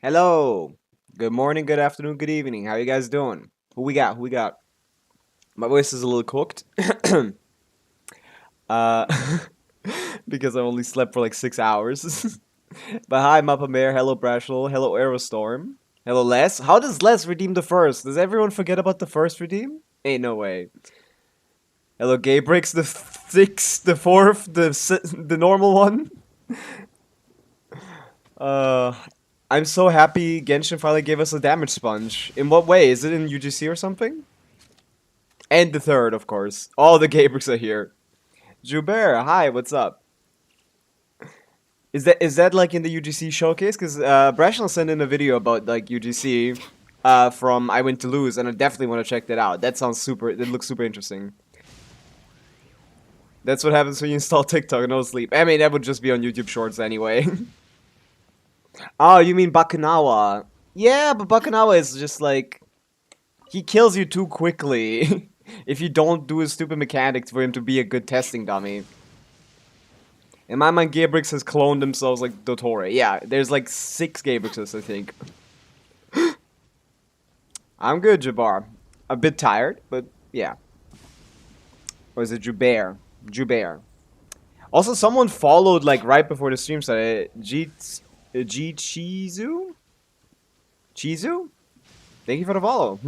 Hello. Good morning, good afternoon, good evening. How you guys doing? Who we got? Who we got? My voice is a little cooked. uh because I only slept for like 6 hours. But hi, Mappa Mayor. Hello, Brashel. Hello, Aerostorm. Hello, Les. How does Les redeem the first? Does everyone forget about the first redeem? Ain't no way. Hello, Gabrix, the sixth, the fourth, the normal one. Uh, I'm so happy Genshin finally gave us a damage sponge. In what way? Is it in UGC or something? And the third, of course. All the Gabricks are here. Joubert, hi, what's up? Is that like in the UGC showcase? Because Brashel sent in a video about like UGC from I Went to Lose, and I definitely want to check that out. That sounds super. It looks super interesting. That's what happens when you install TikTok and no sleep. I mean, that would just be on YouTube Shorts anyway. Oh, you mean Bakunawa? Yeah, but Bakunawa is just like he kills you too quickly if you don't do his stupid mechanics for him to be a good testing dummy. In my mind, Gabrix has cloned themselves like Dottore. Yeah, there's like 6 Gabrixes, I think. I'm good, Jabbar. A bit tired, but yeah. Or is it Joubert? Joubert. Also, someone followed like right before the stream started. G Chizu? Chizu? Thank you for the follow.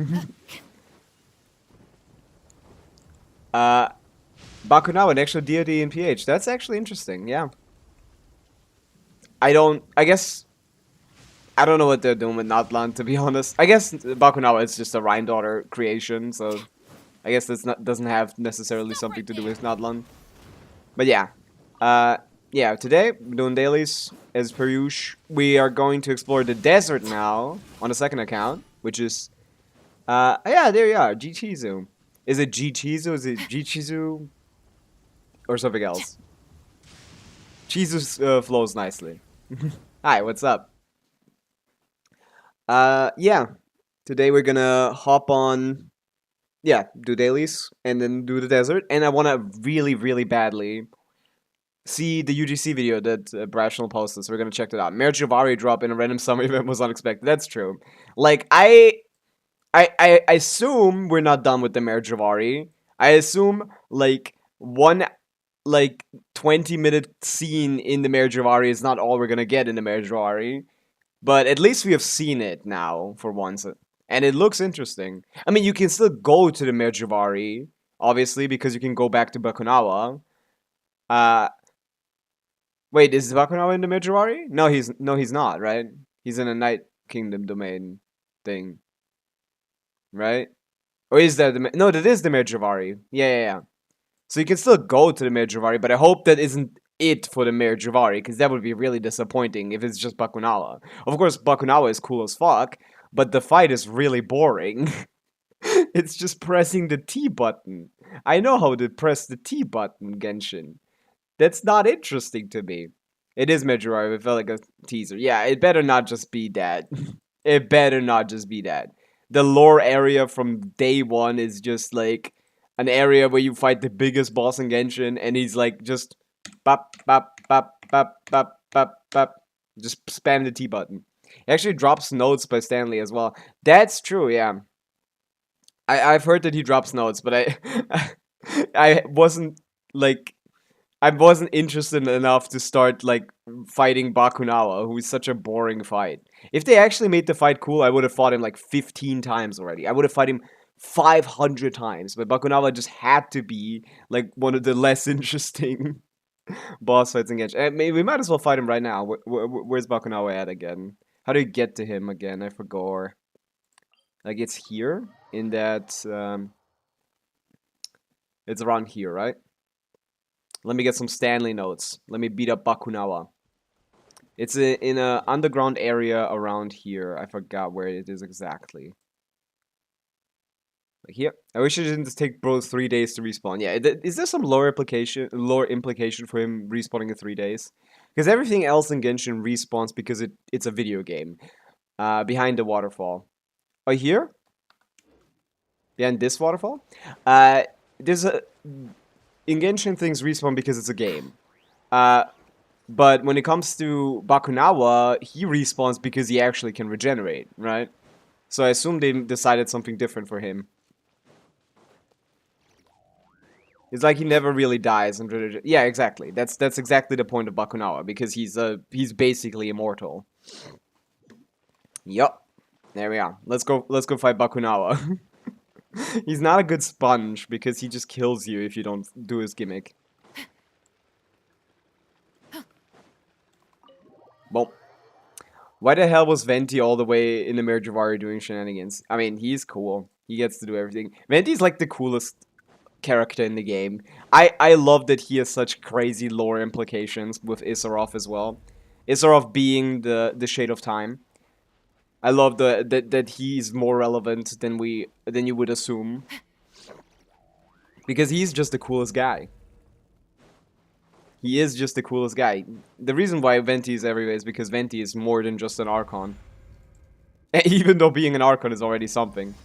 uh, Bakunawa, an extra DoD and PH. That's actually interesting, yeah. I guess I don't know what they're doing with Natlan, to be honest. I guess Bakunawa is just a Rhyme Daughter creation, so I guess this doesn't have necessarily something to do with Natlan. But yeah. Uh, yeah, today, we're doing dailies, as per usual. We are going to explore the desert now, on a second account, which is, yeah, there you are, G-Chizu. Is it G-Chizu? Is it G-Chizu? Or something else? Jesus flows nicely. Hi, what's up? Yeah. Today we're gonna hop on, yeah, do dailies and then do the desert. And I wanna really, really badly see the UGC video that Brational posted, so we're gonna check that out. Mayor Javari drop in a random summer event was unexpected. That's true. Like, I assume we're not done with the Mayor Javari. I assume, like, one, like, 20-minute scene in the Mayor Javari is not all we're gonna get in the Mayor Javari. But at least we have seen it now for once, and it looks interesting. I mean, you can still go to the Merjavari, obviously, because you can go back to Bakunawa. Uh, wait, is Bakunawa in the Merjavari? No, he's not, right? He's in a Night Kingdom domain thing, right? Or is that no? That is the Merjavari. Yeah. So you can still go to the Merjavari, but I hope that isn't it for the Merjavari, because that would be really disappointing if it's just Bakunawa. Of course, Bakunawa is cool as fuck, but the fight is really boring. It's just pressing the T button. I know how to press the T button, Genshin. That's not interesting to me. It is Merjavari, it felt like a teaser. Yeah, it better not just be that. It better not just be that. The lore area from day one is just like an area where you fight the biggest boss in Genshin, and he's like just bop bop bop bop bop bop bop. Just spam the T button. He actually drops notes by Stanley as well. That's true, yeah. I've heard that he drops notes, but I wasn't like I wasn't interested enough to start like fighting Bakunawa, who is such a boring fight. If they actually made the fight cool, I would have fought him like 15 times already. I would have fought him 500 times, but Bakunawa just had to be like one of the less interesting boss fights in Genshin. We might as well fight him right now. Where's Bakunawa at again? How do you get to him again? I forgot. Like it's here in that. It's around here, right? Let me get some Stanley notes. Let me beat up Bakunawa. It's in a underground area around here. I forgot where it is exactly. Like here. I wish it didn't take bro 3 days to respawn. Yeah, is there some lore implication for him respawning in 3 days? Because everything else in Genshin respawns because it's a video game. Behind the waterfall. Oh, here? Behind this waterfall? There's a in Genshin things respawn because it's a game. Uh, But when it comes to Bakunawa, he respawns because he actually can regenerate, right? So I assume they decided something different for him. It's like he never really dies. And yeah, exactly. That's exactly the point of Bakunawa, because he's basically immortal. Yup. There we are. Let's go fight Bakunawa. He's not a good sponge because he just kills you if you don't do his gimmick. Well, why the hell was Venti all the way in the Merjavari doing shenanigans? I mean, he's cool. He gets to do everything. Venti's like the coolest character in the game. I love that he has such crazy lore implications with Isarov as well. Isarov being the Shade of Time. I love that he's more relevant than you would assume. Because he's just the coolest guy. He is just the coolest guy. The reason why Venti is everywhere is because Venti is more than just an Archon. Even though being an Archon is already something.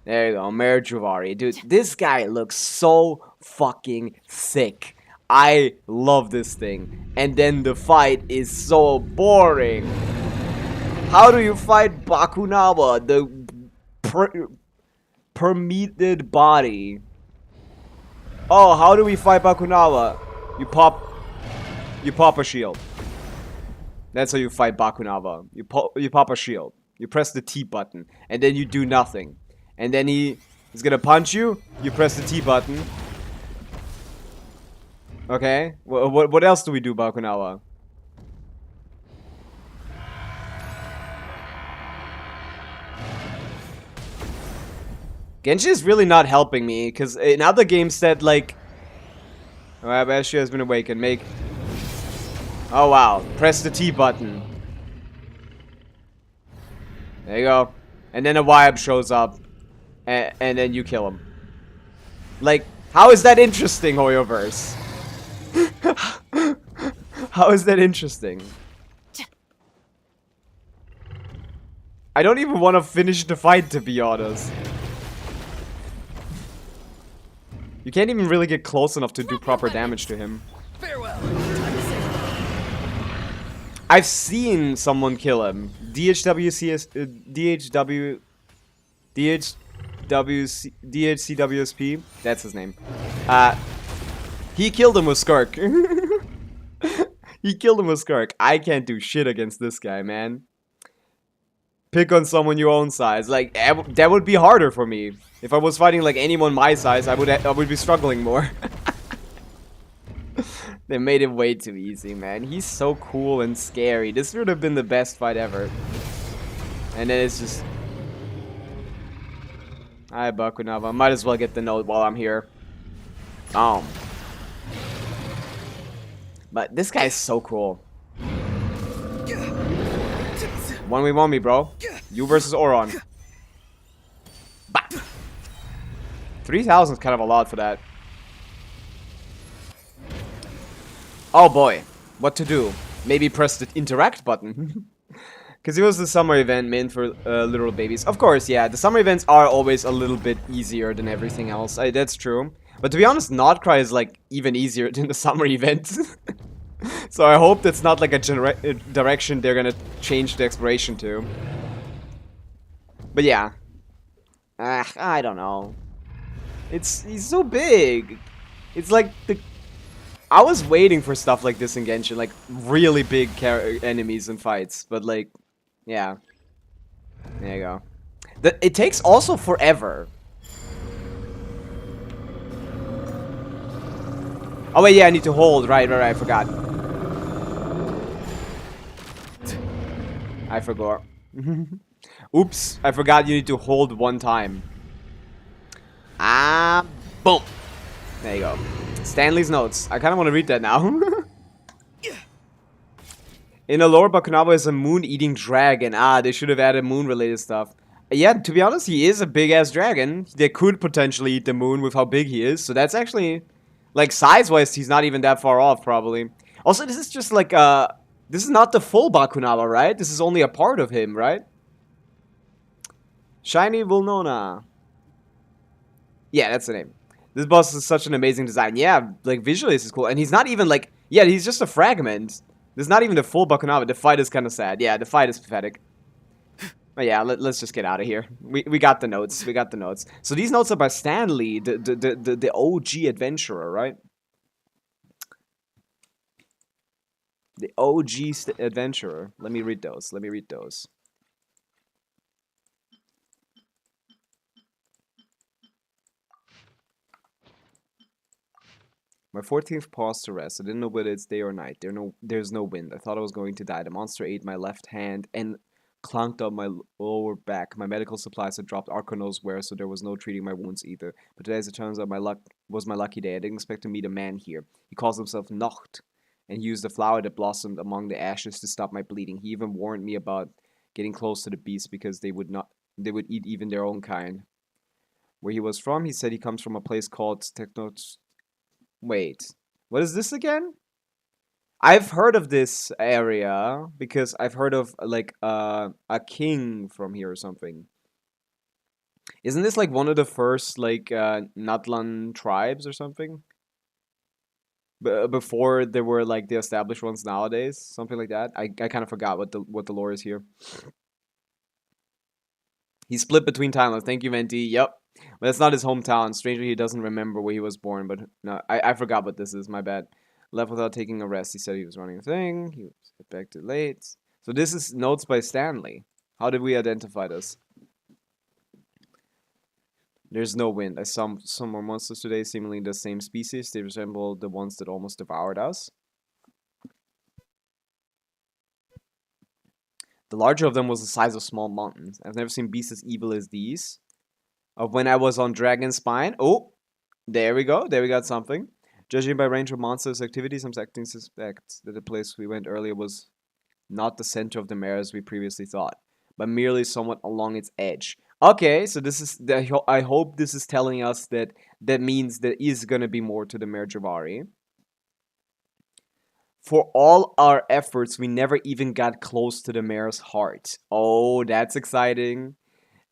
There you go, Merjavari. Dude, this guy looks so fucking sick. I love this thing. And then the fight is so boring. How do you fight Bakunawa, the permitted body? Oh, how do we fight Bakunawa? You pop a shield. That's how you fight Bakunawa. You pop a shield. You press the T button, and then you do nothing. And then he's gonna punch you. You press the T button. Okay. What else do we do, Bakunawa? Genshin is really not helping me, because in other games said, like... Alright, Bastia has been awakened. Make... Oh, wow. Press the T button. There you go. And then a Wyab shows up. And then you kill him. Like, how is that interesting, Hoyoverse? How is that interesting? I don't even want to finish the fight, to be honest. You can't even really get close enough to do proper damage to him. Farewell. I've seen someone kill him. DHCWSP. That's his name. He killed him with Skirk. He killed him with Skirk. I can't do shit against this guy, man. Pick on someone your own size. Like, that would be harder for me. If I was fighting like anyone my size, I would be struggling more. They made it way too easy, man. He's so cool and scary. This would have been the best fight ever. And then it's just... Hi, Bakunawa. Might as well get the note while I'm here. But this guy's so cool. 1v1 me, bro. You versus Oron. 3,000 is kind of a lot for that. Oh boy. What to do? Maybe press the interact button. Because it was the summer event meant for literal babies. Of course, yeah. The summer events are always a little bit easier than everything else. That's true. But to be honest, Notcry is like even easier than the summer event. So I hope that's not like a direction they're gonna change the exploration to. But yeah. I don't know. He's so big. It's like I was waiting for stuff like this in Genshin, like really big enemies and fights, but like, yeah. There you go. It takes also forever. Oh wait, yeah, I need to hold. Right, I forgot. I forgot. Oops, I forgot you need to hold one time. Boom. There you go. Stanley's notes. I kind of want to read that now. In the lore, Bakunawa is a moon-eating dragon. They should have added moon-related stuff. Yeah, to be honest, he is a big-ass dragon. They could potentially eat the moon with how big he is. So that's actually, like, size-wise, he's not even that far off, probably. Also, this is just like, this is not the full Bakunawa, right? This is only a part of him, right? Shiny Vulnona. Yeah, that's the name. This boss is such an amazing design. Yeah, like, visually this is cool. And he's not even, like... Yeah, he's just a fragment. This is not even the full Bakunawa. The fight is kind of sad. Yeah, the fight is pathetic. But yeah, let's just get out of here. We got the notes. We got the notes. So these notes are by Stanley, the OG adventurer, right? The OG adventurer. Let me read those. Let me read those. My 14th pause to rest. I didn't know whether it's day or night. There's no wind. I thought I was going to die. The monster ate my left hand and clunked up my lower back. My medical supplies had dropped Arco knows where, so there was no treating my wounds either. But today, as it turns out, my lucky day. I didn't expect to meet a man here. He calls himself Nocht, and he used a flower that blossomed among the ashes to stop my bleeding. He even warned me about getting close to the beasts because they would eat even their own kind. Where he was from, he said he comes from a place called Wait, what is this again? I've heard of this area because I've heard of like a king from here or something. Isn't this like one of the first like Natlan tribes or something? Before there were like the established ones nowadays, something like that. I kind of forgot what the lore is here. He split between timelines. Thank you, Venti. Yep. But that's not his hometown. Strangely, he doesn't remember where he was born, but no, I forgot what this is. My bad. Left without taking a rest. He said he was running a thing. He was back too late. So this is notes by Stanley. How did we identify this? There's no wind. I saw some more monsters today, seemingly the same species. They resemble the ones that almost devoured us. The larger of them was the size of small mountains. I've never seen beasts as evil as these. Of when I was on Dragon's Spine. Oh, there we go. There we got something. Judging by range of monsters' activities, I'm acting suspect that the place we went earlier was not the center of the mare as we previously thought, but merely somewhat along its edge. Okay, so this is I hope this is telling us that means there is gonna be more to the Mare Javari. For all our efforts, we never even got close to the mare's heart. Oh, that's exciting.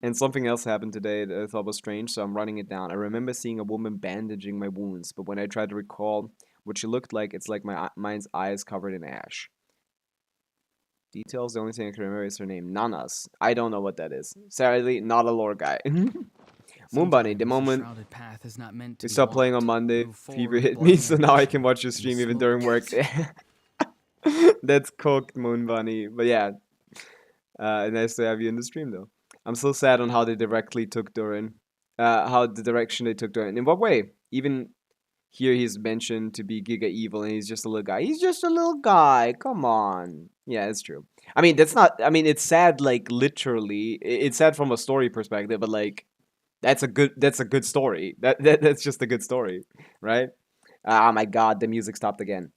And something else happened today that I thought was strange, so I'm running it down. I remember seeing a woman bandaging my wounds, but when I tried to recall what she looked like, it's like my mind's eye is covered in ash. Details, the only thing I can remember is her name, Nanas. I don't know what that is. Sadly, not a lore guy. Moonbunny, the moment we stopped playing on Monday, fever hit me, so now I can watch your stream even during work. That's cooked, Moonbunny. But yeah, nice to have you in the stream, though. I'm so sad on how they directly took Durin. How the direction they took Durin. In what way? Even here he's mentioned to be Giga Evil and he's just a little guy. He's just a little guy. Come on. Yeah, it's true. I mean, that's not... I mean, it's sad, like, literally. It's sad from a story perspective, but, like, that's a good story. That's just a good story, right? Oh my god, the music stopped again.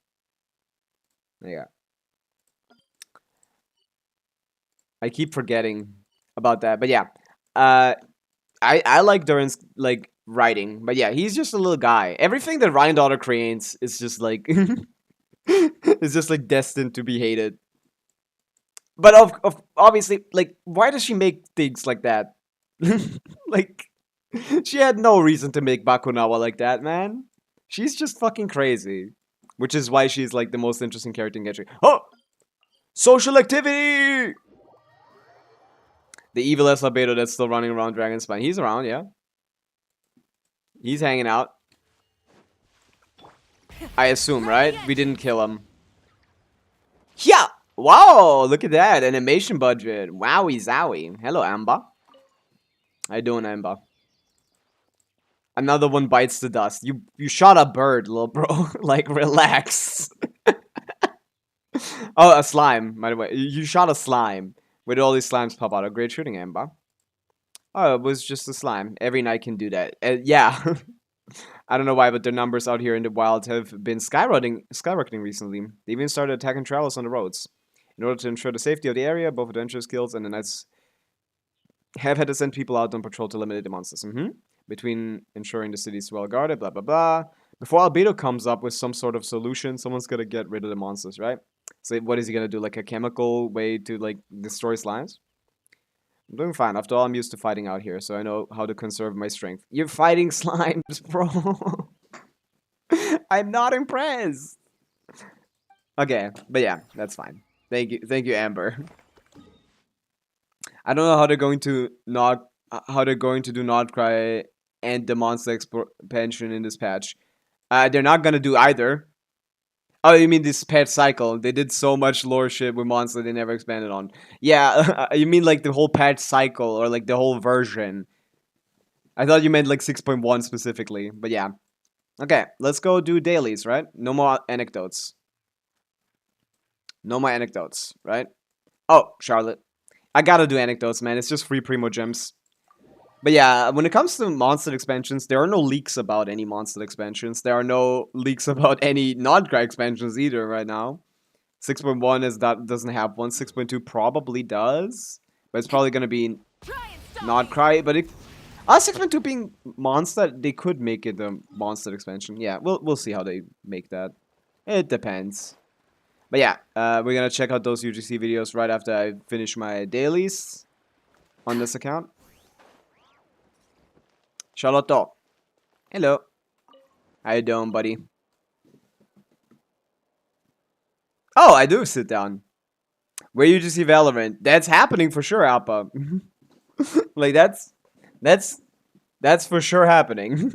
Yeah. I keep forgetting about that, but yeah. I like Durin's, like, writing, but yeah, he's just a little guy. Everything that Ryan Daughter creates is just like is just like destined to be hated. But of obviously, like, why does she make things like that? Like, she had no reason to make Bakunawa like that, man. She's just fucking crazy, which is why she's like the most interesting character in Genshin. Oh, social activity. The evil Eslabedo that's still running around Dragon's Spine. He's around, yeah. He's hanging out. I assume, right? We didn't kill him. Yeah! Wow, look at that. Animation budget. Wowie zowie. Hello, Amber. How you doing, Amber? Another one bites the dust. You shot a bird, little bro. Like, relax. Oh, a slime, by the way. You shot a slime. Where did all these slimes pop out? A great shooting, Amber. Oh, it was just a slime. Every night can do that. Yeah. I don't know why, but their numbers out here in the wild have been skyrocketing recently. They even started attacking travelers on the roads. In order to ensure the safety of the area, both adventurers guilds and the knights have had to send people out on patrol to eliminate the monsters. Between ensuring the city is well guarded, blah blah blah. Before Albedo comes up with some sort of solution, someone's gonna get rid of the monsters, right? So what is he gonna do? Like a chemical way to like destroy slimes? I'm doing fine. After all, I'm used to fighting out here, so I know how to conserve my strength. You're fighting slimes, bro. I'm not impressed. Okay, but yeah, that's fine. Thank you, Amber. I don't know how they're going to not how they're going to do not cry and the monster expansion in this patch. They're not gonna do either. Oh, you mean this patch cycle? They did so much lore shit with monster they never expanded on. Yeah, you mean like the whole patch cycle or like the whole version? I thought you meant like 6.1 specifically, but yeah. Okay, let's go do dailies, right? No more anecdotes. No more anecdotes, right? Oh, Charlotte. I gotta do anecdotes, man. It's just free Primo gems. But yeah, when it comes to monster expansions, there are no leaks about any monster expansions. There are no leaks about any non-cry expansions either right now. 6.1 is that doesn't have one. 6.2 probably does, but it's probably gonna be not cry. But it 6.2 being monster, they could make it a monster expansion. Yeah, we'll see how they make that. It depends. But yeah, we're gonna check out those UGC videos right after I finish my dailies on this account. Charlotte. Hello. How you doing, buddy? Oh, I do sit down. Where you just see Valorant. That's happening for sure, Alpha. Like that's that's for sure happening.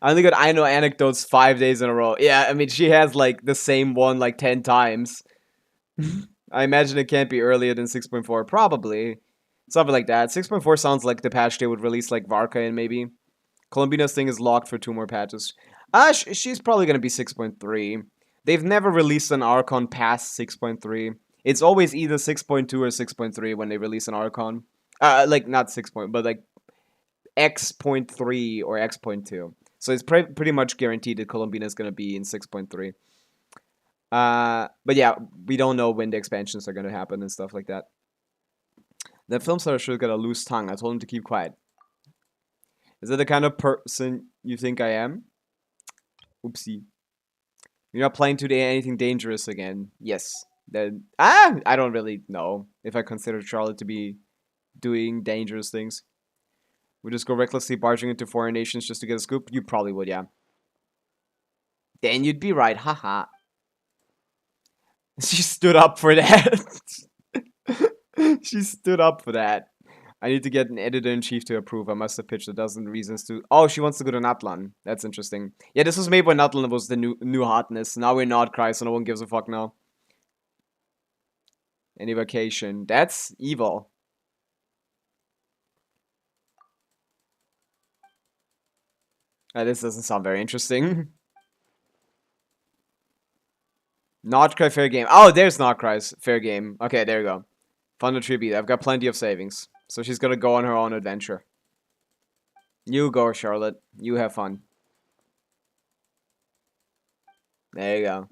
I only got I know anecdotes 5 days in a row. Yeah, I mean she has like the same one like 10 times. I imagine it can't be earlier than 6.4. Probably. Something like that. 6.4 sounds like the patch they would release like Varka in maybe. Columbina's thing is locked for 2 more patches. She's probably gonna be 6.3. They've never released an Archon past 6.3. It's always either 6.2 or 6.3 when they release an Archon. Like not 6 point, but like X.3 or X.2. So it's pretty much guaranteed that Columbina is gonna be in 6.3. But yeah, we don't know when the expansions are gonna happen and stuff like that. The film star should got a loose tongue. I told him to keep quiet. Is that the kind of person you think I am? Oopsie. You're not planning to do anything dangerous again. Yes. Then I don't really know if I consider Charlotte to be doing dangerous things. We just go recklessly barging into foreign nations just to get a scoop? You probably would, yeah. Then you'd be right, haha. She stood up for that. She stood up for that. I need to get an editor-in-chief to approve. I must have pitched a dozen reasons to... Oh, she wants to go to Natlan. That's interesting. Yeah, this was made when Natlan was the new hotness. Now we're not Cry, so no one gives a fuck now. Any vacation. That's evil. This doesn't sound very interesting. Not Cry fair game. Oh, there's Not Cry's fair game. Okay, there you go. Fund a tribute. I've got plenty of savings. So she's gonna go on her own adventure. You go, Charlotte. You have fun. There you go.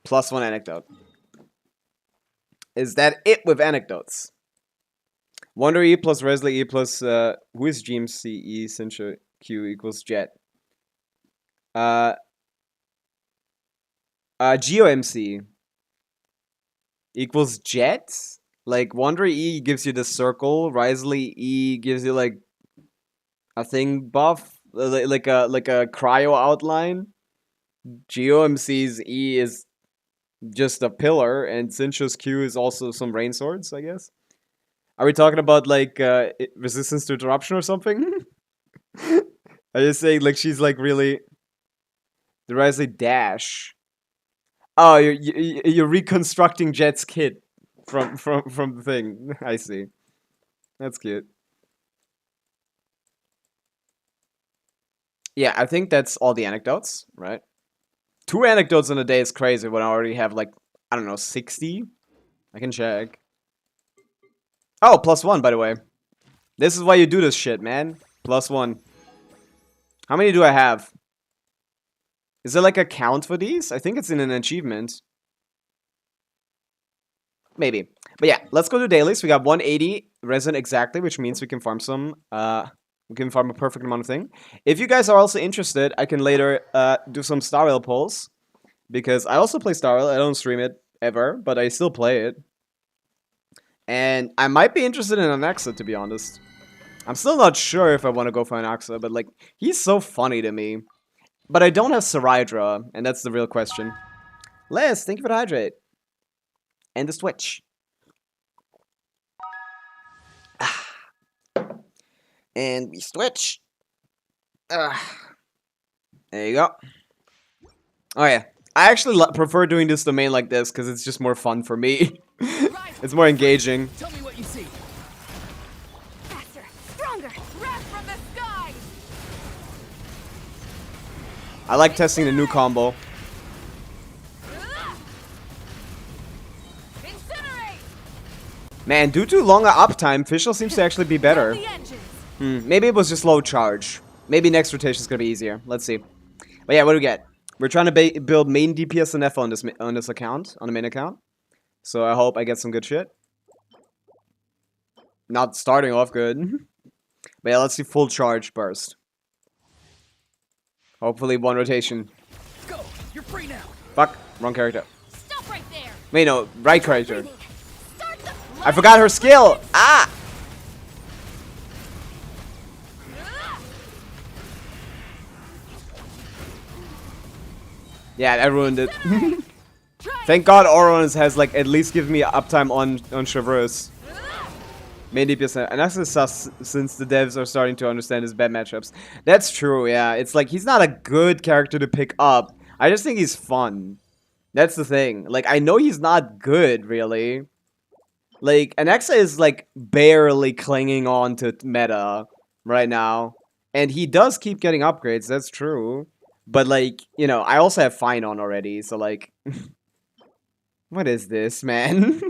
+1 anecdote. Is that it with anecdotes? Wonder E plus Resley E plus who is GMC E Cincha Q equals Jet. GeoMC equals Jet. Like Wonder E gives you the circle. Risley E gives you like a thing buff, like a cryo outline. GeoMC's E is just a pillar, and Cincha's Q is also some rain swords, I guess. Are we talking about like resistance to interruption or something? Are you saying like she's like really the Risley dash? Oh, you're reconstructing Jet's kit from the thing. I see. That's cute. Yeah, I think that's all the anecdotes, right? 2 anecdotes in a day is crazy when I already have like, I don't know, 60? I can check. Oh, +1, by the way. This is why you do this shit, man. +1. How many do I have? Is there like a count for these? I think it's in an achievement. Maybe. But yeah, let's go to dailies. We got 180 resin exactly, which means we can farm some, we can farm a perfect amount of thing. If you guys are also interested, I can later do some Star Rail polls. Because I also play Star Rail. I don't stream it ever, but I still play it. And I might be interested in an Axa, to be honest. I'm still not sure if I want to go for an Axa, but like, he's so funny to me. But I don't have Saridra, and that's the real question. Les, thank you for the hydrate. And the switch. And we switch. There you go. Oh yeah. I actually prefer doing this domain like this because it's just more fun for me. It's more engaging. Tell me what you see. Faster, stronger, wrath from the sky. I like testing the new combo. Incinerate. Man, due to longer uptime, Fischl seems to actually be better. The engines. Maybe it was just low charge. Maybe next rotation is gonna be easier. Let's see. But yeah, what do we get? We're trying to build main DPS and F on this account, on the main account. So I hope I get some good shit. Not starting off good. But yeah, let's see full charge burst. Hopefully one rotation. Go. You're free now. Fuck, wrong character. Stop right there. Wait, no, right character. Start the I forgot her skill. Ah! Yeah, that ruined it. Thank God Oron has like at least given me uptime on Traverse. Main DPS, and that's sus since the devs are starting to understand his bad matchups. That's true, yeah. It's like he's not a good character to pick up. I just think he's fun. That's the thing. Like I know he's not good, really. Like Alexa is like barely clinging on to meta right now, and he does keep getting upgrades. That's true. But, like, you know, I also have Fine on already, so, like... What is this, man?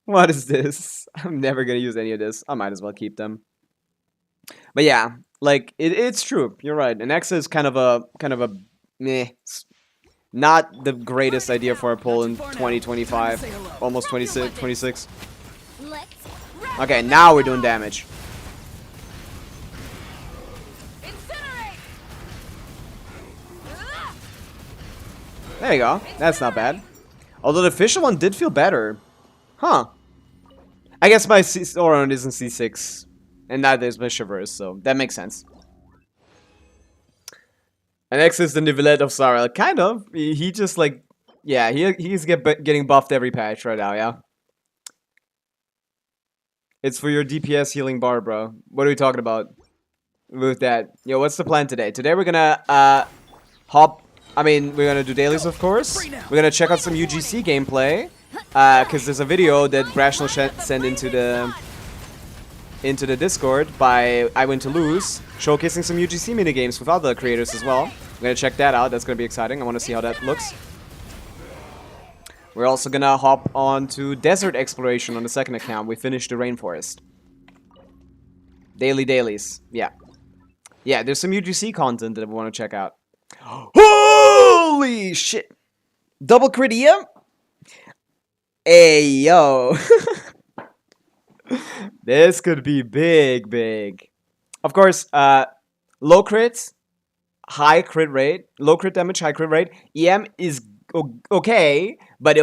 What is this? I'm never gonna use any of this. I might as well keep them. But yeah, like, it's true. You're right. An X is kind of a... Meh. Not the greatest idea for a pull in 2025. Almost 26. Okay, now we're doing damage. There you go. That's not bad. Although the official one did feel better. Huh. I guess my Oron isn't C6. And neither is my Traverse, so that makes sense. And X is the Nivelette of Sarah. Kind of. He just like... Yeah, he's getting buffed every patch right now, yeah? It's for your DPS healing bar, bro. What are we talking about with that? Yo, what's the plan today? Today we're gonna we're gonna do dailies, of course. We're gonna check out some UGC gameplay, because there's a video that Rational sent into the Discord by I Win to Lose, showcasing some UGC minigames with other creators as well. We're gonna check that out. That's gonna be exciting. I want to see how that looks. We're also gonna hop on to desert exploration on the second account. We finished the rainforest. Dailies. Yeah. Yeah, there's some UGC content that we want to check out. Holy shit! Double crit EM? Hey, yo. This could be big. Of course, low crit, high crit rate. Low crit damage, high crit rate. EM is okay, but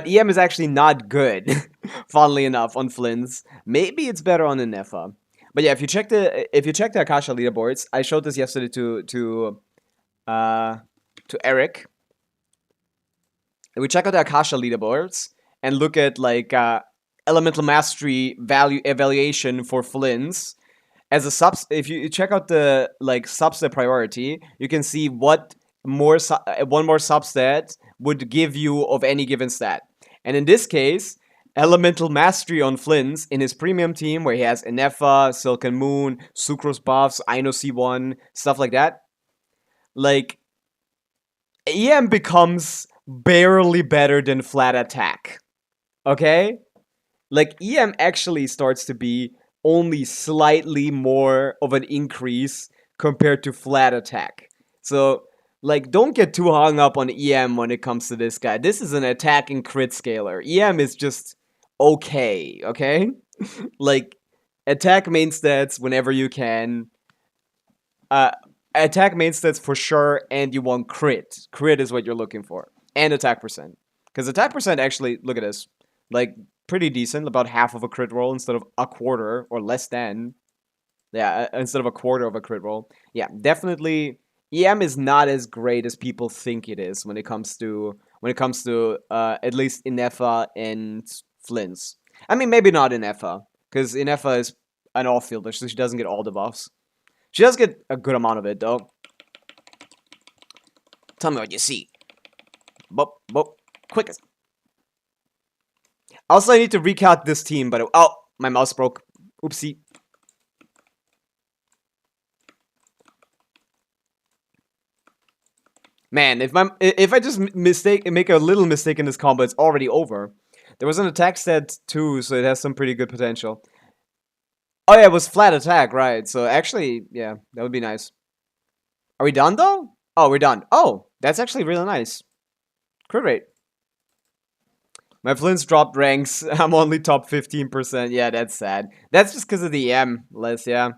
EM is actually not good, funnily enough, on Flynn's. Maybe it's better on the Nefa. But yeah, if you check the Akasha leaderboards, I showed this yesterday to Eric. We check out the Akasha leaderboards and look at like elemental mastery value evaluation for Flynn's. As a if you check out the like subset priority, you can see what one more substat would give you of any given stat. And in this case, elemental mastery on Flynn's in his premium team, where he has Enefa, Silken Moon, Sucrose buffs, Ino C1, stuff like that. Like, EM becomes barely better than flat attack. Okay? Like, EM actually starts to be only slightly more of an increase compared to flat attack. So, like, don't get too hung up on EM when it comes to this guy. This is an attack and crit scaler. EM is just okay? Like, attack main stats whenever you can. Attack main stats for sure, and you want crit. Crit is what you're looking for. And attack percent. Because attack percent actually, look at this. Like, pretty decent. About half of a crit roll instead of a quarter, or less than. Yeah, instead of a quarter of a crit roll. Yeah, definitely EM is not as great as people think it is when it comes to at least Inefa and Flints. I mean, maybe not Inefa, because Inefa is an off-fielder, so she doesn't get all the buffs. She does get a good amount of it, though. Tell me what you see. Bop, bop, quickest. Also, I need to recount this team, but oh, my mouse broke. Oopsie. Man, if I just make a little mistake in this combo, it's already over. There was an attack stat too, so it has some pretty good potential. Oh yeah, it was flat attack, right? So actually, yeah, that would be nice. Are we done though? Oh, we're done. Oh, that's actually really nice. Crit rate. My Flints dropped ranks. I'm only top 15%. Yeah, that's sad. That's just because of the EM, Les, yeah.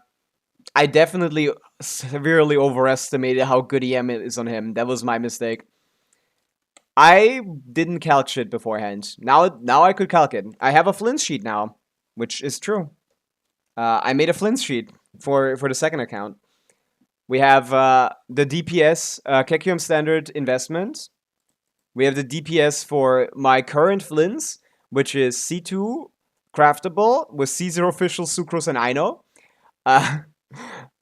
I definitely severely overestimated how good EM is on him. That was my mistake. I didn't calc shit beforehand. Now I could calc it. I have a Flint sheet now, which is true. I made a Flint sheet for the second account. We have the DPS, Kekium Standard Investment. We have the DPS for my current Flints, which is C2 craftable with C0 official, Sucrose, and Ino.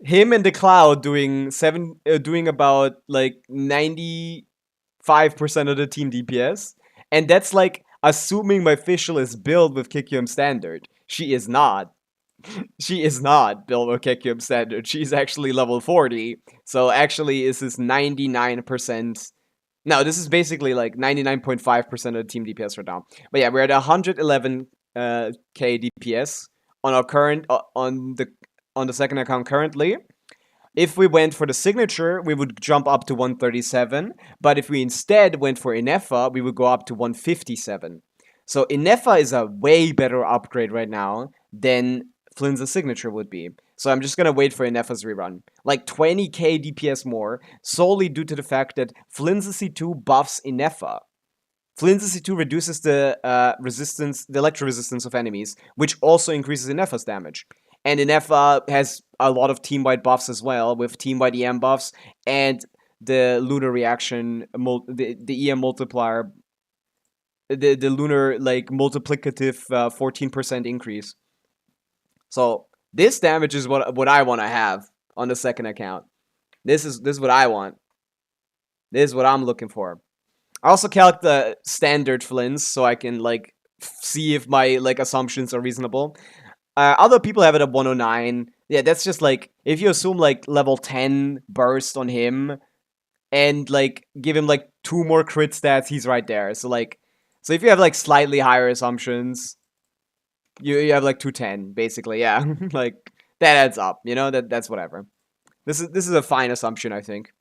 Him and the Cloud doing about like 95% of the team DPS, and that's like assuming my official is built with Kikium Standard. She is not. She is not built with Kikium Standard. She's actually level 40. So actually, this is 99%. No, this is basically like 99.5% of the team DPS right now. But yeah, we're at 111 k DPS on our current on the second account currently. If we went for the signature, we would jump up to 137. But if we instead went for Inefa, we would go up to 157. So Inefa is a way better upgrade right now than Flynn's signature would be. So I'm just going to wait for Inefa's rerun. Like 20k DPS more, solely due to the fact that Flynn's C2 buffs Inefa. Flynn's C2 reduces the the electro resistance of enemies, which also increases Inefa's damage. And Inefa has a lot of team-wide buffs as well, with team-wide EM buffs and the lunar reaction, the EM multiplier, the lunar like multiplicative 14% increase. So this damage is what I want to have on the second account. This is what I want. This is what I'm looking for. I also calc the standard Flints so I can like see if my like assumptions are reasonable. Other people have it at 109. Yeah, that's just like if you assume like level 10 burst on him and like give him like 2 more crit stats, he's right there. So if you have like slightly higher assumptions, you have like 210 basically. Yeah, like that adds up. You know that's whatever. This is a fine assumption, I think.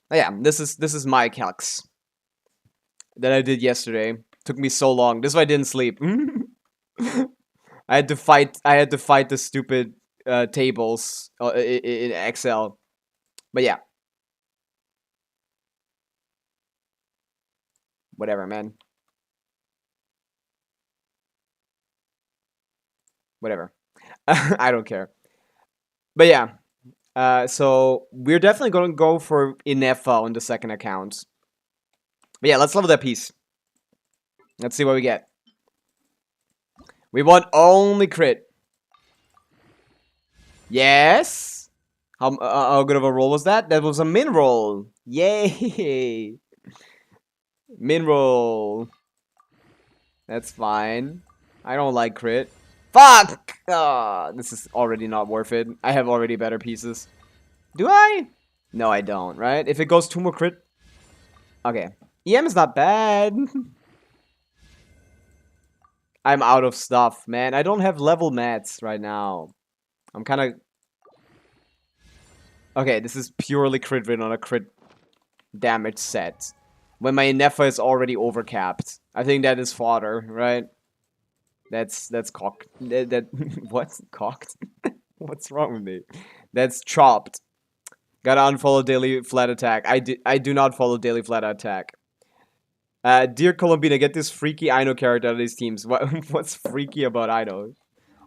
But yeah, this is my calcs that I did yesterday. Took me so long. This is why I didn't sleep. I had to fight the stupid tables in Excel. But yeah. Whatever, man. Whatever. I don't care. But yeah. So we're definitely going to go for Inefa on the second account. But yeah, let's level that piece. Let's see what we get. We want only crit. Yes. How good of a roll was that? That was a min roll. Yay. Min roll. That's fine. I don't like crit. Fuck! This is already not worth it. I have already better pieces. Do I? No, I don't, right? If it goes 2 more crit. Okay. EM is not bad. I'm out of stuff, man. I don't have level mats right now. I'm kind of... Okay, this is purely crit rate on a crit damage set. When my Inefa is already overcapped. I think that is fodder, right? That's cocked. What's cocked? What's wrong with me? That's chopped. Gotta unfollow daily flat attack. I do not follow daily flat attack. Dear Columbina, get this freaky Ino character out of these teams. What's freaky about Ino?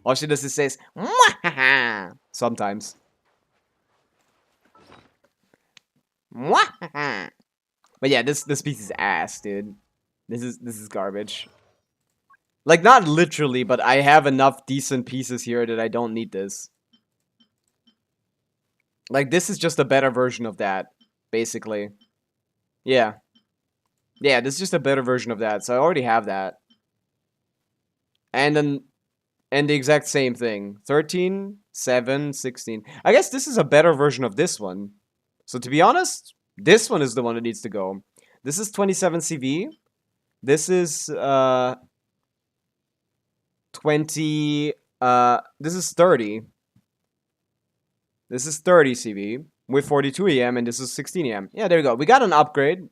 All she does is says, Mwahaha! Sometimes. But yeah, this piece is ass, dude. This is garbage. Like, not literally, but I have enough decent pieces here that I don't need this. Like, this is just a better version of that, basically. Yeah. Yeah, this is just a better version of that, so I already have that. And then, and the exact same thing. 13, 7, 16. I guess this is a better version of this one. So to be honest, this one is the one that needs to go. This is 27 CV. This is, 20, this is 30. This is 30 CV with 42 EM, and this is 16 EM. Yeah, there we go. We got an upgrade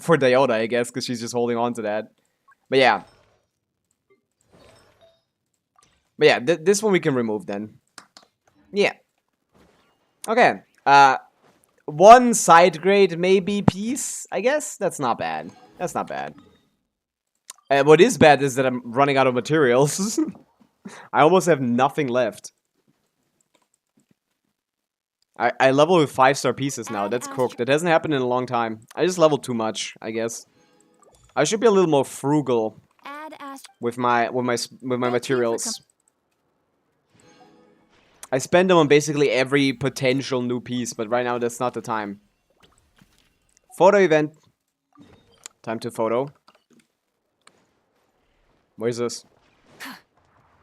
for Diota, I guess, because she's just holding on to that. But yeah. But yeah, this one we can remove then. Yeah. Okay. One side grade maybe piece, I guess? That's not bad. That's not bad. What is bad is that I'm running out of materials. I almost have nothing left. I level with 5-star pieces now. That's cooked. That hasn't happened in a long time. I just leveled too much, I guess. I should be a little more frugal with my materials. I spend them on basically every potential new piece, but right now that's not the time. Photo event. Time to photo. Where's this?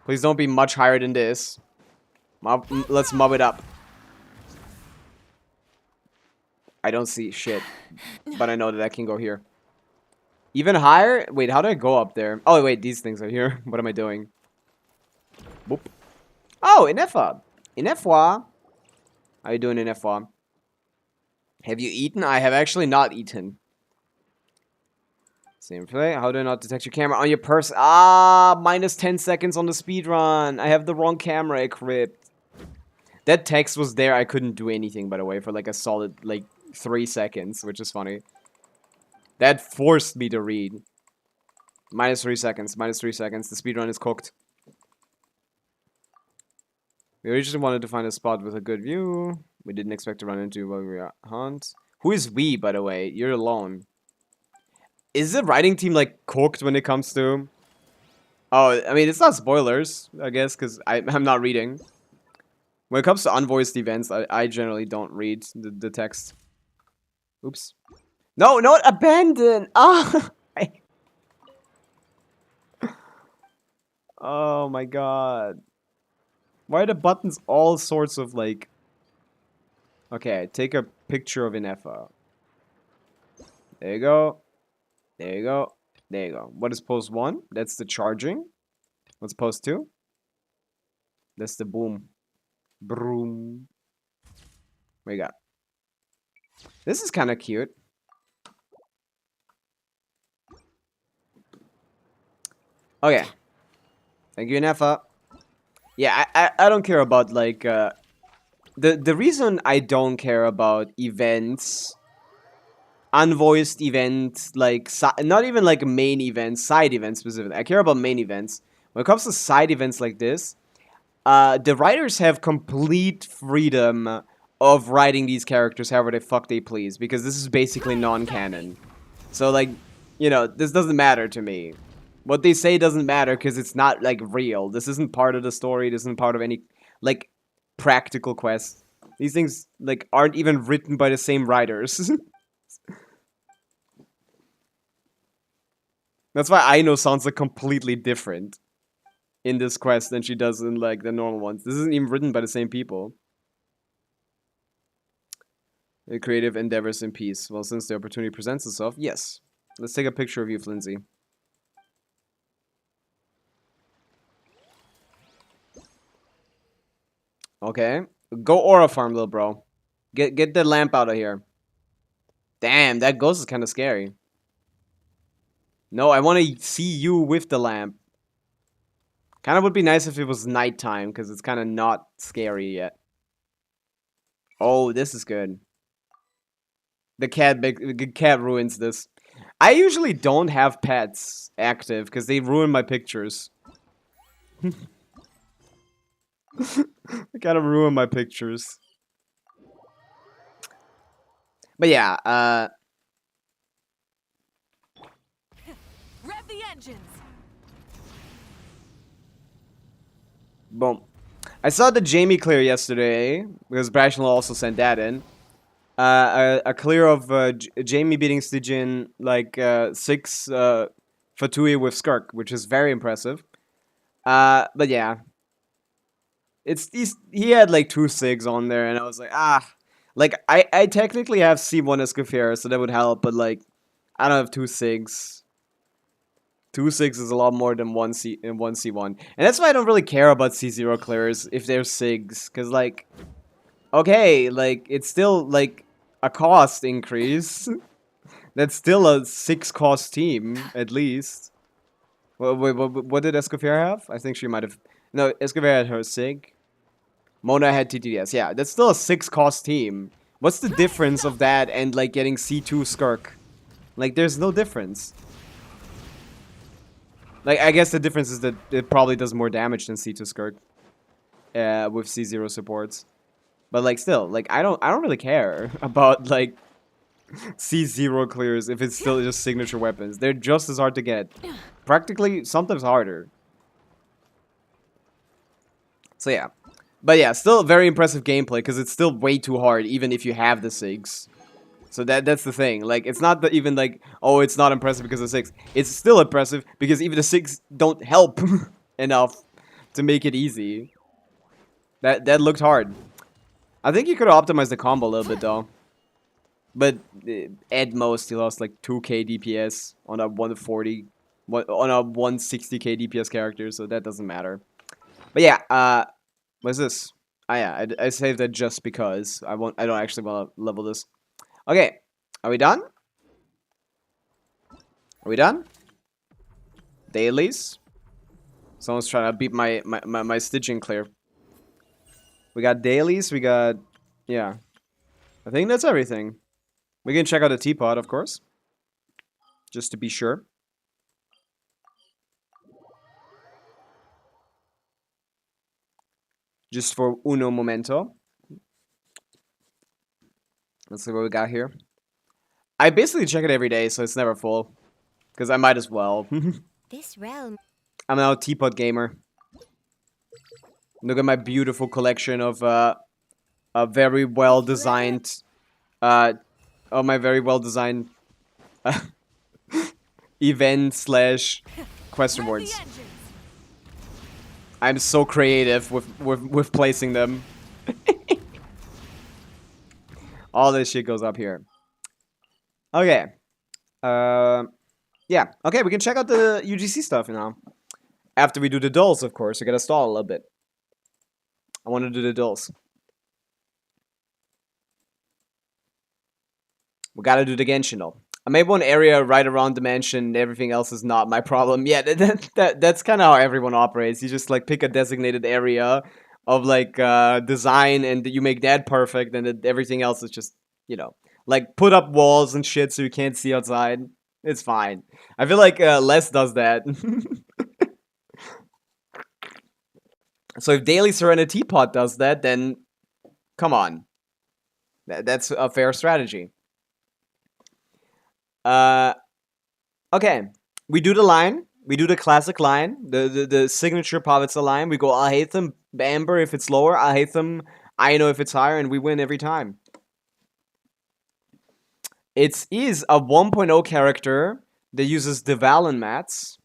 Please don't be much higher than this. Let's mob it up. I don't see shit, but I know that I can go here. Even higher? Wait, how do I go up there? Oh, wait, these things are here. What am I doing? Boop. Oh, Inefa. Inefwa. How you doing, Inefwa? Have you eaten? I have actually not eaten. Same play. How do I not detect your camera on your person? Ah, minus 10 seconds on the speedrun. I have the wrong camera equipped. That text was there. I couldn't do anything, by the way, for like a solid, like, 3 seconds, which is funny. That forced me to read. Minus 3 seconds. Minus 3 seconds. The speedrun is cooked. We originally wanted to find a spot with a good view. We didn't expect to run into while we hunt. Who is we, by the way? You're alone. Is the writing team, like, cooked when it comes to... Oh, I mean, it's not spoilers, I guess, because I'm not reading. When it comes to unvoiced events, I generally don't read the text. Oops. No, not abandon! Ah! Oh my god. Why are the buttons all sorts of, like... Okay, take a picture of Inefa. There you go. There you go. There you go. What is pose 1? That's the charging. What's pose 2? That's the boom. Broom. What you got? This is kind of cute. Okay. Thank you, Nefa. Yeah, I don't care about, like, the reason I don't care about events, unvoiced events, like, not even, like, main events, side events specifically. I care about main events. When it comes to side events like this, the writers have complete freedom of writing these characters however the fuck they please, because this is basically non-canon. So, like, you know, this doesn't matter to me. What they say doesn't matter because it's not, like, real. This isn't part of the story. This isn't part of any, like, practical quest. These things, like, aren't even written by the same writers. That's why Aino sounds, like, completely different in this quest than she does in, like, the normal ones. This isn't even written by the same people. The creative endeavors in peace. Well, since the opportunity presents itself, yes. Let's take a picture of you, Flinzy. Okay. Go aura farm, little bro. Get the lamp out of here. Damn, that ghost is kind of scary. No, I want to see you with the lamp. Kind of would be nice if it was nighttime, because it's kind of not scary yet. Oh, this is good. The cat ruins this. I usually don't have pets active, because they ruin my pictures. They kind of ruin my pictures. But yeah, Rev the engines. boom. I saw the Jamie clear yesterday because Brashnell also sent that in. A clear of Jamie beating Stygian like 6 Fatui with Skirk, which is very impressive. But yeah, he had like 2 SIGs on there, and I was like, like I technically have C1 Escoffier, so that would help, but like I don't have 2 SIGs. 2 SIGs is a lot more than 1 C1, and that's why I don't really care about C0 clears if they're SIGs, because like, okay, like it's still like a cost increase. That's still a 6 cost team at least. What did Escoffier have? I think she might have. No, Escoffier had her SIG. Mona had TTS. Yeah, that's still a 6 cost team. What's the difference of that and like getting C2 Skirk? Like, there's no difference. Like, I guess the difference is that it probably does more damage than C2 Skirk. With C0 supports. But like, still, like, I don't really care about like C0 clears if it's still just signature weapons. They're just as hard to get. Practically, sometimes harder. So yeah. But yeah, still very impressive gameplay because it's still way too hard even if you have the SIGs. So that's the thing. Like, it's not that even like, oh, it's not impressive because of 6. It's still impressive because even the 6 don't help enough to make it easy. That looked hard. I think you could have optimized the combo a little bit though. But at most, he lost like 2k DPS on a 140, on a 160k DPS character, so that doesn't matter. But yeah, what's this? Ah, yeah, I saved that just because I don't actually want to level this. Okay, are we done? Are we done? Dailies. Someone's trying to beat my Stygian clear. We got dailies. We got, yeah. I think that's everything. We can check out the teapot, of course, just to be sure. Just for uno momento. Let's see what we got here. I basically check it every day, so it's never full. Because I might as well. This realm. I'm now a teapot gamer. Look at my beautiful collection of a very well designed my very well designed event slash quest rewards. I'm so creative with placing them. All this shit goes up here. Okay. Yeah. Okay, we can check out the UGC stuff now. After we do the dulls, of course. We gotta stall a little bit. I want to do the dulls. We gotta do the Genshin though. I made one area right around the mansion. Everything else is not my problem. Yeah, that's kind of how everyone operates. You just like pick a designated area of like design, and you make that perfect, and then everything else is just, you know, like put up walls and shit so you can't see outside. It's fine. I feel like Les does that. So if Daily Serenity Teapot does that, then come on. That's a fair strategy. Okay. We do the line. We do the classic line. The signature Pavica line. We go, I hate them, Amber if it's lower. I hate them, I know if it's higher, and we win every time. It is a 1.0 character that uses Devalin mats.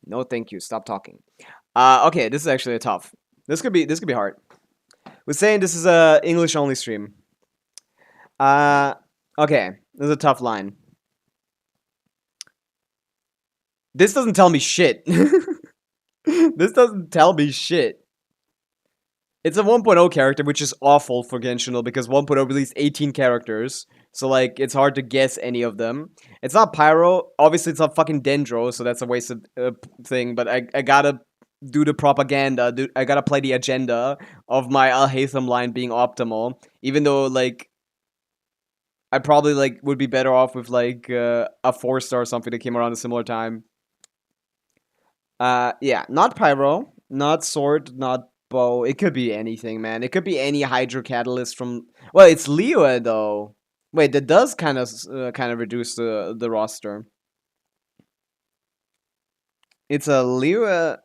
No, thank you. Stop talking. Okay, this is actually a tough. This could be hard. We're saying this is a English only stream. Okay, this is a tough line. This doesn't tell me shit. This doesn't tell me shit. It's a 1.0 character, which is awful for Genshin because 1.0 released 18 characters. So, like, it's hard to guess any of them. It's not Pyro. Obviously, it's not fucking Dendro, so that's a wasted thing. But I gotta do the propaganda. I gotta play the agenda of my Alhaitham line being optimal. Even though, like, I probably, like, would be better off with, like, a 4-star or something that came around a similar time. Yeah, not Pyro. Not Sword. Not bow. It could be anything, man. It could be any Hydro Catalyst from. Well, it's Liyue though. Wait, that does kind of reduce the roster. It's a Liyue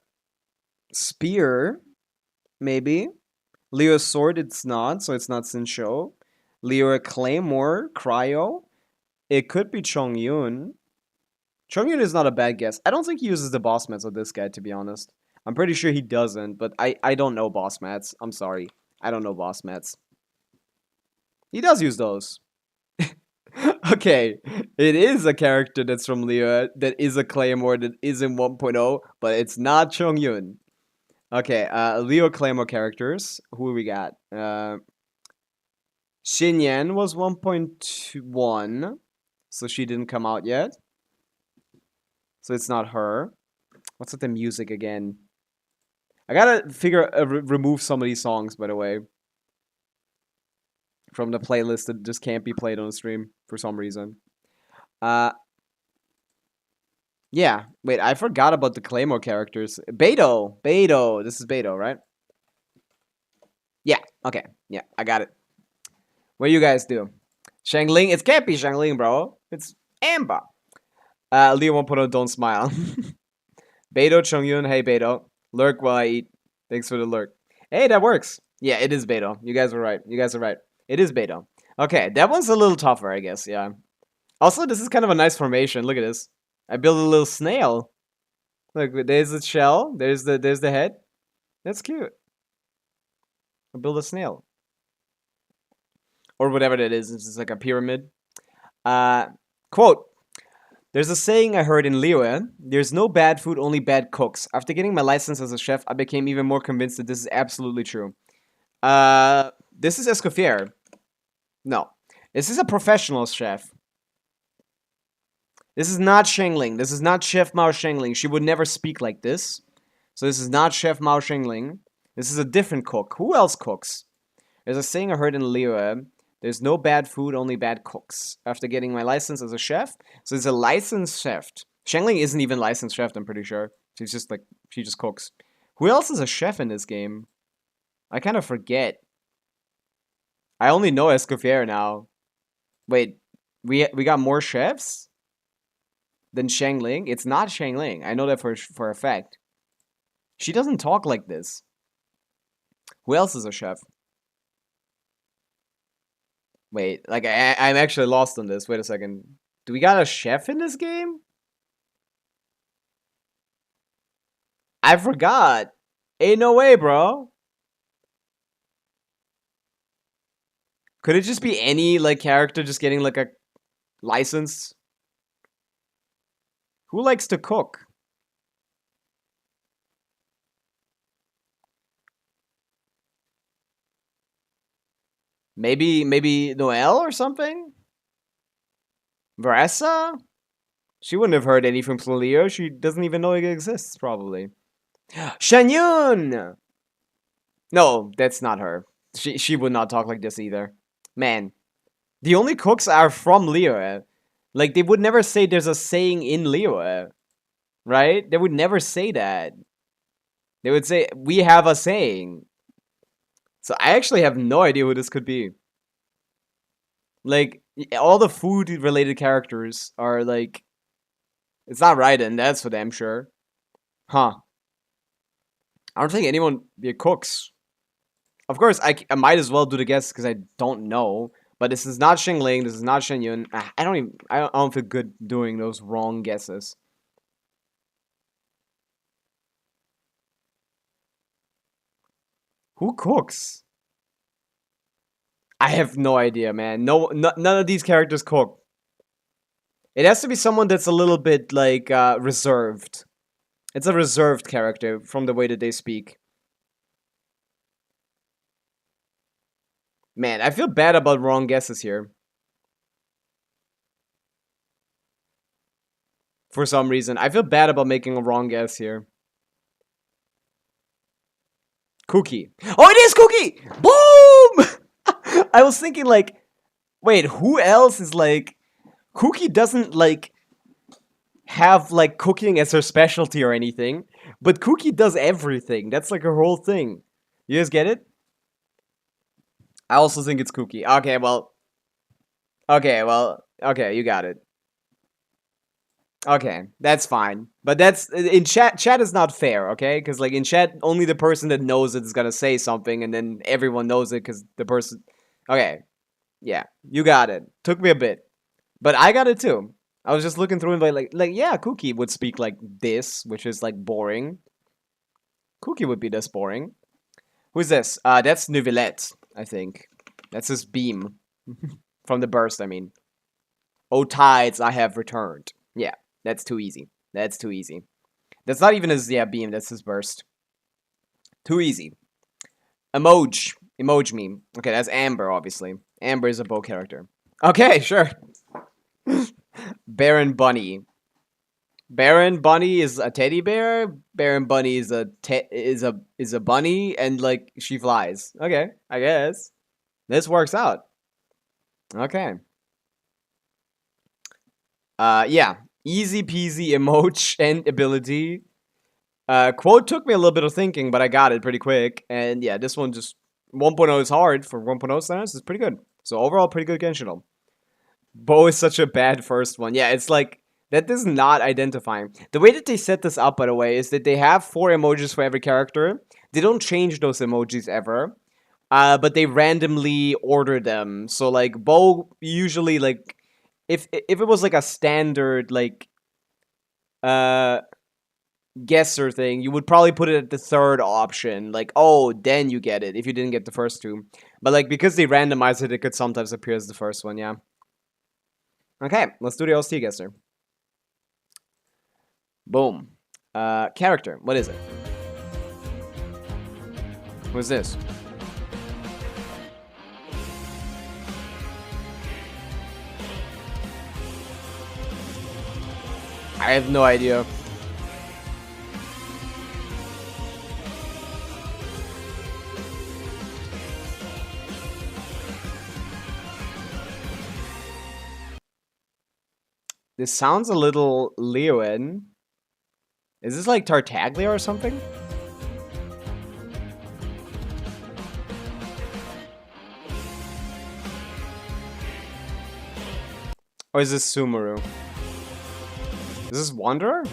spear, maybe. Liyue sword. It's not, so it's not Sincho. Liyue claymore, cryo. It could be Chongyun. Chongyun is not a bad guess. I don't think he uses the boss mats of this guy, to be honest. I'm pretty sure he doesn't, but I don't know boss mats. I'm sorry. I don't know boss mats. He does use those. Okay, it is a character that's from Liyue, that is a Claymore, that is in 1.0, but it's not Chongyun. Okay, Liyue Claymore characters. Who we got? Xinyan was 1.1, so she didn't come out yet. So it's not her. What's with the music again? I gotta remove some of these songs, by the way, from the playlist that just can't be played on the stream for some reason. Yeah. Wait, I forgot about the Claymore characters. Beidou. Beidou. This is Beidou, right? Yeah. Okay. Yeah, I got it. What do you guys do? Shangling? It can't be Shangling, bro. It's Amber. Leo 1.0, don't smile. Beidou, Chongyun, hey Beidou. Lurk while I eat. Thanks for the lurk. Hey, that works. Yeah, it is Beidou. You guys were right. You guys are right. It is Beidou. Okay, that one's a little tougher, I guess, yeah. Also, this is kind of a nice formation. Look at this. I built a little snail. Look, there's the shell. There's the head. That's cute. I built a snail. Or whatever that is. It's just like a pyramid. Quote. There's a saying I heard in Liyue, there's no bad food, only bad cooks. After getting my license as a chef, I became even more convinced that this is absolutely true. This is Escoffier. No. This is a professional chef. This is not Shangling. This is not Chef Mao Shangling. She would never speak like this. So this is not Chef Mao Shangling. This is a different cook. Who else cooks? There's a saying I heard in Liyue, there's no bad food, only bad cooks. After getting my license as a chef, so it's a licensed chef. Shangling isn't even licensed chef, I'm pretty sure. She's just like, she just cooks. Who else is a chef in this game? I kind of forget. I only know Escoffier now. Wait, we got more chefs than Shangling? It's not Shangling. I know that for a fact. She doesn't talk like this. Who else is a chef? Wait, like, I'm actually lost on this. Wait a second. Do we got a chef in this game? I forgot. Ain't no way, bro. Could it just be any, like, character just getting, like, a license? Who likes to cook? Maybe Noelle or something? Varessa? She wouldn't have heard anything from Leo. She doesn't even know it exists, probably. Shanyun! No, that's not her. She would not talk like this either. Man. The only cooks are from Liyue. Like, they would never say there's a saying in Liyue. Right? They would never say that. They would say, we have a saying. So I actually have no idea who this could be. Like, all the food-related characters are like... It's not Raiden, that's for damn sure. Huh. I don't think anyone cooks. Of course, I might as well do the guess because I don't know. But this is not Xingling, this is not Shenyun. I don't feel good doing those wrong guesses. Who cooks? I have no idea, man. None of these characters cook. It has to be someone that's a little bit, like, reserved. It's a reserved character from the way that they speak. Man, I feel bad about wrong guesses here. For some reason. I feel bad about making a wrong guess here. Cookie. Oh, it is Cookie! Boom! I was thinking, like, wait, who else is, like... Cookie doesn't, like, have, like, cooking as her specialty or anything. But Cookie does everything. That's, like, her whole thing. You guys get it? I also think it's kooky. Okay, well. Okay, well. Okay, you got it. Okay, that's fine. But that's in chat. Chat is not fair, okay? Because like in chat, only the person that knows it is gonna say something, and then everyone knows it because the person. Okay, yeah, you got it. Took me a bit, but I got it too. I was just looking through and like yeah, Cookie would speak like this, which is like boring. Cookie would be this boring. Who's this? That's Neuvillette, I think. That's his beam from the burst. I mean, oh tides, I have returned. Yeah, that's too easy. That's too easy. That's not even his beam. That's his burst. Too easy. Emoji meme. Okay, that's Amber, obviously. Amber is a bow character. Okay, sure. Baron Bunny. Baron Bunny is a teddy bear. Baron Bunny is a bunny, and like she flies. Okay, I guess this works out. Okay. Yeah, easy peasy emoji and ability. Quote took me a little bit of thinking, but I got it pretty quick. And yeah, this one just 1.0 is hard for 1.0 standards. It's pretty good. So overall, pretty good Genshin. Bo is such a bad first one. Yeah, it's like that is not identifying. The way that they set this up, by the way, is that they have 4 emojis for every character. They don't change those emojis ever. But they randomly order them. So like Bo usually like if it was like a standard like uh guesser thing, you would probably put it at the 3rd option. Like, oh, then you get it if you didn't get the first 2. But like because they randomize it, it could sometimes appear as the first one, yeah. Okay, let's do the OST guesser. Boom. Character. What is it? Who's this? I have no idea. This sounds a little Leoin. Is this like Tartaglia or something? Or is this Sumeru? Is this Wanderer?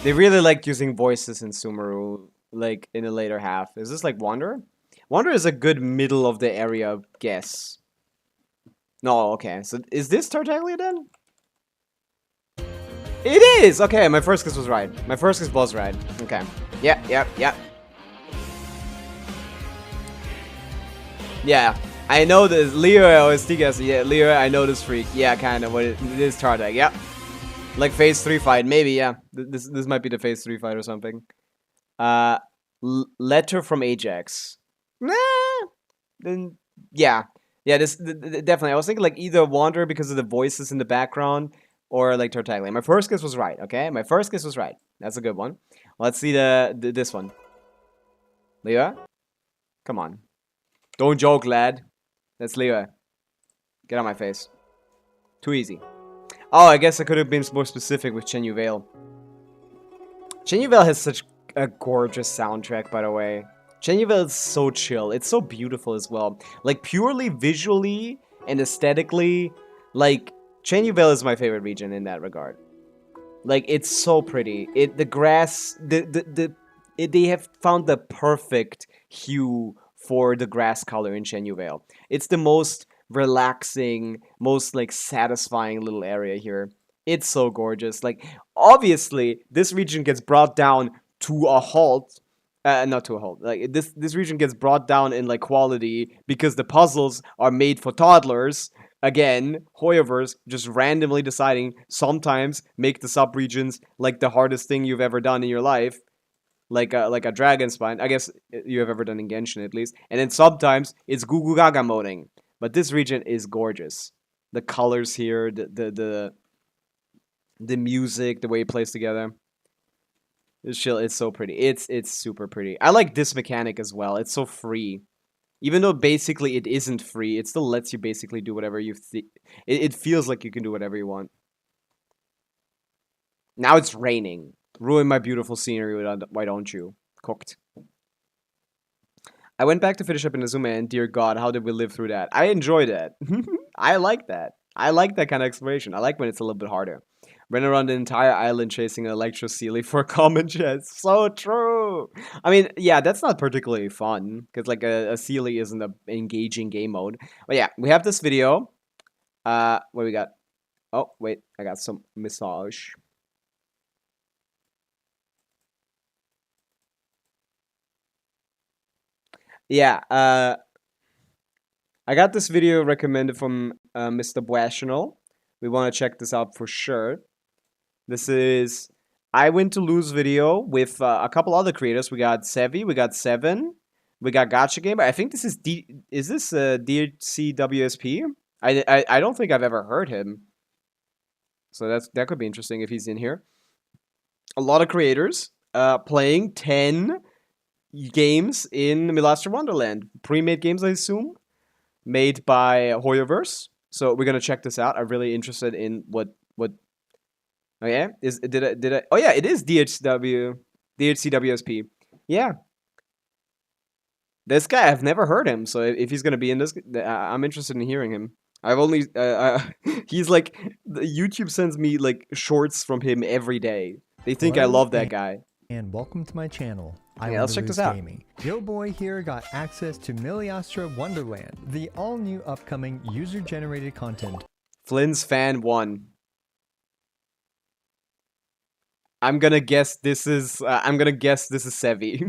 They really like using voices in Sumeru, like in the later half. Is this like Wanderer? Wanderer is a good middle of the area guess. No, okay. So is this Tartaglia then? It is! Okay, my first guess was right. My first guess was right. Okay. Yeah. Yeah. I know this. Leo is guess. Yeah, Leo, I know this freak. Yeah, kind of. What it is Tartag. Yeah. Like phase 3 fight. Maybe, yeah. This might be the phase 3 fight or something. Letter from Ajax. Nah. Then, yeah. Yeah, this definitely. I was thinking like either Wanderer because of the voices in the background or like Tartaglia. My first guess was right, okay? My first guess was right. That's a good one. Let's see this one. Leo? Come on. Don't joke, lad. That's Leo. Get on my face. Too easy. Oh, I guess I could have been more specific with Chen Yuvale. Chen Yuvale has such a gorgeous soundtrack, by the way. Chen Yuvale is so chill. It's so beautiful as well. Like, purely visually and aesthetically, like, Chen Yuvale is my favorite region in that regard. Like, it's so pretty. The grass, they have found the perfect hue for the grass color in Chen Yuvale. It's the most relaxing, most like satisfying little area here. It's so gorgeous. Like, obviously, this region gets brought down to a halt. Not to a halt. Like this region gets brought down in like quality because the puzzles are made for toddlers. Again, Hoyoverse just randomly deciding sometimes make the sub-regions like the hardest thing you've ever done in your life. Like a dragon spine. I guess you have ever done in Genshin at least. And then sometimes it's Gugu Gaga moding. But this region is gorgeous. The colors here, the music, the way it plays together. It's chill. It's so pretty. It's super pretty. I like this mechanic as well. It's so free. Even though basically it isn't free, it still lets you basically do whatever you think. It feels like you can do whatever you want. Now it's raining. Ruin my beautiful scenery, why don't you? Cooked. I went back to finish up Inazuma, and dear God, how did we live through that? I enjoyed that. I like that. I like that kind of exploration. I like when it's a little bit harder. Ran around the entire island chasing an electro Sealy for a common chest. So true. I mean, yeah, that's not particularly fun because like a Sealy isn't an engaging game mode. But yeah, we have this video. What we got? Oh wait, I got some massage. Yeah, I got this video recommended from Mr. Bwational. We want to check this out for sure. This is I Win to Lose video with a couple other creators. We got Sevi, we got Seven, we got Gotcha Gamer. I think this is is this DHCWSP? I don't think I've ever heard him. So that could be interesting if he's in here. A lot of creators playing 10 games in Milastra Wonderland. Pre-made games, I assume, made by Hoyoverse. So we're gonna check this out. I'm really interested in what. Oh yeah, did I? Oh yeah, it is DHCWSP. Yeah, this guy I've never heard him. So if he's gonna be in this, I'm interested in hearing him. I've only he's like YouTube sends me like shorts from him every day. They think I love that guy. And welcome to my channel. Yeah, let's check this out. Gaming. Yo boy here got access to Miliastra Wonderland, the all-new upcoming user-generated content. Flynn's fan 1. I'm gonna guess this is Sevi.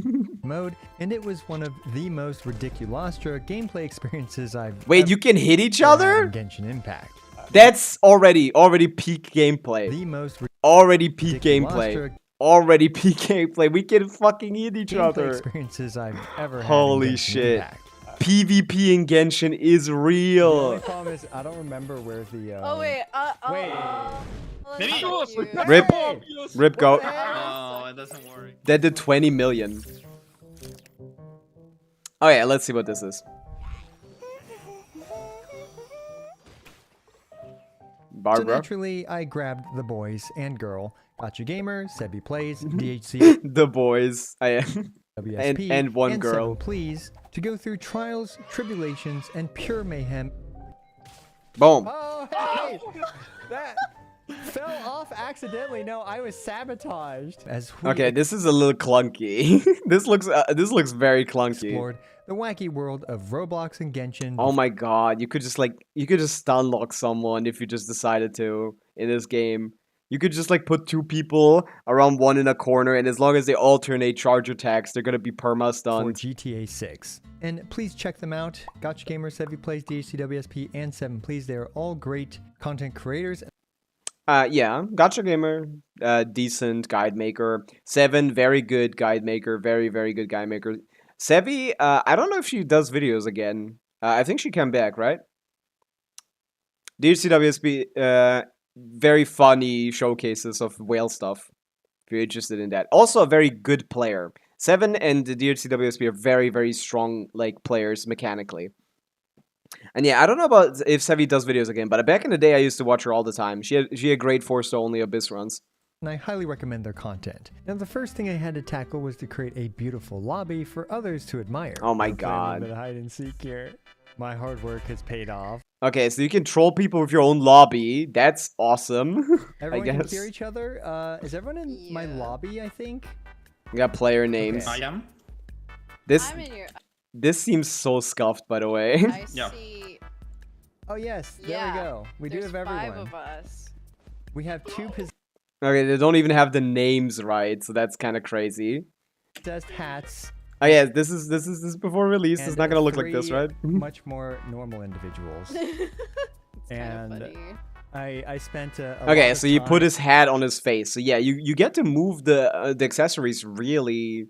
Mode, and it was one of the most ridiculoustra gameplay experiences I've Wait, you can hit each other? in Genshin Impact. That's already peak gameplay. The most Already peak gameplay. ridiculoustra Already peak gameplay. We can fucking hit each gameplay other. experiences I've ever had. Holy in Genshin shit. Impact. PvP in Genshin is The real. only problem is I don't remember where the Oh wait, Wait. Maybe Thank it was you. Rip. Rip go. No, it doesn't work. That did 20 million. Oh yeah, let's see what this is. So Barbara. naturally, I grabbed the boys and girl, Gotcha Gamer, Sebi Plays, DHC, The boys. WSP, and one and girl. 7 Please, to go through trials, tribulations, and pure mayhem. Boom. Oh, hey! That fell off accidentally. No, I was sabotaged. As we Okay, this is a little clunky. this looks very clunky. explored the wacky world of Roblox and Genshin. Oh my god, you could just stun lock someone if you just decided to in this game. You could just like put 2 people around one in a corner, and as long as they alternate charge attacks, they're gonna be perma for stunned. GTA 6. And please check them out. Gotcha Gamer, Sevi Plays, DHCWSP, and 7 Please. They are all great content creators. Yeah, Gotcha Gamer, decent guide maker. 7, very good guide maker, very very good guide maker. Sevi, I don't know if she does videos again. I think she came back, right? DHCWSP, very funny showcases of whale stuff. If you're interested in that. Also a very good player. 7 and the DHCWSP are very, very strong like players mechanically. And yeah, I don't know about if Sevi does videos again, but back in the day I used to watch her all the time. She had great 4-star only Abyss runs. And I highly recommend their content. Now, the first thing I had to tackle was to create a beautiful lobby for others to admire. Oh my I'm playing a god. bit of hide and seek here. My hard work has paid off. Okay, so you can troll people with your own lobby. That's awesome. Everyone I can guess. hear each other. Is everyone in my Yeah. lobby, I think? We got player names. I am. This I'm in your. this seems so scuffed, by the way. I Yeah. see. Oh, yes. There Yeah, we go. We do There's have 5 everyone. of us. We have 2 Okay, they don't even have the names right, so that's kind of crazy. possessed hats. Oh yeah, this is before release. It's and not gonna look like this, 3 right? much more normal individuals. It's And kind of funny. I spent a Okay, lot of so you put time- his hat on his face. So yeah, you get to move the accessories really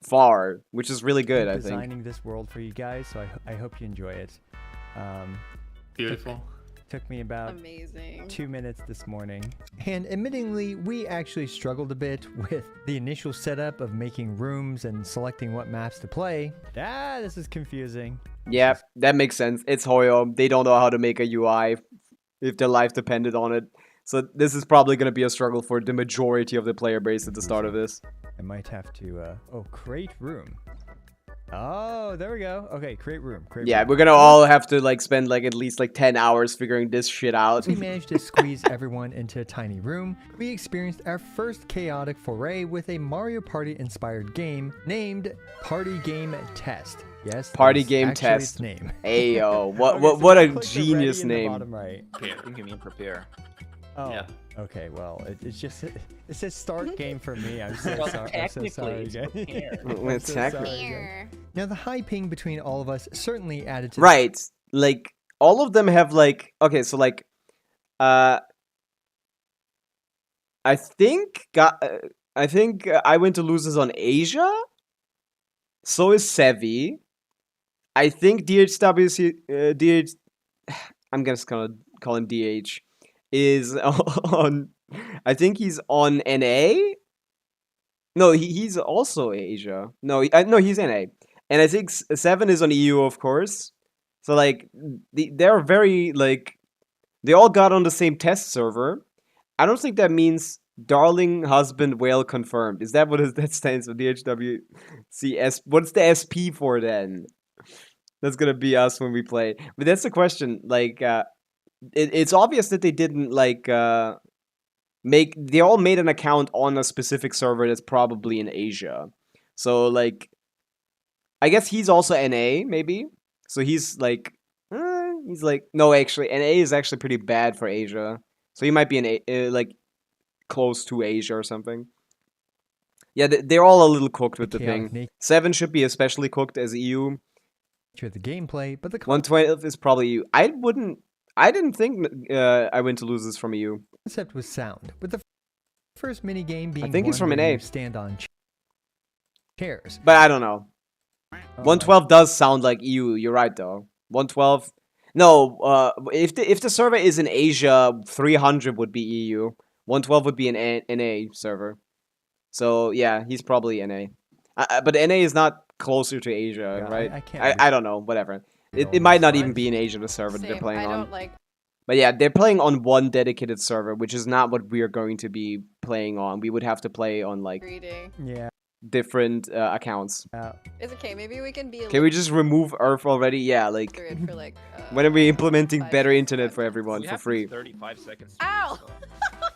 far, which is really good, I think. designing this world for you guys, so I hope you enjoy it. Beautiful. Took me about Amazing. 2 minutes this morning. And admittingly, we actually struggled a bit with the initial setup of making rooms and selecting what maps to play. This is confusing. Yeah, that makes sense. It's Hoyo. They don't know how to make a UI if their life depended on it. So this is probably going to be a struggle for the majority of the player base at the start of this. I might have to, create room. Oh, there we go. Okay, create room. Yeah, room. we're going to all have to like spend like at least like 10 hours figuring this shit out. Once we managed to squeeze everyone into a tiny room, we experienced our first chaotic foray with a Mario Party inspired game named Party Game Test. Yes, Party that's Game actually Test. its name. Ayo, Okay, so what a click the genius ready in the name. bottom right. Prepare. I think you mean prepare. Oh, Yeah. okay. Well, it's just it says start game for me. I'm so Well, sorry. I'm so technically, sorry, it's guys. prepare. I'm so Technically. sorry, guys. Now the high ping between all of us certainly added to Right. Like all of them have like okay, so like I think I went to losers on Asia. So is Sevi. I think DHWC I'm just gonna call him DH is on I think he's on NA. No, he's also Asia. No, no, he's NA. And I think 7 is on EU, of course. So like they're very like they all got on the same test server. I don't think that means darling husband whale confirmed. Is that what that stands for? DHWCS. What's the SP for then? That's gonna be us when we play. But that's the question. Like, it's obvious that they didn't like they all made an account on a specific server that's probably in Asia. So like, I guess he's also NA maybe. So he's like no, actually NA is actually pretty bad for Asia. So he might be in like close to Asia or something. Yeah, they're all a little cooked with the thing. 7 should be especially cooked as EU. the gameplay, but the 112 is probably EU. I didn't think I went to losers from EU. concept was sound, with the first mini game being I think he's one from where NA. you stand on chairs. But I don't know. Oh, 112 does sound like EU. You're right though. 112. No, if the server is in Asia, 300 would be EU. 112 would be an NA server. So yeah, he's probably NA. But NA is not closer to Asia, Yeah, right? I can't I don't know. Whatever. read It all might these not even lines. be in Asia the server that they're Same. playing I on. don't like. But yeah, they're playing on one dedicated server, which is not what we are going to be playing on. We would have to play on like Reading. Yeah. different accounts. It's okay. Maybe we can be. A Can we just remove Earth already? Yeah, like for like. when are we implementing 5 better seconds. internet for everyone We for have free? 35 seconds. to Ow! do so.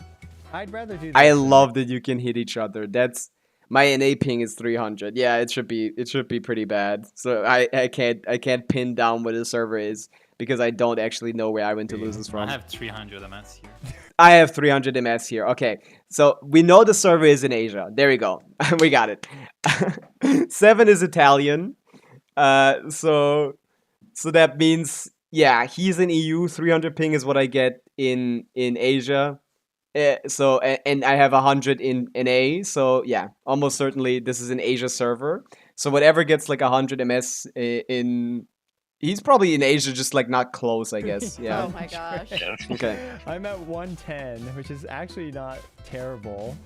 I'd rather do. I this than- love that you can hit each other. That's my NA ping is 300. Yeah, it should be pretty bad. So I can't pin down where the server is because I don't actually know where I went to losers I from. have 300 MS here. I have 300 MS here. Okay, so we know the server is in Asia. There we go. We got it. 7 is Italian. So that means yeah, he's in EU. 300 ping is what I get in Asia. And I have 100 in NA. So yeah, almost certainly this is an Asia server. So whatever gets like 100 MS in. He's probably in Asia, just like not close, I guess. Yeah. Oh my gosh. Okay. I'm at 110, which is actually not terrible.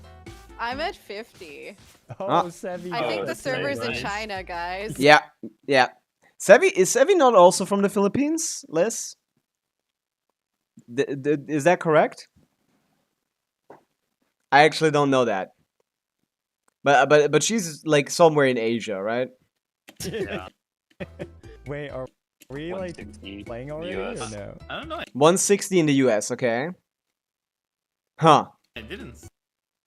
I'm at 50. Oh, Ah. Sevi. I think the that's server's in nice. China, guys. Yeah, yeah. Is Sevi not also from the Philippines, Liz? Is that correct? I actually don't know that. But she's like somewhere in Asia, right? Yeah. Wait, are we like 160 playing already or US. no? I don't know. 160 in the US, okay. Huh. I didn't.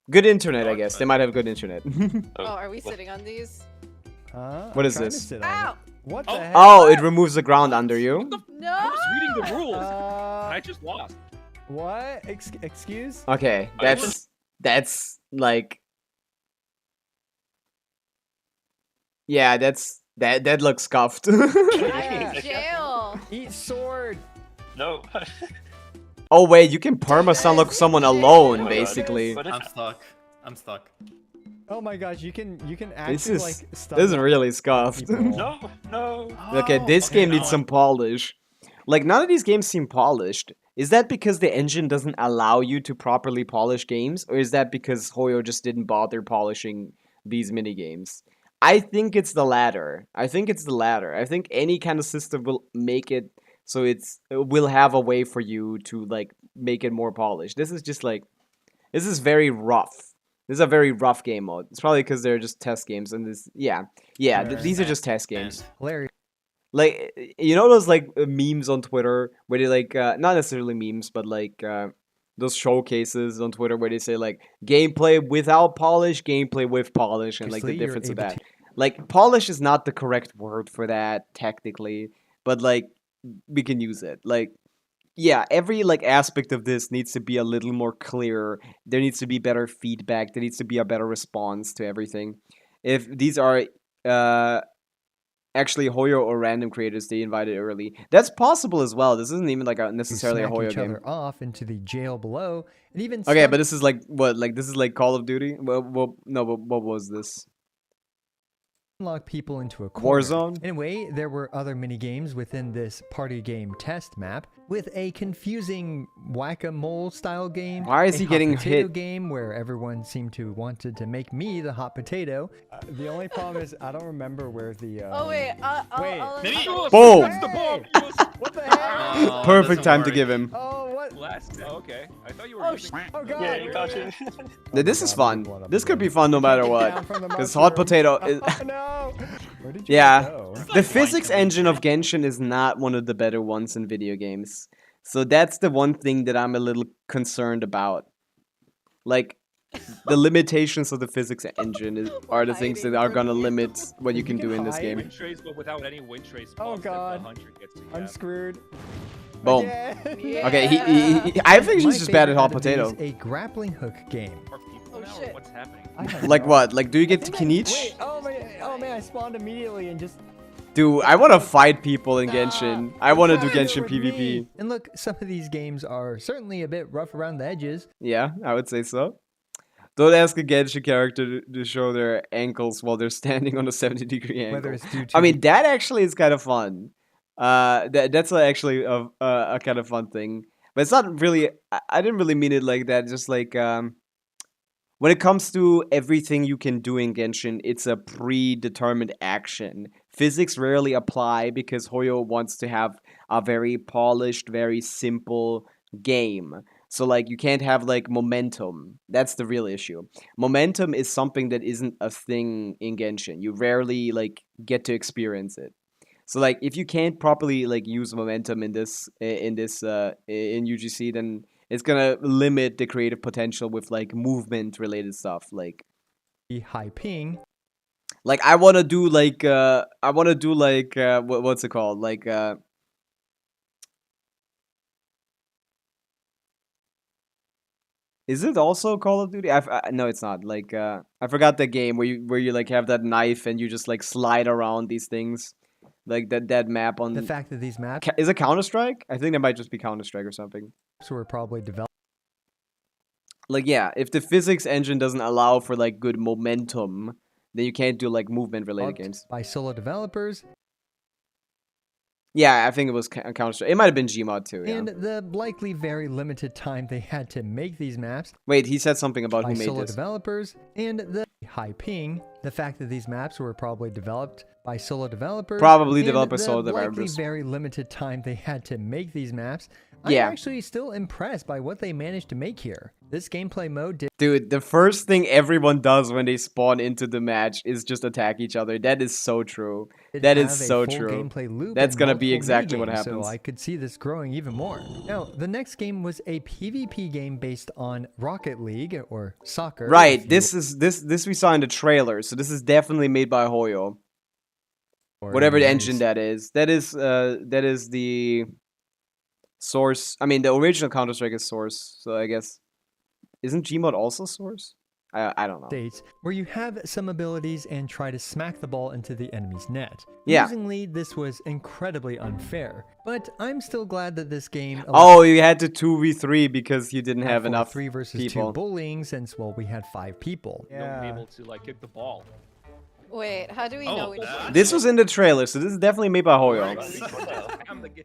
Good internet, I guess. They might have good internet. Oh, are we sitting on these? Huh? What I'm is trying to this? sit on it. Ow! What the Oh. heck? Oh, it removes the ground under you. No! I was reading the rules. Uh, I just lost. what? Excuse? Okay, I that's like yeah, that looks scuffed. I'm Yeah. in jail. Eat sword. No. Oh wait, you can perma someone alone, Oh my God. basically. But I'm stuck. I'm stuck. Oh my gosh, you can This actually is like stun this is really scuffed. people. no, no. Okay, this game needs now some polish. Like none of these games seem polished. Is that because the engine doesn't allow you to properly polish games, or is that because Hoyo just didn't bother polishing these mini games? I think it's the latter. I think any kind of system will make it so it will have a way for you to like make it more polished. This is just like, this is very rough. This is a very rough game mode. It's probably because they're just test games, and this, these are just test games. Hilarious. Like, you know those like memes on Twitter where they like not necessarily memes, but like those showcases on Twitter where they say like gameplay without polish, gameplay with polish, and like the Obviously, you're difference of able that. Like, polish is not the correct word for that technically, but like we can use it. Like, yeah, every like aspect of this needs to be a little more clear. There needs to be better feedback. There needs to be a better response to everything. If these are actually Hoyo or random creators they invited early, that's possible as well. This isn't even like necessarily a smack Hoyo each game. other off into the jail below, and even Okay, but this is like what? Like this is like Call of Duty? Well, no, but what was this? lock people into a corner. Warzone? In a way, there were other mini games within this party game test map with a confusing whack-a-mole style game. Why is a he hot getting potato hit? game where everyone seemed to wanted to make me the hot potato. The only problem is I don't remember where the. Oh wait, Wait. Maybe Boom! That's the ball. What the heck? Oh, Perfect doesn't time to work. give him. Oh, what? Last. Oh, okay. I thought you were. Oh, using- Oh god. Yeah, you caught it. This is God, fun. there's This could be one fun no matter Down what. from the Because hot mushroom. potato is. Oh no! Where did you Yeah. go? The physics engine of Genshin is not one of the better ones in video games. So that's the one thing that I'm a little concerned about. Like, the limitations of the physics engine are the things that are gonna limit what you can do in this hide. game. Wind trace, but without any wind trace. Oh, buff that the God. hunter gets to I'm have. screwed. Boom. Again. Okay, I think My he's just bad at favorite hot out of these, potato. a grappling hook game. Are people Oh, now, or shit. what's happening? I have Like no- what? Like, do you get to I think I- Kinich? Wait, oh man, I spawned immediately and just. Dude, I want to fight people in Genshin. I want to do Genshin PvP. And look, some of these games are certainly a bit rough around the edges. Yeah, I would say so. Don't ask a Genshin character to show their ankles while they're standing on a 70-degree angle. Whether it's due to I mean, that actually is kind of fun. That's actually a kind of fun thing. But it's not really. I didn't really mean it like that. Just like when it comes to everything you can do in Genshin, it's a predetermined action. Physics rarely apply because Hoyo wants to have a very polished, very simple game. So like you can't have like momentum. That's the real issue. Momentum is something that isn't a thing in Genshin. You rarely like get to experience it. So like if you can't properly like use momentum in UGC, then it's gonna limit the creative potential with like movement related stuff. Like high ping. I wanna do like what's it called? Like is it also Call of Duty? No, it's not. Like I forgot the game where you like have that knife and you just like slide around these things. Like that map on The fact that these maps is it Counter-Strike? I think that might just be Counter-Strike or something. were probably developed Like yeah, if the physics engine doesn't allow for like good momentum, then you can't do like movement related games. by solo developers, Yeah, I think it was Counter-Strike. It might have been Gmod too. Yeah. and the likely very limited time they had to make these maps Wait, he said something about by who made solo this. developers, and the high ping. The fact that these maps were probably developed by solo developers, Probably and developed by the solo likely developers. very limited time they had to make these maps. Yeah. I'm actually still impressed by what they managed to make here. This gameplay mode did Dude, the first thing everyone does when they spawn into the match is just attack each other. That is so true. That is have a so full true. gameplay loop That's and gonna be multiple exactly what minigames, happens. So I could see this growing even more. Now, the next game was a PvP game based on Rocket League or soccer. Right, if you this we saw in the trailer, so this is definitely made by Hoyo. or Whatever the anyways. engine that is. That is the Source. I mean, the original Counter-Strike is Source, so I guess isn't Gmod also Source? I don't know. States where you have some abilities and try to smack the ball into the enemy's net. Yeah. Amusingly, this was incredibly unfair, but I'm still glad that this game Oh, you had to 2v3 because you didn't have for enough 3 versus people. 2 bullying since, well, we had 5 people. You don't be able to like kick the ball. Wait, how do we know which one? This was in the trailer, so this is definitely made by Hoyo. I'm the g-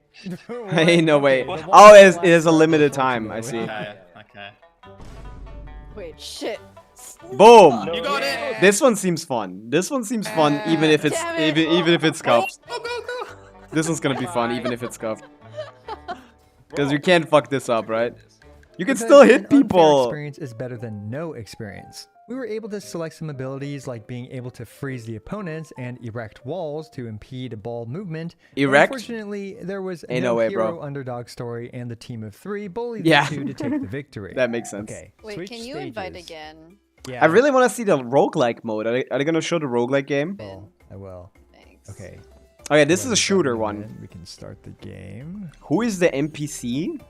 Hey, no way. The Oh, one it last has a round limited was time. I also see. Okay, okay. Wait, shit. Boom. You got it! This one seems fun. This one seems fun, even if it's Damn it. even if it's scuffed. Go, go, go! This one's gonna be fun, even if it's scuffed. Because you Bro, can't fuck this up, right? this. You can Because still an hit unfair people. experience is better than no experience. We were able to select some abilities like being able to freeze the opponents and erect walls to impede ball movement. but Erect? Unfortunately, there was Ain't no no way, hero bro. underdog story, and the team of 3 bullied Yeah. the 2 to take the victory. That makes sense. Okay. Wait, switch can you invite stages. again? Yeah. I really want to see the roguelike mode. Are they going to show the roguelike game? I will. Thanks. Okay. Okay, this is a 11 shooter minute, one. We can start the game. Who is the NPC?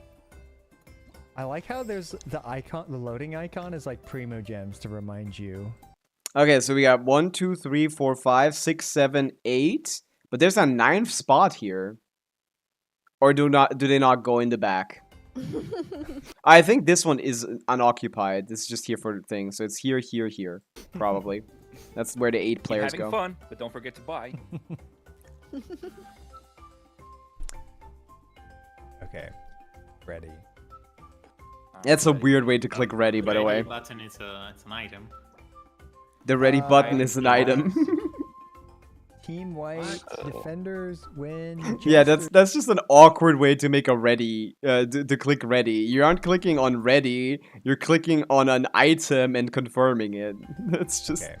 I like how there's the icon, the loading icon is like Primo Gems to remind you. Okay, so we got 1, 2, 3, 4, 5, 6, 7, 8. But there's a 9th spot here. Or do they not go in the back? I think this one is unoccupied. This is just here for the thing. So it's here, here, here. Probably. That's where the 8 Keep players having go. fun, but don't forget to buy. Okay. Ready. That's a weird way to click ready, by the way. Ready button is it's an item. The ready button is an item. Team White, defenders win. Yeah, Jesters- that's just an awkward way to make a ready, to click ready. You aren't clicking on ready, you're clicking on an item and confirming it. That's just, Okay.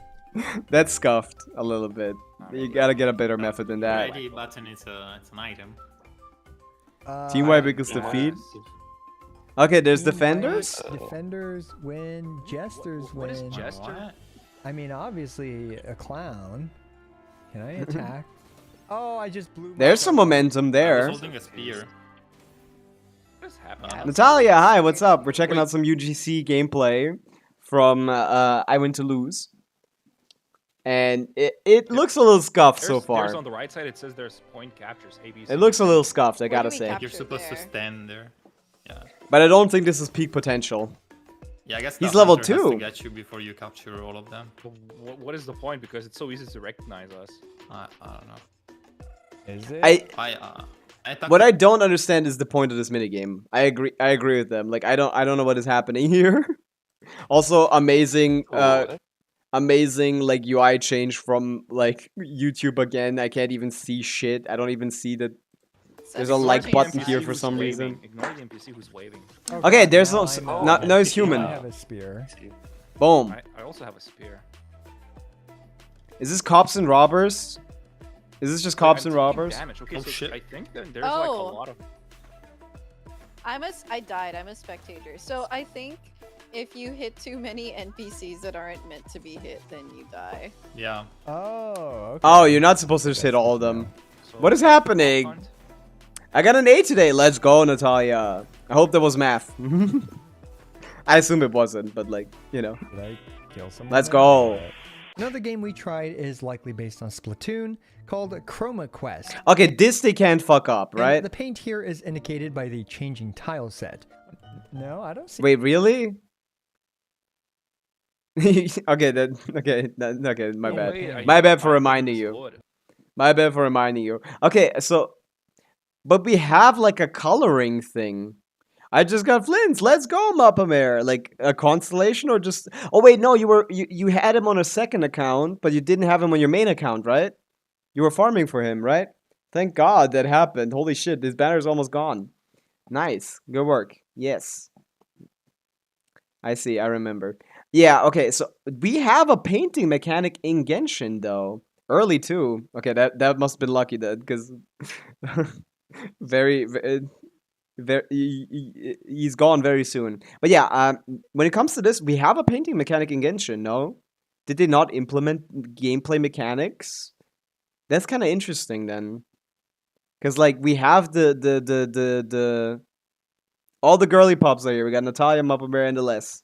that's scuffed a little bit. You gotta get a better method than that. Ready button is it's an item. Team White because defeat. Okay, there's Team defenders? White, defenders win. Jesters What win. is Jester? What? I mean, obviously a clown. Can I attack? Oh, I just blew. There's some myself. momentum I was there. holding a spear. What is happening? Natalia, hi, what's up? We're checking out some UGC gameplay from I Win to Lose. And it looks a little scuffed so There's far. on the right side, it says there's point captures, ABC. It looks a little scuffed, I Where gotta do we say. capture You're supposed to there? stand there. Yeah. But I don't think this is peak potential. Yeah, I guess He's the level hunter has 2. to get you before you capture all of them. What is the point? Because it's so easy to recognize us. I don't know. Is it? I thought What I don't understand is the point of this minigame. I agree with them. Like I don't know what is happening here. Also amazing amazing like UI change from like YouTube again. I can't even see shit. I don't even see that. There's a Says like Stygian. button here for who's some waving. reason. Ignore the NPC who's waving. Oh, Okay, God, there's now no I'm- no it's human. I have a spear. Boom. I also have a spear. Is this cops and robbers? Is this just cops I'm and taking robbers? Damage. Okay, Oh, so shit. I think then there's like a Oh. lot of. I died. I'm a spectator. So I think if you hit too many NPCs that aren't meant to be hit, then you die. Yeah. Oh. Okay. Oh, you're not supposed to just hit all of them. So What is happening? hunt. I got an A today. Let's go, Natalia. I hope that was math. I assume it wasn't, but like, you know. Did I kill someone? Let's there? go. Another game we tried is likely based on Splatoon called Chroma Quest. Okay, this they can't fuck up, And right? the paint here is indicated by the changing tile set. No, I don't see. Wait, really? Okay, then. Okay, okay. My Oh, bad. wait, I My hit bad for my reminding goodness you. Lord. My bad for reminding you. Okay, so, but we have like a coloring thing. I just got Flints. Let's go, Mapamare. Like a constellation or just? Oh wait, no. You had him on a second account, but you didn't have him on your main account, right? You were farming for him, right? Thank God that happened. Holy shit, this banner's almost gone. Nice, good work. Yes. I see. I remember. Yeah. Okay. So we have a painting mechanic in Genshin though. Early too. Okay, that must have been lucky then, because very, he's gone very soon. But yeah, when it comes to this, we have a painting mechanic in Genshin. No, did they not implement gameplay mechanics? That's kind of interesting then, because like we have the all the girly pops are here. We got Natalia, Mapamare, and the less.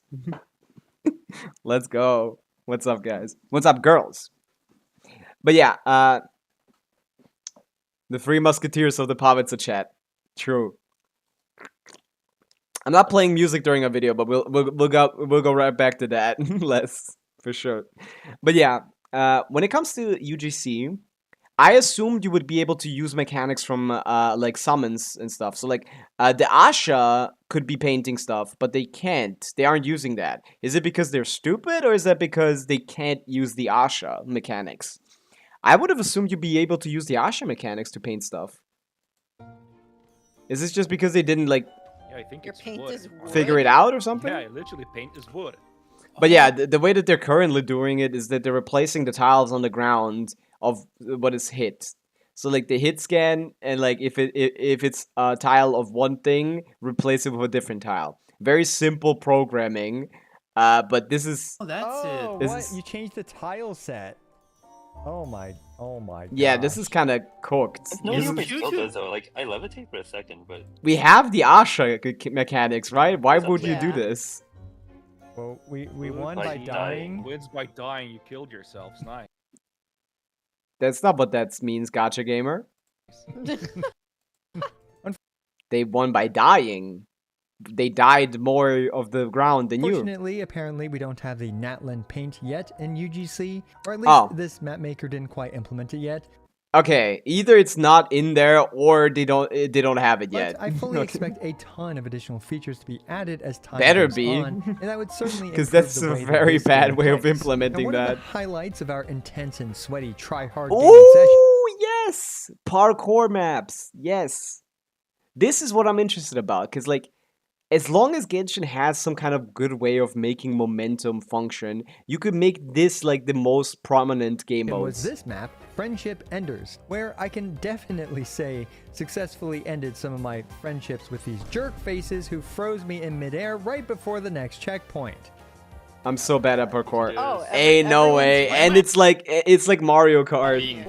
Let's go. What's up, guys? What's up, girls? But yeah, the Three Musketeers of the Pavica chat. True. I'm not playing music during a video, but we'll go right back to that. Less for sure. But yeah, when it comes to UGC, I assumed you would be able to use mechanics from like summons and stuff. So like the Asha could be painting stuff, but they can't. They aren't using that. Is it because they're stupid, or is that because they can't use the Asha mechanics? I would have assumed you'd be able to use the Asha mechanics to paint stuff. Is this just because they didn't like Yeah, I think Your it's paint wood. is wood? figure it out or something? Yeah, literally paint is wood. But yeah, the way that they're currently doing it is that they're replacing the tiles on the ground of what is hit. So like the hit scan, and like if it's a tile of one thing, replace it with a different tile. Very simple programming, but this is Oh, that's Oh, it. This what? is- You changed the tile set. Oh my yeah, this is gosh. kind of cooked. No, This you is- still does though. Like I levitate for a second, but we have the Asha mechanics, right? Why What's up, would you do yeah. this? Well, we Wood won by by dying. dying. Wins by dying. You killed yourselves. Nice. That's not what that means, Gotcha Gamer. They won by dying. They died more of the ground than you. Fortunately, apparently we don't have the Natlan paint yet in UGC, or at least Oh. this map maker didn't quite implement it yet. Okay, either it's not in there or they don't have it yet. But I fully Okay. expect a ton of additional features to be added as time Better goes be. on, and that would certainly Because improve that's the a way the very base bad game way of plays. implementing And one that. of the highlights of our intense and sweaty try-hard gaming session. Oh yes, parkour maps. Yes, this is what I'm interested about. Because like, as long as Genshin has some kind of good way of making momentum function, you could make this like the most prominent game And mode. was this map, Friendship Enders, where I can definitely say successfully ended some of my friendships with these jerk faces who froze me in midair right before the next checkpoint. I'm so bad at parkour. Oh, Ain't no way. And it's like Mario Kart. Being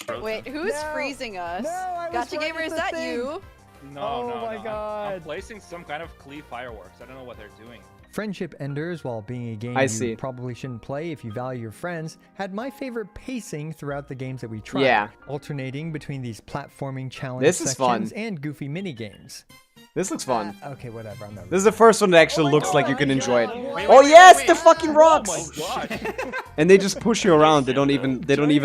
frozen. Wait, who's No. freezing us? No, I was Gotcha right Gamer, at is the that thing. you? No, Oh no, my no. I'm God. placing some kind of Klee fireworks. I don't know what they're doing. Friendship Enders, while being a game I you see. probably shouldn't play if you value your friends, had my favorite pacing throughout the games that we tried, Yeah. alternating between these platforming challenge This is fun. sections and goofy mini games. This looks fun. Okay, whatever. I'm not. This is the first one that actually Oh my looks like you God, can yeah. enjoy it. Wait, Oh wait, yes, wait, the wait. fucking Oh rocks! my god. And they just push you around. They don't even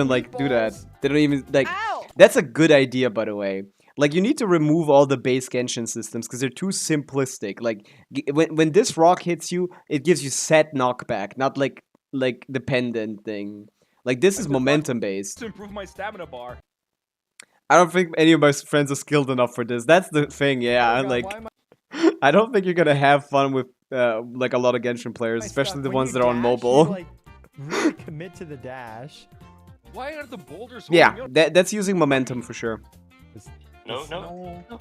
like do that. They don't even like. Ow! That's a good idea, by the way. Like you need to remove all the base Genshin systems because they're too simplistic. Like when this rock hits you, it gives you set knockback, not like dependent thing. Like this is the fuck? momentum based. To improve my stamina bar. I don't think any of my friends are skilled enough for this. That's the thing. Yeah, Oh God, like why am I don't think you're gonna have fun with like a lot of Genshin players, I especially stuck? the When ones you that are on dash, mobile. You, like, really commit to the dash. Why are the boulders Yeah, holding that's using momentum for sure. no, It's no.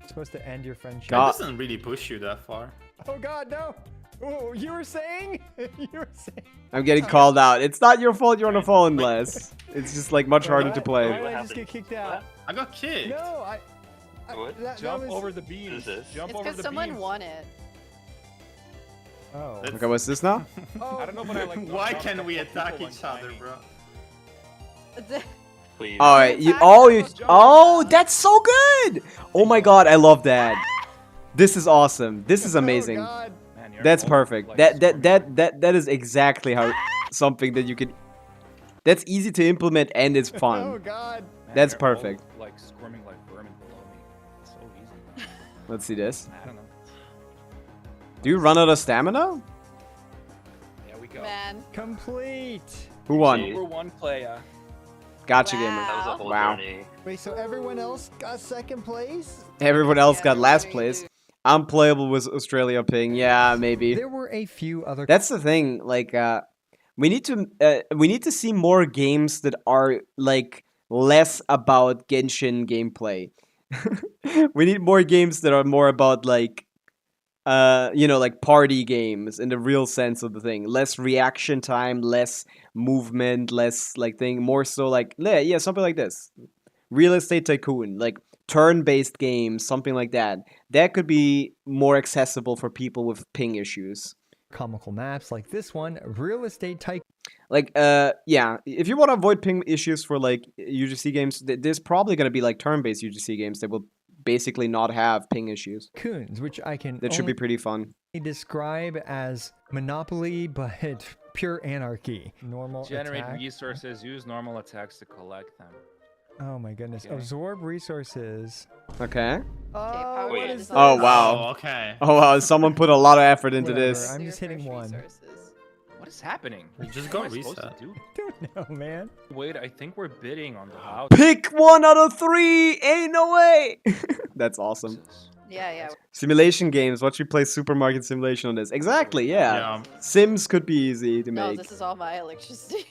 supposed to end your friendship. God. It doesn't really push you that far. Oh God, no! Oh, you were saying? You were saying? I'm getting called out. It's not your fault you're on a phone, Les. It's just like much harder to Why play. did I What just get happened? kicked out? I got kicked. No, What? that Jump was... over the beams. this? Jump It's over because the someone beams. won it. Oh. That's- Okay, what's this now? Oh, I don't know, but I like. Why knocked can out we a couple attack people each when other, climbing. bro? Please. Oh, you. attack Oh, them you. with Oh, jump. that's so good. Oh my God, I love that. This is awesome. This is Oh, amazing. God. Man, you're That's both, perfect. like, That squirming. that is exactly how something that you can. That's easy to implement and it's Oh fun. God. Man, That's you're perfect. both, like squirming like vermin below me. It's so easy. Let's see this. I don't know. Do you run out of stamina? There we go. Man. Complete. Who won? Gee. Number one player. Gotcha, Wow. gamer. That was a whole Wow. journey. Wait, so everyone else got second place? Everyone else Yeah, got last everybody place. did. I'm playable with Australia ping. Yeah, maybe. There were a few other That's the thing. Like, we need to see more games that are like less about Genshin gameplay. We need more games that are more about like, like party games in the real sense of the thing. Less reaction time, less movement, less like thing. More so like, yeah, something like this. Real Estate Tycoon, like turn-based games, something like that. That could be more accessible for people with ping issues. comical maps like this one, Real Estate Tycoon. Like, yeah, if you want to avoid ping issues for like UGC games, there's probably going to be like turn-based UGC games that will basically not have ping issues. Tycoons, which I can That should be only pretty fun. describe as Monopoly, but pure anarchy. Normal Generate attack. resources. Use normal attacks to collect them. Oh my goodness. Okay. Absorb resources. Okay. Oh, Wait. what is Oh, this? wow. Oh, okay. Oh wow, someone put a lot of effort into Whatever, this. I'm just hitting Fresh one. resources. What is happening? You just What go am I supposed reset. to do? Don't know, man. Wait, I think we're bidding on the house. Pick 1 out of 3. Ain't no way. That's awesome. Jesus. Yeah. Simulation games. What you play Supermarket Simulation on this? Exactly. Yeah. Yeah. Sims could be easy to No, make. this is all my electricity.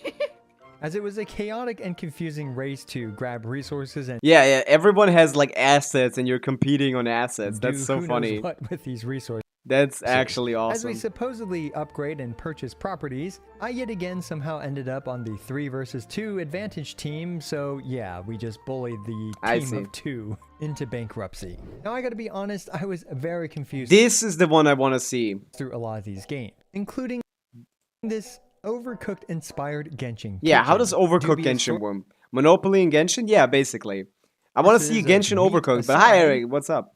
As it was a chaotic and confusing race to grab resources and Yeah. Everyone has like assets, and you're competing on assets. do That's so who funny. knows what with these resources. That's actually As we awesome. supposedly upgrade and purchase properties, I yet again somehow ended up on the 3 versus 2 advantage team, so yeah, we just bullied the I team see. of 2 into bankruptcy. Now I gotta be honest, I was very confused This is the one I want to see. through a lot of these games, including this Overcooked inspired Genshin. Yeah, how Kitchen. does Overcooked Dubious Genshin work? Monopoly and Genshin? Yeah, basically. I want to see Sources of Genshin meat Overcooked, but hi aside, Eric, what's up?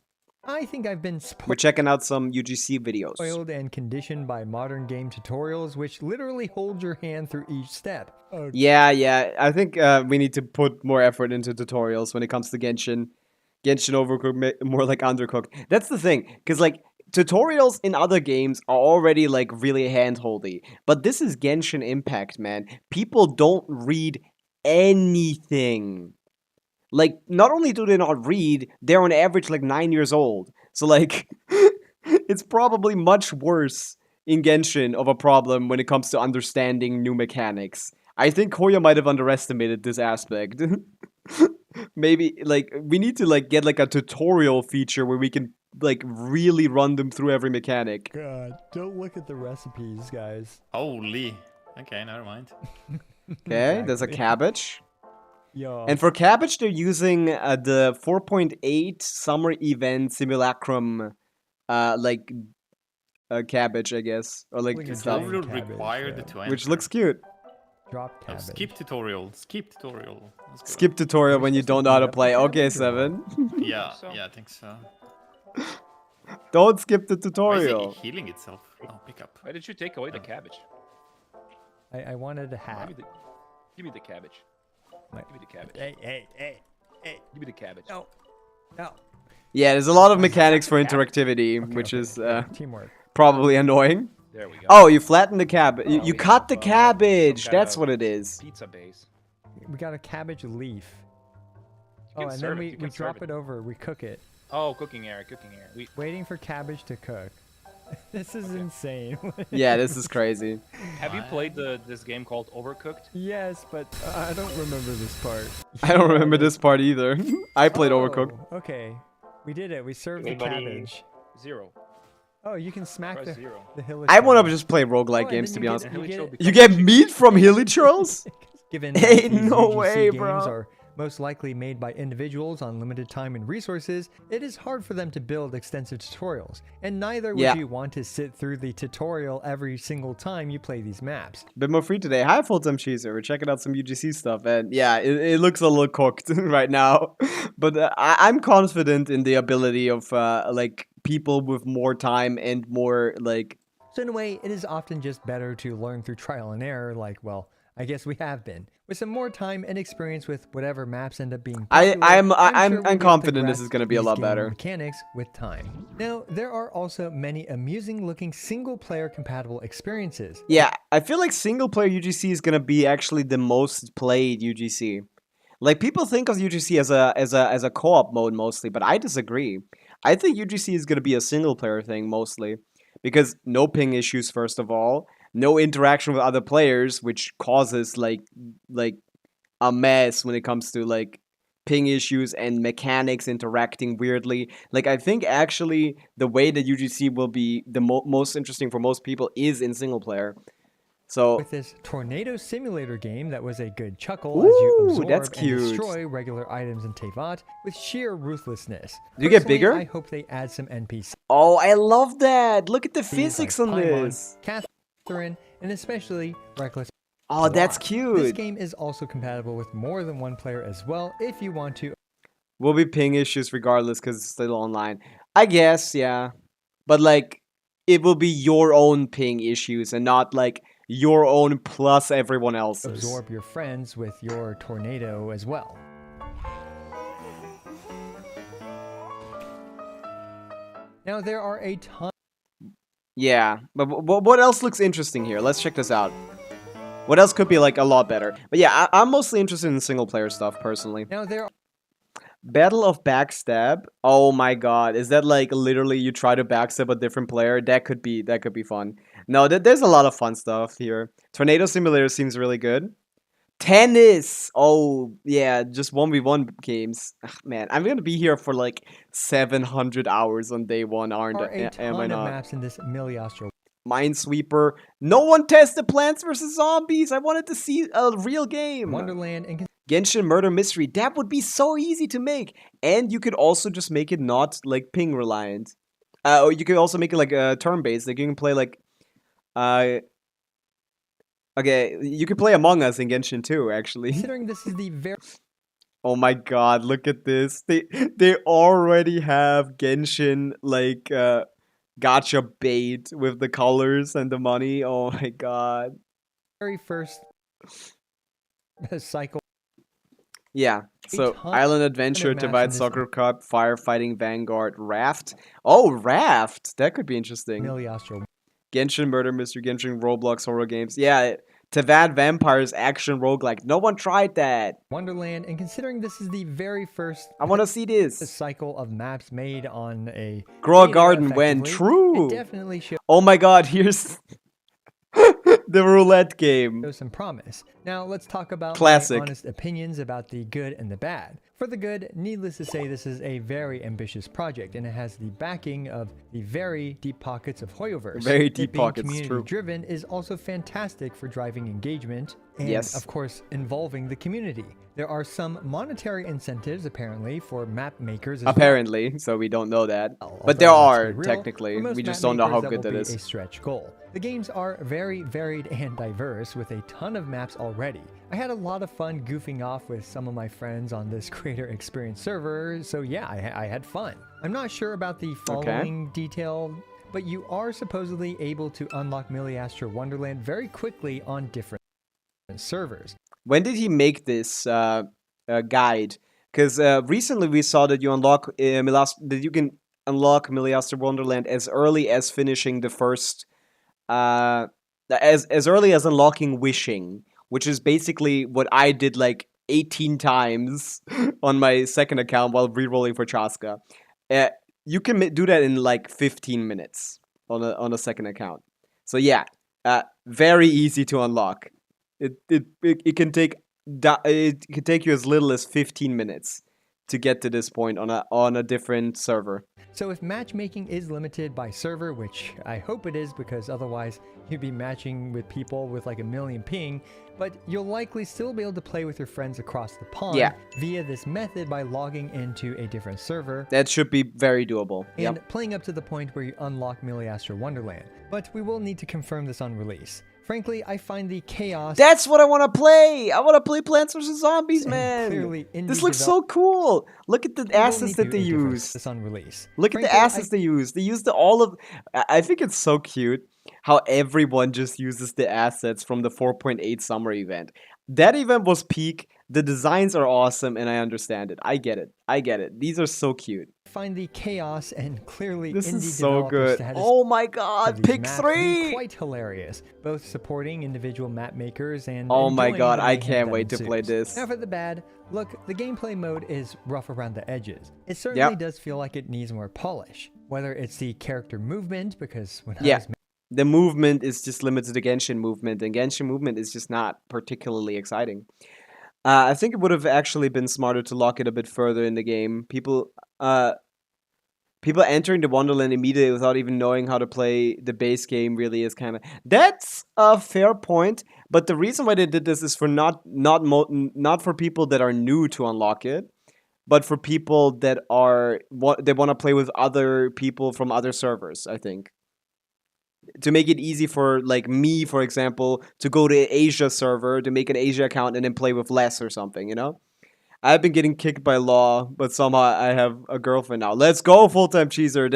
I think I've been We're checking out some UGC videos. spoiled and conditioned by modern game tutorials, which literally hold your hand through each step. Oh, Yeah. I think we need to put more effort into tutorials when it comes to Genshin. Genshin Overcooked, more like Undercooked. That's the thing, because like tutorials in other games are already like really handholdy, but this is Genshin Impact, man. People don't read anything. Like, not only do they not read, they're on average like 9 years old. So like, it's probably much worse in Genshin of a problem when it comes to understanding new mechanics. I think Koya might have underestimated this aspect. Maybe like we need to like get like a tutorial feature where we can like really run them through every mechanic. God, don't look at the recipes, guys. Holy. Okay, never mind. Okay, there's a Exactly. cabbage. Yo. And for cabbage, they're using the 4.8 summer event simulacrum, cabbage, I guess, or like Like a stuff, giant Tutorial cabbage, required yeah. to enter. which looks cute. Drop Oh, cabbage. skip tutorial. Skip tutorial. Let's go. Skip tutorial when you don't know how to play. Okay, Seven. Yeah, So- yeah, I think so. Don't skip the Why is tutorial. it healing itself? Oh, pick up. Why did you take away the cabbage? I wanted a hat. Give me the cabbage. Like- Give me the cabbage. Hey. Give me the cabbage. No. No. Yeah, there's a lot of mechanics for interactivity, Okay, which okay. is Teamwork. probably annoying. There we go. Oh, you flattened the cabbage. Oh, You we cut have, the some cabbage. kind That's of what it is. Pizza base. We got a cabbage leaf. can Oh, and serve then it, we you can drop serve it it. over. We cook it. Oh, cooking area, cooking area. We Waiting for cabbage to cook. This is insane. Yeah, this is crazy. have you played this game called Overcooked? Yes, but I don't remember this part. I don't remember this part either. I played Overcooked. Oh, okay. We did it. We served the Anybody- cabbage. 0. Oh, you can smack Press the 0. the hill. I want to just play roguelike and games, then to you be get- honest. you Hilly get- Troll You becomes get chicken. meat from Hilly Churls? Given Ain't that these no UGC way, games bro. are most likely made by individuals on limited time and resources, it is hard for them to build extensive tutorials, and neither would Yeah. you want to sit through the tutorial every single time you play these maps. Bit more free today. Hi, Full Time Cheeser. We're checking out some UGC stuff, and yeah, it looks a little cooked right now. But I'm confident in the ability of like people with more time and more like. So in a way, it is often just better to learn through trial and error, like, well, I guess we have been. With some more time and experience with whatever maps end up being popular, I'm sure we'll be able to confident this is grasp gonna be a these lot game better. mechanics with time. Now, there are also many amusing-looking single-player compatible experiences. Yeah, I feel like single player UGC is gonna be actually the most played UGC. Like people think of UGC as a co-op mode mostly, but I disagree. I think UGC is gonna be a single player thing mostly, because no ping issues first of all, no interaction with other players, which causes like a mess when it comes to like ping issues and mechanics interacting weirdly. Like I think actually the way that UGC will be the most interesting for most people is in single player. So With this tornado simulator game that was a good chuckle as you Ooh, absorb that's and cute. destroy regular items in Tevat with sheer ruthlessness. Do you get Personally, bigger? I hope they add some NPCs oh, I love that. Look at the physics like on Paimon, this. Catherine, and especially Reckless. Oh, that's This cute. game is also compatible with more than one player as well if you want to. Will be ping issues regardless because it's still online. I guess, yeah. But like, it will be your own ping issues and not like your own plus everyone else's. Absorb your friends with your tornado as well. Now there are a ton Yeah, but what else looks interesting here? Let's check this out. What else could be like a lot better? But yeah, I'm mostly interested in single player stuff personally. Now there are Battle of Backstab. Oh my god, is that like literally you try to backstab a different player? That could be fun. No, there's a lot of fun stuff here. Tornado Simulator seems really good. Tennis. Oh yeah, just 1v1 games. Ugh, man, I'm gonna be here for like 700 hours on day one, aren't a I? Am I ton of not? maps in this Miliostro. Minesweeper. No one tested Plants vs Zombies. I wanted to see a real game. Wonderland and Genshin Murder Mystery. That would be so easy to make, and you could also just make it not like ping reliant. Or you could also make it like turn based. Like you can play like, okay, you could play Among Us in Genshin too. Actually. considering this is the very Oh my god, look at this. They already have Genshin like gotcha bait with the colors and the money. Oh my god. first cycle. Yeah. So ton Island Adventure, maps in Divide this- Soccer Cup, Firefighting Vanguard, Raft. Oh, Raft. That could be interesting. Miliostro. Genshin Murder Mystery, Genshin Roblox horror games. Yeah. Tavad Vampires action roguelike. No one tried that. Wonderland, and considering this is the very first I want to see this. cycle of maps made on a Grow a beta garden when effectively, true. it definitely shows Oh my god, here's the roulette game. some promise. Now let's talk about Classic. my honest opinions about the good and the bad. For the good, needless to say, this is a very ambitious project, and it has the backing of the very deep pockets of Hoyoverse. Very It deep being pockets, true. community-driven is also fantastic for driving engagement and, Yes. of course, involving the community. There are some monetary incentives, apparently, for map makers. As well. Apparently, so we don't know that. Although, But there let's are, be real, technically. for most We just map don't know how makers, good that that will be a is. stretch goal. The games are very varied and diverse with a ton of maps already. I had a lot of fun goofing off with some of my friends on this creator experience server, so yeah, I had fun. I'm not sure about the following detail, but you are supposedly able to unlock Miliastra Wonderland very quickly on different servers. When did he make this guide? Because recently we saw that you unlock that you can unlock Miliaster Wonderland as early as finishing the first, as early as unlocking Wishing, which is basically what I did like 18 times on my second account while rerolling for Chaska. You can do that in like 15 minutes on a second account. So yeah, very easy to unlock. It can take you as little as 15 minutes to get to this point on a different server. So if matchmaking is limited by server, which I hope it is because otherwise you'd be matching with people with like a million ping, but you'll likely still be able to play with your friends across the pond via this method by logging into a different server. That should be very doable. And playing up to the point where you unlock Miliastra Wonderland. But we will need to confirm this on release. Frankly, I find the chaos... That's what I want to play! I want to play Plants vs. Zombies, and man! clearly indie This looks so cool! Look at the We will assets need that to they interface use. this on release. Look at the Frankly, assets they use. They use all of... I think it's so cute how everyone just uses the assets from the 4.8 summer event. That event was peak. The designs are awesome, and I understand it. I get it. I get it. These are so cute. Find the chaos and clearly This indie is so developers good. status Oh my of god, these pick maps to be 3! quite hilarious, both supporting individual map makers and Oh my enjoying god, the I mayhem can't that wait to play ensues. this. Now for the bad, look, the gameplay mode is rough around the edges. It certainly does feel like it needs more polish, whether it's the character movement, because when I was The movement is just limited to Genshin movement, and Genshin movement is just not particularly exciting. I think it would have actually been smarter to lock it a bit further in the game. People entering the Wonderland immediately without even knowing how to play the base game really is kind of... That's a fair point, but the reason why they did this is for not for people that are new to unlock it, but for people that they want to play with other people from other servers, I think. To make it easy for, like, me, for example, to go to Asia server, to make an Asia account and then play with Les or something, you know? I've been getting kicked by law, but somehow I have a girlfriend now. Let's go, full-time cheeser.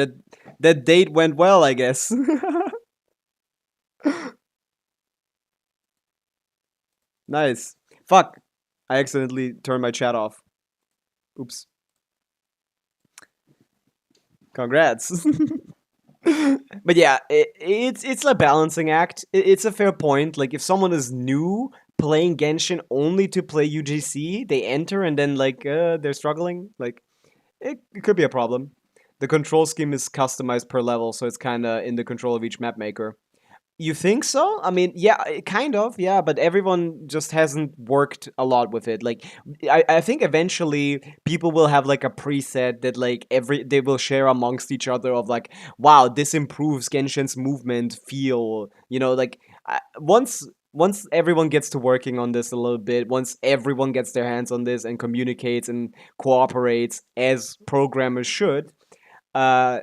That date went well, I guess. Nice. Fuck. I accidentally turned my chat off. Oops. Congrats. But yeah, it's a balancing act. It's a fair point. Like if someone is new playing Genshin only to play UGC, they enter and then like they're struggling. Like it could be a problem. The control scheme is customized per level, so it's kind of in the control of each map maker. You think so? I mean, yeah, kind of, yeah, but everyone just hasn't worked a lot with it. Like, I think eventually people will have like a preset that like they will share amongst each other of like, wow, this improves Genshin's movement feel. You know, like once everyone gets to working on this a little bit, once everyone gets their hands on this and communicates and cooperates as programmers should, uh,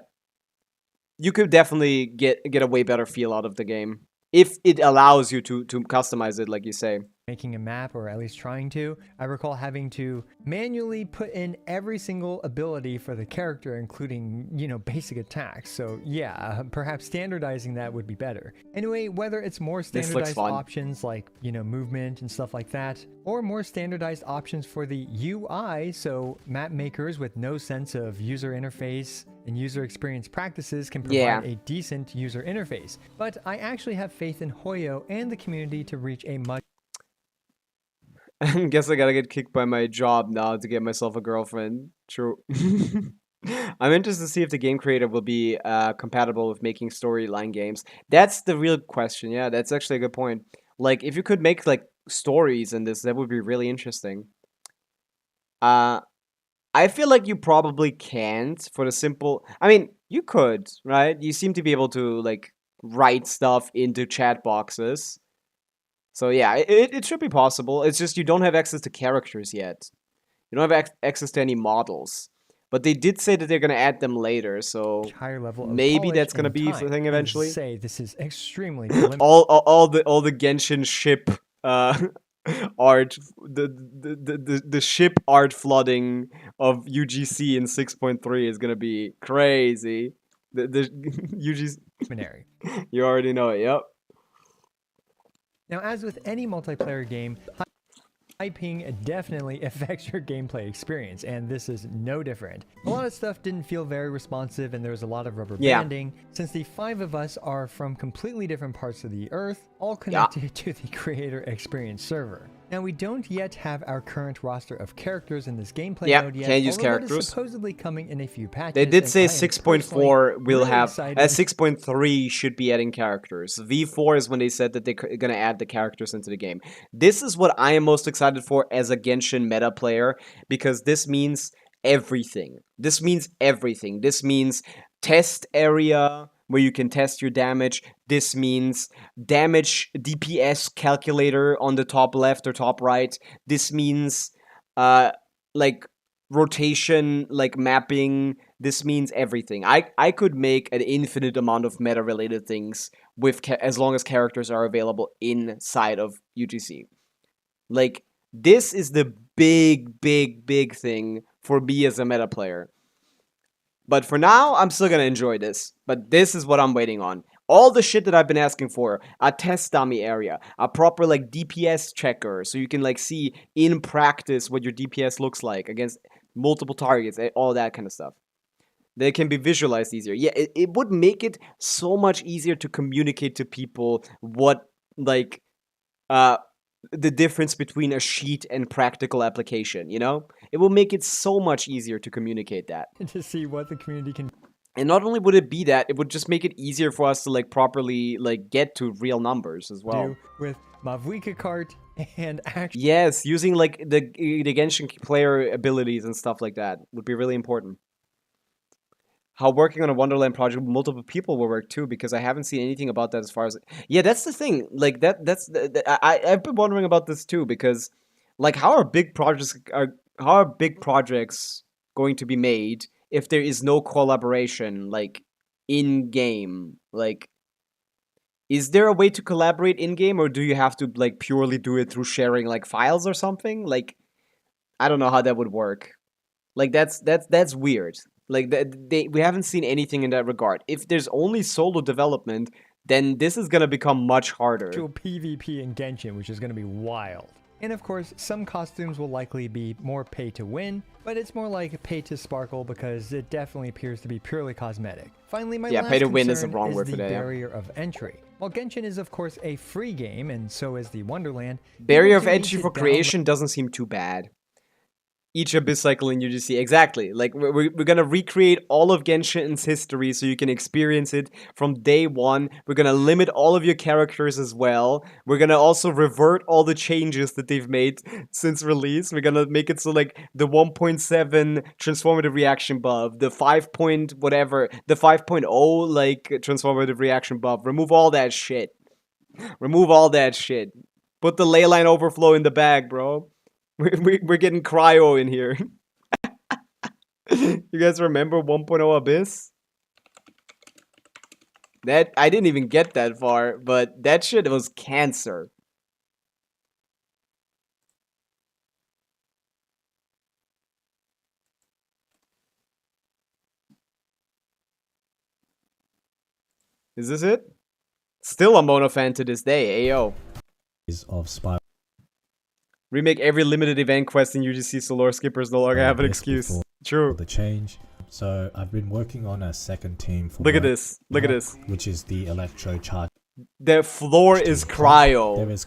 you could definitely get a way better feel out of the game if it allows you to customize it, like you say. Making a map, or at least trying to. I recall having to manually put in every single ability for the character, including, you know, basic attacks. So yeah, perhaps standardizing that would be better. Anyway, whether it's more standardized options like, you know, movement and stuff like that, or more standardized options for the UI, so map makers with no sense of user interface and user experience practices can provide a decent user interface. But I actually have faith in Hoyo and the community to reach a much Guess I gotta get kicked by my job now to get myself a girlfriend. True. I'm interested to see if the game creator will be compatible with making storyline games. That's the real question. Yeah, that's actually a good point. Like, if you could make like stories in this, that would be really interesting. I feel like you probably can't for the simple. I mean, you could, right? You seem to be able to like write stuff into chat boxes. So yeah, it should be possible. It's just you don't have access to characters yet. You don't have access to any models. But they did say that they're going to add them later, so higher level of maybe that's going to be a thing eventually. Say this is extremely all the Genshin ship art, the ship art flooding of UGC in 6.3 is going to be crazy. The UGC You already know it. Yep. Now, as with any multiplayer game, high ping definitely affects your gameplay experience, and this is no different. A lot of stuff didn't feel very responsive, and there was a lot of rubber banding, since the 5 of us are from completely different parts of the Earth, all connected to the creator experience server. Now, we don't yet have our current roster of characters in this gameplay mode yet, can't use characters. characters. Supposedly coming in a few patches. They did say 6.4 will really have, 6.3 should be adding characters. V4 is when they said that they're going to add the characters into the game. This is what I am most excited for as a Genshin meta player, because this means everything. This means everything. This means test area where you can test your damage. This means damage DPS calculator on the top left or top right. This means like rotation, like mapping. This means everything. I could make an infinite amount of meta related things with as long as characters are available inside of UGC. Like, this is the big thing for me as a meta player. But for now, I'm still gonna enjoy this. But this is what I'm waiting on. All the shit that I've been asking for. A test dummy area. A proper, like, DPS checker. So you can, like, see in practice what your DPS looks like against multiple targets. All that kind of stuff. They can be visualized easier. Yeah, it would make it so much easier to communicate to people what, like, the difference between a sheet and practical application, you know? It will make it so much easier to communicate that. To see what the community can... And not only would it be that, it would just make it easier for us to, like, properly, like, get to real numbers as well. With Pavica cart and actually... Yes, using, like, the Genshin player abilities and stuff like that would be really important. How working on a Wonderland project with multiple people will work too, because I haven't seen anything about that as far as... Yeah, that's the thing. Like, I've been wondering about this too, because, like, how are big projects going to be made if there is no collaboration, like, in-game? Like, is there a way to collaborate in-game, or do you have to, like, purely do it through sharing, like, files or something? Like, I don't know how that would work. Like, that's weird. Like, we haven't seen anything in that regard. If there's only solo development, then this is going to become much harder. Actual PvP in Genshin, which is going to be wild. And of course, some costumes will likely be more pay to win, but it's more like pay to sparkle because it definitely appears to be purely cosmetic. Finally, my last pay to win is the concern wrong word the for that, yeah. barrier of entry. While Genshin is of course a free game, and so is the Wonderland, Barrier people of do need entry to for download creation doesn't seem too bad. Each Abyss cycle in UGC. Exactly. Like, we're gonna recreate all of Genshin's history so you can experience it from day one. We're gonna limit all of your characters as well. We're gonna also revert all the changes that they've made since release. We're gonna make it so, like, the 1.7 transformative reaction buff, the 5 point whatever, the 5.0, like, transformative reaction buff. Remove all that shit. Remove all that shit. Put the leyline overflow in the bag, bro. We're getting cryo in here. You guys remember 1.0 Abyss? That I didn't even get that far, but that shit was cancer. Is this it? Still a Mono fan to this day, ayo. Of Spy Remake every limited event quest in UGC so lore skippers no longer have an excuse. before True. the change. So I've been working on a second team for Look at my this. Look at this. which is the electro charge. The floor is cryo. There is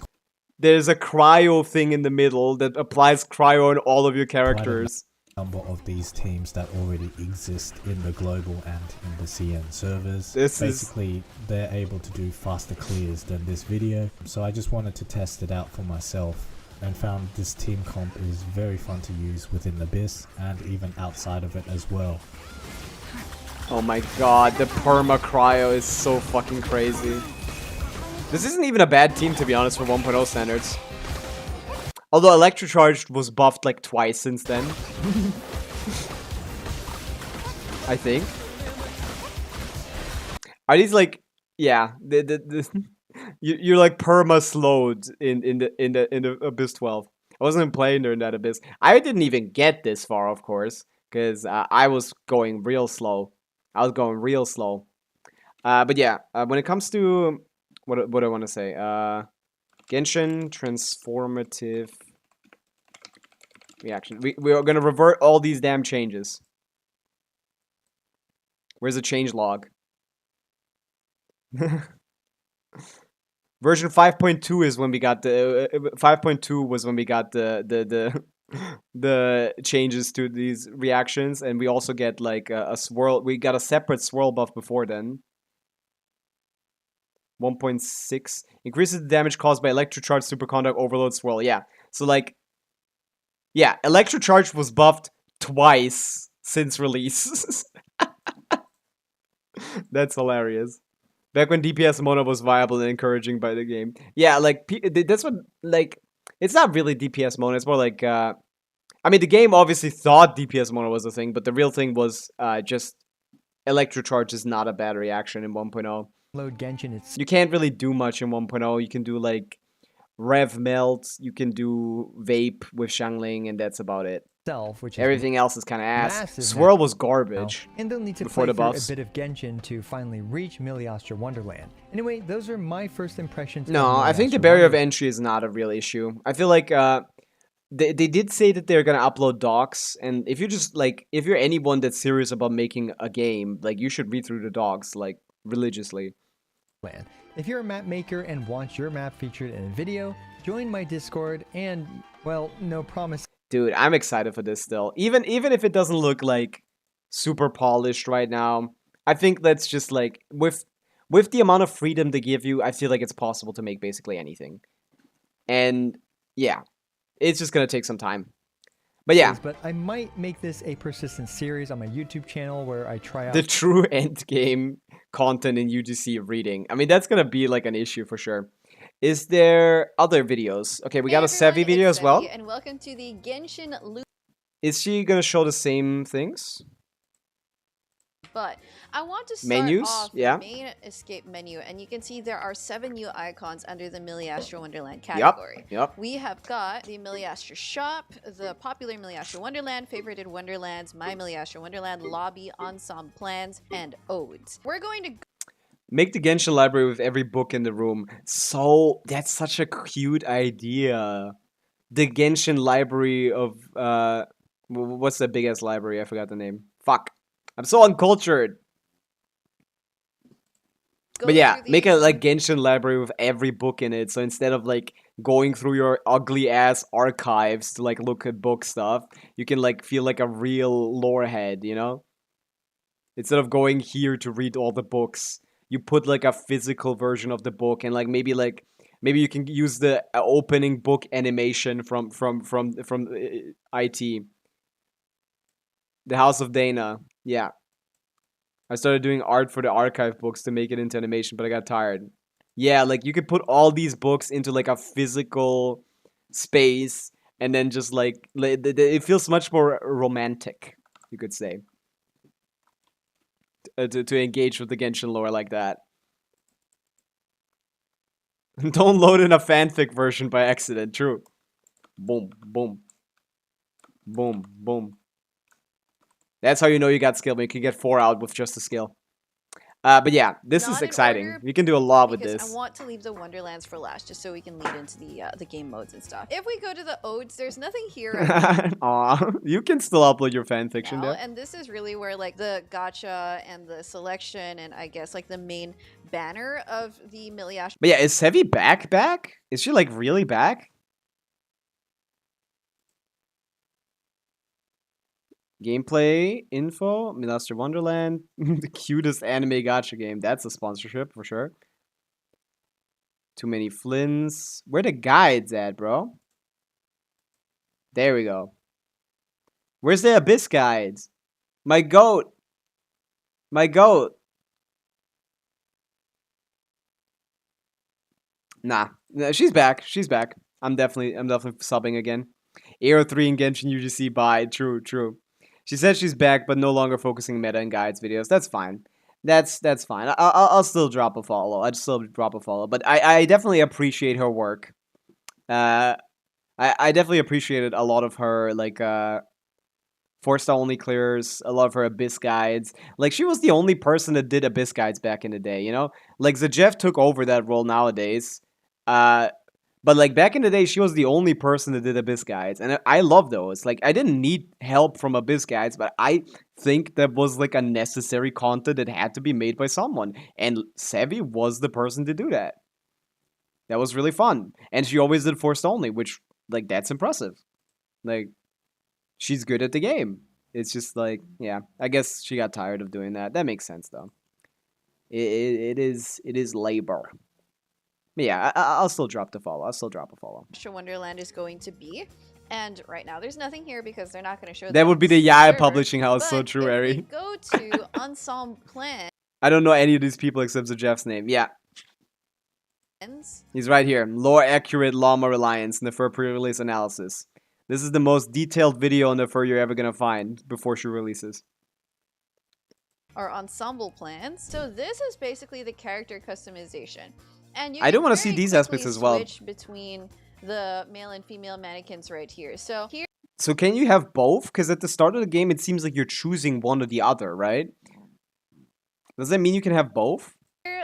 There's a cryo thing in the middle that applies cryo on all of your characters. number of these teams that already exist in the global and in the CN servers. This is- Basically, they're able to do faster clears than this video. So I just wanted to test it out for myself and found this team comp is very fun to use within the Abyss and even outside of it as well. Oh my god, the perma cryo is so fucking crazy. This isn't even a bad team, to be honest, for 1.0 standards. Although Electrocharged was buffed like twice since then. I think. Are these like, yeah, you're like perma slowed in the Abyss 12. I wasn't playing during that Abyss. I didn't even get this far, of course, because I was going real slow. But yeah, when it comes to what do I want to say? Genshin transformative reaction. We are gonna revert all these damn changes. Where's the change log? Version 5.2 is when we got the 5.2 was when we got the changes to these reactions, and we also get like a swirl. We got a separate swirl buff before then. 1.6 increases the damage caused by electrocharge superconduct overload swirl. Yeah, so like, yeah, electrocharge was buffed twice since release. That's hilarious. Back when DPS mono was viable and encouraging by the game. Yeah, like, that's what, like, it's not really DPS mono, it's more like, I mean, the game obviously thought DPS mono was a thing, but the real thing was, just, electrocharge is not a bad reaction in 1.0. load Genshin, it's You can't really do much in 1.0, you can do, like, Rev Melt, you can do Vape with Xiangling, and that's about it. self, which is Everything else is kind of ass. massive Swirl now. was garbage. And they'll need to before play the through buffs. a bit of Genshin to finally reach Miliastra Wonderland. Anyway, those are my first impressions. No, of I think the Miliastra barrier of Wonderland. entry is not a real issue. I feel like they did say that they're gonna upload docs, and if you just like if you're anyone that's serious about making a game, like you should read through the docs like religiously. If you're a map maker and want your map featured in a video, join my Discord and, well, no promise. Dude, I'm excited for this still. Even if it doesn't look like super polished right now, I think that's just like with the amount of freedom they give you, I feel like it's possible to make basically anything. And yeah, it's just gonna take some time. But yeah, But I might make this a persistent series on my YouTube channel where I try out the true end game content in UGC reading. I mean, that's gonna be like an issue for sure. Is there other videos? Okay, we got a Sevi video as well. And welcome to the Genshin Loop. Is she gonna show the same things? But I want to start Menus? off Yeah. the main escape menu, and you can see there are 7 new icons under the Miliastra Wonderland category. Yep. We have got the Miliastra Shop, the popular Miliastra Wonderland, favorited Wonderlands, My Miliastra Wonderland, Lobby, Ensemble Plans, and Odes. We're going to Make the Genshin library with every book in the room. So, that's such a cute idea. the Genshin library of what's the biggest library? I forgot the name. Fuck. I'm so uncultured. Go But yeah, through make a these- like Genshin library with every book in it. So instead of like going through your ugly ass archives to like look at book stuff, you can like feel like a real lore head, you know? Instead of going here to read all the books, you put like a physical version of the book, and like maybe you can use the opening book animation from IT, the House of Dana. Yeah, I started doing art for the archive books to make it into animation, but I got tired. Yeah, like you could put all these books into like a physical space, and then just like it feels much more romantic, you could say. To engage with the Genshin lore like that. Don't load in a fanfic version by accident. True. Boom, boom, boom, boom. That's how you know you got skill. But you can get 4 out with just a skill. But yeah, this Not is in exciting. order, We can do a lot with because this. I want to leave the Wonderlands for last, just so we can lead into the game modes and stuff. If we go to the odes, there's nothing here right Aw, you can still upload your fanfiction now, there. and this is really where like the gacha and the selection and I guess like the main banner of the Miliash. But yeah, is Sevi back? Is she like really back? Gameplay info, Milaster Wonderland, the cutest anime gacha game. That's a sponsorship for sure. Too many Flynns. Where the guides at, bro? There we go. Where's the Abyss guides? My goat. My goat. Nah, she's back. She's back. I'm definitely subbing again. Aero 3 and Genshin UGC. Bye. True. She said she's back, but no longer focusing meta and guides videos. That's fine. That's fine. I'll still drop a follow. I'd still drop a follow. But I definitely appreciate her work. I definitely appreciated a lot of her like 4-star only clears, a lot of her Abyss guides. Like she was the only person that did Abyss guides back in the day. You know, like Zajeff took over that role nowadays. But like back in the day, she was the only person that did Abyss guides, and I love those. Like I didn't need help from Abyss guides, but I think that was like a necessary content that had to be made by someone, and Sevi was the person to do that. That was really fun, and she always did forced only, which like that's impressive. Like she's good at the game. It's just like yeah, I guess she got tired of doing that. That makes sense though. It is labor. But yeah, I'll still drop the follow. I'll still drop a follow. Wonderland is going to be. And right now, there's nothing here because they're not going to show That would be the Yaya server. publishing house. So But true, if we Ari. go to Ensemble Plans. I don't know any of these people except for Jeff's name. Yeah, he's right here. Lore accurate Llama Reliance Nefer pre-release analysis. This is the most detailed video on Nefer you're ever gonna find before she releases. Our ensemble plans. So this is basically the character customization. And you I do can want to see very these quickly aspects as well. switch between the male and female mannequins right here. So here So can you have both? Because at the start of the game, it seems like you're choosing one or the other, right? Does that mean you can have both?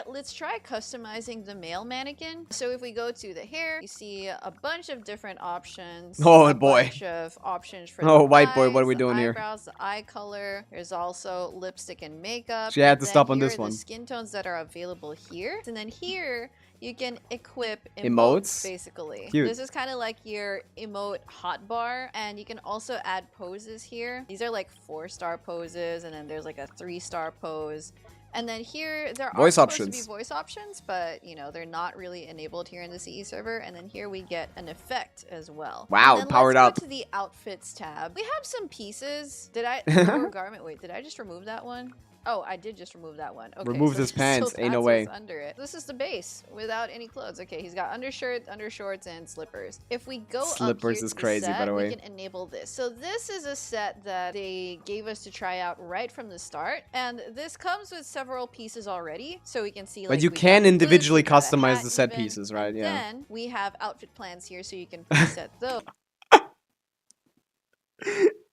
let's try customizing the male mannequin. So if we go to the hair, you see a bunch of different options. Oh, a boy. bunch of options for Oh, the white boy, what are eyes, we the doing here? eyebrows, the eye color. There's also lipstick and makeup. She had And to then stop on here this are one. The skin tones that are available here. And then here you can equip Emotes? emotes, basically. Cute. This is kind of like your emote hotbar, and you can also add poses here. These are like 4-star poses, and then there's like a 3-star pose. And then here, there are Voice supposed to options. be voice options, but you know, they're not really enabled here in the CE server. And then here we get an effect as well. Wow, And then powered let's up. go to the outfits tab. We have some pieces. Did I lower garment? Wait, did I just remove that one? Oh, I did just remove that one. Okay, Removed so- his pants, so ain't no that's way. what's under it. This is the base without any clothes. Okay, he's got undershirt, undershorts, and slippers. If we go Slippers up here is to the crazy, by set, the way. we can enable this. So this is a set that they gave us to try out right from the start, and this comes with several pieces already, so we can see. But Like, you we got can the boots, individually we got a customize hat the set even, pieces, right? and Yeah. Then we have outfit plans here, so you can preset those.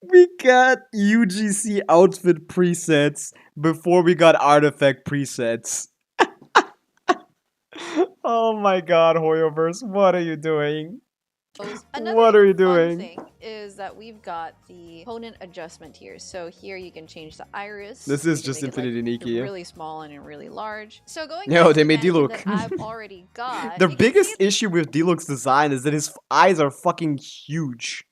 We got UGC outfit presets before we got artifact presets. Oh my god, Hoyoverse, what are you doing? Another What are you fun doing? thing is that we've got the component adjustment here. So here you can change the iris. This You is can just make it, like, Infinity Nikki. Yeah. really small and really large. So going Yo, back to they the made mannequin Diluc. that I've already got. The you can see biggest issue with Diluc's design is that his eyes are fucking huge.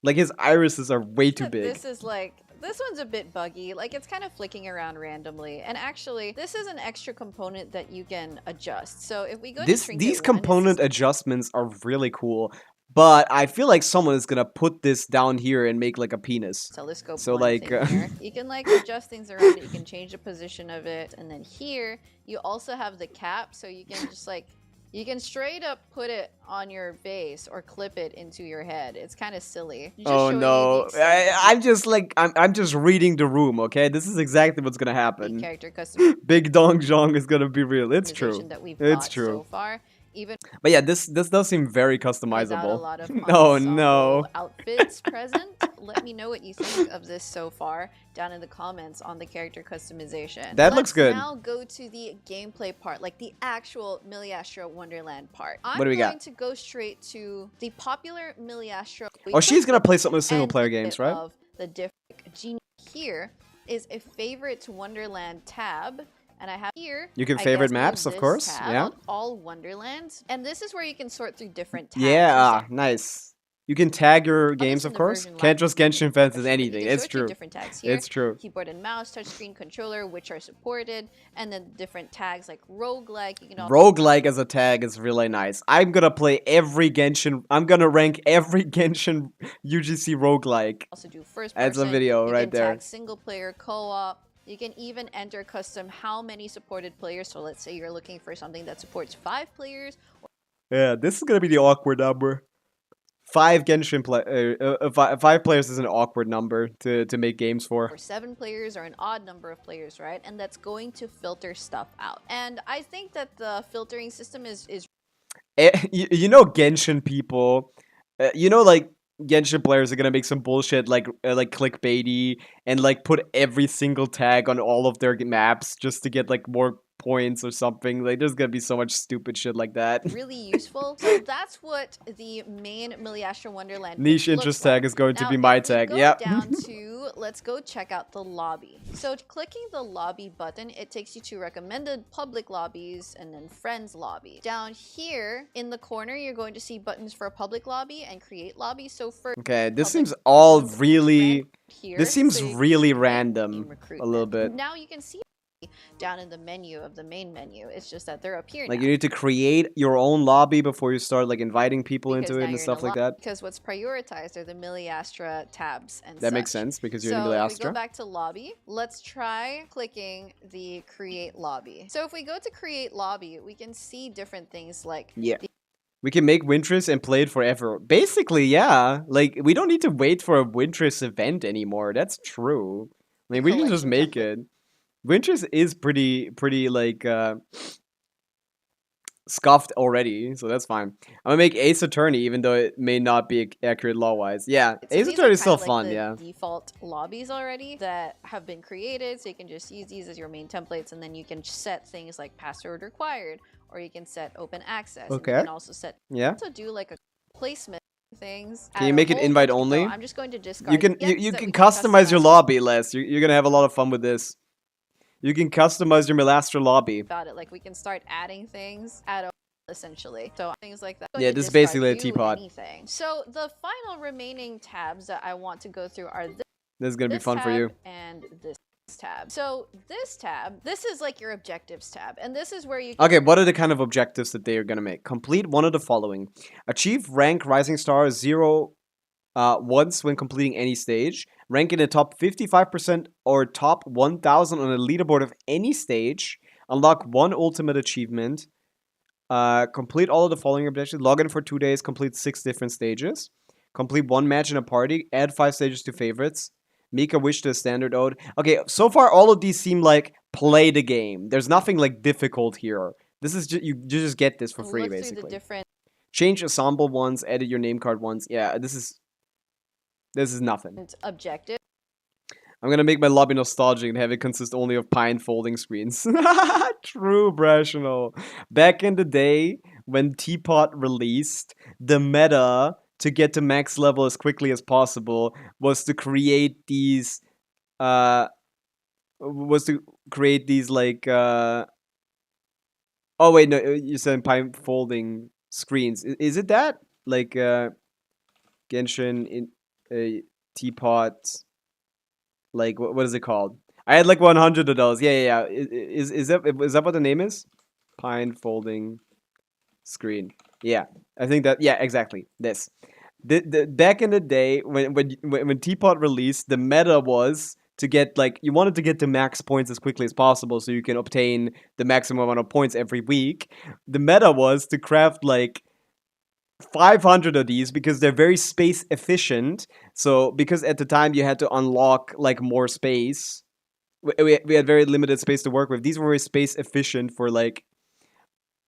Like his irises are way too that big. This is like, this one's a bit buggy, like it's kind of flicking around randomly. And actually, this is an extra component that you can adjust. So if we go to These Trinket 1, component adjustments are really cool, but I feel like someone is gonna put this down here and make like a penis. telescope So, one like, thing here. You can like adjust things around it, you can change the position of it, and then here you also have the cap, so you can just like, you can straight up put it on your face or clip it into your head. It's kind of silly. Just Oh showing you no! the extent of I'm just like I'm just reading the room. Okay, this is exactly what's gonna the happen. character customization Big Dong Zhong is gonna be real. It's true. that we've It's got true. so far. Even But yeah, this does seem very without a customizable. lot of Oh ensemble no! outfits present. Let me know what you think of this so far down in the comments on the character customization. That looks good. Now go to the gameplay part, like the actual Miliastra Wonderland part. I'm What do we going got? to go straight to the popular Miliastra. Oh, she's gonna play some of the single and player a games, bit right? Of the different genie here is a favorite Wonderland tab. And I have here, You can I favorite guess, maps, of this course, tab yeah. called All Wonderlands. And this is where you can sort through different tabs. Yeah, nice. You can tag your games, Obviously, of in the course. version Can't live trust Genshin fans as version, but you anything. can It's sort through true. different tags here. It's true. Keyboard and mouse, touchscreen controller, which are supported, and then different tags like roguelike. You can also Roguelike as a tag is really nice. I'm gonna play every Genshin. I'm gonna rank every Genshin UGC roguelike. do first That's a person. video you right can there. tag single player, co-op. You can even enter custom how many supported players. So let's say you're looking for something that supports 5 players. Yeah, this is gonna be the awkward number. 5 Genshin five players is an awkward number to make games for. Or 7 players, or an odd number of players, right? And that's going to filter stuff out. And I think that the filtering system is You know, Genshin people, you know, like Genshin players are gonna make some bullshit like clickbaity and like put every single tag on all of their maps just to get like more points or something. Like there's gonna be so much stupid shit like that. really useful. So that's what the main Miliastra Wonderland Niche looks interest like. tag is going to Now, be my if we tag. go Yep. down to, let's go check out the lobby. So clicking the lobby button, it takes you to recommended public lobbies and then friends lobby. Down here in the corner, you're going to see buttons for a public lobby and create lobby. So for Okay, this public seems all buttons, really. friend here, This seems so you can really create team random. A recruitment. little bit. Now you can see down in the menu of the main menu. It's just that they're up here Like now. you need to create your own lobby before you start like inviting people Because into now it and you're in stuff a like lobby. that. Because what's prioritized are the Miliastra tabs and That makes such. sense because you're So in if we go Astra. back to lobby, let's try clicking the create lobby. So if we go to create lobby, we can see different things like Yeah. We can make Wintress and play it forever. Basically, yeah. Like, we don't need to wait for a Wintress event anymore. That's true. I mean, we can just collection make template. it. Wintress is pretty like, scuffed already, so that's fine. I'm gonna make Ace Attorney, even though it may not be accurate law-wise. Yeah, So Ace these Attorney are is still kinda like fun, the yeah. default lobbies already that have been created, so you can just use these as your main templates, and then you can set things like password required, or you can set open access. And Okay. you can also set Yeah. also do like a placement things. Can you add a make it whole invite bunch- only? So I'm just going to discard You can yes you that can we customize your lobby, Les. You're gonna have a lot of fun with this. You can customize your Milastra lobby. about it. Like we can start adding things at a essentially. So things like that. Yeah, Going to this is discard basically a do teapot. anything. So the final remaining tabs that I want to go through are This is gonna be this fun for tab you. and this tab. So this tab, this is like your objectives tab, and this is where you can Okay, what are the kind of objectives that they are gonna make? Complete one of the following: achieve rank Rising Star 0 once when completing any stage. Rank in the top 55% or top 1,000 on a leaderboard of any stage. Unlock one ultimate achievement. Complete all of the following objectives. Log in for 2 days. Complete 6 different stages. Complete one match in a party. Add 5 stages to favorites. Make a wish to a standard ode. Okay, so far all of these seem like play the game. There's nothing like difficult here. This is just you just get this for free look through the basically. different Change ensemble once, edit your name card once. Yeah, this is nothing. objectives. I'm gonna make my lobby nostalgic and have it consist only of pine folding screens. True, Brational. Back in the day when Teapot released, the meta to get to max level as quickly as possible was to create these like oh wait, no, you said pipe folding screens. Is it that? Like Genshin in teapot, like what is it called? I had like 100 of those. Yeah. Is that what the name is? Pine folding screen. Yeah, I think that. Yeah, exactly. This. The back in the day when Teapot released, the meta was to get like you wanted to get to max points as quickly as possible so you can obtain the maximum amount of points every week. The meta was to craft like 500 of these because they're very space efficient. So because at the time you had to unlock like more space, we had very limited space to work with. These were very space efficient for like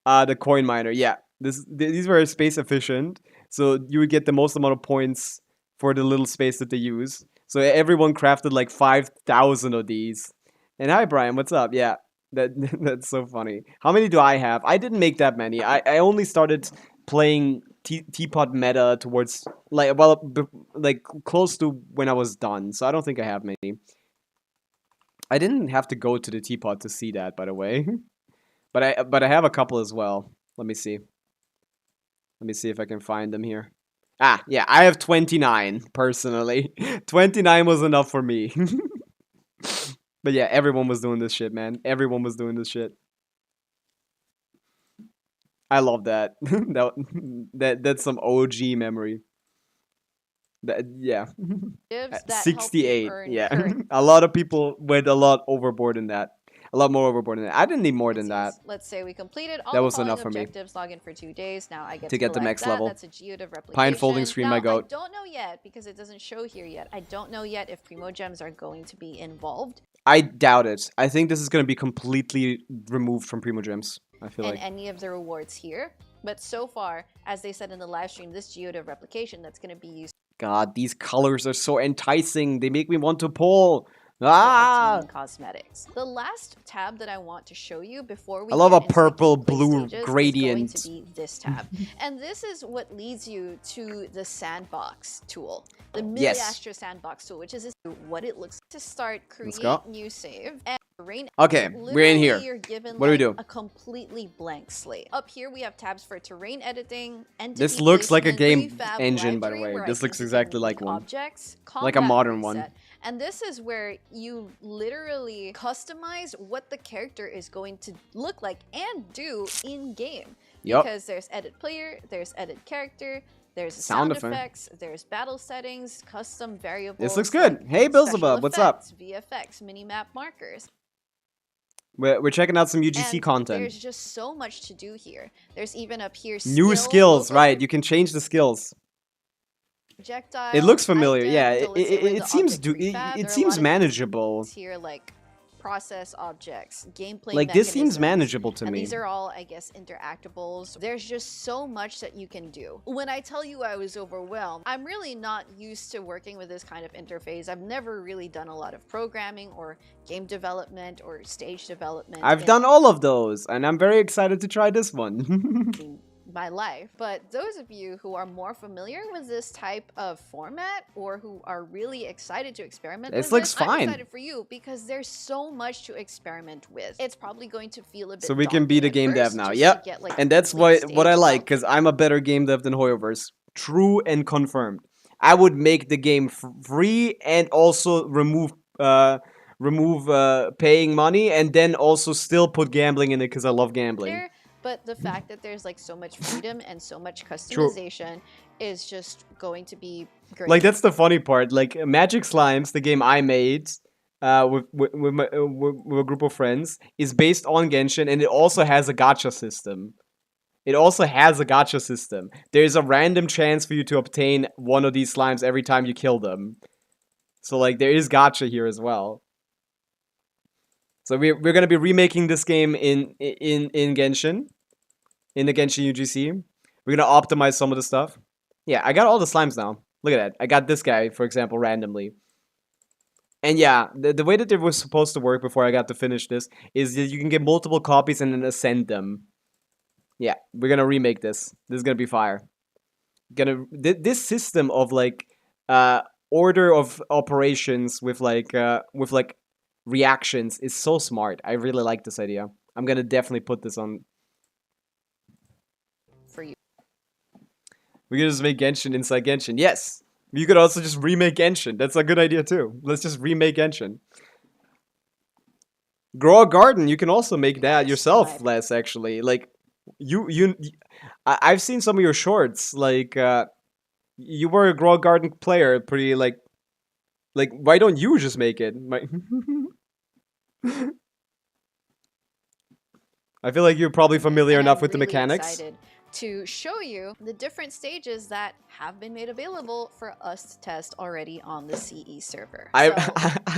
the coin miner. Yeah, these were space efficient, so you would get the most amount of points for the little space that they use. So everyone crafted like 5,000 of these. And hi Brian, what's up? Yeah, that's so funny. How many do I have? I didn't make that many. I only started playing teapot meta towards like like close to when I was done. So I don't think I have many. I didn't have to go to the teapot to see that, by the way. But I have a couple as well. Let me see. Let me see if I can find them here. Ah, yeah, I have 29 personally. 29 was enough for me. But yeah, everyone was doing this shit, man. Everyone was doing this shit. I love that. That's some OG memory. Yeah. That 68. Yeah. current A lot of people went a lot overboard in that. A lot more overboard than that. I didn't need more than that. Let's say we completed all That the was following enough for me. objectives, log in for 2 days. Now I get To get the collect next that. level. That's a geode of replication. Pine folding screen, now, my goat. I don't know yet because it doesn't show here yet. I don't know yet if Primo Gems are going to be involved. I doubt it. I think this is going to be completely removed from Primo Gems. I feel in like. any of the rewards here. But so far, as they said in the live stream, this geode of replication that's going to be used God, these colors are so enticing. They make me want to pull. for Ah! obtaining cosmetics. The last tab that I want to show you before we I love get a into the purple gameplay blue stages is gradient. going to be this tab. And this is what leads you to the sandbox tool. The Yes. Miliastra sandbox tool, which is what it looks like to start Let's create go. new save and terrain. Okay, we're in here. Literally, you're given What do we like do? a completely blank slate. Up here we have tabs for terrain editing, entity This looks like a placement, game prefab engine, by the library, way. where This I looks can exactly link like one. objects, Like a combat modern one. preset. And this is where you literally customize what the character is going to look like and do in game. Yup. Because there's edit player, there's edit character, there's Sound sound effect. effects, there's battle settings, custom variables. This looks good. like Hey, special Beelzebub, what's up? effects, VFX, minimap markers. We're checking out some UGC And content. There's just so much to do here. There's even up here New skills, right? You can change the skills. projectile. It looks familiar. item, Yeah, so let's say we're in it the seems object prefab, it there are a seems lot of manageable. things here like process objects, gameplay Like this seems mechanisms, manageable to and me. these are all, I guess, interactables. There's just so much that you can do. When I tell you I was overwhelmed, I'm really not used to working with this kind of interface. I've never really done a lot of programming or game development or stage development. I've in done all of those, and I'm very excited to try this one. my life. But those of you who are more familiar with this type of format or who are really excited to experiment This with looks I'm fine. excited for you because there's so much to experiment with. It's probably going to feel a bit So we can be the daunting game at dev first now. just to Yep. get, like, And a that's complete what I stage like, built. because I'm a better game dev than Hoyoverse. True and confirmed. I would make the game free and also remove paying money, and then also still put gambling in it because I love gambling. There, but the fact that there's like so much freedom and so much customization is just going to be great. Like that's the funny part. Like Magic Slimes, the game I made with a group of friends, is based on Genshin, and it also has a gacha system. There's a random chance for you to obtain one of these slimes every time you kill them. So like there is gacha here as well. So we're gonna be remaking this game in Genshin, in the Genshin UGC. We're gonna optimize some of the stuff. Yeah, I got all the slimes now. Look at that. I got this guy, for example, randomly. And yeah, the way that it was supposed to work before I got to finish this is that you can get multiple copies and then ascend them. Yeah, we're gonna remake this. This is gonna be fire. this system of like order of operations with like reactions is so smart. I really like this idea. I'm gonna definitely put this on. For you. We could just make Genshin inside Genshin. Yes! You could also just remake Genshin. That's a good idea too. Let's just remake Genshin. Grow a garden. You can also make that yourself, Les, actually. Like, I've seen some of your shorts. Like, you were a grow a garden player. Pretty, like, why don't you just make it? I feel like you're probably familiar And enough I'm with the really mechanics. excited to show you the different stages that have been made available for us to test already on the CE server.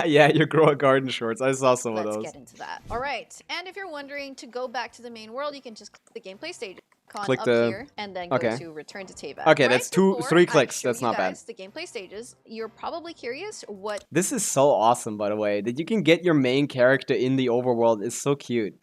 Yeah, your grow a garden shorts. I saw some of Let's those. get into that. All right, and if you're wondering to go back to the main world, you can just click the gameplay stage icon Click up the- here and then go okay. to return to Teyvat. Okay, Right that's before 3 I clicks. show That's you not bad. guys the gameplay stages, you're probably curious what This is so awesome, by the way. That you can get your main character in the overworld is so cute.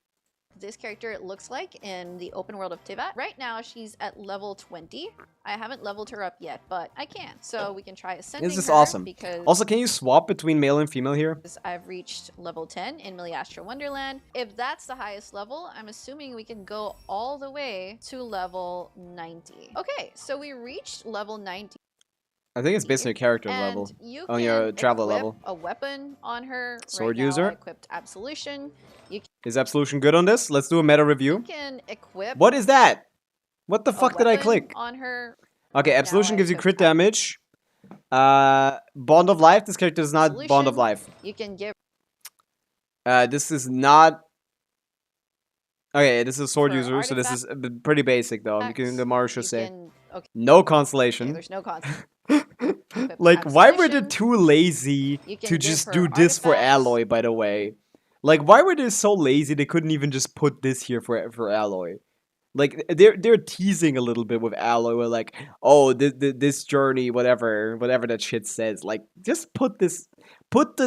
this character looks like in the open world of Teyvat. Right now, she's at level 20. I haven't leveled her up yet, but I can. So we can try ascending This is her awesome. because Also, can you swap between male and female here? I've reached level 10 in Miliastra Wonderland. If that's the highest level, I'm assuming we can go all the way to level 90. Okay, so we reached level 90. I think it's based on your character And level. you On your can traveler equip level. a weapon on her. Sword right now, user? I equipped Absolution. You Is Absolution good on this? Let's do a meta review. can equip What is that? What the a fuck did I weapon click? on her. Okay, Now Absolution I gives you equipped crit damage. Bond of Life. This character is not Bond of Absolution. Life. You can give This is not. Okay, this is a sword For user, so this is pretty basic though. You can the Marsha you say. can- okay, No constellation. there's no concept. Like, why were they Absolution. too lazy You can to give just her do this for artifacts. Alloy, by the way? Like, why were they so lazy they couldn't even just put this here for Alloy? Like, they're teasing a little bit with Alloy, with like, oh, this journey, whatever that shit says. Like, just put this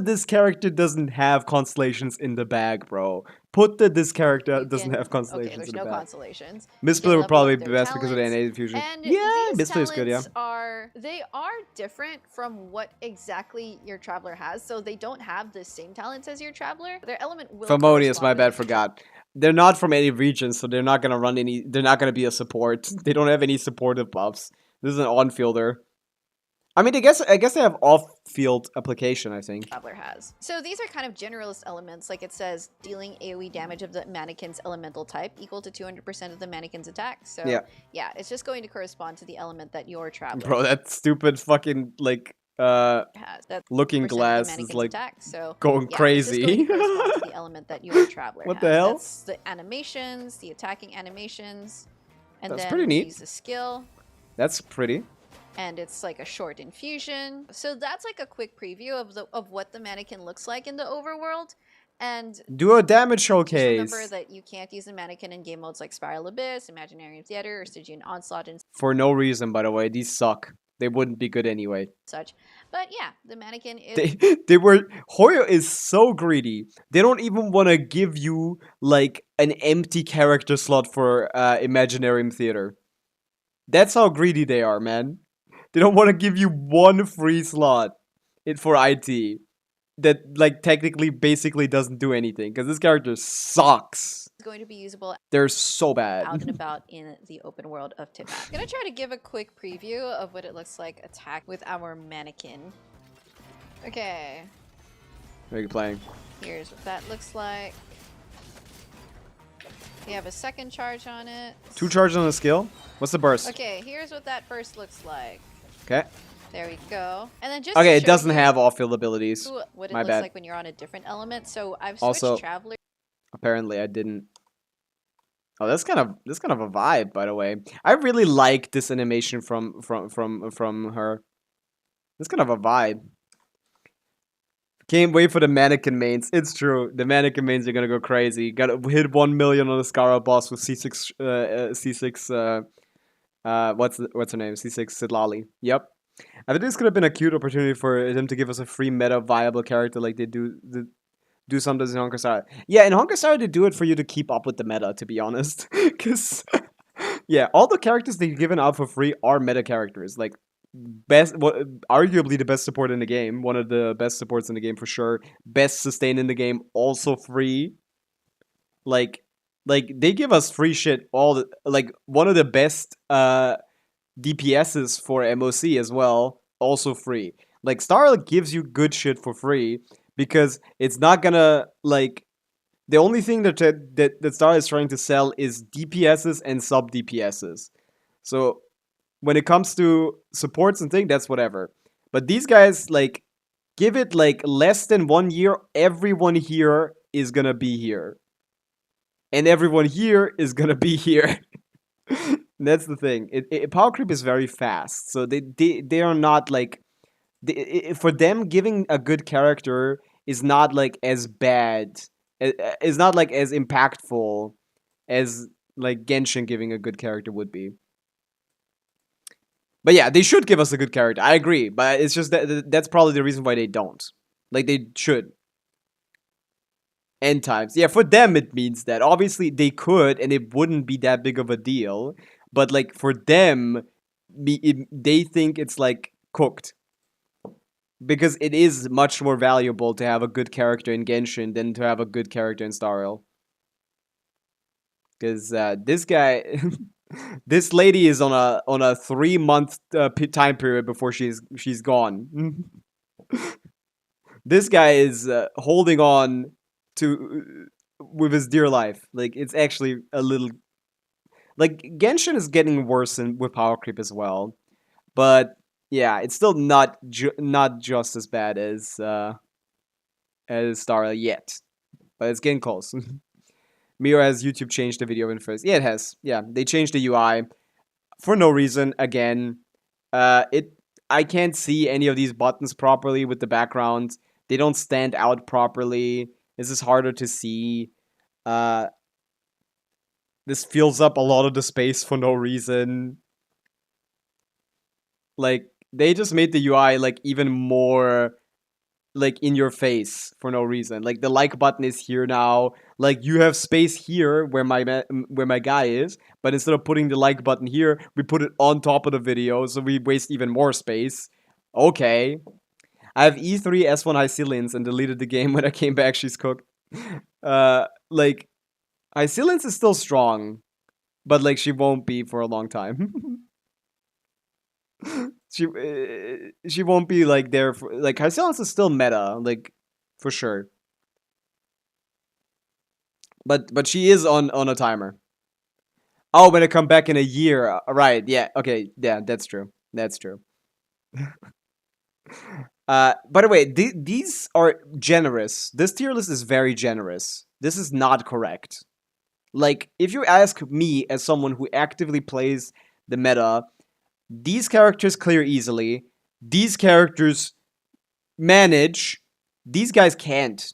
this character doesn't have constellations in the bag, bro. Put this character You doesn't can- have constellations Okay, there's in no the bag. constellations. Mistplay can would probably level be up their best because of the talents, NA fusion. And Yeah, these Mistplay is good, yeah. talents they are different from what exactly your traveler has. So they don't have the same talents as your traveler. Their element will Famonius, my correspond bad, with- forgot. They're not from any region, so they're not gonna run any. They're not gonna be a support. They don't have any supportive buffs. This is an on-fielder. I mean, I guess they have off-field application. I think. traveler has. So these are kind of generalist elements, like it says dealing AoE damage of the mannequin's elemental type equal to 200% of the mannequin's attack. So Yeah. it's just going to correspond to the element that your traveler Bro, that stupid fucking like has. That's looking 2% of the glass is mannequin's like attack. So going it's just crazy. going to correspond to the element that your traveler What has. the hell? That's the animations, the attacking animations, and That's then pretty neat. use a skill. That's pretty. And it's like a short infusion. So that's like a quick preview of what the mannequin looks like in the overworld. And Do a damage just showcase remember that you can't use the mannequin in game modes like Spiral Abyss, Imaginary Theater, or Stygian Onslaught and for no reason. By the way, these suck. They wouldn't be good anyway. such. But yeah, the mannequin is They were Hoyo is so greedy. They don't even want to give you like an empty character slot for Imaginarium Theater. That's how greedy they are, man. They don't want to give you one free slot for IT that like technically basically doesn't do anything because this character sucks. going to be usable They're so out bad. and about in the open world of Teyvat. I'm gonna try to give a quick preview of what it looks like attack with our mannequin. Okay, What are you playing? here's what that looks like. We have a second charge on it. 2 charges on the skill. What's the burst? Okay, here's what that burst looks like. Okay. There we go. And then just Okay, to it show doesn't you have off-field abilities. what it My looks bad. like when you're on a different element. So I've switched Also- Traveler. Apparently, I didn't. Oh, that's kind of a vibe, by the way. I really like this animation from her. That's kind of a vibe. Can't wait for the mannequin mains. It's true. The mannequin mains are gonna go crazy. Gotta hit 1 million on the Scara boss with C6. What's her name? C6 Sidlali. Yep. I think this could have been a cute opportunity for them to give us a free meta viable character like they do sometimes in Honkai Star. Yeah, in Honkai Star they do it for you to keep up with the meta, to be honest. Because Yeah, all the characters they've given out for free are meta characters. Like arguably the best support in the game, one of the best supports in the game for sure. Best sustain in the game, also free. Like, they give us free shit like one of the best DPSs for MOC as well, also free. Like Starlight gives you good shit for free because it's not gonna like the only thing that Starlight is trying to sell is DPSs and sub DPSs. So when it comes to supports and things, that's whatever. But these guys like give it like less than 1 year, everyone here is gonna be here. And everyone here is gonna be here. That's the thing. Power creep is very fast, so they are not like for them giving a good character is not like as bad. Is not like as impactful as like Genshin giving a good character would be. But yeah, they should give us a good character. I agree, but it's just that's probably the reason why they don't. Like they should. End times. Yeah, for them it means that. Obviously they could and it wouldn't be that big of a deal. But like for them, they think it's like cooked. Because it is much more valuable to have a good character in Genshin than to have a good character in Star Rail. Because this guy, this lady is on a 3-month time period before she's gone. This guy is holding on to with his dear life. Like it's actually a little like Genshin is getting worse with power creep as well, but yeah, it's still not just as bad as Star Rail yet, but it's getting close. Miro has YouTube changed the video interface. Yeah, it has. Yeah, they changed the UI for no reason. Again, I can't see any of these buttons properly with the background. They don't stand out properly. This is harder to see. This fills up a lot of the space for no reason. Like, they just made the UI, like, even more, like, in your face for no reason. Like, the like button is here now. Like, you have space here where my guy is, but instead of putting the like button here, we put it on top of the video, so we waste even more space. Okay. I have E3 S1 Hycilians and deleted the game. When I came back, she's cooked. Like, Hycilians is still strong, but, like, she won't be for a long time. She won't be like there for like Hycilians is still meta, like for sure. But she is on a timer. Oh, when I come back in a year, right? Yeah, okay, yeah, that's true. That's true. By the way, these are generous. This tier list is very generous. This is not correct. Like, if you ask me as someone who actively plays the meta, these characters clear easily. These characters manage. These guys can't.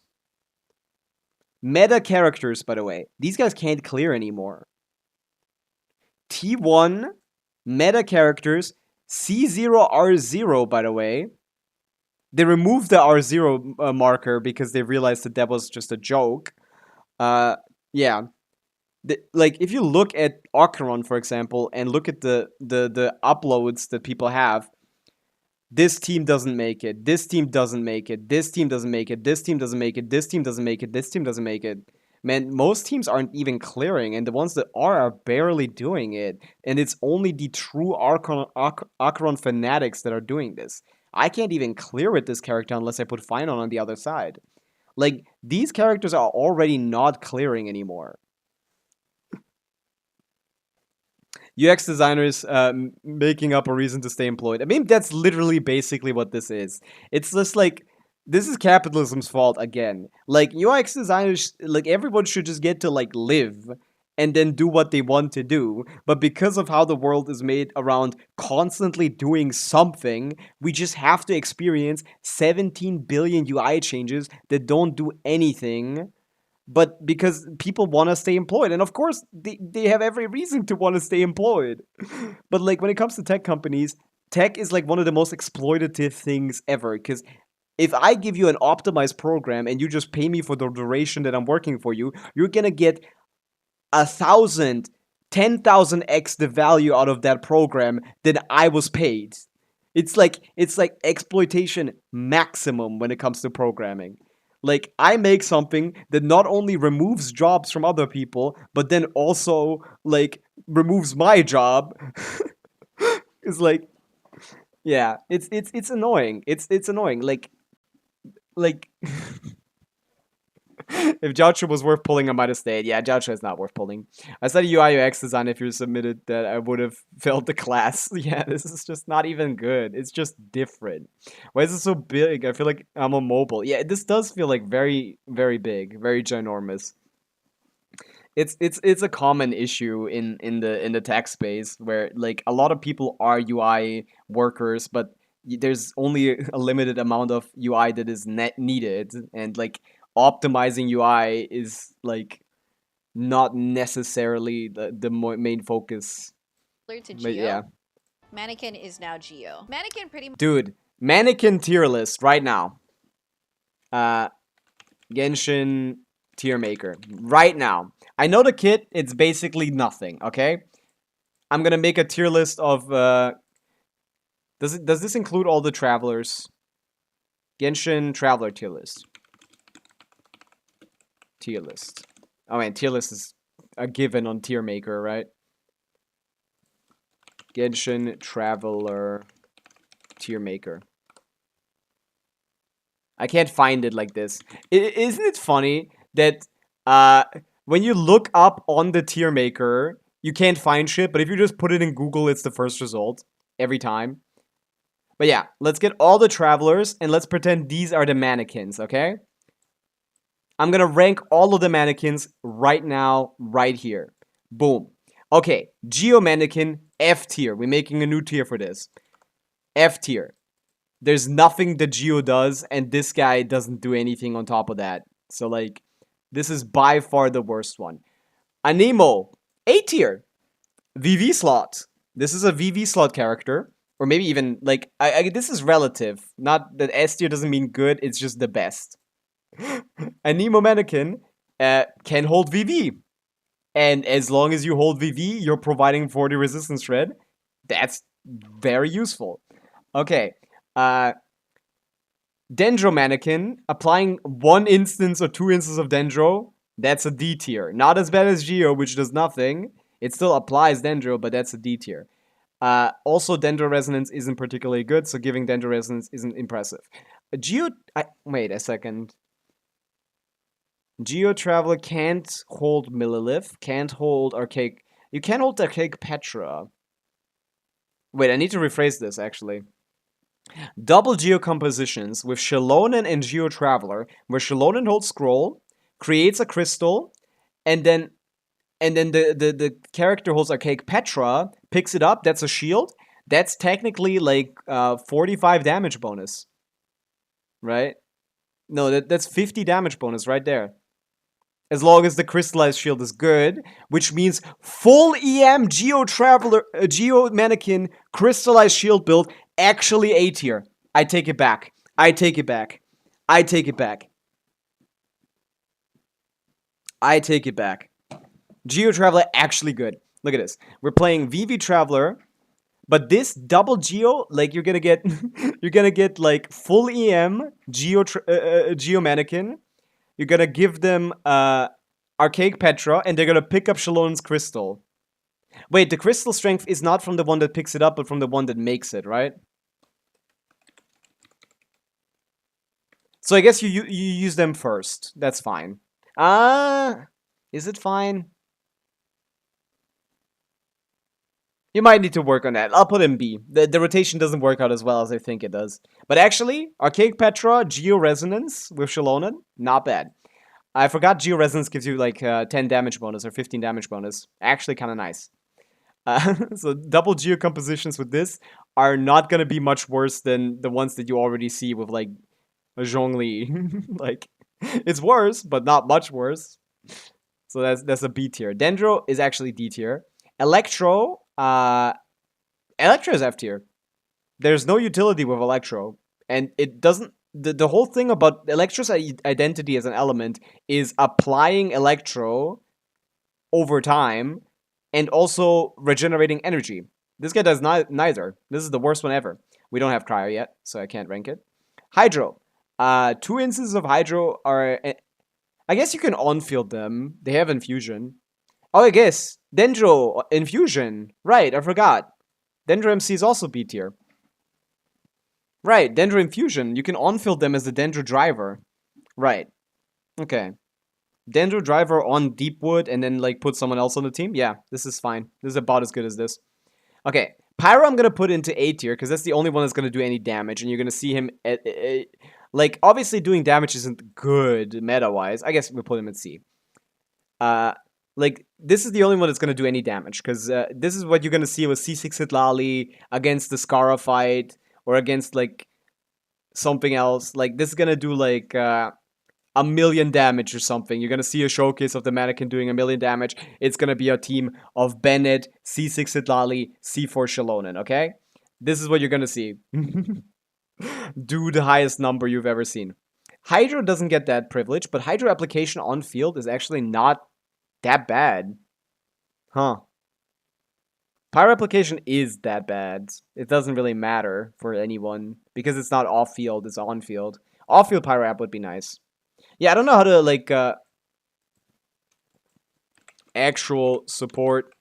Meta characters, by the way. These guys can't clear anymore. T1, meta characters, C0, R0, by the way. They removed the R0 marker because they realized that was just a joke. Yeah. Like, if you look at Ocaron, for example, and look at the uploads that people have, this team doesn't make it, this team doesn't make it, this team doesn't make it, this team doesn't make it, this team doesn't make it, this team doesn't make it. Man, most teams aren't even clearing, and the ones that are barely doing it, and it's only the true Ocaron fanatics that are doing this. I can't even clear with this character unless I put Finon on the other side. Like, these characters are already not clearing anymore. UX designers making up a reason to stay employed. I mean, that's literally basically what this is. It's just like, this is capitalism's fault again. Like, UX designers, like, everyone should just get to, like, live and then do what they want to do. But because of how the world is made around constantly doing something, we just have to experience 17 billion UI changes that don't do anything. But because people want to stay employed. And of course, they have every reason to want to stay employed. But like, when it comes to tech companies, tech is like one of the most exploitative things ever. Because if I give you an optimized program and you just pay me for the duration that I'm working for you, you're going to get 1,000, 10,000x the value out of that program than I was paid. It's like exploitation maximum when it comes to programming. Like, I make something that not only removes jobs from other people, but then also like removes my job. It's like, yeah, it's annoying. It's annoying. Like if Joshua was worth pulling, I might have stayed. Yeah, Joshua is not worth pulling. I said UI UX design if you submitted that I would have failed the class. Yeah, this is just not even good. It's just different. Why is it so big? I feel like I'm on mobile. Yeah, this does feel like very, very big, very ginormous. It's a common issue in the tech space where like a lot of people are UI workers, but there's only a limited amount of UI that is net needed, and like optimizing UI is like not necessarily the main focus. To But Geo. yeah, Mannequin is now Geo. Mannequin pretty much dude, mannequin tier list right now. Genshin tier maker right now. I know the kit, it's basically nothing, okay? I'm gonna make a tier list of does this include all the travelers? Genshin traveler tier list. Tier list. Oh man, tier list is a given on tier maker, right? Genshin traveler tier maker. I can't find it like this. Isn't it funny that when you look up on the tier maker, you can't find shit, but if you just put it in Google, it's the first result every time. But yeah, let's get all the travelers and let's pretend these are the mannequins, okay? I'm gonna rank all of the mannequins right now, right here. Boom. Okay, Geo mannequin, F tier. We're making a new tier for this. F tier. There's nothing that Geo does, and this guy doesn't do anything on top of that. So, like, this is by far the worst one. Anemo, A tier. VV slot. This is a VV slot character. Or maybe even, like, this is relative. Not that S tier doesn't mean good, it's just the best. Anemo mannequin can hold VV. And as long as you hold VV, you're providing 40 resistance shred. That's very useful. Okay. Dendro mannequin, applying 1 instance or 2 instances of Dendro, that's a D tier. Not as bad as Geo, which does nothing. It still applies Dendro, but that's a D tier. Also, Dendro Resonance isn't particularly good, so giving Dendro Resonance isn't impressive. Wait a second. Geo Traveler can't hold Millilith, can't hold Archaic... You can't hold Archaic Petra. Wait, I need to rephrase this, actually. Double Geo compositions with Shallonen and Geo Traveler, where Shallonen holds Scroll, creates a crystal, and then the character holds Archaic Petra, picks it up, that's a shield. That's technically like 45 damage bonus. Right? No, that's 50 damage bonus right there. As long as the crystallized shield is good, which means full EM Geo Traveler, Geo Mannequin crystallized shield build, actually A tier. I take it back. I take it back. I take it back. I take it back. Geo Traveler actually good. Look at this. We're playing VV Traveler, but this double Geo, like you're gonna get, like full EM Geo Mannequin. You're gonna give them Archaic Petra, and they're gonna pick up Shalon's crystal. Wait, the crystal strength is not from the one that picks it up, but from the one that makes it, right? So I guess you use them first. That's fine. Is it fine? You might need to work on that. I'll put in B. The rotation doesn't work out as well as I think it does. But actually, Archaic Petra, Geo Resonance with Shallonen, not bad. I forgot Geo Resonance gives you like 10 damage bonus or 15 damage bonus. Actually kind of nice. So double Geo compositions with this are not going to be much worse than the ones that you already see with like a Zhongli. Like, it's worse, but not much worse. So that's a B tier. Dendro is actually D tier. Electro is F tier. There's no utility with Electro, and it doesn't. The whole thing about Electro's identity as an element is applying Electro over time and also regenerating energy. This guy does neither. This is the worst one ever. We don't have Cryo yet, so I can't rank it. Hydro. 2 instances of Hydro are... I guess you can on-field them. They have Infusion. Oh, I guess. Dendro Infusion. Right, I forgot. Dendro MC is also B tier. Right, Dendro Infusion. You can on-field them as the Dendro Driver. Right. Okay. Dendro Driver on Deepwood and then like put someone else on the team? Yeah, this is fine. This is about as good as this. Okay, Pyro I'm going to put into A tier because that's the only one that's going to do any damage. And you're going to see him like, obviously doing damage isn't good meta-wise. I guess we'll put him at C. Like, this is the only one that's going to do any damage because this is what you're going to see with C6 Hitlali against the Scara fight or against like something else. Like, this is going to do like... 1,000,000 damage or something. You're gonna see a showcase of the mannequin doing 1,000,000 damage. It's gonna be a team of Bennett, C6 Hitlali, C4 Shalonen, okay? This is what you're gonna see. Do the highest number you've ever seen. Hydro doesn't get that privilege, but Hydro application on field is actually not that bad. Huh. Pyro application is that bad. It doesn't really matter for anyone because it's not off field, it's on field. Off field Pyro app would be nice. Yeah, I don't know how to, like, actual support,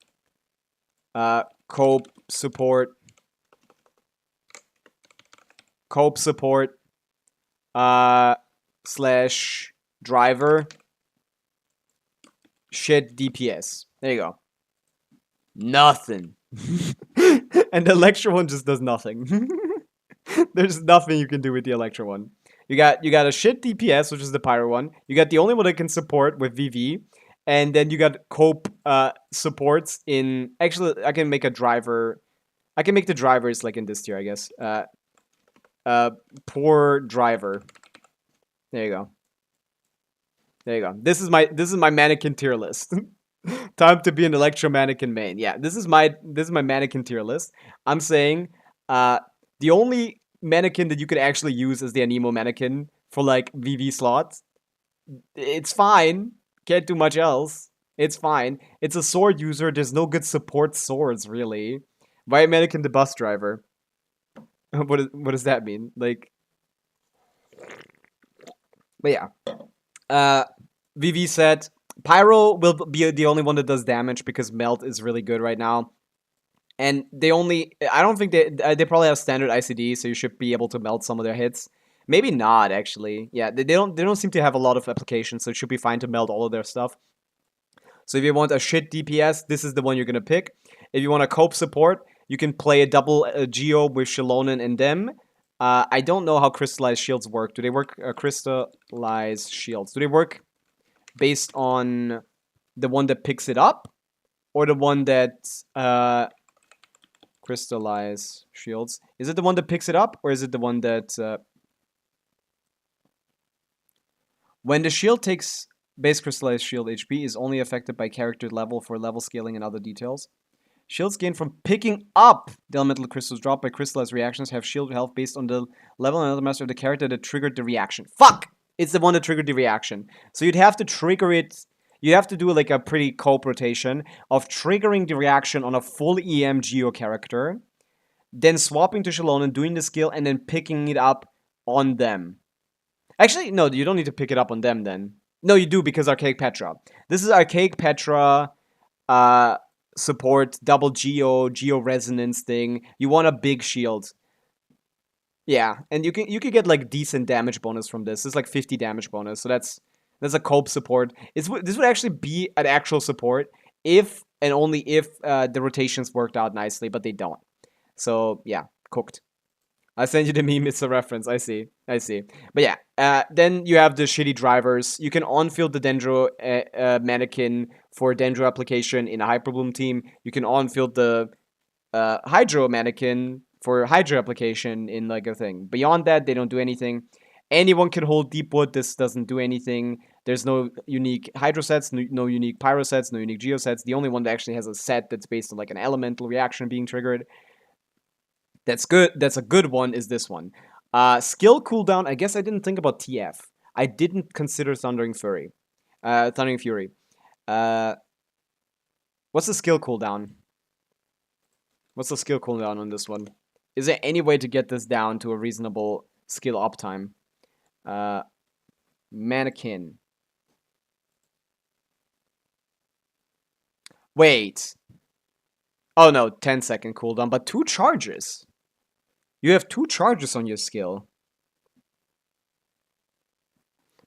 cope support, slash driver, shit DPS. There you go. Nothing. And the Electro one just does nothing. There's nothing you can do with the Electro one. You got a shit DPS, which is the Pyro one. You got the only one that can support with VV. And then you got cope supports in... Actually, I can make a driver... I can make the drivers like in this tier, I guess. Poor driver. There you go. There you go. This is my mannequin tier list. Time to be an Electro mannequin main. Yeah, this is my mannequin tier list. I'm saying the only mannequin that you could actually use as the Anemo mannequin for like VV slots. It's fine. Can't do much else. It's fine. It's a sword user. There's no good support swords, really. Why mannequin the bus driver? What does that mean? Like, but yeah. VV said Pyro will be the only one that does damage because Melt is really good right now. And they only... I don't think they probably have standard ICD, so you should be able to melt some of their hits. Maybe not, actually. Yeah, they don't seem to have a lot of applications, so it should be fine to melt all of their stuff. So if you want a shit DPS, this is the one you're going to pick. If you want a cope support, you can play a double Geo with Shalonen and them. I don't know how crystallized shields work. Do they work crystallized shields? Do they work based on the one that picks it up? Or the one that... crystallize shields. Is it the one that picks it up, or is it the one that... When the shield takes base crystallized shield HP is only affected by character level for level scaling and other details. Shields gained from picking up the elemental crystals dropped by crystallized reactions have shield health based on the level and other master of the character that triggered the reaction. Fuck! It's the one that triggered the reaction. So you'd have to trigger it... You have to do like a pretty cope rotation of triggering the reaction on a full EM Geo character, then swapping to Shalonen, doing the skill, and then picking it up on them. Actually, no, you don't need to pick it up on them then. No, you do because Archaic Petra. This is Archaic Petra support, double Geo resonance thing. You want a big shield. Yeah, and you can get like decent damage bonus from this. It's like 50 damage bonus, so that's a cope support. This would actually be an actual support if and only if the rotations worked out nicely, but they don't. So, yeah, cooked. I sent you the meme, it's a reference. I see. But yeah, then you have the shitty drivers. You can on-field the Dendro mannequin for Dendro application in a Hyperbloom team. You can on-field the Hydro mannequin for Hydro application in like a thing. Beyond that, they don't do anything. Anyone can hold Deepwood. This doesn't do anything. There's no unique Hydro sets, no unique Pyro sets, no unique Geo sets. The only one that actually has a set that's based on like an elemental reaction being triggered. That's good. That's a good one is this one. Skill cooldown. I guess I didn't think about TF. I didn't consider Thundering Fury. What's the skill cooldown? What's the skill cooldown on this one? Is there any way to get this down to a reasonable skill uptime? Mannequin. Wait. Oh no, 10-second cooldown, but 2 charges. You have 2 charges on your skill.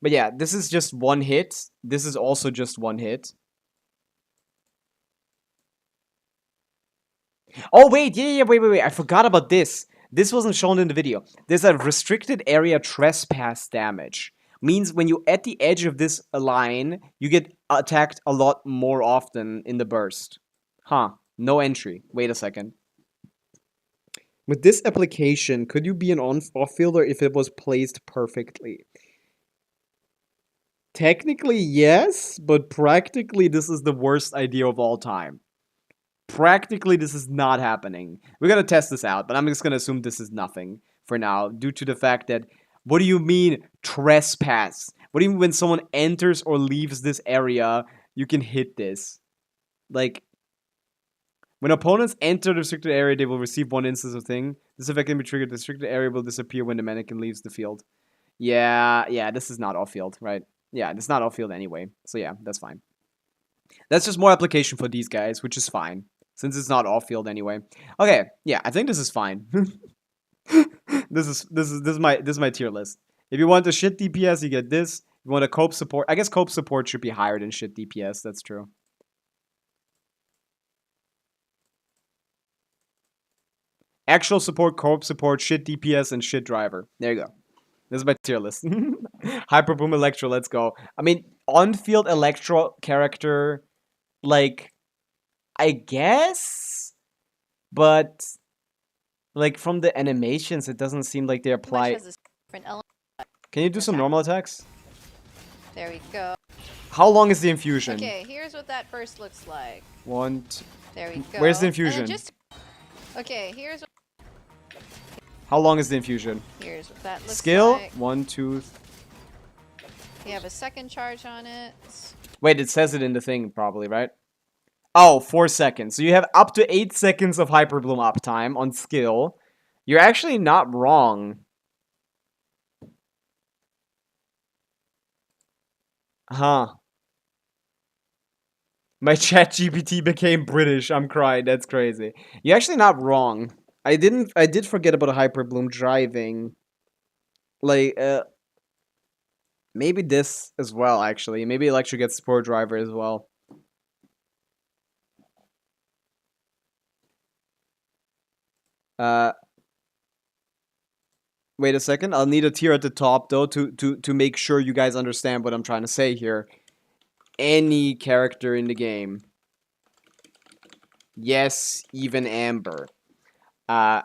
But yeah, this is just 1 hit. This is also just 1 hit. Oh wait, wait. I forgot about this. This wasn't shown in the video. There's a restricted area trespass damage. Means when you're at the edge of this line, you get attacked a lot more often in the burst. Huh. No entry. Wait a second. With this application, could you be an off-fielder if it was placed perfectly? Technically, yes, but practically, this is the worst idea of all time. Practically, this is not happening. We're gonna test this out, but I'm just gonna assume this is nothing for now, due to the fact that, what do you mean, trespass? What do you mean when someone enters or leaves this area, you can hit this? Like, when opponents enter the restricted area, they will receive 1 instance of thing. This effect can be triggered. The restricted area will disappear when the mannequin leaves the field. Yeah, this is not off-field, right? Yeah, it's not off-field anyway, so yeah, that's fine. That's just more application for these guys, which is fine. Since it's not off-field anyway. Okay, yeah, I think this is fine. This is my tier list. If you want a shit DPS, you get this. If you want a cope support, I guess cope support should be higher than shit DPS, that's true. Actual support, cope support, shit DPS, and shit driver. There you go. This is my tier list. Hyper Boom Electro, let's go. I mean, on-field Electro character, like, I guess, but like from the animations, it doesn't seem like they apply. Can you do some normal attacks? There we go. How long is the infusion? Okay, here's what that burst looks like. 1, 2. There we go. Where's the infusion? Okay, here's what... How long is the infusion? Here's what that looks Skill? like. 1, 2. You have a second charge on it. Wait, it says it in the thing, probably, right? Oh, 4 seconds. So you have up to 8 seconds of Hyper Bloom uptime on skill. You're actually not wrong. Huh. My chat GPT became British. I'm crying. That's crazy. You're actually not wrong. I did forget about Hyper Bloom driving. Like, maybe this as well, actually. Maybe Electro gets Spore Driver as well. Wait a second. I'll need a tier at the top, though, to make sure you guys understand what I'm trying to say here. Any character in the game. Yes, even Amber. I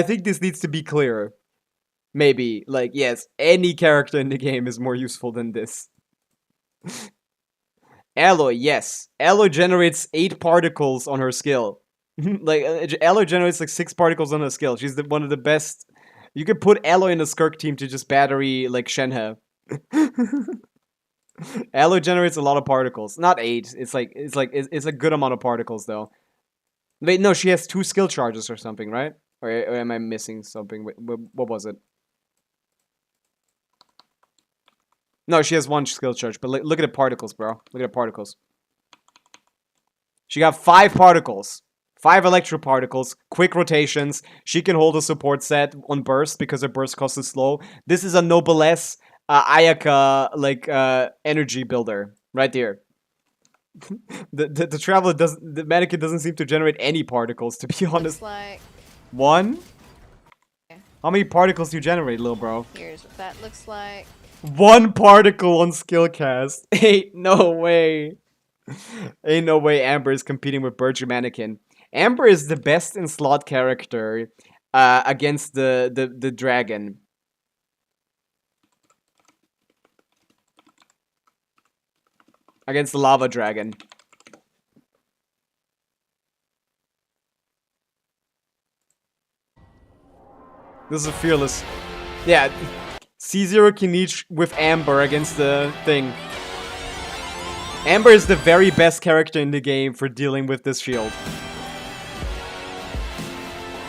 think this needs to be clearer. Maybe, like, yes, any character in the game is more useful than this. Alloy, yes. Alloy generates 8 particles on her skill. Like, Alloy generates like 6 particles on her skill. She's one of the best. You could put Alloy in a Skirk team to just battery, like, Shenhe. Alloy generates a lot of particles. Not 8. It's a good amount of particles, though. Wait, no, she has 2 skill charges or something, right? Or am I missing something? Wait, what was it? No, she has 1 skill charge, but look at the particles, bro. Look at the particles. She got 5 particles. 5 electro particles, quick rotations. She can hold a support set on burst because her burst cost is slow. This is a noblesse Ayaka like energy builder right there. the traveler doesn't. The mannequin doesn't seem to generate any particles, to be honest. Like 1. How many particles do you generate, little bro? Here's what that looks like. 1 particle on skill cast. Ain't no way. Ain't no way Amber is competing with Berger Mannequin. Amber is the best in slot character against the dragon. Against the lava dragon. This is a fearless. Yeah. C0 can each with Amber against the thing. Amber is the very best character in the game for dealing with this shield.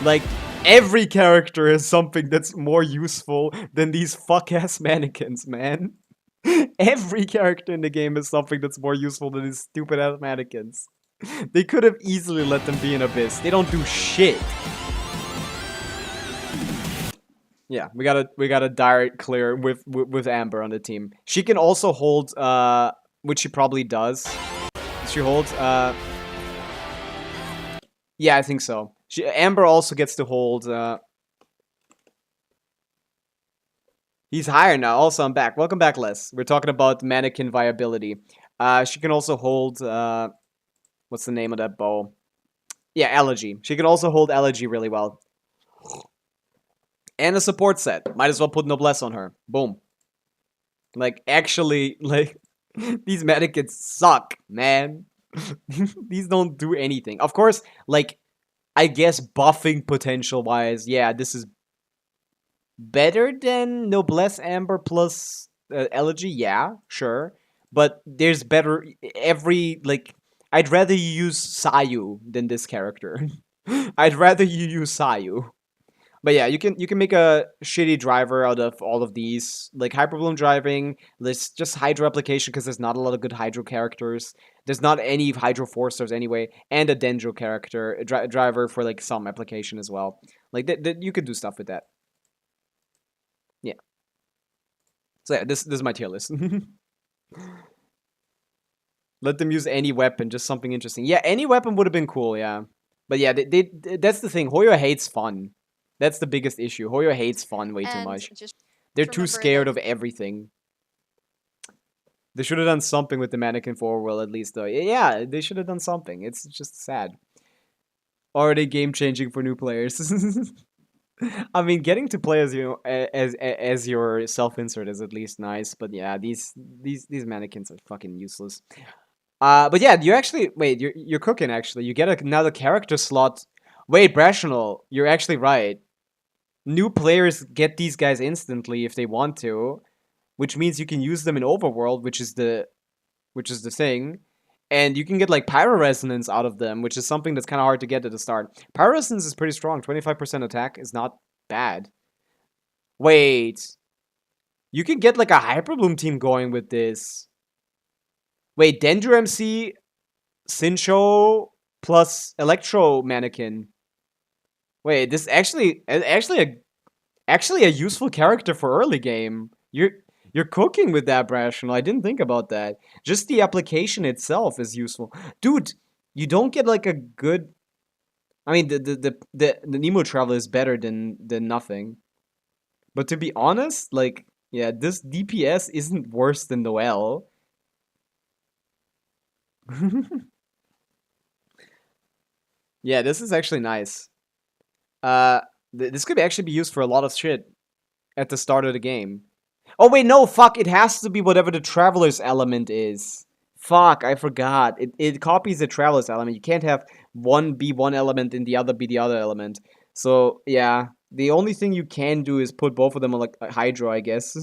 Like, every character is something that's more useful than these fuck-ass mannequins, man. Every character in the game is something that's more useful than these stupid-ass mannequins. They could have easily let them be in Abyss. They don't do shit. Yeah, we got a direct clear with Amber on the team. She can also hold, which she probably does. She holds, yeah, I think so. Amber also gets to hold, he's higher now. Also, I'm back. Welcome back, Les. We're talking about mannequin viability. She can also hold, what's the name of that bow? Yeah, Elegy. She can also hold Elegy really well. And a support set. Might as well put Noblesse on her. Boom. Like, actually, like, these mannequins suck, man. These don't do anything. Of course, like, I guess buffing potential-wise, yeah, this is better than Noblesse Amber plus Elegy, yeah, sure. But there's better, like, I'd rather you use Sayu than this character. I'd rather you use Sayu. But yeah, you can make a shitty driver out of all of these. Like Hyperbloom driving, there's just Hydro application because there's not a lot of good Hydro characters. There's not any Hydro Forcers anyway, and a Dendro character, a driver for like some application as well. Like you could do stuff with that. Yeah. So yeah, this is my tier list. Let them use any weapon, just something interesting. Yeah, any weapon would have been cool, yeah. But yeah, that's the thing. Hoyo hates fun. That's the biggest issue. Hoyo hates fun way too much. They're too scared of everything. They should have done something with the mannequin forward at least, though. Yeah, they should have done something. It's just sad. Already game changing for new players. I mean, getting to play as as your self-insert is at least nice, but yeah, these mannequins are fucking useless. But yeah, you actually wait. You're cooking actually. You get another character slot. Wait, Brational, you're actually right. New players get these guys instantly if they want to, which means you can use them in Overworld, which is the thing, and you can get like Pyro Resonance out of them, which is something that's kind of hard to get at the start. Pyro Resonance is pretty strong. 25% attack is not bad. Wait, you can get like a Hyperbloom team going with this. Wait, Dendro MC, Sincho plus Electro Mannequin. Wait, this actually a useful character for early game. You're cooking with that, Brational. I didn't think about that. Just the application itself is useful, dude. You don't get like a good. I mean, the Nemo Traveler is better than nothing. But to be honest, like, yeah, this DPS isn't worse than Noelle. Yeah, this is actually nice. This could actually be used for a lot of shit at the start of the game. Oh wait, no, fuck, it has to be whatever the Traveler's element is. Fuck, I forgot. It copies the Traveler's element. You can't have one be one element and the other be the other element. So, yeah, the only thing you can do is put both of them on, like, Hydro, I guess.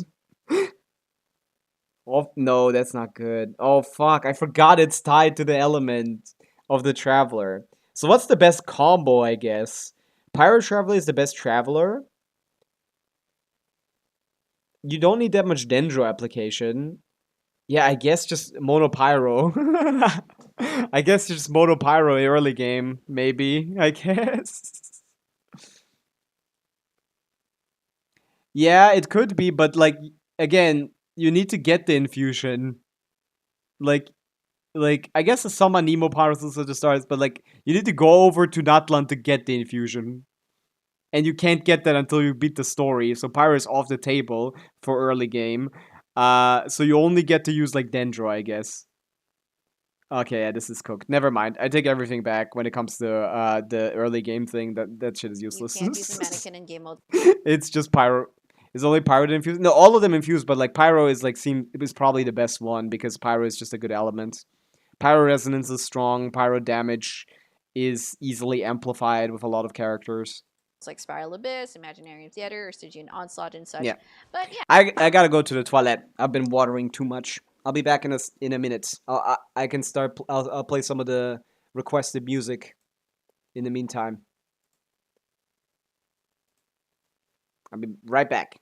Oh, no, that's not good. Oh, fuck, I forgot it's tied to the element of the Traveler. So what's the best combo, I guess? Pyro Traveler is the best Traveler. You don't need that much Dendro application. Yeah, I guess just Mono Pyro. I guess just Mono Pyro early game, maybe, I guess. Yeah, it could be, but like, again, you need to get the infusion. Like, I guess some Nemo Pyros also to start, but like, you need to go over to Natlan to get the infusion. And you can't get that until you beat the story, so Pyro is off the table for early game. So you only get to use like Dendro, I guess. Okay, yeah, this is cooked. Never mind. I take everything back when it comes to the early game thing. That shit is useless. You can't use the mannequin in game mode. It's just Pyro. Is only Pyro that infused? No, all of them infused, but like Pyro is like it was probably the best one because Pyro is just a good element. Pyro Resonance is strong. Pyro damage is easily amplified with a lot of characters. It's like Spiral Abyss, Imaginary Theater, or Stygian Onslaught and such. Yeah. But yeah. I gotta go to the toilet. I've been watering too much. I'll be back in a minute. I can start. I'll play some of the requested music in the meantime. I'll be right back.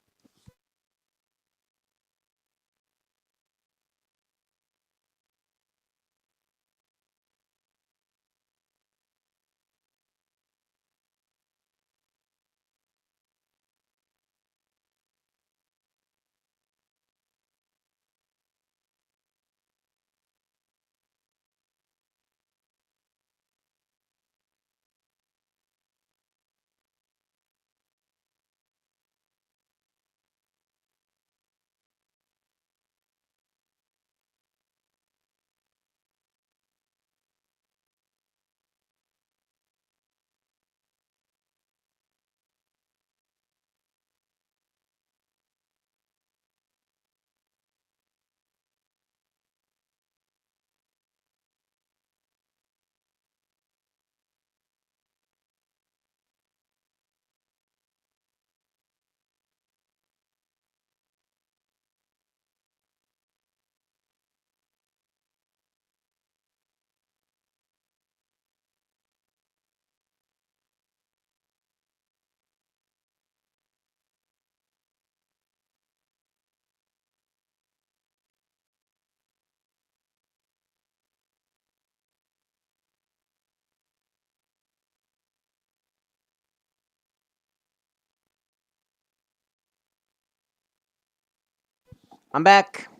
I'm back.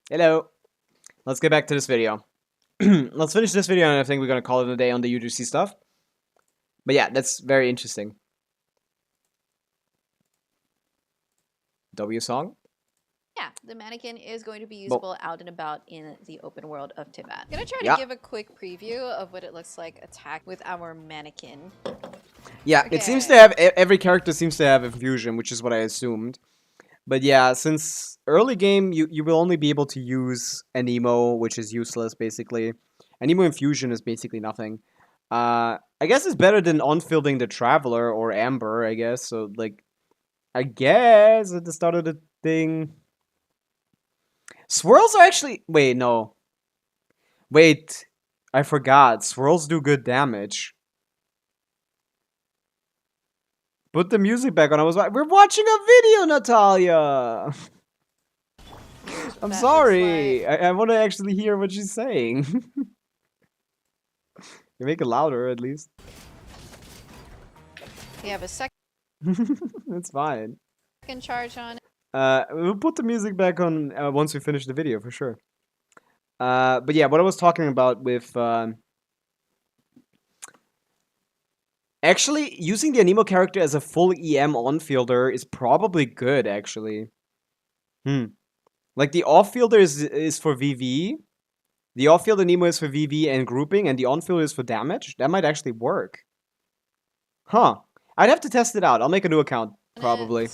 Hello. Let's get back to this video. Let's finish this video, and I think we're gonna call it a day on the UGC stuff. But yeah, that's very interesting. W song? Yeah, the mannequin is going to be usable out and about in the open world of Tibet. I'm gonna try to give a quick preview of what it looks like attack with our mannequin. Yeah, it seems to have, every character seems to have infusion, which is what I assumed. But yeah, since early game, you will only be able to use Anemo, which is useless, basically. Anemo infusion is basically nothing. I guess it's better than on-fielding the Traveler or Amber, I guess. So, like, I guess at the start of the thing... Swirls are actually... Wait, no. Wait, I forgot. Swirls do good damage. Put the music back on. I was like, we're watching a video, Natalia! I'm sorry. I want to actually hear what she's saying. You make it louder, at least. We have a second It's fine. charge on it. We'll put the music back on once we finish the video, for sure. But yeah, what I was talking about with... Actually, using the Anemo character as a full EM on-fielder is probably good, actually. Like, the off-fielder is for VV. The off-field Anemo is for VV and grouping, and the on-fielder is for damage. That might actually work. Huh. I'd have to test it out. I'll make a new account, probably.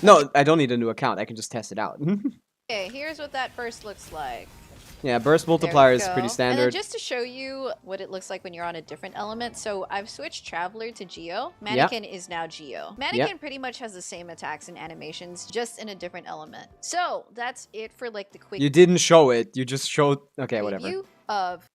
No, I don't need a new account. I can just test it out. Okay, here's what that burst looks like. Yeah, burst multiplier is pretty standard. And then just to show you what it looks like when you're on a different element, so I've switched Traveler to Geo. Mannequin is now Geo. Mannequin pretty much has the same attacks and animations, just in a different element. So that's it for like the quick. You didn't show it. You just showed. Okay, whatever. Review of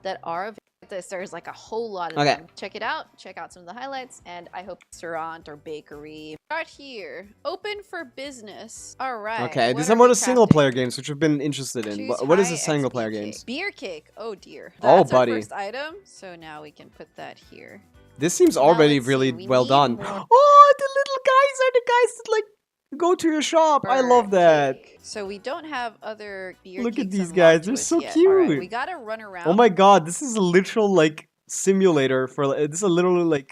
that are available. There's like a whole lot of them. Check it out. Check out some of the highlights, and I hope restaurant or bakery. Start here. Open for business. All right. Okay, these are more the single-player games, which we've been interested in. What is the single-player games? Beer cake. Oh dear. That's our first item. So now we can put that here. This seems already really well done. Oh, the little guys are the guys that like go to your shop. I love that. So we don't have other beer Look at cakes these guys. They're so yet. cute. Right, we gotta run around. Oh my god, this is a literal like simulator for this is a literal like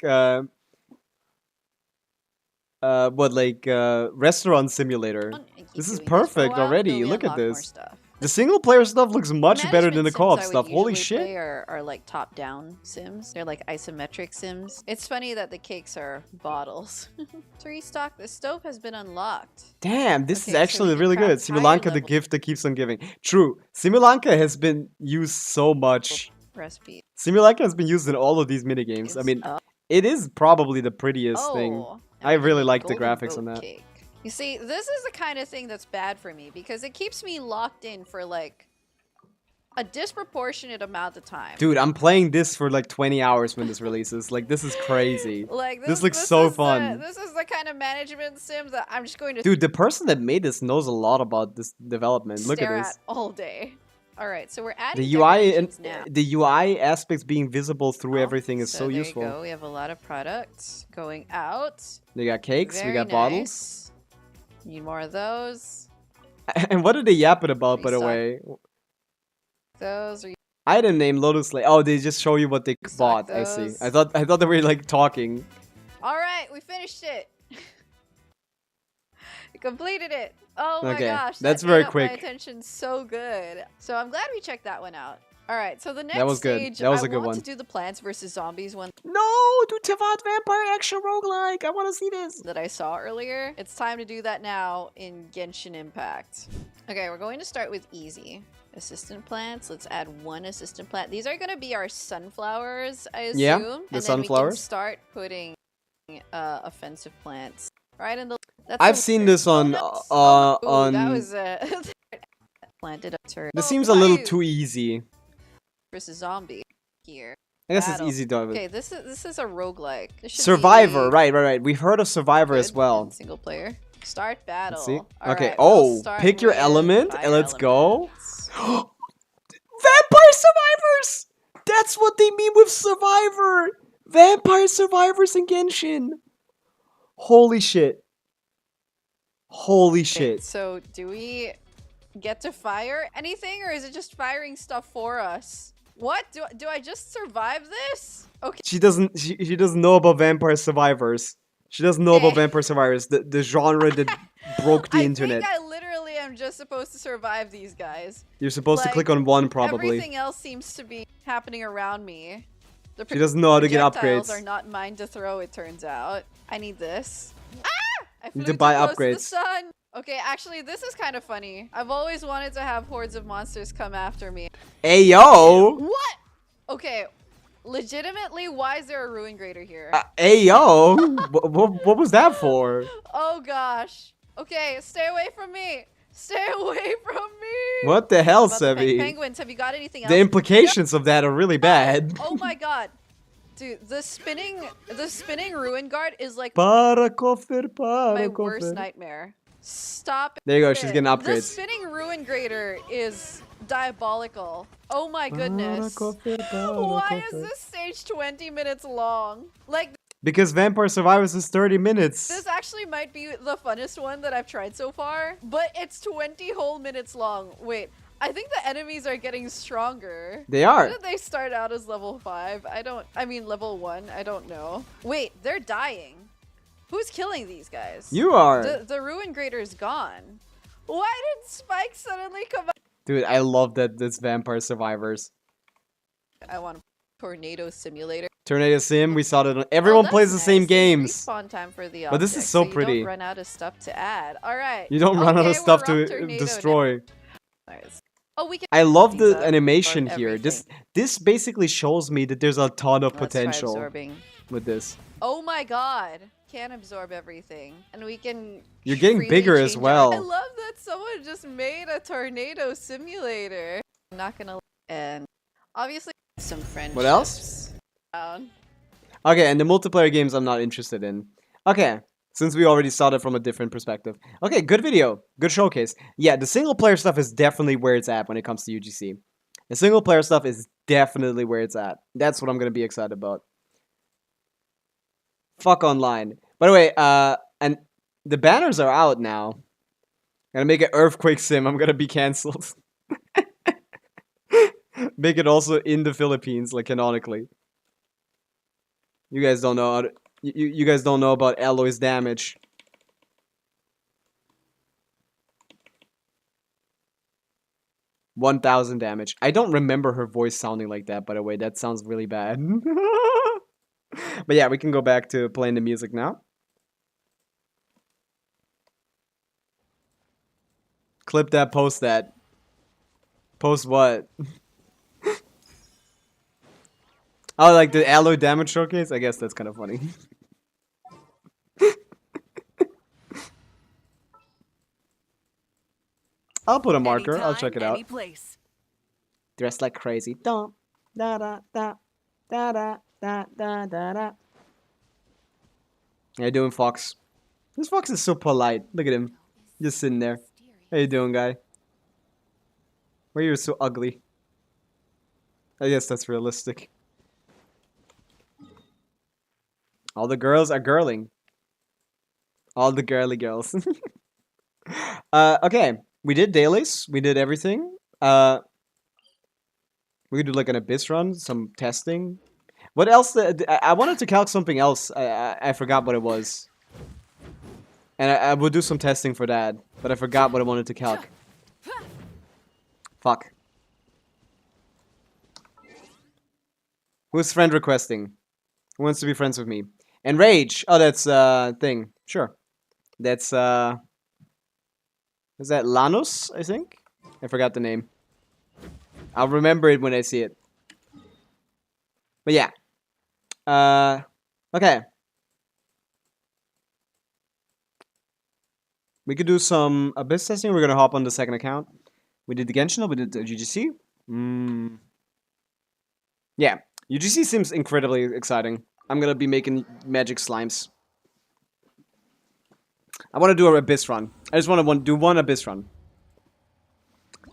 restaurant simulator. This is perfect already. Look at this. The single player stuff looks much better than the co-op stuff. Holy shit. Are like top-down sims. They're like isometric sims. It's funny that the cakes are bottles. To restock, the stove has been unlocked. Damn, this is actually really good. Simulanka, the gift that keeps on giving. True. Simulanka has been used so much. Recipe. Simulanka has been used in all of these minigames. I mean, it is probably the prettiest thing. I really like the graphics on that. Cake. You see, this is the kind of thing that's bad for me because it keeps me locked in for like a disproportionate amount of time. Dude, I'm playing this for like 20 hours when this releases. Like, this is crazy. Like this looks so fun. This is the kind of management sim that I'm just going to Dude, the person that made this knows a lot about this development. Look at stare this. at all day. All right, so we're adding The UI and decorations now. the UI aspects being visible through everything is so there useful. You go. We have a lot of products going out. We got cakes, we Very got bottles. nice. Need more of those. And what are they yapping about, by the Restock. way? Those are Item name Lotus Lake. Oh, they just show you what they Restock bought. I see. those. I thought they were like talking. all right. We finished it. We completed it. Oh my Okay, gosh, that's that very ate up my quick. attention so good. So I'm glad we checked that one out. All right, so the next That was good. stage, That was I a good want one. to do the Plants vs Zombies one No, do Tivat Vampire Action Roguelike. I want to see this. that I saw earlier. It's time to do that now in Genshin Impact. Okay, we're going to start with easy. Assistant plants. Let's add one assistant plant. These are going to be our sunflowers, I assume. Yeah, and the then sunflowers. we can start putting offensive plants. Right in the. That's I've so seen weird. this on Oh, no. Ooh, on. that was planted a turret. This seems a little Why? too easy. Versus zombie here. I guess Battle. it's easy to. Okay, this is a roguelike. This should Survivor, be right. We've heard of Survivor as good well. and single player. Start battle. Let's see. All Okay. right, we'll Oh, start pick your with element fire and let's go. elements. Vampire survivors! That's what they mean with Survivor! Vampire survivors in Genshin! Holy shit. Holy Okay, shit. so do we get to fire anything, or is it just firing stuff for us? What? Do I just survive this? Okay. She doesn't know about vampire survivors. She doesn't know about vampire survivors, the genre that broke the internet. I think I literally am just supposed to survive these guys. You're supposed to like, click on one probably. Everything else seems to be happening around me. The She doesn't know how to get projectiles upgrades. are not mine to throw, it turns out. I need this. Ah! I flew Need to too buy close to the upgrades. sun. Okay, actually, this is kind of funny. I've always wanted to have hordes of monsters come after me. Ayo! What? Okay, legitimately, why is there a ruin grader here? Ayo! what was that for? Oh gosh. Okay, stay away from me. Stay away from me. What the hell, What about the Sebi? penguins, have you got anything else? The implications of that are really bad. Oh my god. Dude, the spinning ruin guard is like Para coffer, para my coffer. worst nightmare. Stop it. There you go, she's getting The upgrades. spinning ruin grader is diabolical. Oh my goodness. Para coffer, para Why is coffer. this stage 20 minutes long? Like, Because Vampire Survivors is 30 minutes. this actually might be the funnest one that I've tried so far, but it's 20 whole minutes long. Wait, I think the enemies are getting stronger. They are. Did they start out as level 5? I mean level 1, I don't know. Wait, they're dying. Who's killing these guys? You are. The ruin grader's gone. Why did Spike suddenly come out? Dude, I love that this Vampire Survivors. I want a tornado simulator. Tornado Sim, we saw that on- everyone that's plays the same nice. games. Respawn time for the But this is objects, so you pretty. don't run out of stuff to add. All right. You don't run out Okay, of stuff we're to off tornado destroy. now. All right. Oh, we can. I love these the up, animation absorb here. everything. This basically shows me that there's a ton of Let's try potential absorbing. with this. Oh my god. Can absorb everything. And we can. You're getting freely bigger as change our- well. I love that someone just made a tornado simulator. I'm not gonna. And obviously, some friendships. What else? Down. Okay, and the multiplayer games I'm not interested in. Okay, since we already saw that from a different perspective. Okay, good video. Good showcase. Yeah, the single player stuff is definitely where it's at when it comes to UGC. The single player stuff is definitely where it's at. That's what I'm gonna be excited about. Fuck online. By the way, and the banners are out now. Gonna make an earthquake sim. I'm gonna be cancelled. Make it also in the Philippines, like canonically. You guys don't know how to, you guys don't know about Alloy's damage. $1,000 damage. I don't remember her voice sounding like that, by the way. That sounds really bad. But yeah, we can go back to playing the music now. Clip that, post that. Post what? Oh, like the alloy damage showcase? I guess that's kind of funny. I'll put a marker. I'll check it out. Any place. Dressed like crazy. Da da da da da da da da da. How you doing, Fox? This Fox is so polite. Look at him, just sitting there. How you doing, guy? Why are you so ugly? I guess that's realistic. All the girls are girling. All the girly girls. Okay, we did dailies. We did everything. We could do like an abyss run, some testing. What else? I wanted to calc something else. I forgot what it was. And I would do some testing for that, but I forgot what I wanted to calc. Fuck. Who's friend requesting? Who wants to be friends with me? And Rage. Oh, that's thing. Sure. That's is that Lanus, I think? I forgot the name. I'll remember it when I see it. But yeah. Okay. We could do some abyss testing. We're gonna hop on the second account. We did the Genshin, we did the UGC. Yeah. UGC seems incredibly exciting. I'm gonna be making magic slimes. I want to do an abyss run. I just want to do one abyss run.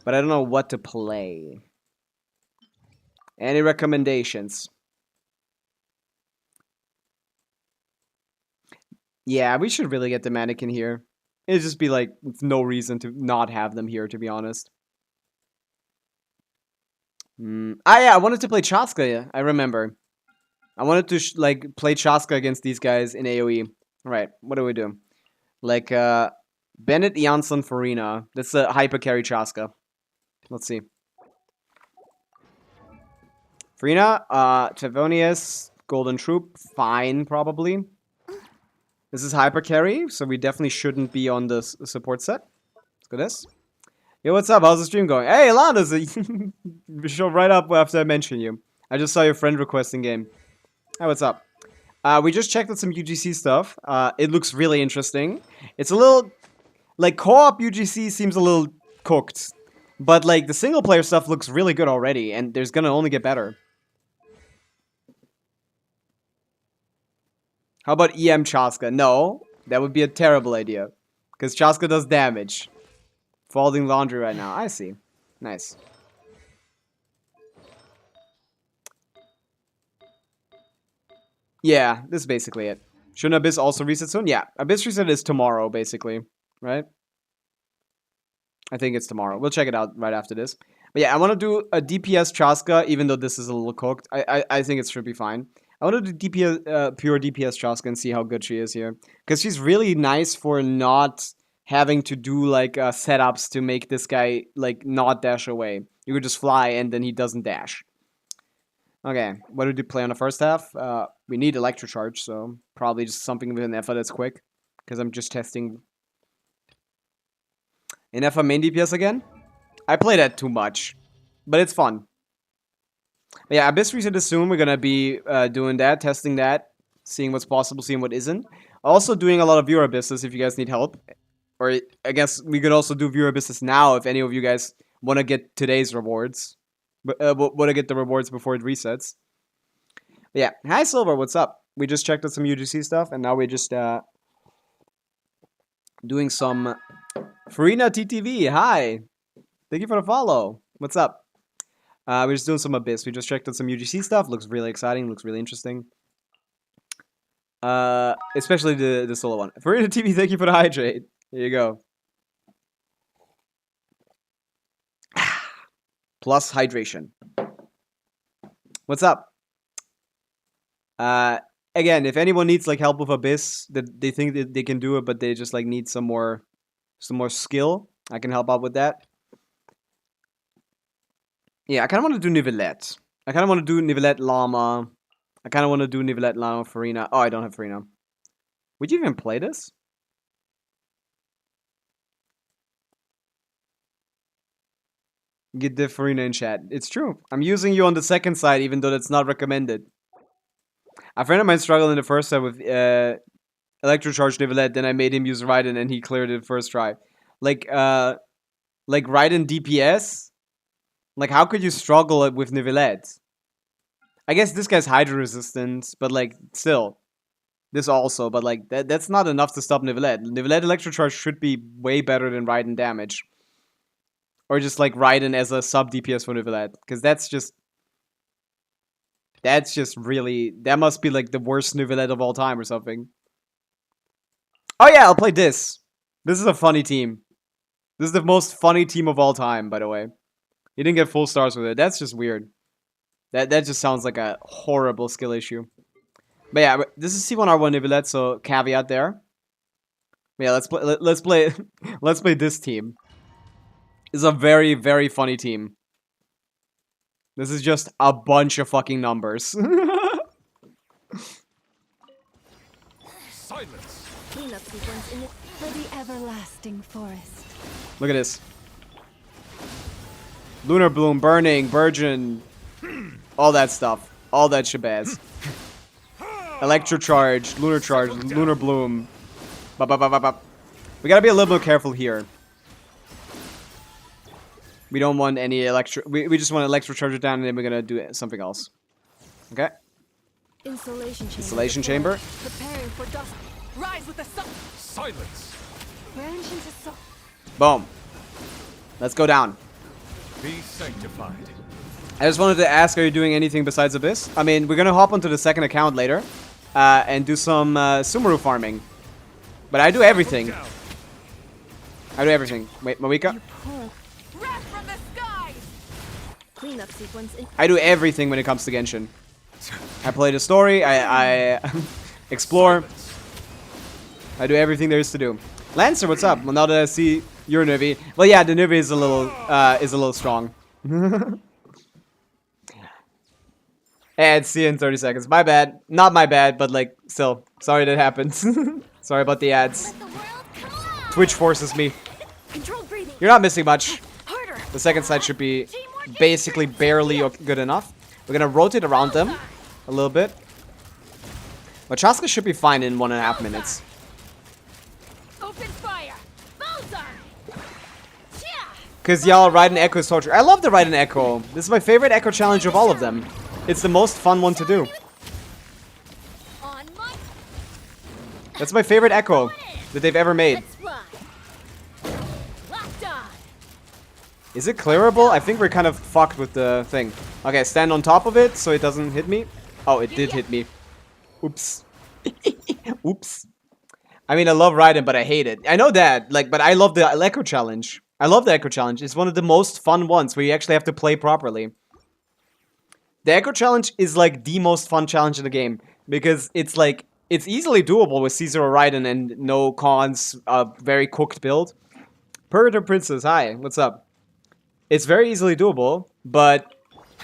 But I don't know what to play. Any recommendations? Yeah, we should really get the mannequin here. It'd just be like, no reason to not have them here, to be honest. Ah, yeah, I wanted to play Chaska, yeah, I remember. I wanted to, like, play Chaska against these guys in AoE. Alright, what do we do? Like, Bennett, Jansson, Farina. That's a hyper carry Chaska. Let's see. Farina, Tevonius, Golden Troop, fine, probably. This is hyper carry, so we definitely shouldn't be on the support set. Let's go this. Yo, what's up? How's the stream going? Hey, Alana's show right up after I mention you. I just saw your friend requesting game. Hey, what's up? We just checked out some UGC stuff. It looks really interesting. It's a little... Like, co-op UGC seems a little cooked. But, like, the single-player stuff looks really good already, and there's gonna only get better. How about EM Chaska? No, that would be a terrible idea. Because Chaska does damage. Folding laundry right now. I see. Nice. Yeah, this is basically it. Shouldn't Abyss also reset soon? Yeah, Abyss reset is tomorrow, basically. Right? I think it's tomorrow. We'll check it out right after this. But yeah, I want to do a DPS Chaska, even though this is a little cooked. I think it should be fine. I want to do DPS, pure DPS Chaska and see how good she is here. Because she's really nice for not having to do, like, setups to make this guy, like, not dash away. You could just fly and then he doesn't dash. Okay, what did we play on the first half? We need Electrocharge, so probably just something with an Effa that's quick. Because I'm just testing... An Effa main DPS again? I play that too much. But it's fun. But yeah, Abyss Reset is soon. We're gonna be doing that, testing that, seeing what's possible, seeing what isn't. Also doing a lot of viewer abysses if you guys need help. Or I guess we could also do viewer abysses now if any of you guys want to get today's rewards. Want to get the rewards before it resets. But yeah, hi Silver, what's up? We just checked out some UGC stuff, and now we're just doing some Farina TTV. Hi, thank you for the follow. What's up? We're just doing some Abyss. We just checked out some UGC stuff. Looks really exciting. Looks really interesting. Especially the solo one. Farina TV, thank you for the hydrate. Here you go. Plus hydration. What's up? Again, if anyone needs like help with Abyss, that they think that they can do it, but they just like need some more skill, I can help out with that. Yeah, I kind of want to do Nivelette. I kind of want to do Nivelette Llama. I kind of want to do Nivelette Llama Farina. Oh, I don't have Farina. Would you even play this? Get the Farina in chat. It's true. I'm using you on the second side, even though that's not recommended. A friend of mine struggled in the first side with Electrocharge Nivelette, then I made him use Raiden and he cleared it first try. Like, like Raiden DPS. Like, how could you struggle with Nivelette? I guess this guy's Hydra resistance, but like, still. This also, but like, that's not enough to stop Nivelette. Nivelette Electro Charge should be way better than Raiden damage. Or just like Raiden as a sub DPS for Nivelette. Because that's just really, that must be like the worst Nivelette of all time or something. Oh yeah, I'll play this. This is a funny team. This is the most funny team of all time, by the way. He didn't get full stars with it. That's just weird. That just sounds like a horrible skill issue. But yeah, this is C1R1 Nivelette, so caveat there. But yeah, let's play let's play this team. This is a very, very funny team. This is just a bunch of fucking numbers. Silence. Cleanup sequence in it for the everlasting forest. Look at this. Lunar Bloom, Burning, Virgin, all that stuff. All that shabazz. Electro Charge, Lunar Charge, Lunar Bloom. Bop, bop, bop, bop, bop. We gotta be a little bit careful here. We don't want any electro... We just want to electro charge it down and then we're gonna do something else. Okay? Installation chamber. Preparing for dust. Rise with the sun. Silence. Branch into sun. Boom. Let's go down. Be sanctified. I just wanted to ask, are you doing anything besides Abyss? I mean, we're gonna hop onto the second account later. And do some Sumeru farming. But I do everything. I do everything. Wait, Pavica? Wrath from the skies. Cleanup sequence in I do everything when it comes to Genshin. I play the story, I explore. I do everything there is to do. Lancer, what's up? Well, now that I see your Nuvi. Well, yeah, the Nuvi is a little strong. And see you in 30 seconds. My bad. Not my bad, but like, still. Sorry that happened. Sorry about the ads. Twitch forces me. controlled breathing. You're not missing much. Harder. The second side should be basically barely good enough. We're gonna rotate around them a little bit. But Chaska should be fine in 1.5 minutes. Open fire. Bullseye. Because y'all, Raiden Echo is torture. I love the Raiden Echo. This is my favorite Echo challenge of all of them. It's the most fun one to do. On my That's my favorite Echo that they've ever made. let's fly. Locked on. Is it clearable? I think we're kind of fucked with the thing. Okay, stand on top of it so it doesn't hit me. Oh, it did hit me. Oops. Oops. I mean, I love Raiden, but I hate it. I know that, like, but I love the Echo Challenge. I love the Echo Challenge. It's one of the most fun ones where you actually have to play properly. The Echo Challenge is, like, the most fun challenge in the game. Because it's, like, it's easily doable with C0 Raiden and no cons, a very cooked build. Purgator Princess, hi, what's up? It's very easily doable, but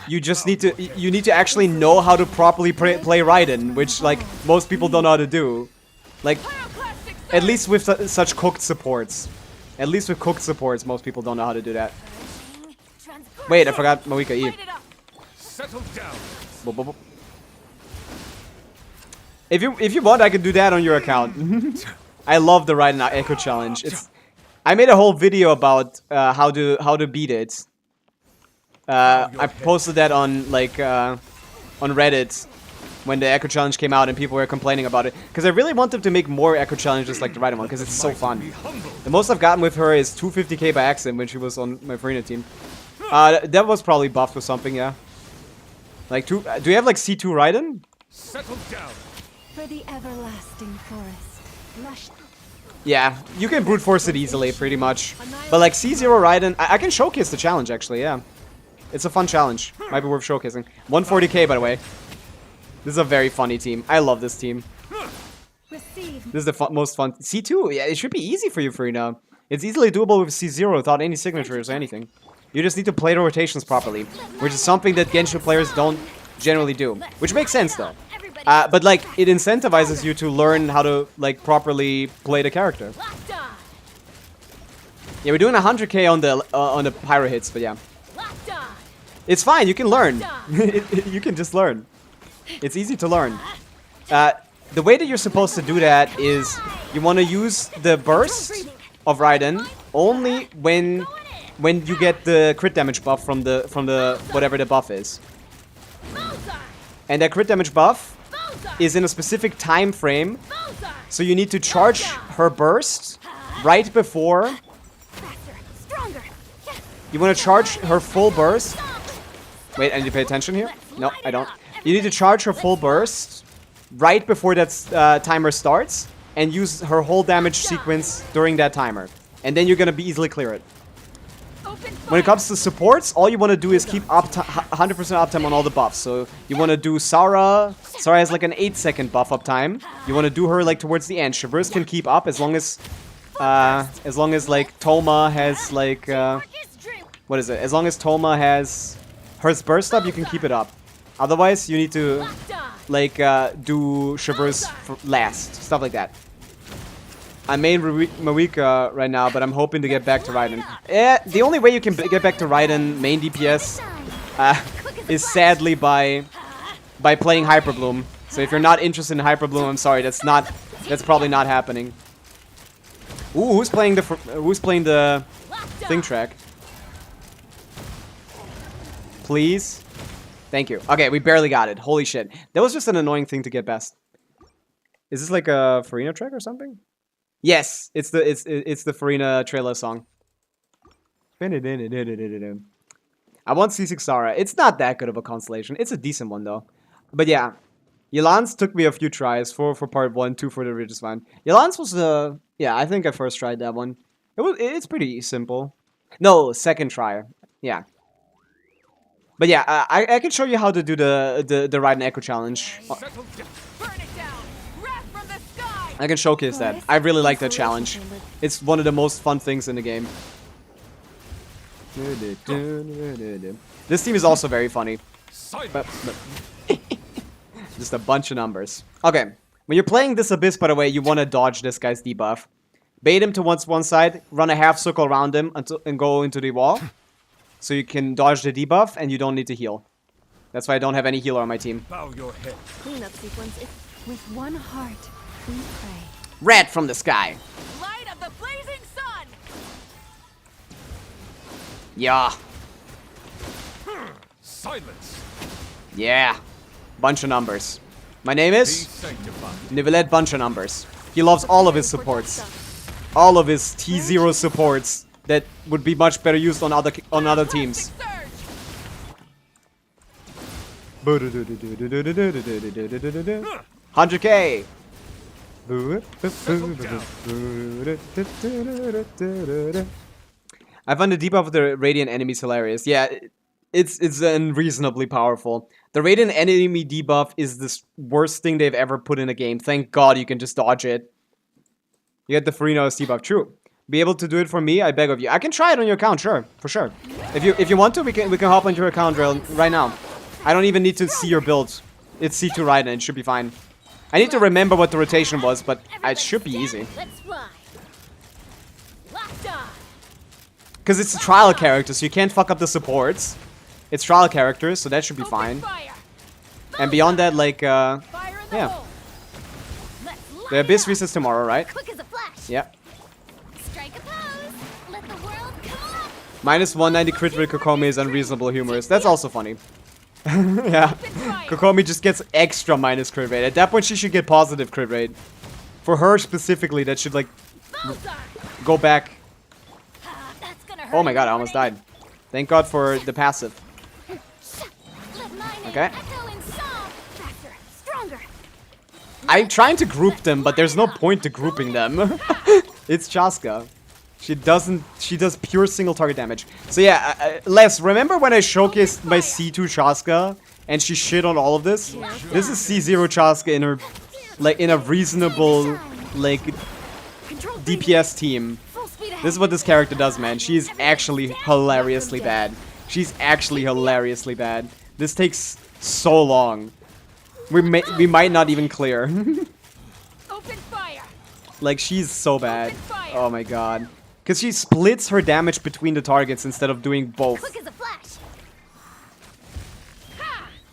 you just need to actually know how to properly play Raiden, which, like, most people don't know how to do. Like, at least with such cooked supports. At least with cooked supports, most people don't know how to do that. Wait, I forgot Pavica E. Settle down. Boop, boop, boop. If you want, I can do that on your account. I love the Raiden Echo Challenge. I made a whole video about how to beat it. I posted that on like on Reddit when the Echo Challenge came out and people were complaining about it. Because I really want them to make more Echo Challenges like the Raiden one, because it's so fun. The most I've gotten with her is 250k by accident when she was on my Farina team. That was probably buffed with something, yeah. Like, do you have like C2 Raiden? Settle down. For the everlasting forest. Lush. Yeah, you can brute force it easily, pretty much. But like C0 Raiden, I can showcase the challenge actually, yeah. It's a fun challenge. Might be worth showcasing. 140k, by the way. This is a very funny team. I love this team. Receive. This is the most fun. C2, yeah, it should be easy for you, Farina. It's easily doable with C0 without any signatures or anything. You just need to play the rotations properly, which is something that Genshin players don't generally do. Which makes sense, though. But, like, it incentivizes you to learn how to, like, properly play the character. Locked on. Yeah, we're doing 100k on the pyro hits, but yeah. Locked on. It's fine, you can learn. You can just learn. It's easy to learn. The way that you're supposed to do that is you want to use the burst of Raiden only when when you get the crit damage buff from the whatever the buff is. And that crit damage buff is in a specific time frame, so you need to charge her burst right before. You want to charge her full burst. Wait, I need to pay attention here. No, I don't. You need to charge her full burst right before that timer starts, and use her whole damage sequence during that timer, and then you're gonna be easily clear it. When it comes to supports, all you want to do is keep 100% uptime on all the buffs. So you want to do Sarah. Sarah has like an 8-second buff uptime. You want to do her like towards the end. Traverse can keep up as long as like Toma has like what is it? As long as Toma has her burst up, you can keep it up. Otherwise, you need to like do Traverse last, stuff like that. I main Marika right now, but I'm hoping to get back to Raiden. The only way you can get back to Raiden main DPS is sadly by playing Hyper Bloom. So if you're not interested in Hyper Bloom, I'm sorry, that's probably not happening. Ooh, who's playing the thing track? Please, thank you. Okay, we barely got it. Holy shit, that was just an annoying thing to get best. Is this like a Farina track or something? Yes, it's the Farina trailer song. I want C6 Zara. It's not that good of a constellation. It's a decent one though. But yeah, Yolans took me a few tries. 4 for part 1, 2 for the richest one. Yolans was yeah, I think I first tried that one. It's pretty simple. No, second try. Yeah. But yeah, I can show you how to do the Raiden Echo challenge. I can showcase that. I really like that challenge. It's one of the most fun things in the game. This team is also very funny. Just a bunch of numbers. Okay, when you're playing this Abyss, by the way, you want to dodge this guy's debuff. Bait him to one side, run a half circle around him and go into the wall. So you can dodge the debuff and you don't need to heal. That's why I don't have any healer on my team. Bow your head. Cleanup sequence with one heart. We pray. Red from the sky. Light of the blazing sun. Yeah. Silence. Yeah. Bunch of numbers. My name is Nivelet Bunch of Numbers. He loves all of his supports. All of his T0 supports that would be much better used on other teams. 100k. I find the debuff of the Radiant enemies hilarious. Yeah, it's unreasonably powerful. The Radiant enemy debuff is the worst thing they've ever put in a game. Thank God you can just dodge it. You get the Farina's debuff. True. Be able to do it for me? I beg of you. I can try it on your account, sure, for sure. If you want to, we can hop on your account right now. I don't even need to see your build. It's C2 Raiden. It should be fine. I need to remember what the rotation was, but it should be easy. Because it's a trial character, so you can't fuck up the supports. It's trial characters, so that should be fine. And beyond that, like, yeah. The Abyss resets tomorrow, right? Yeah. Minus 190 crit rate Kokomi is unreasonable humorous. That's also funny. Yeah. Kokomi just gets extra minus crit rate. At that point, she should get positive crit rate. For her specifically, that should, like, go back. Oh my god, I almost died. Thank god for the passive. Okay. I'm trying to group them, but there's no point to grouping them. It's Chaska. She does pure single target damage. So yeah, Les, remember when I showcased my C2 Chaska and she shit on all of this? This is C0 Chaska in her, like, in a reasonable, like, DPS team. This is what this character does, man. She's actually hilariously bad. She's actually hilariously bad. This takes so long. We might not even clear. Open fire. Like, she's so bad. Oh my god. Because she splits her damage between the targets instead of doing both. Quick as a flash.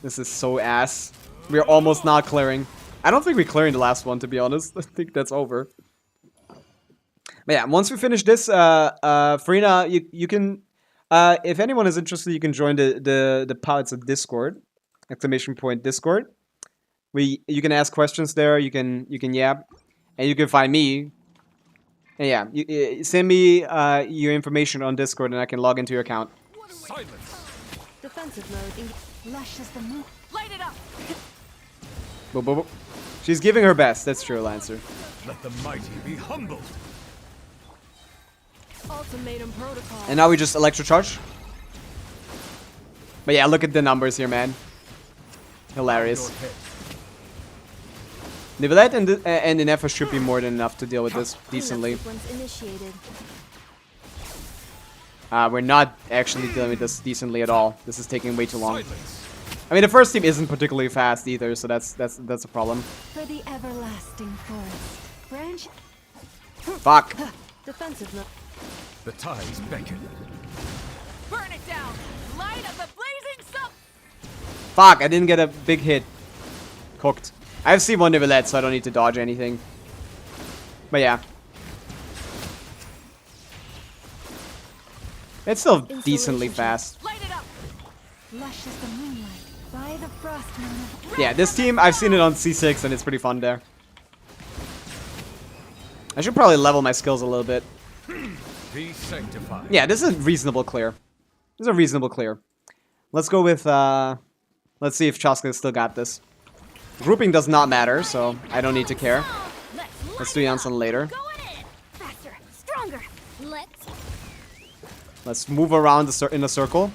This is so ass. We're almost not clearing. I don't think we're clearing the last one, to be honest. I think that's over. But yeah, once we finish this, Farina, you can If anyone is interested, you can join it's a Discord, exclamation point Discord. You can ask questions there. You can yap, and you can find me. And yeah, send me your information on Discord, and I can log into your account. Defensive mode. Lush as the moon. Light it up. Boop, boop, boop. She's giving her best. That's true, Lancer. Let the mighty be humbled. Ultimatum protocol. And now we just electrocharge. But yeah, look at the numbers here, man. Hilarious. Nivelette and Inefa should be more than enough to deal with this decently. We're not actually dealing with this decently at all. This is taking way too long. I mean, the first team isn't particularly fast either, so that's a problem. For the everlasting forest. Branch. Fuck. Defensive mode. The tides beckon. Burn it down. Light of the blazing sun. Fuck, I didn't get a big hit. Cooked. I have C1 Nivelette, so I don't need to dodge anything. But yeah. It's still decently fast. Light it up. Lush as the moonlight. By the frost moon. Yeah, this team, I've seen it on C6 and it's pretty fun there. I should probably level my skills a little bit. Be sanctified. Yeah, this is a reasonable clear. This is a reasonable clear. Let's go with, let's see if Chaska still got this. Grouping does not matter, so I don't need to care. Let's do Janssen later. Faster, stronger. Let's move around in a circle.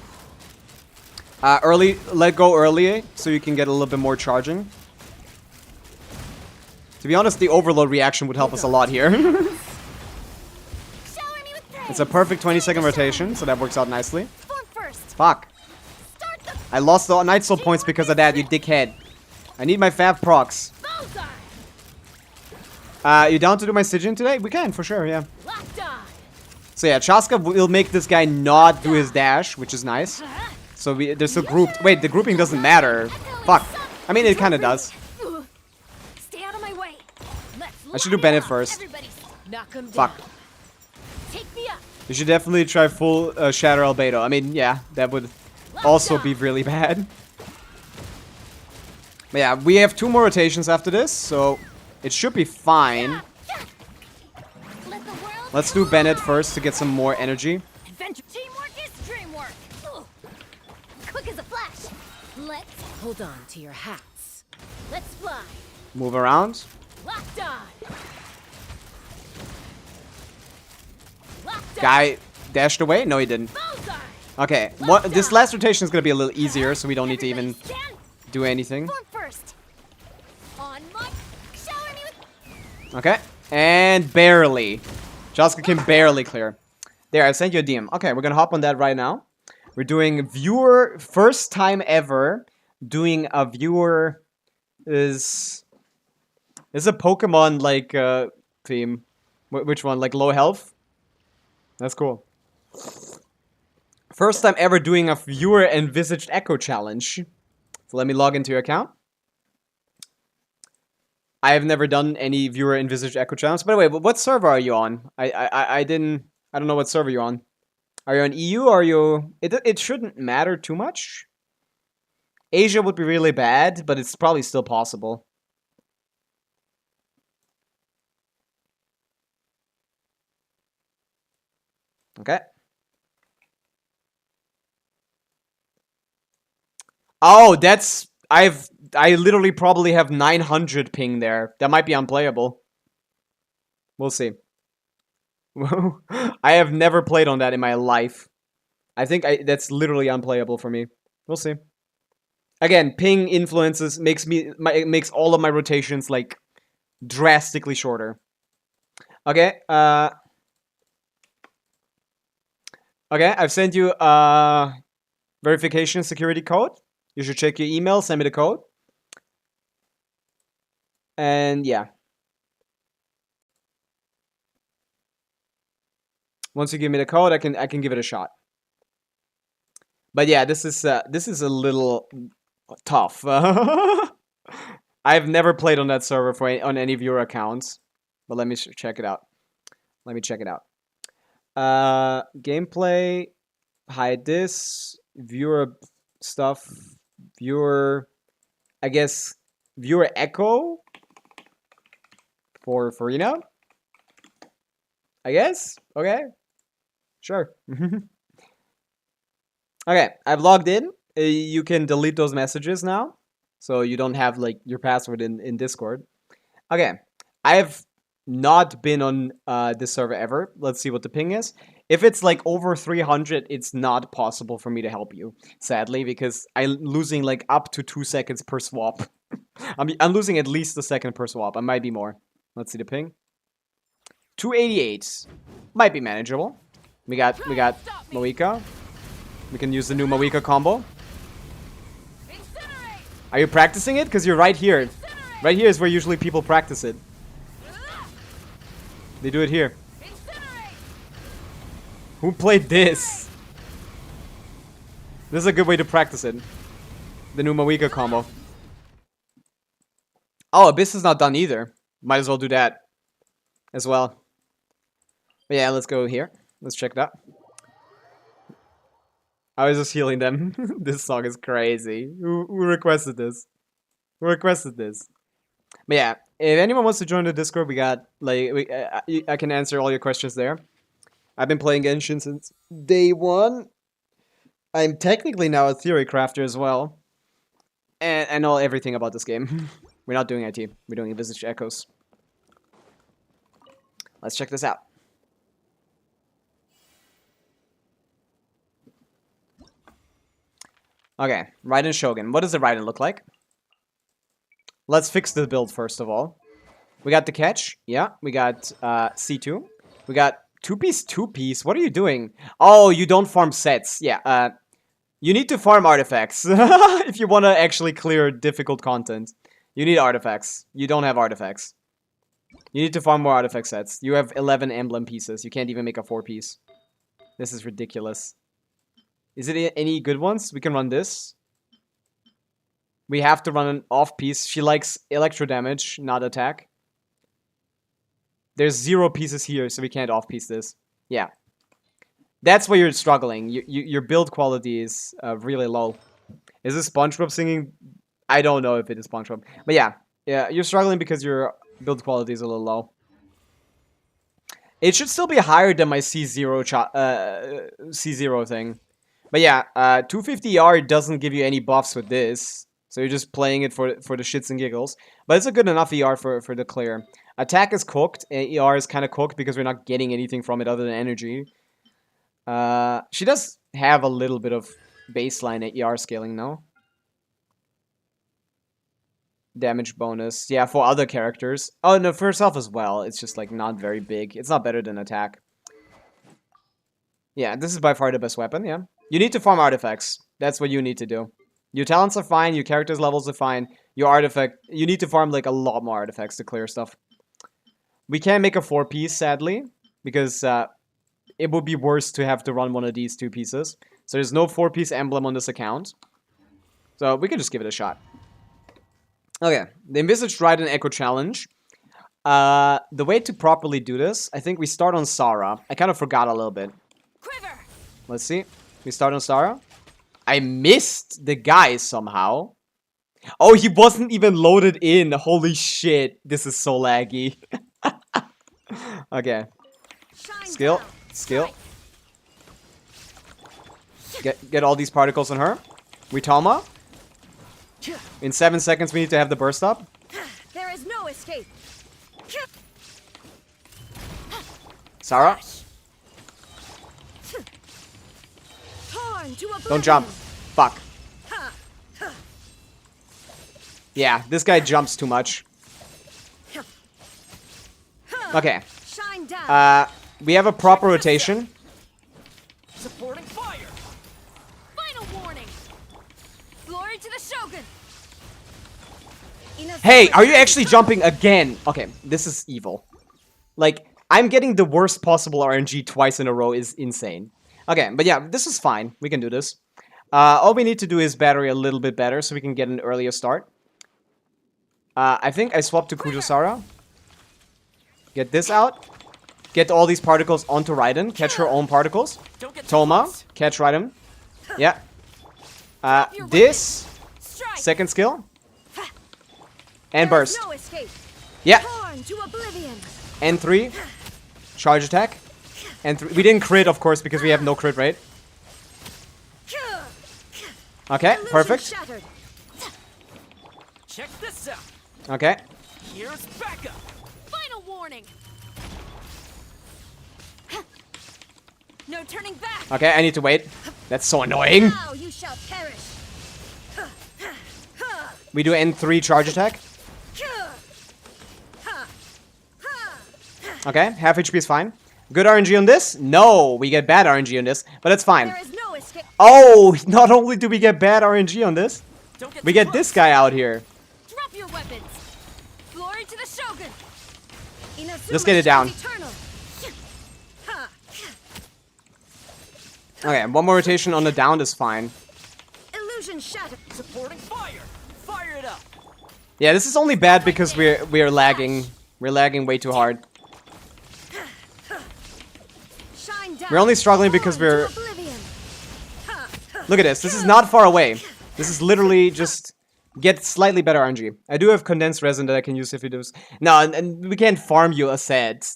Let go early, so you can get a little bit more charging. To be honest, the overload reaction would help us a lot here. It's a perfect 20-second rotation, so that works out nicely. Fuck. I lost the Night Soul points because of that, you dickhead. I need my Fab procs. You down to do my Stygian today? We can, for sure, yeah. So yeah, Chaska will make this guy not do his dash, which is nice. So they're still grouped. Wait, the grouping doesn't matter. Fuck. I mean, it kind of does. Stay out of my way. I should do Bennett first. Fuck. You should definitely try full Shatter Albedo. I mean, yeah, that would also be really bad. But yeah, we have 2 more rotations after this, so it should be fine. Let's do Bennett first to get some more energy. Teamwork is dreamwork. Quick as a flash. Let's hold on to your hats. Let's fly. Move around. Locked on. Guy dashed away? No, he didn't. Okay, this last rotation is going to be a little easier, so we don't need to even do anything. Okay, and barely. Jaska can barely clear. There, I sent you a DM. Okay, we're going to hop on that right now. We're doing viewer, first time ever, doing a viewer is a Pokemon, like, theme. Which one? Like, low health? That's cool. First time ever doing a viewer envisaged echo challenge. So let me log into your account. I have never done any viewer envisaged echo challenge. By the way, what server are you on? I don't know what server you're on. Are you on EU or are you... It shouldn't matter too much. Asia would be really bad, but it's probably still possible. Okay. Oh, that's... I literally probably have 900 ping there. That might be unplayable. We'll see. I have never played on that in my life. I think that's literally unplayable for me. We'll see. Again, ping influences makes all of my rotations like drastically shorter. Okay. Okay, I've sent you a verification security code. You should check your email, send me the code. And yeah. Once you give me the code, I can give it a shot. But yeah, this is a little tough. I've never played on that server on any viewer accounts. But let me check it out. Let me check it out. Gameplay. hide this. Viewer stuff. Viewer, I guess, viewer echo for Farina. I guess. Okay. Sure. Okay, I've logged in. You can delete those messages now, so you don't have like your password in Discord. Okay, I have not been on this server ever. Let's see what the ping is. If it's like over 300, it's not possible for me to help you, sadly, because I'm losing like up to 2 seconds per swap. I'm losing at least a second per swap. I might be more. Let's see the ping. 288 might be manageable. We got Moika. We can use the new Moika combo. Are you practicing it? Because you're right here. Right here is where usually people practice it. They do it here. Who played this? This is a good way to practice it. The new Moika combo. Oh, Abyss is not done either. Might as well do that as well. But yeah, let's go here. Let's check that. I was just healing them. This song is crazy. Who requested this? Who requested this? But yeah, if anyone wants to join the Discord, we got like I can answer all your questions there. I've been playing Genshin since day one. I'm technically now a theory crafter as well, and I know everything about this game. We're not doing IT. We're doing Visage Echoes. Let's check this out. Okay, Raiden Shogun. What does the Raiden look like? Let's fix the build first of all. We got the catch. Yeah, we got C2. We got two-piece. What are you doing? Oh, you don't farm sets. Yeah, you need to farm artifacts. If you want to actually clear difficult content. You need artifacts. You don't have artifacts. You need to farm more artifact sets. You have 11 emblem pieces. You can't even make a 4-piece. This is ridiculous. Is it any good ones? We can run this. We have to run an off-piece. She likes electro damage, not attack. There's 0 pieces here, so we can't off-piece this. Yeah. That's where you're struggling. Your build quality is really low. Is this SpongeBob singing? I don't know if it is SpongeBob. But yeah. Yeah, you're struggling because your build quality is a little low. It should still be higher than my C0 C0 thing. But yeah, 250R doesn't give you any buffs with this. So you're just playing it for the shits and giggles. But it's a good enough ER for the clear. Attack is cooked, and ER is kind of cooked because we're not getting anything from it other than energy. She does have a little bit of baseline ER scaling, no? Damage bonus. Yeah, for other characters. Oh, no, for herself as well. It's just, like, not very big. It's not better than attack. Yeah, this is by far the best weapon, yeah. You need to farm artifacts. That's what you need to do. Your talents are fine, your character's levels are fine. Your artifact... You need to farm, like, a lot more artifacts to clear stuff. We can't make a 4-piece, sadly. Because, it would be worse to have to run one of these 2 pieces. So there's no 4-piece emblem on this account. So we can just give it a shot. Okay, the Envisaged Raiden Echo Challenge. The way to properly do this, I think we start on Sarah. I kind of forgot a little bit. Quiver. Let's see. We start on Sarah. I missed the guy somehow. Oh, he wasn't even loaded in. Holy shit. This is so laggy. Okay. Skill. Skill. Get all these particles on her. Ritoma. In 7 seconds, we need to have the burst up. There is no escape. Sarah. Don't jump. Fuck. Yeah, this guy jumps too much. Okay. We have a proper rotation. Supporting fire. Final warning. Glory to the Shogun. Hey, are you actually jumping again? Okay, this is evil. Like, I'm getting the worst possible RNG twice in a row is insane. Okay, but yeah, this is fine. We can do this. All we need to do is battery a little bit better so we can get an earlier start. I think I swapped to Kujosara. Get this out. Get all these particles onto Raiden. Catch her own particles. Toma, catch Raiden. Yeah. This. Second skill. And burst. No escape. Yeah. Torn to oblivion. And 3. Charge attack. And 3. We didn't crit, of course, because we have no crit rate. Okay, Illusion perfect. shattered. Check this out. Okay. Here's backup. Final warning. No turning back. Okay, I need to wait. That's so annoying. Now you shall perish. We do N3 charge attack. Okay, half HP is fine. Good RNG on this? No, we get bad RNG on this, but it's fine. There is no escape. Oh, not only do we get bad RNG on this, Don't get we too get this guy out here. Drop your weapons. Glory to the Shogun. Inazuma Just get it down. shines eternal. Okay, one more rotation on the down is fine. Illusion shattered. supporting fire. Fire it up. Yeah, this is only bad because we're lagging. We're lagging way too hard. Shine down. We're only struggling because Torn to we're... oblivion. Look at this. This is not far away. This is literally just get slightly better RNG. I do have condensed resin that I can use if it does. No, and we can't farm you a set.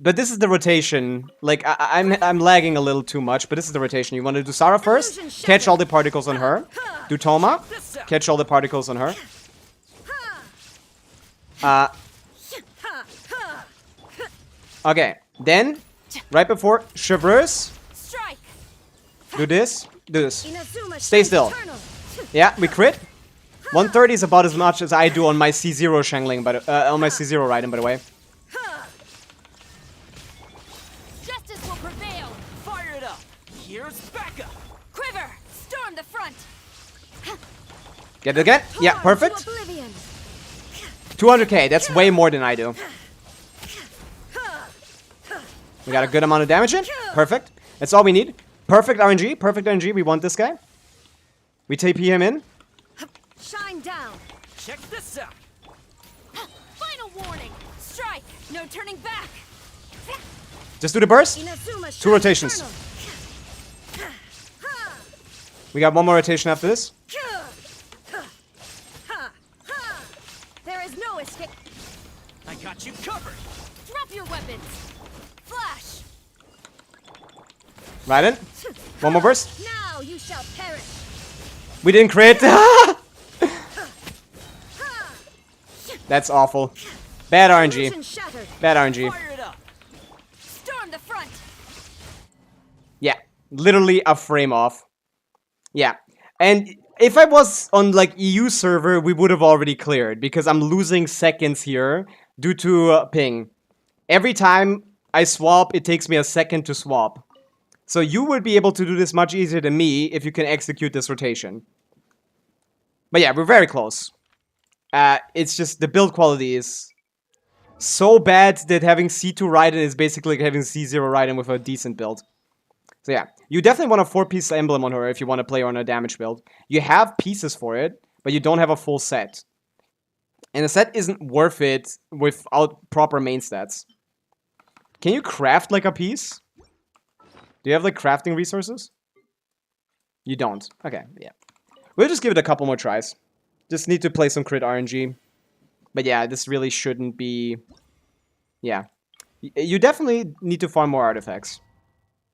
But this is the rotation. Like, I'm lagging a little too much, but this is the rotation. You want to do Sarah first, catch all the particles on her. Do Toma, catch all the particles on her. Okay, then, right before Chevreuse, Strike. do this, do this. Inazuma Stay shines still. eternal. Yeah, we crit. 130 is about as much as I do on my C0 Shangling, but on my C0 Raiden, by the way. Justice will prevail. Fire it up. Here's backup. Quiver. Storm the front. Get it again? Yeah, Torn perfect. to oblivion. 200k, that's way more than I do. We got a good amount of damage in. Perfect. That's all we need. Perfect RNG. Perfect RNG. We want this guy. We TP him in. Shine down. Check this out. Final warning. Strike. No turning back. Just do the burst. Inazuma shines 2 rotations. eternal. We got one more rotation after this. There is no escape. I got you covered. Drop your weapons. Flash. Right in. One more burst. Now you shall perish. We didn't crit. That's awful. Bad RNG. Illusion shattered. Bad RNG. Fire it up. Storm the front. Yeah. Literally a frame off. Yeah. And if I was on like EU server, we would have already cleared because I'm losing seconds here due to ping. Every time I swap, it takes me a second to swap. So you would be able to do this much easier than me if you can execute this rotation. But yeah, we're very close. It's just the build quality is so bad that having C2 Raiden is basically like having C0 Raiden with a decent build. So yeah, you definitely want a 4-piece emblem on her if you want to play her on a damage build. You have pieces for it, but you don't have a full set. And the set isn't worth it without proper main stats. Can you craft like a piece? Do you have like crafting resources? You don't. Okay, yeah. We'll just give it a couple more tries. Just need to play some crit RNG. But yeah, this really shouldn't be... Yeah. You definitely need to farm more artifacts.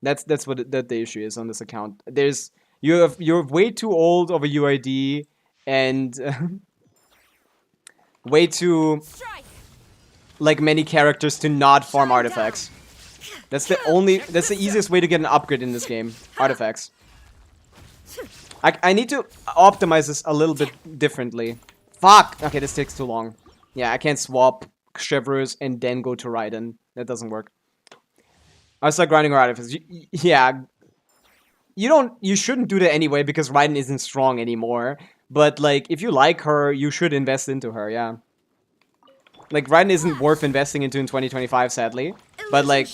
That's what the issue is on this account. You're way too old of a UID and way too like many characters to not farm artifacts. That's the easiest way to get an upgrade in this game. Artifacts. I need to optimize this a little bit differently. Fuck! Okay, this takes too long. Yeah, I can't swap Chevreuse and then go to Raiden. That doesn't work. I start grinding her artifacts. Yeah. You shouldn't do that anyway because Raiden isn't strong anymore. But like, if you like her, you should invest into her, yeah. Like, Raiden isn't worth investing into in 2025, sadly. But like,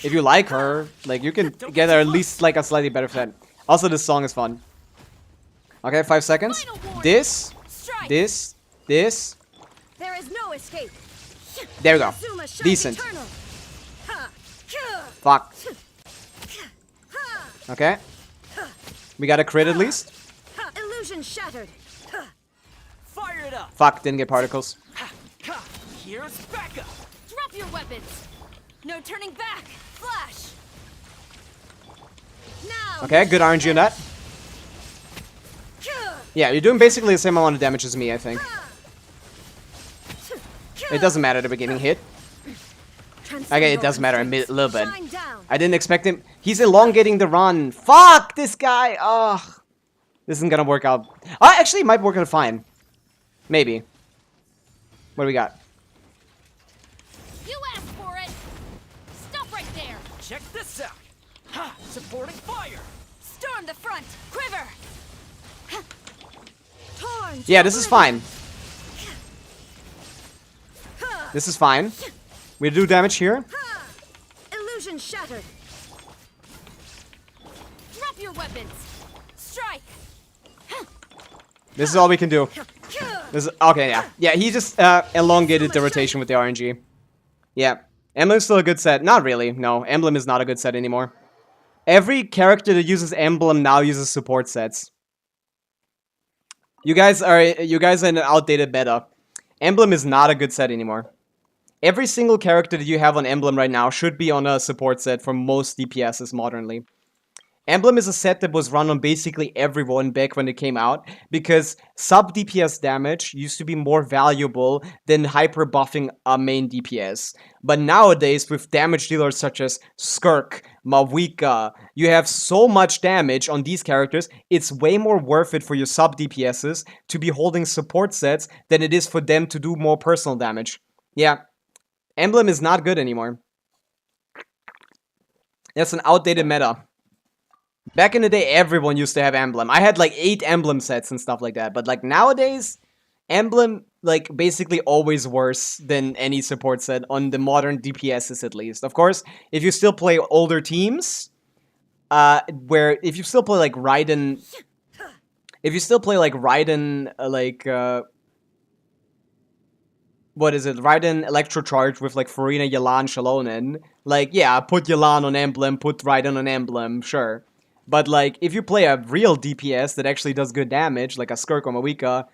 if you like her, like, you can get her at least like a slightly better set. Also, this song is fun. Okay, 5 seconds. This. There is no escape. There we go. Decent. Fuck. Okay. We got a crit at least. Illusion shattered. Fire it up. Fuck, didn't get particles. Here's backup. Drop your weapons. No turning back. Flash. Now. Okay, good RNG on that. Yeah, you're doing basically the same amount of damage as me, I think. It doesn't matter the beginning hit. Okay, it does matter a little bit. I didn't expect him. He's elongating the run. Fuck this guy. Ugh. This isn't gonna work out. Oh, actually, it might work out fine. Maybe. What do we got? You asked for it. Stop right there. Check this out. Ha! Supporting fire. Storm the front. Quiver. Torn. Yeah, this is fine. This is fine. We do damage here. Illusion shattered. Drop your weapons. Strike. This is all we can do. This is, okay, yeah. Yeah, he just elongated the rotation with the RNG. Yeah. Emblem's still a good set. Not really. No, Emblem is not a good set anymore. Every character that uses Emblem now uses support sets. You guys are in an outdated meta. Emblem is not a good set anymore. Every single character that you have on Emblem right now should be on a support set for most DPSs modernly. Emblem is a set that was run on basically everyone back when it came out, because sub-DPS damage used to be more valuable than hyper-buffing a main DPS. But nowadays, with damage dealers such as Skirk, Pavica, you have so much damage on these characters, it's way more worth it for your sub-DPSs to be holding support sets than it is for them to do more personal damage. Yeah, Emblem is not good anymore. That's an outdated meta. Back in the day, everyone used to have Emblem. I had like 8 Emblem sets and stuff like that. But like nowadays, Emblem like basically always worse than any support set on the modern DPSs at least. Of course, if you still play older teams, if you still play like Raiden, what is it? Raiden Electrocharge with like Farina, Yelan, Shalonen. Like, yeah, put Yelan on Emblem, put Raiden on Emblem, sure. But like, if you play a real DPS that actually does good damage, like a Skirk or Pavica,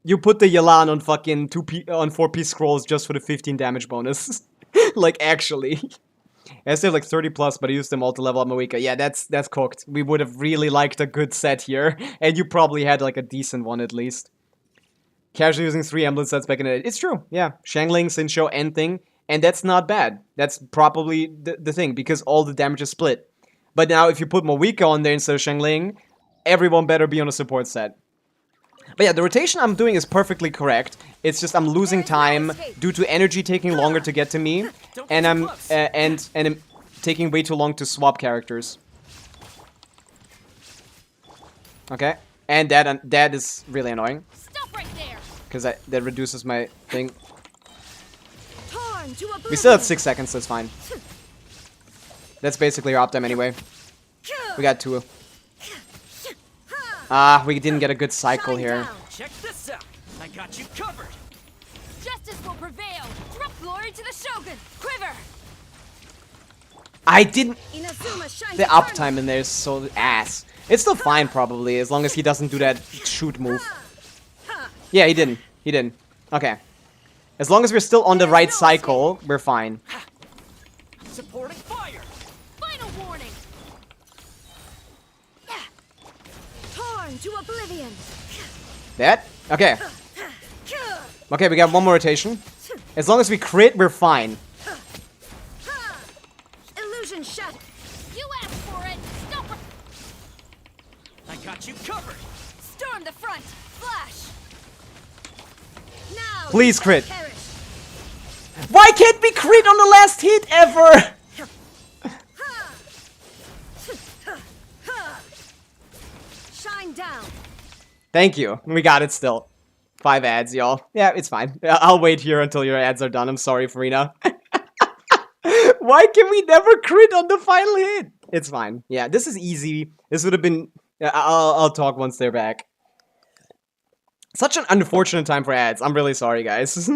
you put the Yelan on fucking 4-piece scrolls just for the 15 damage bonus. Like, actually. I still have like 30 plus, but I used them all to level up Pavica. Yeah, that's cooked. We would have really liked a good set here, and you probably had like a decent one at least. Casually using 3 Emblem sets back in the day. It's true, yeah. Shangling, Sincho, Endthing, and that's not bad. That's probably the thing, because all the damage is split. But now, if you put Pavica on there instead of Shangling, everyone better be on a support set. But yeah, the rotation I'm doing is perfectly correct. It's just I'm losing time due to energy taking longer to get to me, and I'm taking way too long to swap characters. Okay, and that is really annoying. Stop right there. Because that reduces my thing. Torn to We still have 6 seconds, so it's fine. That's basically our uptime anyway. We got 2. We didn't get a good cycle here. Check this out. I got you covered. Justice will prevail. Drop glory to the Shogun. Quiver. I didn't... Inazuma shines The uptime in there is so ass. It's still fine, probably, as long as he doesn't do that shoot move. Yeah, he didn't. He didn't. Okay. As long as we're still on the right cycle, we're fine. Supporting fire. Final warning. Torn to oblivion. That? Okay. Okay, we got one more rotation. As long as we crit, we're fine. Illusion shattered. You asked for it. Stop. I got you covered. Storm the front. Flash. Now. Please crit. Perish. Why can't we crit on the last hit ever? Shine down. Thank you. We got it still. 5 ads, y'all. Yeah, it's fine. I'll wait here until your ads are done. I'm sorry, Farina. Why can we never crit on the final hit? It's fine. Yeah, this is easy. This would have been... I'll talk once they're back. Such an unfortunate time for ads. I'm really sorry, guys.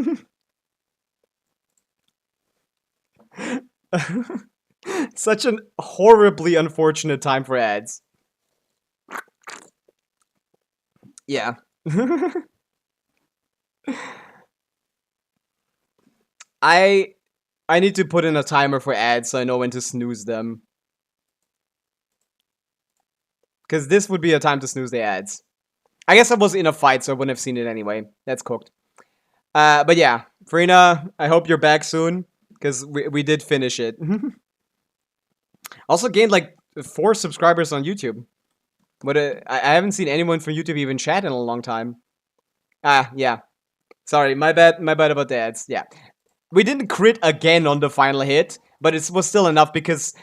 Such an horribly unfortunate time for ads. Yeah. I need to put in a timer for ads so I know when to snooze them. Because this would be a time to snooze the ads. I guess I was in a fight, so I wouldn't have seen it anyway. That's cooked. But yeah, Farina, I hope you're back soon. Because we did finish it. Also gained like 4 subscribers on YouTube. But I haven't seen anyone from YouTube even chat in a long time. Yeah. Sorry, my bad about the ads. Yeah. We didn't crit again on the final hit, but it was still enough because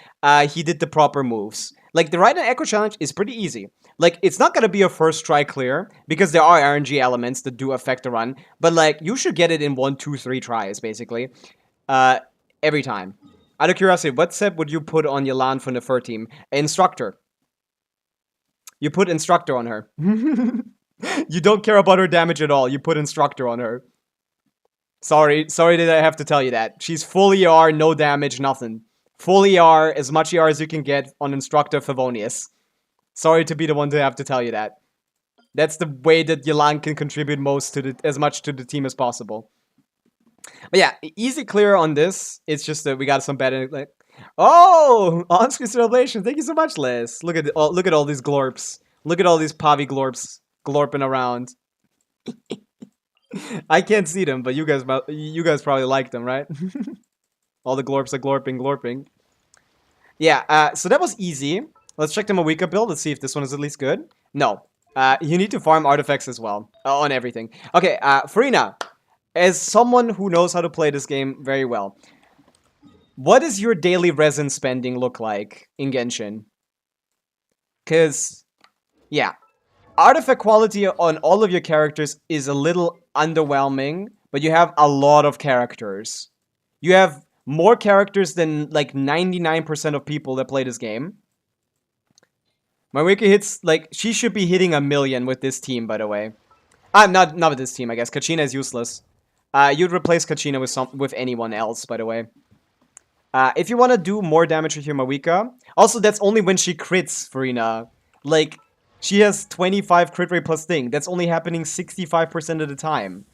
he did the proper moves. Like, the Ride and Echo challenge is pretty easy. Like, it's not gonna be a first try clear, because there are RNG elements that do affect the run, but like, you should get it in 1, 2, 3 tries, basically. Every time. Out of curiosity, what set would you put on Yelan from the fur team? Instructor. You put Instructor on her. You don't care about her damage at all. You put Instructor on her. Sorry that I have to tell you that. She's full ER, no damage, nothing. Full ER, as much ER as you can get on Instructor Favonius. Sorry to be the one to have to tell you that. That's the way that Yelan can contribute most to as much to the team as possible. But yeah, easy clear on this. It's just that we got some better. Like, oh, on-screen celebration. Thank you so much, Liz. Look at all these glorps. Look at all these Pavi glorps glorping around. I can't see them, but you guys probably like them, right? All the glorps are glorping. Yeah, so that was easy. Let's check the Pavica build. Let's see if this one is at least good. No. You need to farm artifacts as well. On everything. Okay, Farina. As someone who knows how to play this game very well, what does your daily resin spending look like in Genshin? Because, yeah. Artifact quality on all of your characters is a little underwhelming, but you have a lot of characters. You have more characters than like 99% of people that play this game. Pavica hits, like, she should be hitting 1 million with this team, by the way. Not with this team, I guess. Kachina is useless. You'd replace Kachina with anyone else, by the way. If you want to do more damage with your Pavica, also that's only when she crits, Farina. Like, she has 25 crit rate plus thing. That's only happening 65% of the time.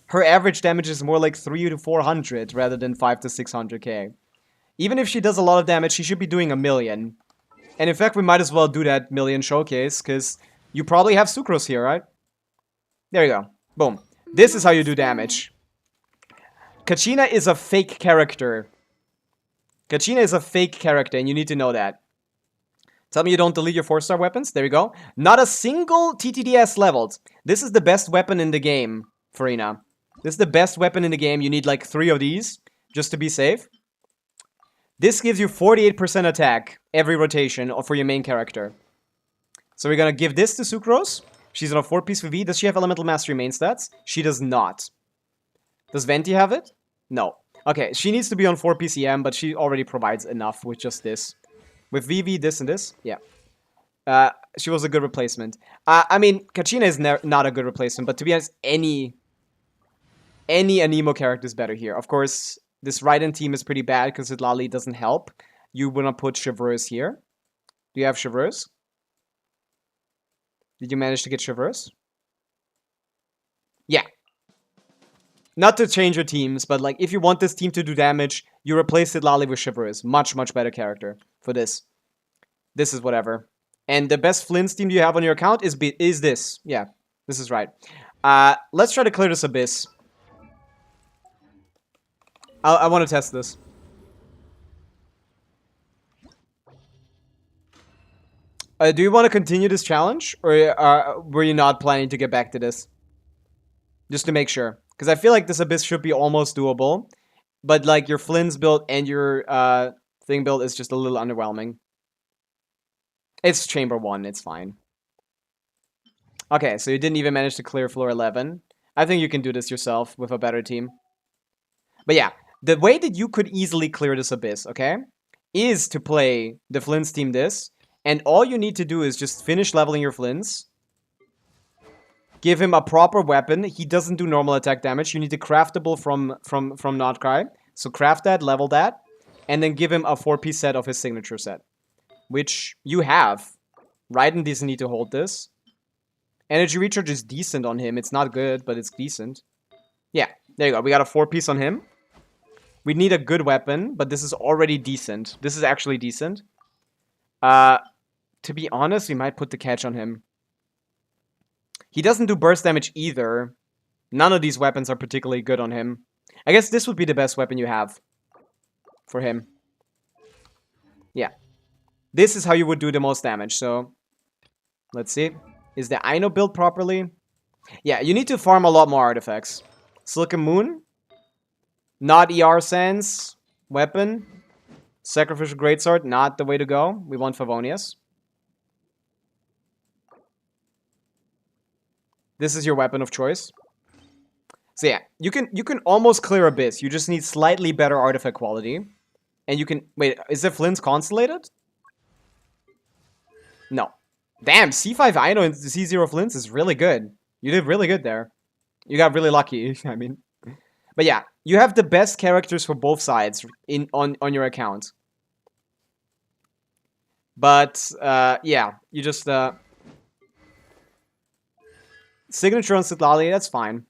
Her average damage is more like 300 to 400 rather than 5 to 600k. Even if she does a lot of damage, she should be doing 1 million. And in fact, we might as well do that 1 million showcase, because you probably have Sucrose here, right? There you go. Boom. This is how you do damage. Kachina is a fake character. Kachina is a fake character, and you need to know that. Tell me you don't delete your 4-star weapons? There you go. Not a single TTDS leveled. This is the best weapon in the game, Farina. This is the best weapon in the game. You need like 3 of these, just to be safe. This gives you 48% attack every rotation for your main character. So we're gonna give this to Sucrose. She's on a 4-piece VV. Does she have Elemental Mastery main stats? She does not. Does Venti have it? No. Okay, she needs to be on 4 PCM, but she already provides enough with just this. With VV, this and this, yeah. She was a good replacement. I mean, Kachina is not a good replacement, but to be honest, any Anemo character is better here. Of course, this Raiden team is pretty bad because Lali doesn't help. You wanna put Chevreuse here. Do you have Chevreuse? Did you manage to get Chevreuse? Yeah. Not to change your teams, but like if you want this team to do damage, you replace Lali with Chevreuse. Much better character for this. This is whatever. And the best Flynn's team you have on your account is this. Yeah, this is right. Let's try to clear this Abyss. I want to test this. Do you want to continue this challenge? Or were you not planning to get back to this? Just to make sure. Because I feel like this Abyss should be almost doable. But like your Flynn's build and your thing build is just a little underwhelming. It's Chamber 1, it's fine. Okay, so you didn't even manage to clear floor 11. I think you can do this yourself with a better team. But yeah, the way that you could easily clear this Abyss, okay, is to play the Flynn's team this. And all you need to do is just finish leveling your Flynn's. Give him a proper weapon. He doesn't do normal attack damage. You need to craftable from Notcry. So craft that, level that. and then give him a 4-piece set of his signature set, which you have. Raiden doesn't need to hold this. Energy recharge is decent on him. It's not good, but it's decent. Yeah, there you go. We got a 4-piece on him. We need a good weapon, but this is already decent. This is actually decent. To be honest, we might put the catch on him. He doesn't do burst damage either. None of these weapons are particularly good on him. I guess this would be the best weapon you have for him. Yeah. This is how you would do the most damage, so... Let's see. Is the Aino built properly? Yeah, you need to farm a lot more artifacts. Silicon Moon. Not ER Sands. Weapon. Sacrificial Greatsword. Not the way to go. We want Favonius. This is your weapon of choice. So yeah, you can almost clear Abyss. You just need slightly better artifact quality. And you can... Wait, is the Flynn's constellated? No. Damn, C5 Aino and C0 Flynn's is really good. You did really good there. You got really lucky, I mean. But yeah, you have the best characters for both sides on your account. But, yeah, you just, Signature on Sitlali, that's fine.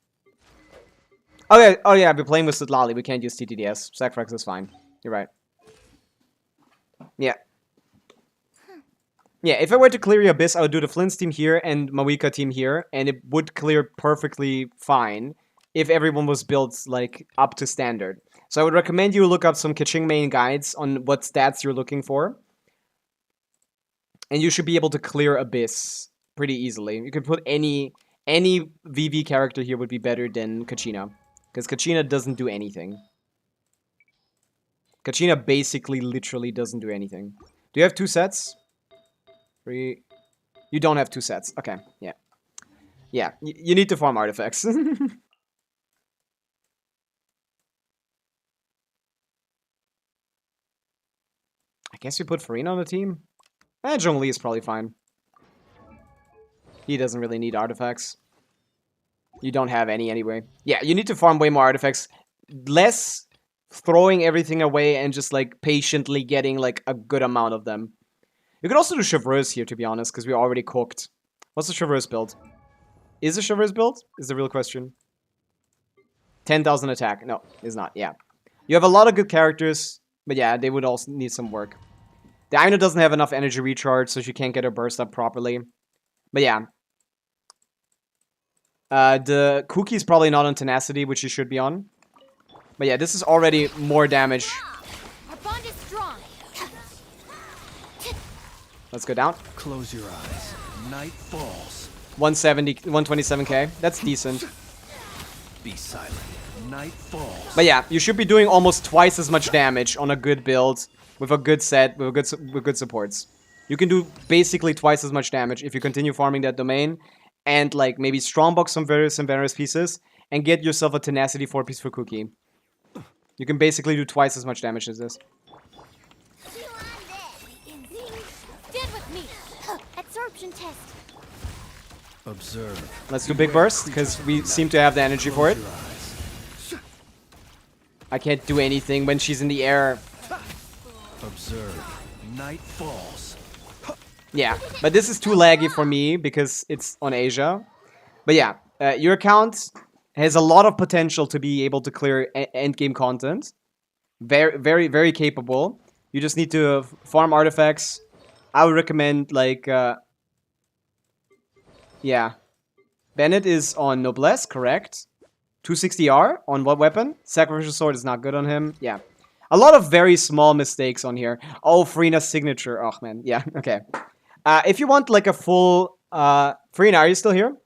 Okay, oh yeah, we're playing with Sitlali, we can't use TTDS. Sacrifice is fine. You're right. Yeah. Yeah, if I were to clear the Abyss, I would do the Flynn's team here and Pavica team here, and it would clear perfectly fine if everyone was built, like, up to standard. So I would recommend you look up some Kaching main guides on what stats you're looking for. And you should be able to clear Abyss pretty easily. You can put any VV character here would be better than Kachina. Because Kachina doesn't do anything. Kachina basically literally doesn't do anything. Do you have 2 sets? 3. You don't have 2 sets. Okay, yeah. Yeah, you need to farm artifacts. I guess we put Farina on the team. Zhongli is probably fine. He doesn't really need artifacts. You don't have any anyway. Yeah, you need to farm way more artifacts. Less throwing everything away and just, like, patiently getting, like, a good amount of them. You could also do Chevreuse here, to be honest, because we're already cooked. What's the Chevreuse build? Is the Chevreuse build? Is the real question. 10,000 attack. No, it's not. Yeah. You have a lot of good characters, but yeah, they would also need some work. The Aino doesn't have enough energy recharge, so she can't get her burst up properly. But yeah. The Cookie's probably not on Tenacity, which she should be on. But yeah, this is already more damage. Our bond is strong. Let's go down. Close your eyes. Night falls. 170, 127k. That's decent. Be silent. Night falls. But yeah, you should be doing almost twice as much damage on a good build with a good set, with good supports. You can do basically twice as much damage if you continue farming that domain and like maybe strongbox some various pieces and get yourself a Tenacity 4-piece for Cookie. You can basically do twice as much damage as this. Stand with me. Absorption test. Observe. Let's do big burst because we seem to have the energy for it. I can't do anything when she's in the air. Observe. Night falls. Yeah, but this is too laggy for me because it's on Asia. But yeah, your account has a lot of potential to be able to clear endgame content. Very, very, very capable. You just need to farm artifacts. I would recommend, like, yeah. Bennett is on Noblesse, correct? 260R on what weapon? Sacrificial Sword is not good on him. Yeah. A lot of very small mistakes on here. Oh, Farina's signature. Oh, man. Yeah, okay. If you want, like, a full... Farina, are you still here?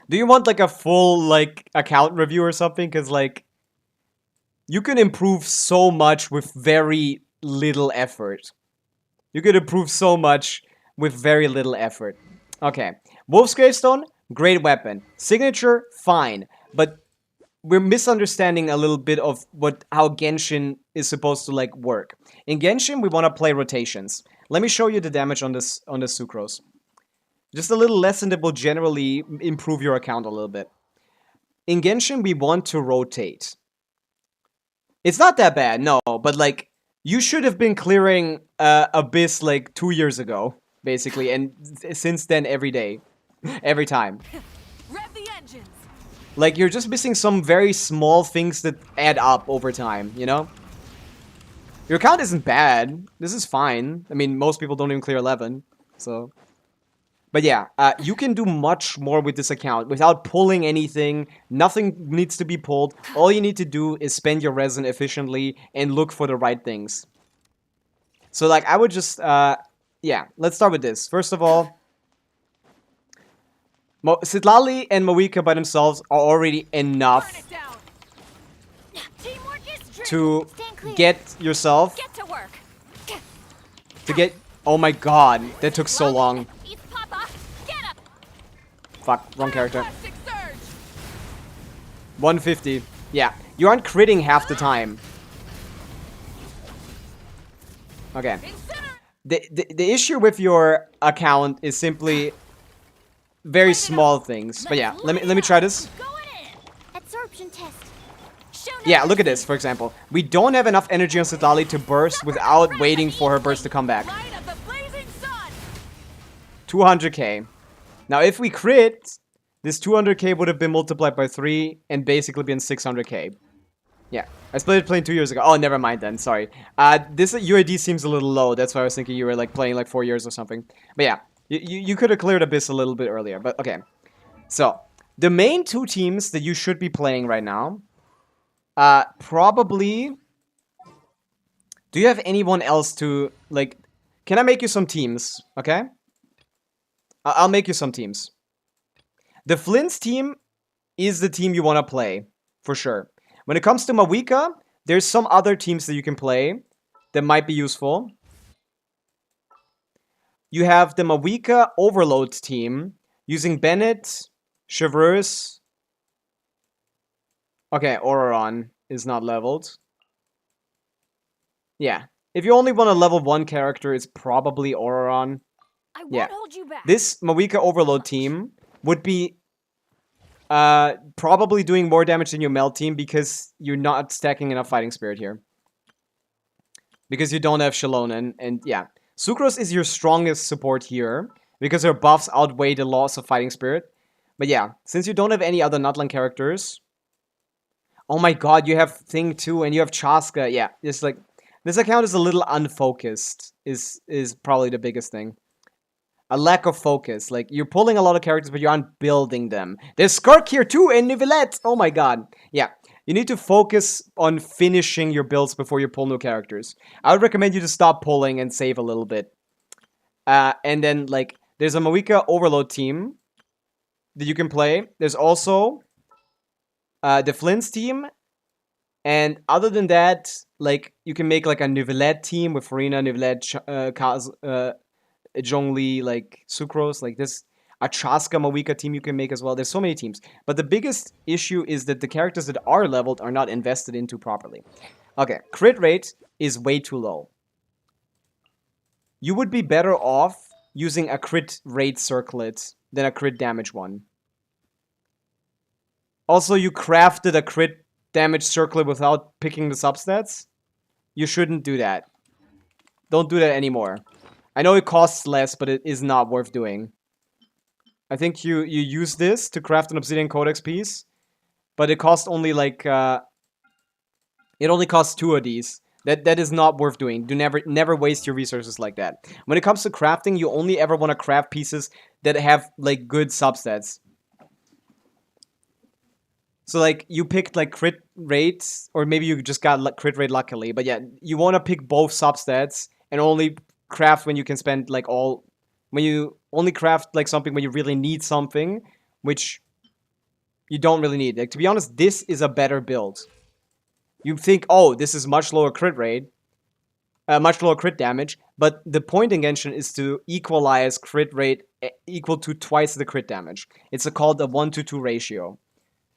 Do you want, like, a full, like, account review or something? Because, like, you can improve so much with very little effort. You can improve so much with very little effort. Okay. Wolf's Gravestone, great weapon. Signature, fine. But we're misunderstanding a little bit of how Genshin is supposed to, like, work. In Genshin, we want to play rotations. Let me show you the damage on this Sucrose. Just a little lesson that will generally improve your account a little bit. In Genshin, we want to rotate. It's not that bad, no, but like you should have been clearing Abyss like 2 years ago, basically, and since then every day, every time. Rev the engines. Like you're just missing some very small things that add up over time, you know? Your account isn't bad. This is fine. I mean, most people don't even clear 11, so. But yeah, you can do much more with this account without pulling anything. Nothing needs to be pulled. All you need to do is spend your resin efficiently and look for the right things. So like, I would just, yeah, let's start with this. First of all, Citlali and Pavica by themselves are already enough to get yourself, to get, oh my god, that took so long. Fuck, wrong character. 150. Yeah, you aren't critting half the time. Okay. The issue with your account is simply very small things. But yeah, let me try this. Absorption test. Yeah, look at this, for example. We don't have enough energy on Citlali to burst without waiting for her burst to come back. 200k. Now, if we crit, this 200k would have been multiplied by 3 and basically been 600k. Yeah, I split it playing 2 years ago. Oh, never mind then, sorry. This UID seems a little low. That's why I was thinking you were like playing like 4 years or something. But yeah, you could have cleared Abyss a little bit earlier, but okay. So, the main two teams that you should be playing right now, probably... Do you have anyone else to, like... Can I make you some teams, okay? I'll make you some teams. The Flynn's team is the team you want to play, for sure. When it comes to Pavica, there's some other teams that you can play that might be useful. You have the Pavica Overload team using Bennett, Chevreuse. Okay, Auroron is not leveled. Yeah. If you only want to level 1 character, it's probably Auroron. Yeah. This Pavica Overload team would be probably doing more damage than your Meld team because you're not stacking enough Fighting Spirit here. Because you don't have Shallonen, and yeah. Sucrose is your strongest support here because her buffs outweigh the loss of Fighting Spirit. But yeah, since you don't have any other Nutland characters... Oh my god, you have Thing too, and you have Chaska. Yeah, it's like... This account is a little unfocused, is probably the biggest thing. A lack of focus. Like, you're pulling a lot of characters, but you aren't building them. There's Skirk here too, and Nivelette! Oh my god. Yeah, you need to focus on finishing your builds before you pull new characters. I would recommend you to stop pulling and save a little bit. And then, like, there's a Pavica Overload team that you can play. There's also the Flynn's team. And other than that, like, you can make, like, a Nivelette team with Farina, Nivelette, Zhongli, like, Sucrose, like this. A Chaska Pavica team you can make as well. There's so many teams. But the biggest issue is that the characters that are leveled are not invested into properly. Okay, crit rate is way too low. You would be better off using a crit rate circlet than a crit damage one. Also, you crafted a crit damage circlet without picking the substats. You shouldn't do that. Don't do that anymore. I know it costs less, but it is not worth doing. I think you use this to craft an Obsidian Codex piece, but it costs only like it only costs 2 of these. That is not worth doing. Do never waste your resources like that. When it comes to crafting, you only ever want to craft pieces that have like good substats. So like you picked like crit rates, or maybe you just got crit rate luckily. But yeah, you want to pick both substats and only craft when you can spend like all, when you only craft like something when you really need something, which you don't really need. Like, to be honest, this is a better build. You think, oh, this is much lower crit rate, much lower crit damage, but the point in Genshin is to equalize crit rate equal to twice the crit damage. It's called a 1-to-2 ratio.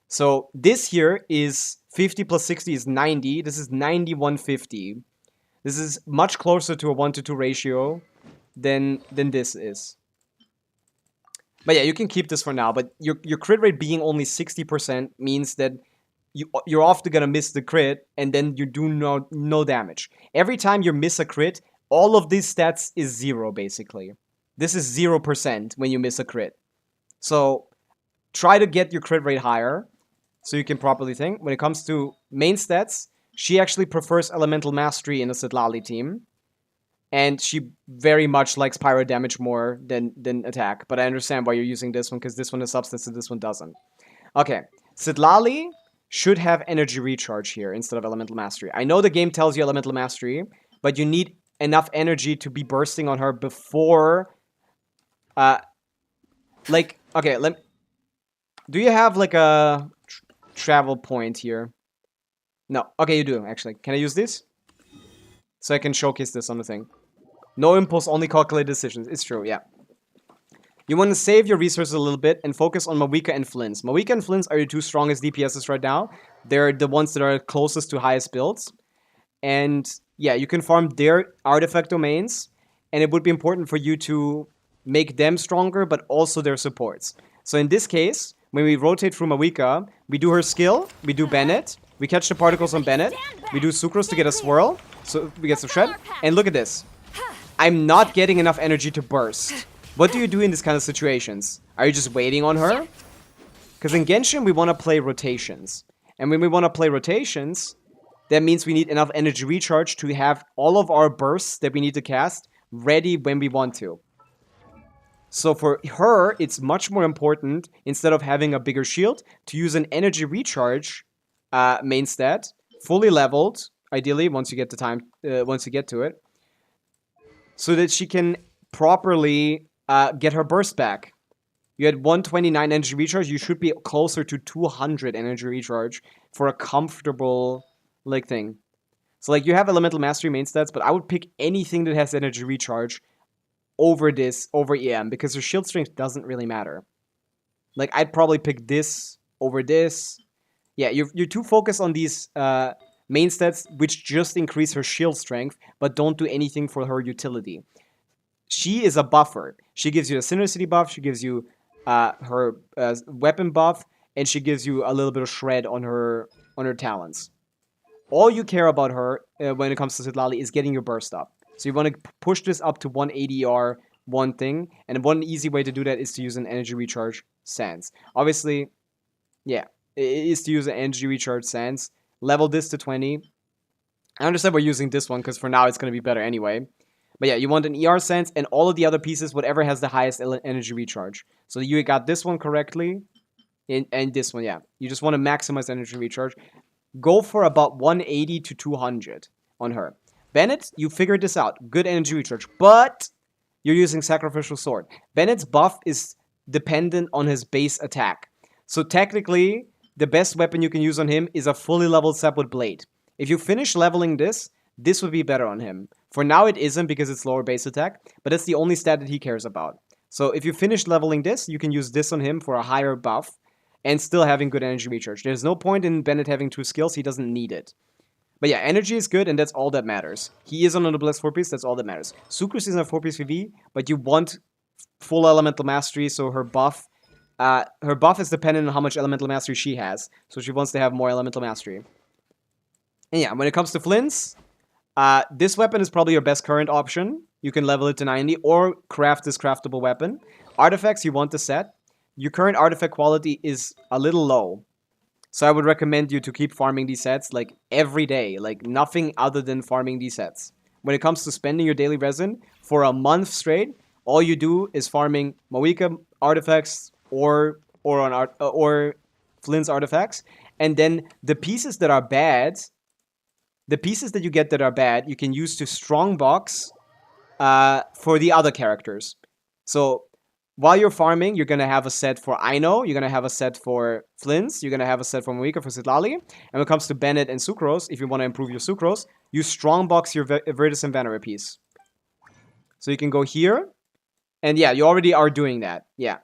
So this here is 50 plus 60 is 90. This is 90-150. This is much closer to a 1-to-2 ratio than this is. But yeah, you can keep this for now. But your crit rate being only 60% means that you're often gonna miss the crit, and then you do no damage. Every time you miss a crit, all of these stats is 0, basically. This is 0% when you miss a crit. So try to get your crit rate higher so you can properly think. When it comes to main stats, she actually prefers Elemental Mastery in the Sitlali team. And she very much likes pyro damage more than attack. But I understand why you're using this one, because this one is substance and this one doesn't. Okay, Sitlali should have energy recharge here instead of Elemental Mastery. I know the game tells you Elemental Mastery, but you need enough energy to be bursting on her before... like, okay, do you have, like, a travel point here? No. Okay, you do, actually. Can I use this? So I can showcase this on the thing. No impulse, only calculated decisions. It's true, yeah. You want to save your resources a little bit and focus on Pavica and Flins. Pavica and Flins are your two strongest DPSs right now. They're the ones that are closest to highest builds. And yeah, you can farm their artifact domains. And it would be important for you to make them stronger, but also their supports. So in this case, when we rotate through Pavica, we do her skill, we do Bennett, we catch the particles on Bennett, we do Sucrose to get a swirl, so we get some shred. And look at this. I'm not getting enough energy to burst. What do you do in these kind of situations? Are you just waiting on her? Because in Genshin, we want to play rotations. And when we want to play rotations, that means we need enough energy recharge to have all of our bursts that we need to cast ready when we want to. So for her, it's much more important, instead of having a bigger shield, to use an energy recharge main stat, fully leveled, ideally, once you get the time, once you get to it, so that she can properly get her burst back. You had 129 energy recharge, you should be closer to 200 energy recharge for a comfortable, like, thing. So, like, you have Elemental Mastery main stats, but I would pick anything that has energy recharge over EM, because her shield strength doesn't really matter. Like, I'd probably pick this over this. Yeah, you're too focused on these main stats, which just increase her shield strength, but don't do anything for her utility. She is a buffer. She gives you a Synchronicity buff, she gives you her weapon buff, and she gives you a little bit of shred on her talents. All you care about her when it comes to Sitlali is getting your burst up. So you want to push this up to 180 ER, one thing, and one easy way to do that is to use an energy recharge Sands. Obviously, yeah, it is to use an energy recharge Sands. Level this to 20. I understand we're using this one because for now it's going to be better anyway. But yeah, you want an ER Sands and all of the other pieces, whatever has the highest energy recharge. So you got this one correctly, and this one, yeah. You just want to maximize energy recharge. Go for about 180 to 200 on her. Bennett, you figured this out. Good energy recharge, but you're using Sacrificial Sword. Bennett's buff is dependent on his base attack. So technically, the best weapon you can use on him is a fully leveled Sapwood Blade. If you finish leveling this would be better on him. For now it isn't because it's lower base attack, but it's the only stat that he cares about. So if you finish leveling this, you can use this on him for a higher buff and still having good energy recharge. There's no point in Bennett having 2 skills, he doesn't need it. But yeah, energy is good, and that's all that matters. He is on a blessed 4-piece, that's all that matters. Sucrose is on a 4-piece VV, but you want full Elemental Mastery, so her buff is dependent on how much Elemental Mastery she has. So she wants to have more Elemental Mastery. And yeah, when it comes to Flins, this weapon is probably your best current option. You can level it to 90, or craft this craftable weapon. Artifacts you want to set. Your current artifact quality is a little low. So I would recommend you to keep farming these sets, like, every day. Like, nothing other than farming these sets. When it comes to spending your daily resin, for a month straight, all you do is farming Pavica artifacts or Flynn's artifacts. And then the pieces that are bad, the pieces that you get that are bad, you can use to strongbox for the other characters. So while you're farming, you're going to have a set for Aino, you're going to have a set for Flynn's, you're going to have a set for Pavica, for Sitlali. And when it comes to Bennett and Sucrose, if you want to improve your Sucrose, you strongbox your Virtus and Vannery piece. So you can go here. And yeah, you already are doing that. Yeah.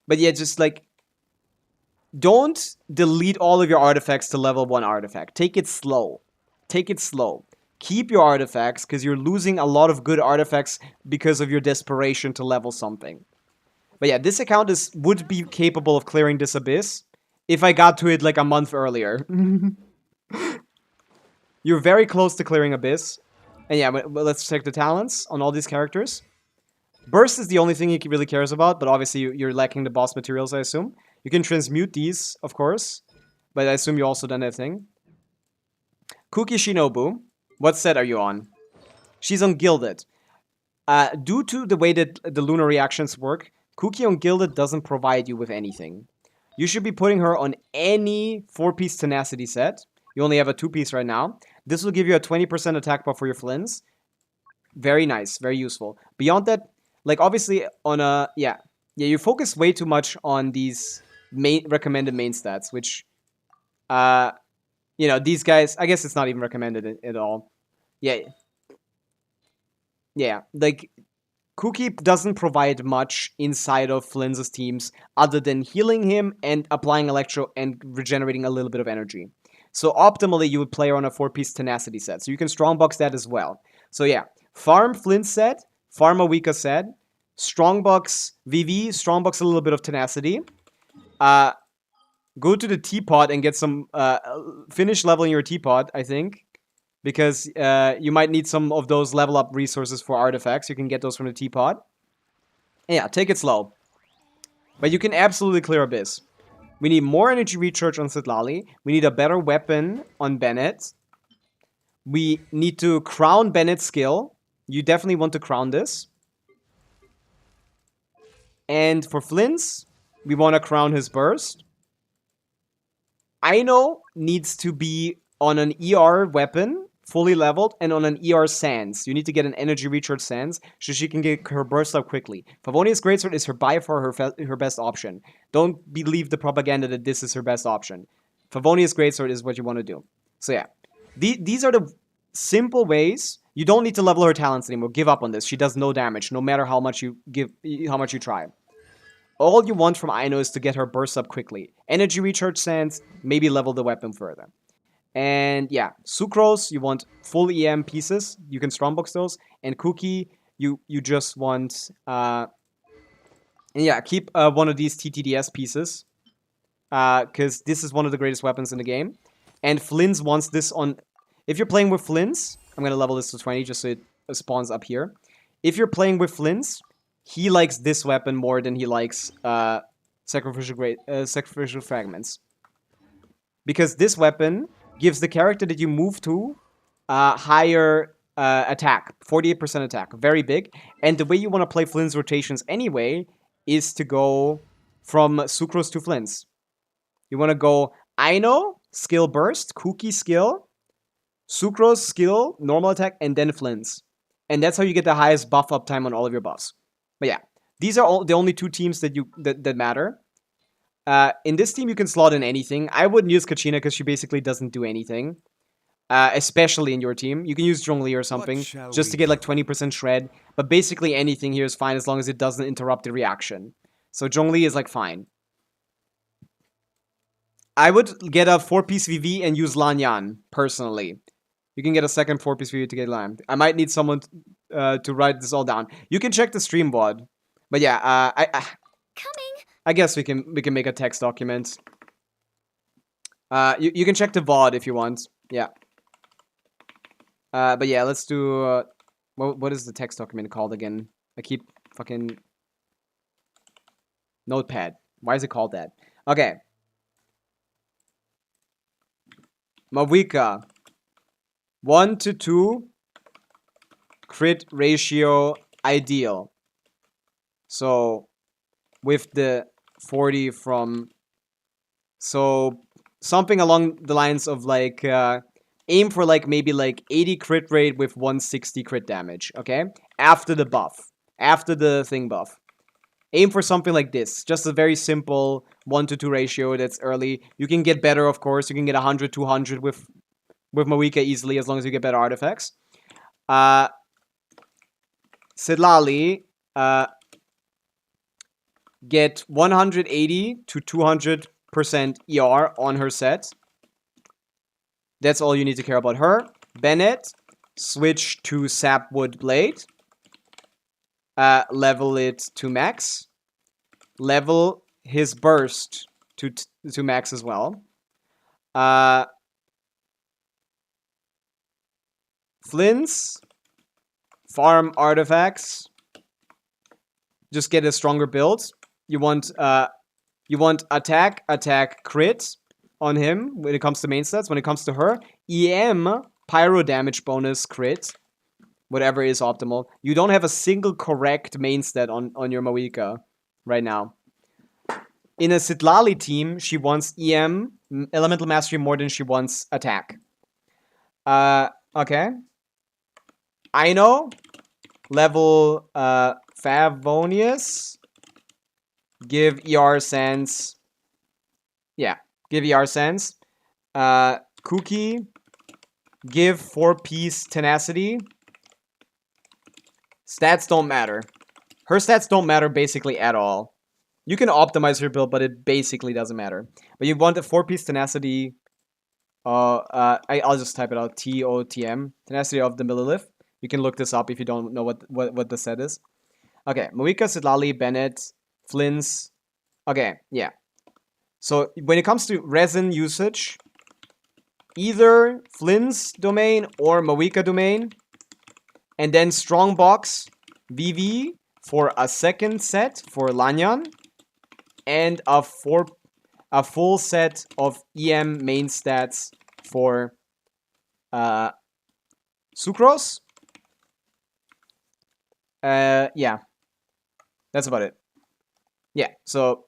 But yeah, just like, don't delete all of your artifacts to level 1 artifact. Take it slow. Take it slow. Keep your artifacts, because you're losing a lot of good artifacts because of your desperation to level something. But yeah, this account would be capable of clearing this abyss if I got to it like a month earlier. You're very close to clearing Abyss. And yeah, but let's check the talents on all these characters. Burst is the only thing he really cares about, but obviously you're lacking the boss materials, I assume. You can transmute these, of course, but I assume you also done that thing. Kuki Shinobu, what set are you on? She's on Gilded. Due to the way that the lunar reactions work, Kuki on Gilded doesn't provide you with anything. You should be putting her on any 4-piece tenacity set. You only have a 2-piece right now. This will give you a 20% attack buff for your Flins. Very nice, very useful. Beyond that, like obviously on a you focus way too much on these recommended main stats, which you know, these guys, I guess it's not even recommended at all. Yeah, like Kuki doesn't provide much inside of Flynn's teams other than healing him and applying Electro and regenerating a little bit of energy. So optimally, you would play her on a 4-piece tenacity set. So you can strongbox that as well. So yeah, farm Flynn set, farm a Wika set, strongbox VV, strongbox a little bit of tenacity. Go to the teapot and get some, finish leveling your teapot, I think. Because you might need some of those level up resources for artifacts. You can get those from the teapot. And yeah, take it slow. But you can absolutely clear Abyss. We need more energy recharge on Sitlali. We need a better weapon on Bennett. We need to crown Bennett's skill. You definitely want to crown this. And for Flynn's, we want to crown his burst. Aino needs to be on an ER weapon, fully leveled, and on an ER Sands. You need to get an energy recharge Sands so she can get her burst up quickly. Favonia's Greatsword is by far her best option. Don't believe the propaganda that this is her best option. Favonia's Greatsword is what you want to do. So yeah, these are the simple ways. You don't need to level her talents anymore. Give up on this. She does no damage, no matter how much you try. All you want from Aino is to get her burst up quickly. Energy recharge Sands, maybe level the weapon further. And yeah, Sucrose, you want full EM pieces. You can strongbox those. And Kuki, you just want... and yeah, keep one of these TTDS pieces. Because this is one of the greatest weapons in the game. And Flynn's wants this on... If you're playing with Flynn's... I'm going to level this to 20 just so it spawns up here. If you're playing with Flynn's, he likes this weapon more than he likes Sacrificial Fragments. Because this weapon gives the character that you move to higher attack, 48% attack, very big. And the way you want to play Flynn's rotations anyway is to go from Sucrose to Flynn's. You want to go Aino, skill burst, Kuki skill, Sucrose skill, normal attack, and then Flynn's. And that's how you get the highest buff uptime on all of your buffs. But yeah, these are the only two teams that matter. In this team, you can slot in anything. I wouldn't use Kachina because she basically doesn't do anything. Especially in your team. You can use Zhongli or something just to get like 20% shred. But basically anything here is fine as long as it doesn't interrupt the reaction. So Zhongli is like fine. I would get a 4-piece VV and use Lanyan, personally. You can get a second 4-piece VV to get Lan. I might need someone to write this all down. You can check the stream VOD. But yeah, I guess we can make a text document. You can check the VOD if you want. Yeah. But yeah, let's do... what is the text document called again? I keep fucking... Notepad. Why is it called that? Okay. Mawika. 1 to 2. Crit ratio ideal. So, with the 40 from... So, something along the lines of like... aim for like maybe like 80 crit rate with 160 crit damage, okay? After the buff. After the thing buff. Aim for something like this. Just a very simple 1 to 2 ratio that's early. You can get better, of course. You can get 100, 200 with Mawika easily as long as you get better artifacts. Sitlali, get 180 to 200% ER on her set. That's all you need to care about her. Bennett, switch to Sapwood Blade. Level it to max. Level his burst to max as well. Flints, farm artifacts. Just get a stronger build. You want attack, crit on him when it comes to main stats. When it comes to her, EM, pyro damage bonus, crit. Whatever is optimal. You don't have a single correct main stat on your Pavica right now. In a Sitlali team, she wants EM, Elemental Mastery, more than she wants attack. Okay. Ino, level Favonius. Give ER sense. Yeah, give ER sense. Cookie, give 4-piece tenacity. Stats don't matter. Her stats don't matter basically at all. You can optimize her build, but it basically doesn't matter. But you want a 4-piece tenacity. I'll just type it out. TOTM. Tenacity of the Millilith. You can look this up if you don't know what the set is. Okay, Pavica, Sitlali, Bennett, Flints. Okay, yeah. So when it comes to resin usage, either Flints domain or Pavica domain, and then Strongbox VV for a second set for Lanyan, and a full set of EM main stats for Sucrose. Yeah, that's about it. Yeah, so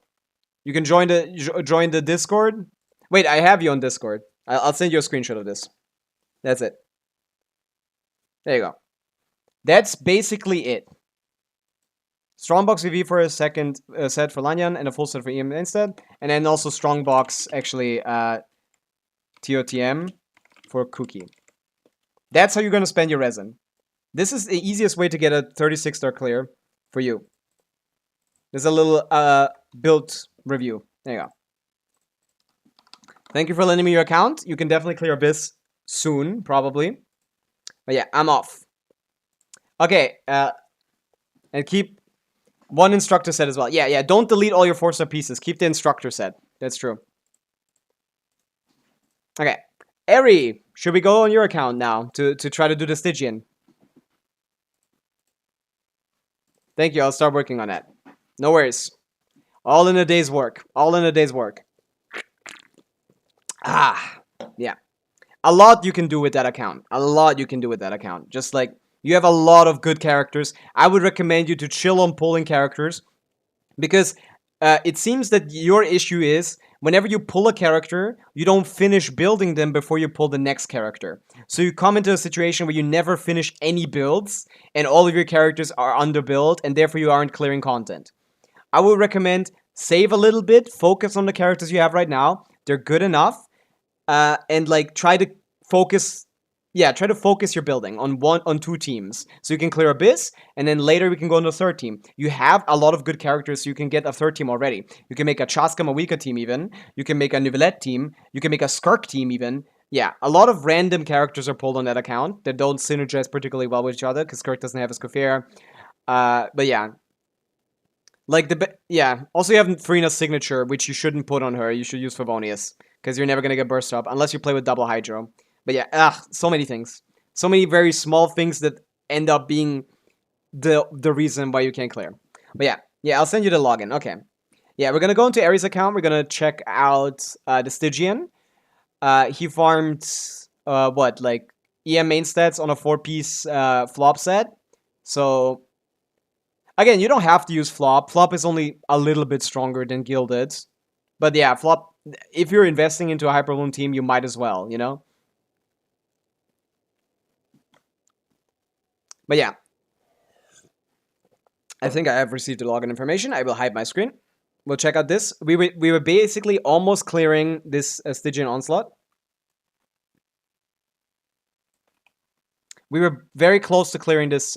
you can join the Discord. Wait, I have you on Discord. I'll send you a screenshot of this. That's it. There you go. That's basically it. Strongbox VV for a second set for Lanyan and a full set for EM instead. And then also Strongbox, actually, TOTM for Cookie. That's how you're going to spend your resin. This is the easiest way to get a 36-star clear for you. There's a little build review. There you go. Thank you for lending me your account. You can definitely clear Abyss soon, probably. But yeah, I'm off. Okay, and keep one instructor set as well. Yeah, don't delete all your 4-star pieces. Keep the instructor set. That's true. Okay, Eri, should we go on your account now to try to do the Stygian? Thank you, I'll start working on that. No worries. All in a day's work. All in a day's work. Ah, yeah. A lot you can do with that account. A lot you can do with that account. Just like, you have a lot of good characters. I would recommend you to chill on pulling characters. Because it seems that your issue is, whenever you pull a character, you don't finish building them before you pull the next character. So you come into a situation where you never finish any builds, and all of your characters are underbuilt, and therefore you aren't clearing content. I would recommend save a little bit, focus on the characters you have right now. They're good enough. And like try to focus your building on 2 teams. So you can clear Abyss, and then later we can go into a 3rd team. You have a lot of good characters, so you can get a 3rd team already. You can make a Chaska Pavica team even. You can make a Nivelette team. You can make a Skirk team even. Yeah, a lot of random characters are pulled on that account that don't synergize particularly well with each other, because Skirk doesn't have a Scofair. But yeah. Like also you have Freena's signature, which you shouldn't put on her. You should use Favonius, because you're never gonna get burst up unless you play with double Hydro. But yeah, so many things. So many very small things that end up being the reason why you can't clear. But yeah, I'll send you the login. Okay. Yeah, we're gonna go into Aries' account. We're gonna check out the Stygian. He farmed like EM main stats on a 4-piece flop set. So again, you don't have to use flop. Flop is only a little bit stronger than Gilded. But yeah, flop, if you're investing into a Hyperbloom team, you might as well, you know? But yeah. I think I have received the login information. I will hide my screen. We'll check out this. We were basically almost clearing this Stygian Onslaught. We were very close to clearing this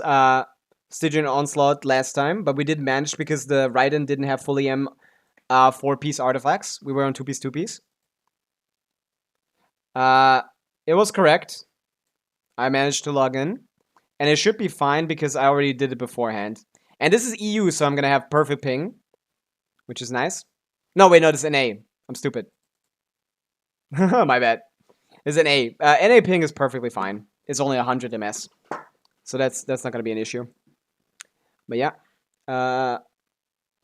Stygian Onslaught last time, but we didn't manage because the Raiden didn't have full EM 4-piece artifacts. We were on 2-piece, 2-piece. It was correct. I managed to log in. And it should be fine because I already did it beforehand. And this is EU, so I'm going to have perfect ping. Which is nice. No, wait, no, this is NA. I'm stupid. My bad. It's an A. NA ping is perfectly fine. It's only 100 ms. So that's not gonna be an issue. But yeah. I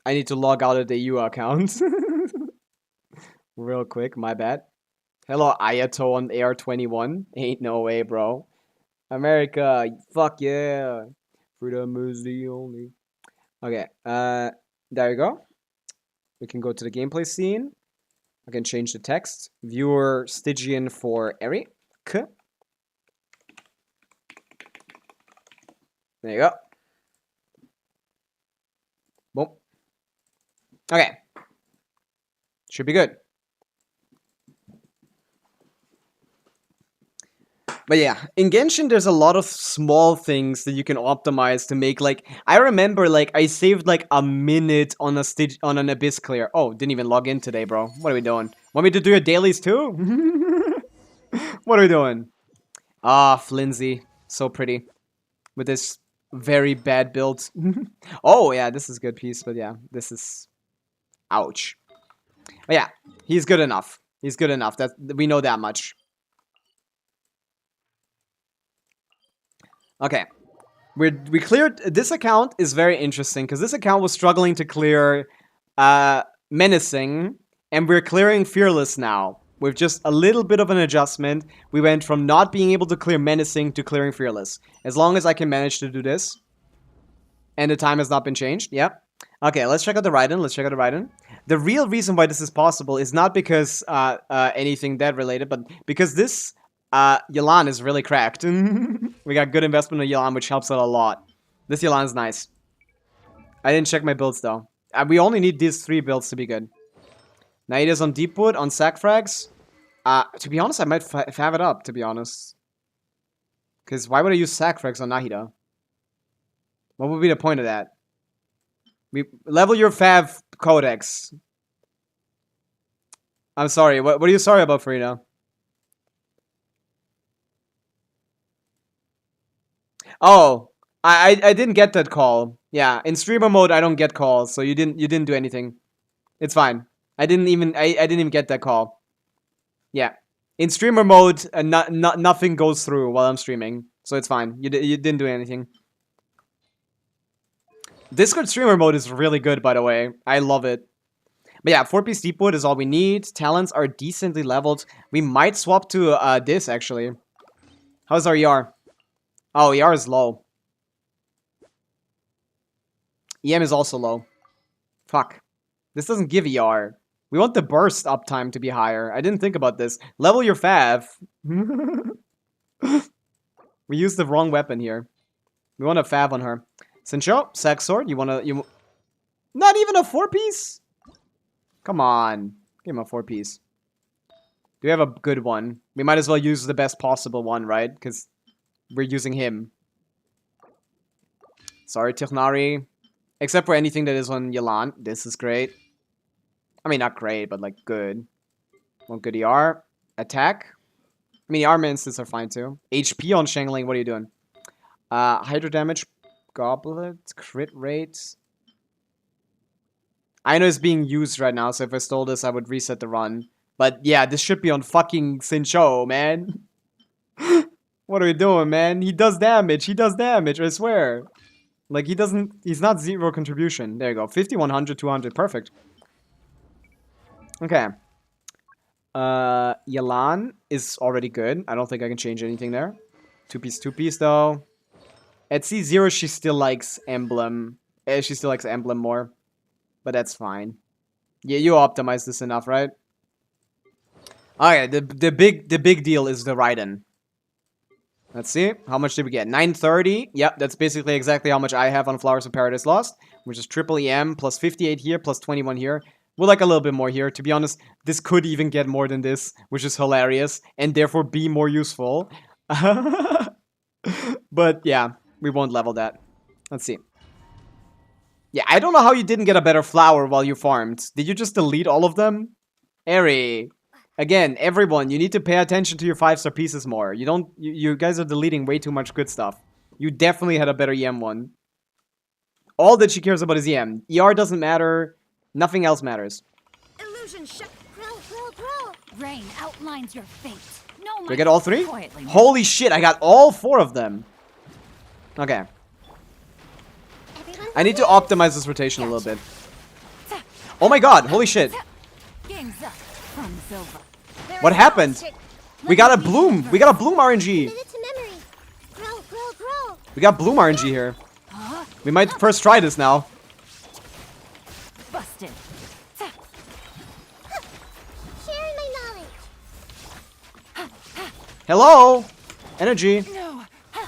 need to log out of the EU account. Real quick, my bad. Hello, Ayato on AR21. Ain't no way, bro. America, fuck yeah. Freedom is the only. Okay, there you go. We can go to the gameplay scene. I can change the text. Viewer Stygian for Eric. There you go. Boom. Okay. Should be good. But yeah, in Genshin, there's a lot of small things that you can optimize to make, like, I remember, like, I saved, like, a minute on on an Abyss clear. Oh, didn't even log in today, bro. What are we doing? Want me to do your dailies, too? What are we doing? Ah, Flimsy. So pretty. With this very bad build. Oh, yeah, this is a good piece, but yeah, this is... Ouch. But yeah, he's good enough. He's good enough. We know that much. Okay, we cleared, this account is very interesting, because this account was struggling to clear Menacing, and we're clearing Fearless now. With just a little bit of an adjustment, we went from not being able to clear Menacing to clearing Fearless. As long as I can manage to do this, and the time has not been changed, yep. Okay, let's check out the Raiden, The real reason why this is possible is not because anything dead related, but because this... Yelan is really cracked. We got good investment on Yelan, which helps out a lot. This Yelan is nice. I didn't check my builds, though. We only need these 3 builds to be good. Naida's on Deepwood, on sack frags. To be honest, I might fav it up, to be honest. Because why would I use sack frags on Nahida? What would be the point of that? Level your fav codex. I'm sorry, what are you sorry about, Farina? Oh, I didn't get that call. Yeah, in streamer mode I don't get calls, so you didn't do anything. It's fine. I didn't even get that call. Yeah, in streamer mode nothing goes through while I'm streaming, so it's fine. You didn't do anything. Discord streamer mode is really good, by the way. I love it. But yeah, 4-piece Deepwood is all we need. Talents are decently leveled. We might swap to this actually. How's our ER? Oh, ER is low. EM is also low. Fuck. This doesn't give ER. We want the burst uptime to be higher. I didn't think about this. Level your fav. We used the wrong weapon here. We want a fav on her. Sincho, sack sword. You not even a 4-piece? Come on. Give him a 4-piece. Do we have a good one? We might as well use the best possible one, right? Because... we're using him. Sorry, Tichnari. Except for anything that is on Yelan. This is great. I mean, not great, but, like, good. One good ER. Attack. I mean, ER instances are fine, too. HP on Shangling. What are you doing? Hydro damage. Goblet. Crit rate. I know it's being used right now, so if I stole this, I would reset the run. But, yeah, this should be on fucking Sincho, man. What are we doing, man? He does damage. He does damage, I swear. Like, he's not 0 contribution. There you go. 50, 100, 200. Perfect. Okay. Yelan is already good. I don't think I can change anything there. 2-piece, though. At C0, she still likes Emblem. She still likes Emblem more. But that's fine. Yeah, you optimize this enough, right? Okay, the big deal is the Raiden. Let's see. How much did we get? 930. Yep, that's basically exactly how much I have on Flowers of Paradise Lost, which is triple EM, plus 58 here, plus 21 here. We'll like a little bit more here. To be honest, this could even get more than this, which is hilarious, and therefore be more useful. But yeah, we won't level that. Let's see. Yeah, I don't know how you didn't get a better flower while you farmed. Did you just delete all of them? Eri. Again, everyone, you need to pay attention to your 5-star pieces more. You guys are deleting way too much good stuff. You definitely had a better EM one. All that she cares about is EM. ER doesn't matter. Nothing else matters. Illusion shut. Rain outlines your fate. No, Do I get all 3? quietly. Holy shit, I got all 4 of them. Okay. I need to optimize this rotation a little bit. Oh my god, holy shit. Game's up. Fun's over. What happened? We got a bloom. We got a bloom RNG. We got bloom RNG here. We might first try this now. Busted. Sharing my knowledge. Hello? Energy. No.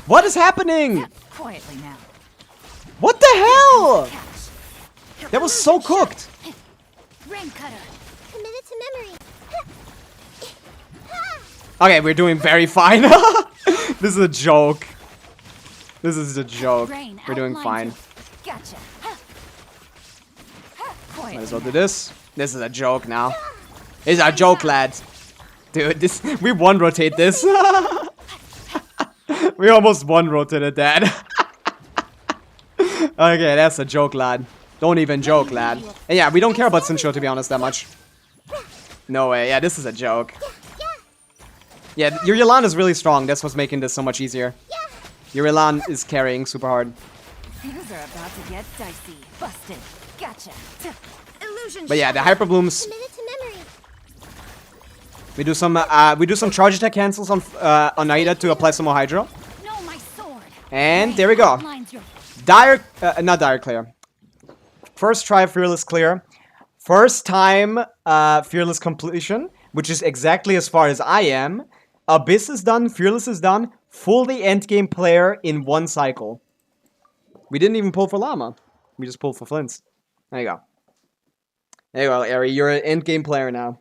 What is happening? Quietly now. What the hell? That was so cooked. Rain cutter. Committed to memory. Okay, we're doing very fine. This is a joke. This is a joke. We're doing fine. Gotcha. Might as well do this. This is a joke now. It's a joke, lads. Dude, this we one rotate this. We almost one rotated that. Okay, that's a joke, lad. Don't even joke, lad. And yeah, we don't care about Sincho, to be honest, that much. No way. Yeah, this is a joke. Yeah, your Yelan is really strong. That's what's making this so much easier. Your Yelan is carrying super hard. Things are about to get dicey. Busted. Gotcha. Illusion. But yeah, the Hyper Blooms. Committed to memory. We do some charge attack cancels on Aida to apply some more Hydro. No, my sword. And there we go. Dire, not Dire Clear. First try Fearless Clear. First time Fearless completion, which is exactly as far as I am. Abyss is done, Fearless is done. Fully endgame player in one cycle. We didn't even pull for Llama. We just pulled for Flints. There you go. There you go, Ari. You're an endgame player now.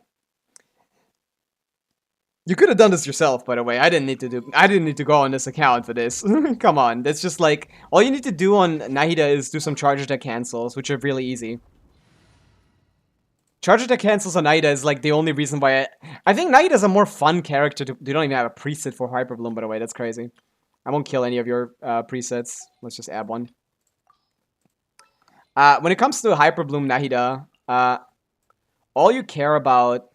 You could have done this yourself, by the way. I didn't need to go on this account for this. Come on. That's just like all you need to do on Nahida is do some charge attack cancels, which are really easy. Charge attack cancels on Nahida is like the only reason why I think Nahida is a more fun character to... They don't even have a preset for Hyper Bloom, by the way. That's crazy. I won't kill any of your presets. Let's just add one. When it comes to Hyper Bloom Nahida, all you care about...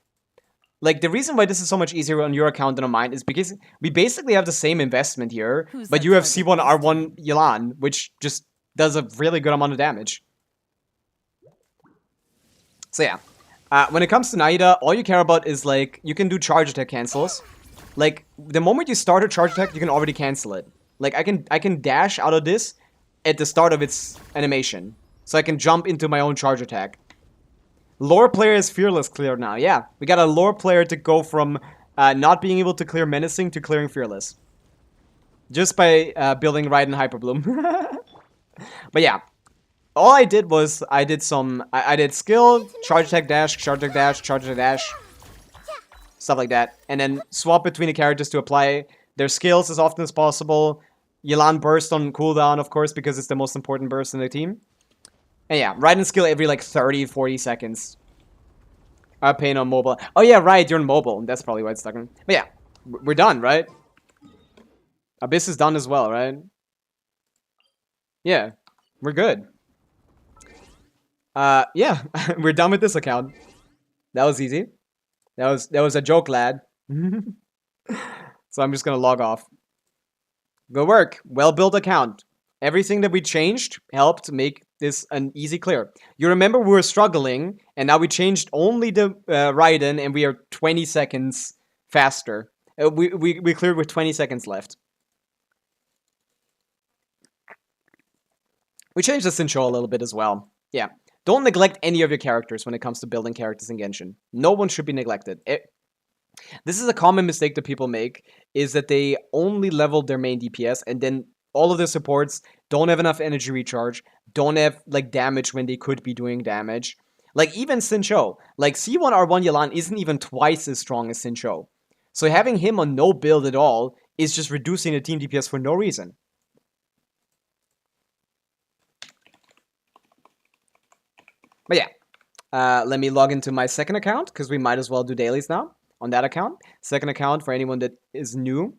Like, the reason why this is so much easier on your account than on mine is because we basically have the same investment here, but you have C1 R1 Yelan, which just does a really good amount of damage. So yeah. When it comes to Nahida, all you care about is, like, you can do charge attack cancels. Like, the moment you start a charge attack, you can already cancel it. Like, I can dash out of this at the start of its animation. So I can jump into my own charge attack. Lore player is Fearless clear now. Yeah, we got a lore player to go from not being able to clear Menacing to clearing Fearless. Just by building Raiden Hyper Bloom. But yeah. All I did was, I did skill, charge attack dash, charge attack dash, charge attack dash. Stuff like that. And then swap between the characters to apply their skills as often as possible. Yelan burst on cooldown, of course, because it's the most important burst in the team. And yeah, Raiden skill every like 30, 40 seconds. Pain on mobile. Oh yeah, right, you're on mobile. That's probably why it's stuck in. But yeah, we're done, right? Abyss is done as well, right? Yeah, we're good. Yeah, we're done with this account. That was easy. That was a joke, lad. So I'm just gonna log off. Good work. Well-built account. Everything that we changed helped make this an easy clear. You remember we were struggling, and now we changed only the Raiden, and we are 20 seconds faster. We cleared with 20 seconds left. We changed the Sincho a little bit as well. Yeah. Don't neglect any of your characters when it comes to building characters in Genshin. No one should be neglected. This is a common mistake that people make, is that they only level their main DPS, and then all of their supports don't have enough energy recharge, don't have, like, damage when they could be doing damage. Like, even Sincho. Like, C1 R1 Yelan isn't even twice as strong as Sincho. So having him on no build at all is just reducing the team DPS for no reason. But yeah, let me log into my second account, because we might as well do dailies now on that account. Second account, for anyone that is new,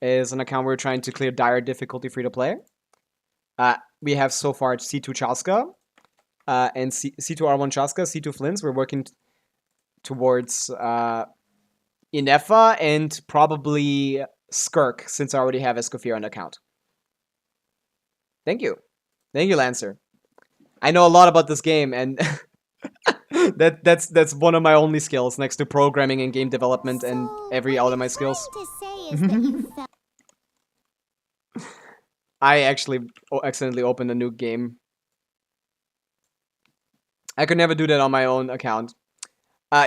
is an account we're trying to clear dire difficulty free to play. We have so far C2 Chaska and C2 R1 Chaska, C2 Flints. We're working towards Inefa and probably Skirk, since I already have Escoffier on account. Thank you. Thank you, Lancer. I know a lot about this game, and that's one of my only skills next to programming and game development and every other my skills. To say is that you felt I actually accidentally opened a new game. I could never do that on my own account.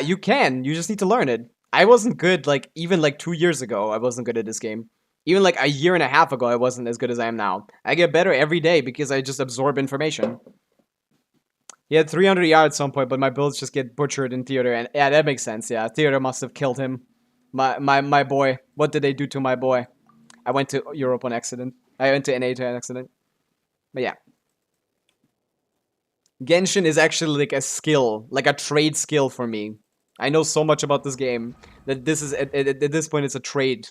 You can. You just need to learn it. I wasn't good, like, even, like, 2 years ago, I wasn't good at this game. Even, like, a year and a half ago, I wasn't as good as I am now. I get better every day because I just absorb information. He had 300 yards at some point, but my builds just get butchered in theater, and yeah, that makes sense, yeah. Theater must have killed him. My boy. What did they do to my boy? I went to Europe on accident. I went to NA to an accident. But yeah. Genshin is actually like a skill, like a trade skill for me. I know so much about this game that this is at this point it's a trade.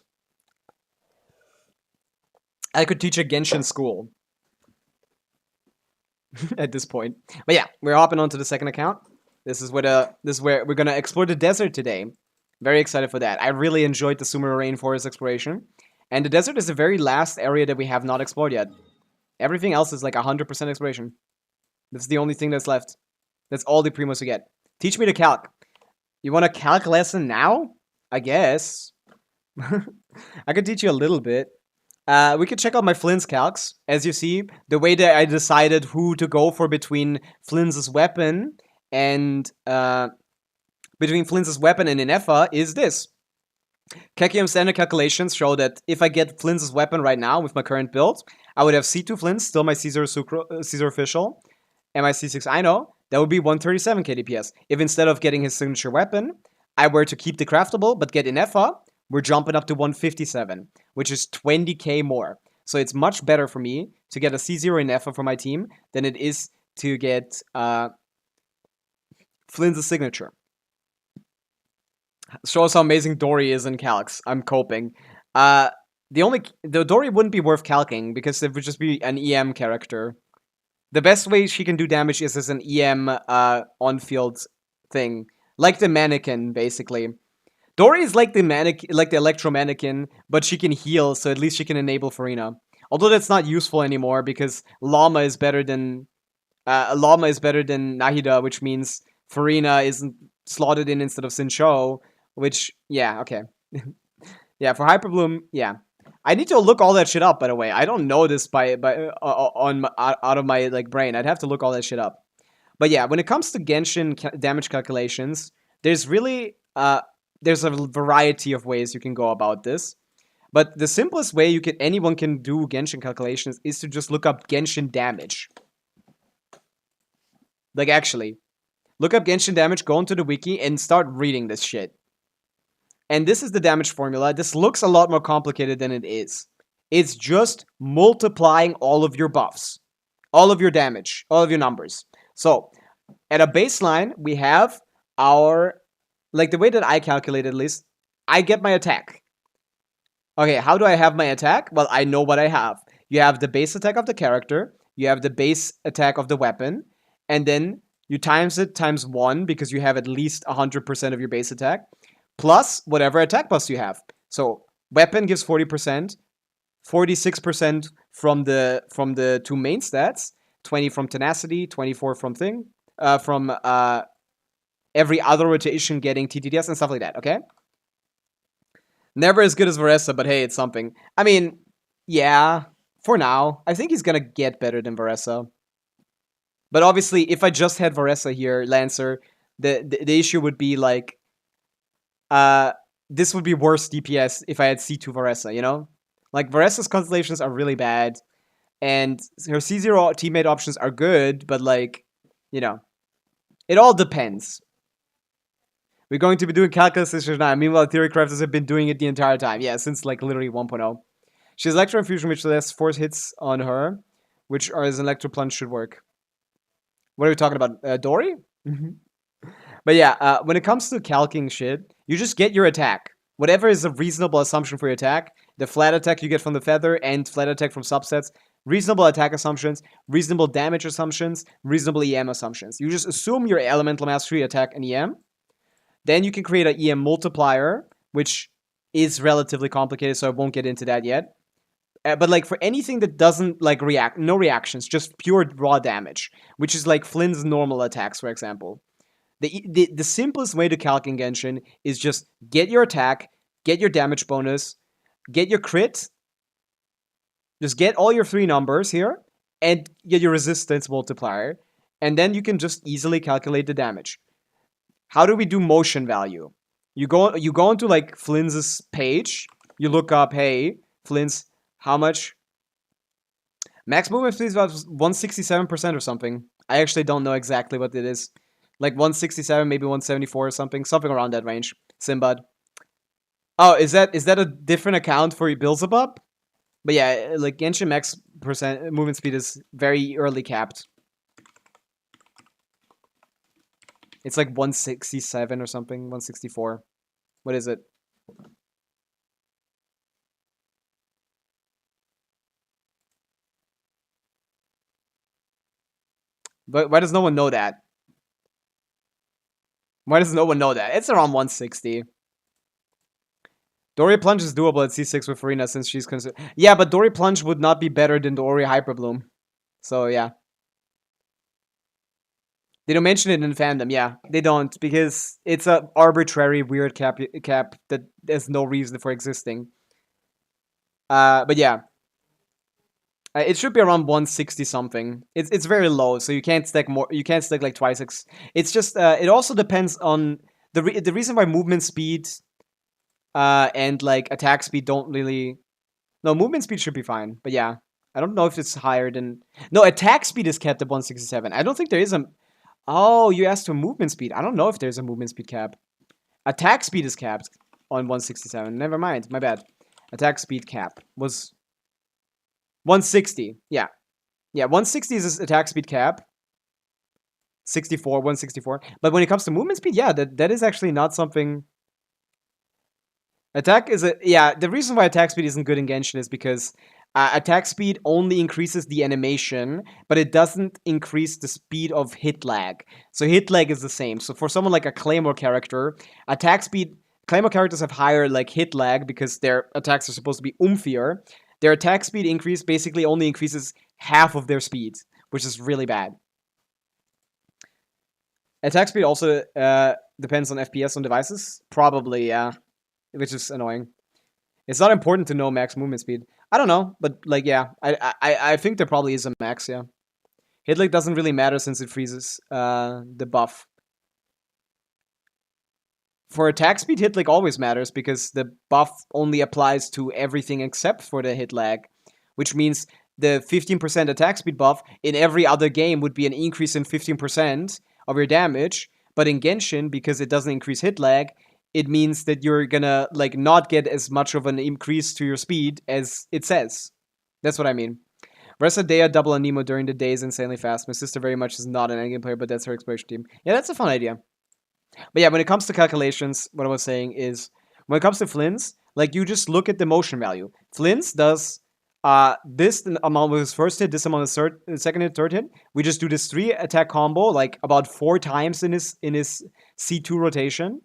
I could teach a Genshin school at this point. But yeah, we're hopping onto the second account. This is where we're gonna explore the desert today. Very excited for that. I really enjoyed the Sumeru Rainforest exploration, and the desert is the very last area that we have not explored yet. Everything else is like 100% exploration. That's the only thing that's left. That's all the primos we get. Teach me to calc. You want a calc lesson now? I guess. I could teach you a little bit. We could check out my Flynn's calcs. As you see, the way that I decided who to go for between Flynn's weapon and Inefa is this. Kekium standard calculations show that if I get Flynn's weapon right now with my current build, I would have C2 Flynn, still my Caesar official, and my C6 Aino. That would be 137 KDPS. If instead of getting his signature weapon, I were to keep the craftable but get Inefa, we're jumping up to 157, which is 20k more. So it's much better for me to get a C0 Inefa for my team than it is to get Flynn's signature. Shows how amazing Dory is in calcs. I'm coping. The Dory wouldn't be worth calcing because it would just be an EM character. The best way she can do damage is as an EM on-field thing, like the mannequin, basically. Dory is like the electro mannequin, but she can heal, so at least she can enable Farina. Although that's not useful anymore because Llama is better than Nahida, which means Farina isn't slotted in instead of Sincho, which yeah, okay. Yeah, for Hyperbloom, yeah. I need to look all that shit up, by the way. I don't know this out of my like brain. I'd have to look all that shit up. But yeah, when it comes to Genshin damage calculations, there's really there's a variety of ways you can go about this. But the simplest way anyone can do Genshin calculations is to just look up Genshin damage. Like actually, look up Genshin damage, go into the wiki, and start reading this shit. And this is the damage formula. This looks a lot more complicated than it is. It's just multiplying all of your buffs, all of your damage, all of your numbers. So, at a baseline, we have our, like the way that I calculate at least, I get my attack. Okay, how do I have my attack? Well, I know what I have. You have the base attack of the character, you have the base attack of the weapon, and then you times it times 1 because you have at least 100% of your base attack. Plus whatever attack plus you have. So weapon gives 40%, 46% from the two main stats, 20 from tenacity, 24 from every other rotation getting TTDS and stuff like that. Okay. Never as good as Varessa, but hey, it's something. I mean, yeah, for now, I think he's gonna get better than Varessa. But obviously, if I just had Varessa here, Lancer, the issue would be like. This would be worse DPS if I had C2 Varessa, you know? Like, Varessa's constellations are really bad, and her C0 teammate options are good, but, like, you know, it all depends. We're going to be doing calculus now. Meanwhile, theory crafters have been doing it the entire time. Yeah, since, like, literally 1.0. She has Electro Infusion, which lets 4 hits on her, which as an Electro Plunge should work. What are we talking about? Dory? But yeah, when it comes to calcing shit, you just get your attack. Whatever is a reasonable assumption for your attack, the flat attack you get from the feather and flat attack from subsets, reasonable attack assumptions, reasonable damage assumptions, reasonable EM assumptions. You just assume your elemental mastery, attack, and EM. Then you can create an EM multiplier which is relatively complicated, so I won't get into that yet. But like for anything that doesn't like react, no reactions, just pure raw damage, which is like Flynn's normal attacks, for example. The simplest way to calc in Genshin is just get your attack, get your damage bonus, get your crit, just get all your 3 numbers here, and get your resistance multiplier, and then you can just easily calculate the damage. How do we do motion value? You go into like Flynn's page, you look up, hey, Flynn's, how much? Max movement speed is about 167% or something. I actually don't know exactly what it is. Like 167, maybe 174 or something. Something around that range. Simbad. Oh, is that a different account for Beelzebub? But yeah, like Genshin Max percent movement speed is very early capped. It's like 167 or something. 164. What is it? But why does no one know that? Why does no one know that? It's around 160. Dory Plunge is doable at C6 with Arena since she's considered. Yeah, but Dory Plunge would not be better than Dory Hyperbloom. So yeah. They don't mention it in fandom. Yeah, they don't, because it's a arbitrary weird cap that there's no reason for existing. But yeah. It should be around 160 something. It's very low, so you can't stack more. You can't stack like twice. It's just it also depends on the reason why movement speed and like attack speed don't really. No, movement speed should be fine, but yeah, I don't know if it's higher than. No, attack speed is capped at 167. I don't think there is a. Oh, you asked for movement speed. I don't know if there's a movement speed cap. Attack speed is capped on 167. Never mind, my bad. Attack speed cap was 160. Yeah. Yeah, 160 is this attack speed cap. 164. But when it comes to movement speed, yeah, that is actually not something. Attack is the reason why attack speed isn't good in Genshin is because attack speed only increases the animation, but it doesn't increase the speed of hit lag. So hit lag is the same. So for someone like a Claymore character, attack speed, Claymore characters have higher like hit lag because their attacks are supposed to be oomphier. Their attack speed increase basically only increases half of their speed, which is really bad. Attack speed also depends on FPS on devices. Probably, yeah. Which is annoying. It's not important to know max movement speed. I don't know, but like, yeah. I think there probably is a max, yeah. Hitlick doesn't really matter since it freezes the buff. For attack speed, hit lag always matters because the buff only applies to everything except for the hit lag, which means the 15% attack speed buff in every other game would be an increase in 15% of your damage, but in Genshin, because it doesn't increase hit lag, it means that you're gonna like not get as much of an increase to your speed as it says. That's what I mean. Resadea double Anemo during the day is insanely fast. My sister very much is not an endgame player, but that's her exploration team. Yeah, that's a fun idea. But yeah, when it comes to calculations, what I was saying is, when it comes to Flynn's, like, you just look at the motion value. Flynn's does this amount with his first hit, this amount with his second hit, third hit. We just do this 3 attack combo, like, about 4 times in his C2 rotation.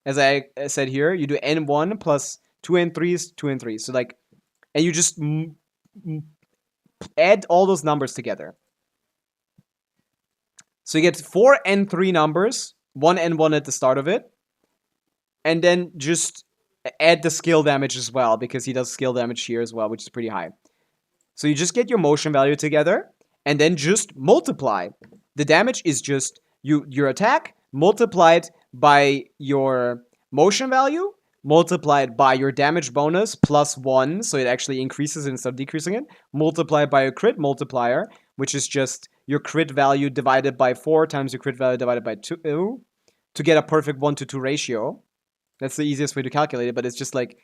As I said here, you do N1 plus 2 N3s, 2 N3s. So, like, and you just add all those numbers together. So you get 4 N3 numbers, 1 N1 at the start of it, and then just add the skill damage as well, because he does skill damage here as well, which is pretty high. So you just get your motion value together, and then just multiply. The damage is just your attack multiplied by your motion value, multiplied by your damage bonus plus 1, so it actually increases instead of decreasing it, multiplied by a crit multiplier, which is just your crit value divided by 4 times your crit value divided by 2 to get a perfect 1-to-2 ratio. That's the easiest way to calculate it, but it's just like,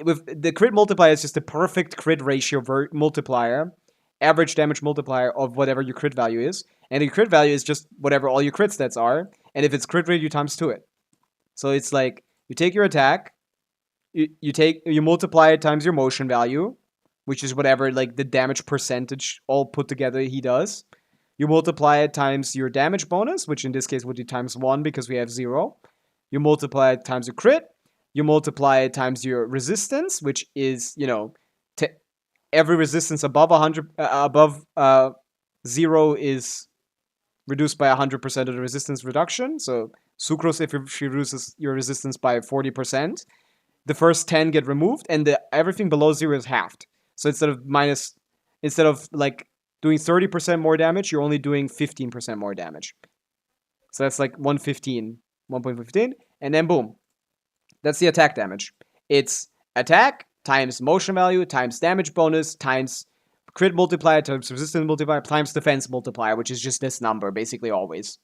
with the crit multiplier is just a perfect crit ratio multiplier, average damage multiplier of whatever your crit value is, and your crit value is just whatever all your crit stats are, and if it's crit rate, you times 2 it. So it's like, you take your attack, you multiply it times your motion value, which is whatever, like, the damage percentage all put together he does. You multiply it times your damage bonus, which in this case would be times 1 because we have 0. You multiply it times your crit, you multiply it times your resistance, which is, you know, every resistance above 100 above 0 is reduced by 100% of the resistance reduction. So sucrose, if she reduces your resistance by 40%, the first 10 get removed, and everything below 0 is halved. So instead of like doing 30% more damage, you're only doing 15% more damage. So that's like 1.15, and then boom. That's the attack damage. It's attack times motion value times damage bonus times crit multiplier times resistance multiplier times defense multiplier, which is just this number, basically always.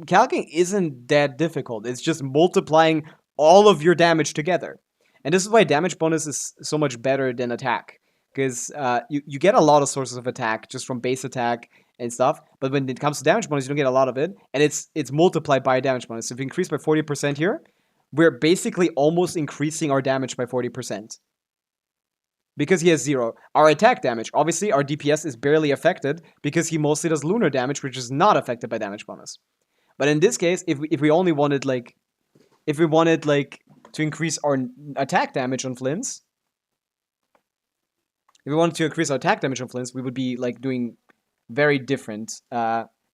Calculating isn't that difficult. It's just multiplying all of your damage together. And this is why damage bonus is so much better than attack. Because you get a lot of sources of attack just from base attack and stuff. But when it comes to damage bonus, you don't get a lot of it. And it's multiplied by damage bonus. So if we increase by 40% here, we're basically almost increasing our damage by 40%. Because he has 0. Our attack damage, obviously, our DPS is barely affected because he mostly does lunar damage, which is not affected by damage bonus. But in this case, if we only wanted, like, to increase our attack damage on Flints, if we wanted to increase our attack damage on Flints, we would be, like, doing very different.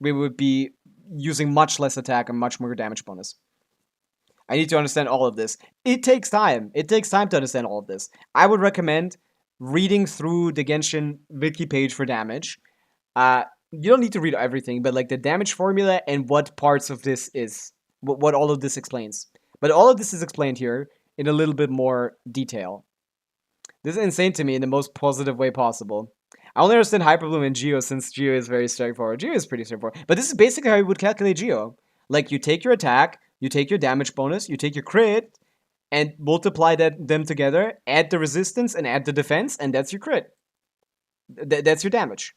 We would be using much less attack and much more damage bonus. I need to understand all of this. It takes time. It takes time to understand all of this. I would recommend reading through the Genshin wiki page for damage. You don't need to read everything, but like the damage formula and what parts of this is, what all of this explains. But all of this is explained here in a little bit more detail. This is insane to me in the most positive way possible. I only understand Hyperbloom and Geo since Geo is very straightforward. Geo is pretty straightforward. But this is basically how you would calculate Geo. Like, you take your attack, you take your damage bonus, you take your crit, and multiply them together, add the resistance, and add the defense, and that's your crit. That's your damage.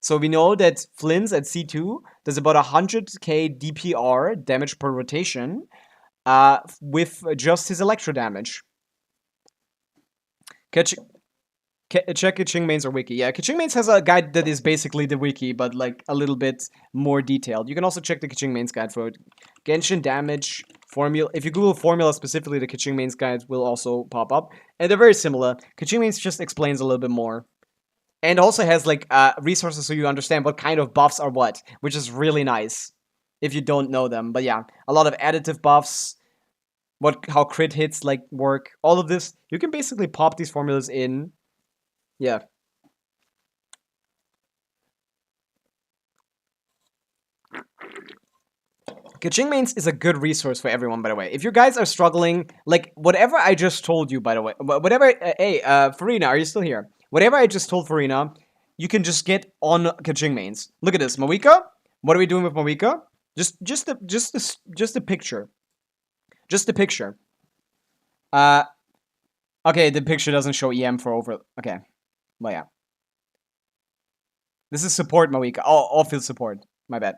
So we know that Flynn's at C2 does about 100k DPR, damage per rotation, with just his electro damage. Check Kaching Mains or Wiki. Yeah, Kaching Mains has a guide that is basically the wiki, but like a little bit more detailed. You can also check the Kaching Mains guide for Genshin damage formula. If you Google formula specifically, the Kaching Mains guide will also pop up. And they're very similar. Kaching Mains just explains a little bit more. And also has like resources so you understand what kind of buffs are what, which is really nice if you don't know them. But yeah, a lot of additive buffs, how crit hits like work, all of this. You can basically pop these formulas in. Yeah. Kaching Mains is a good resource for everyone, by the way. If you guys are struggling, like, whatever I just told you, by the way, hey, Farina, are you still here? Whatever I just told Farina, you can just get on Kaching Mains. Look at this, Mawika. What are we doing with Mawika? Just the picture. Just the picture. Okay, the picture doesn't show EM for over. Okay. Well, yeah. This is support, Mawika. Oh, off-field support. My bad.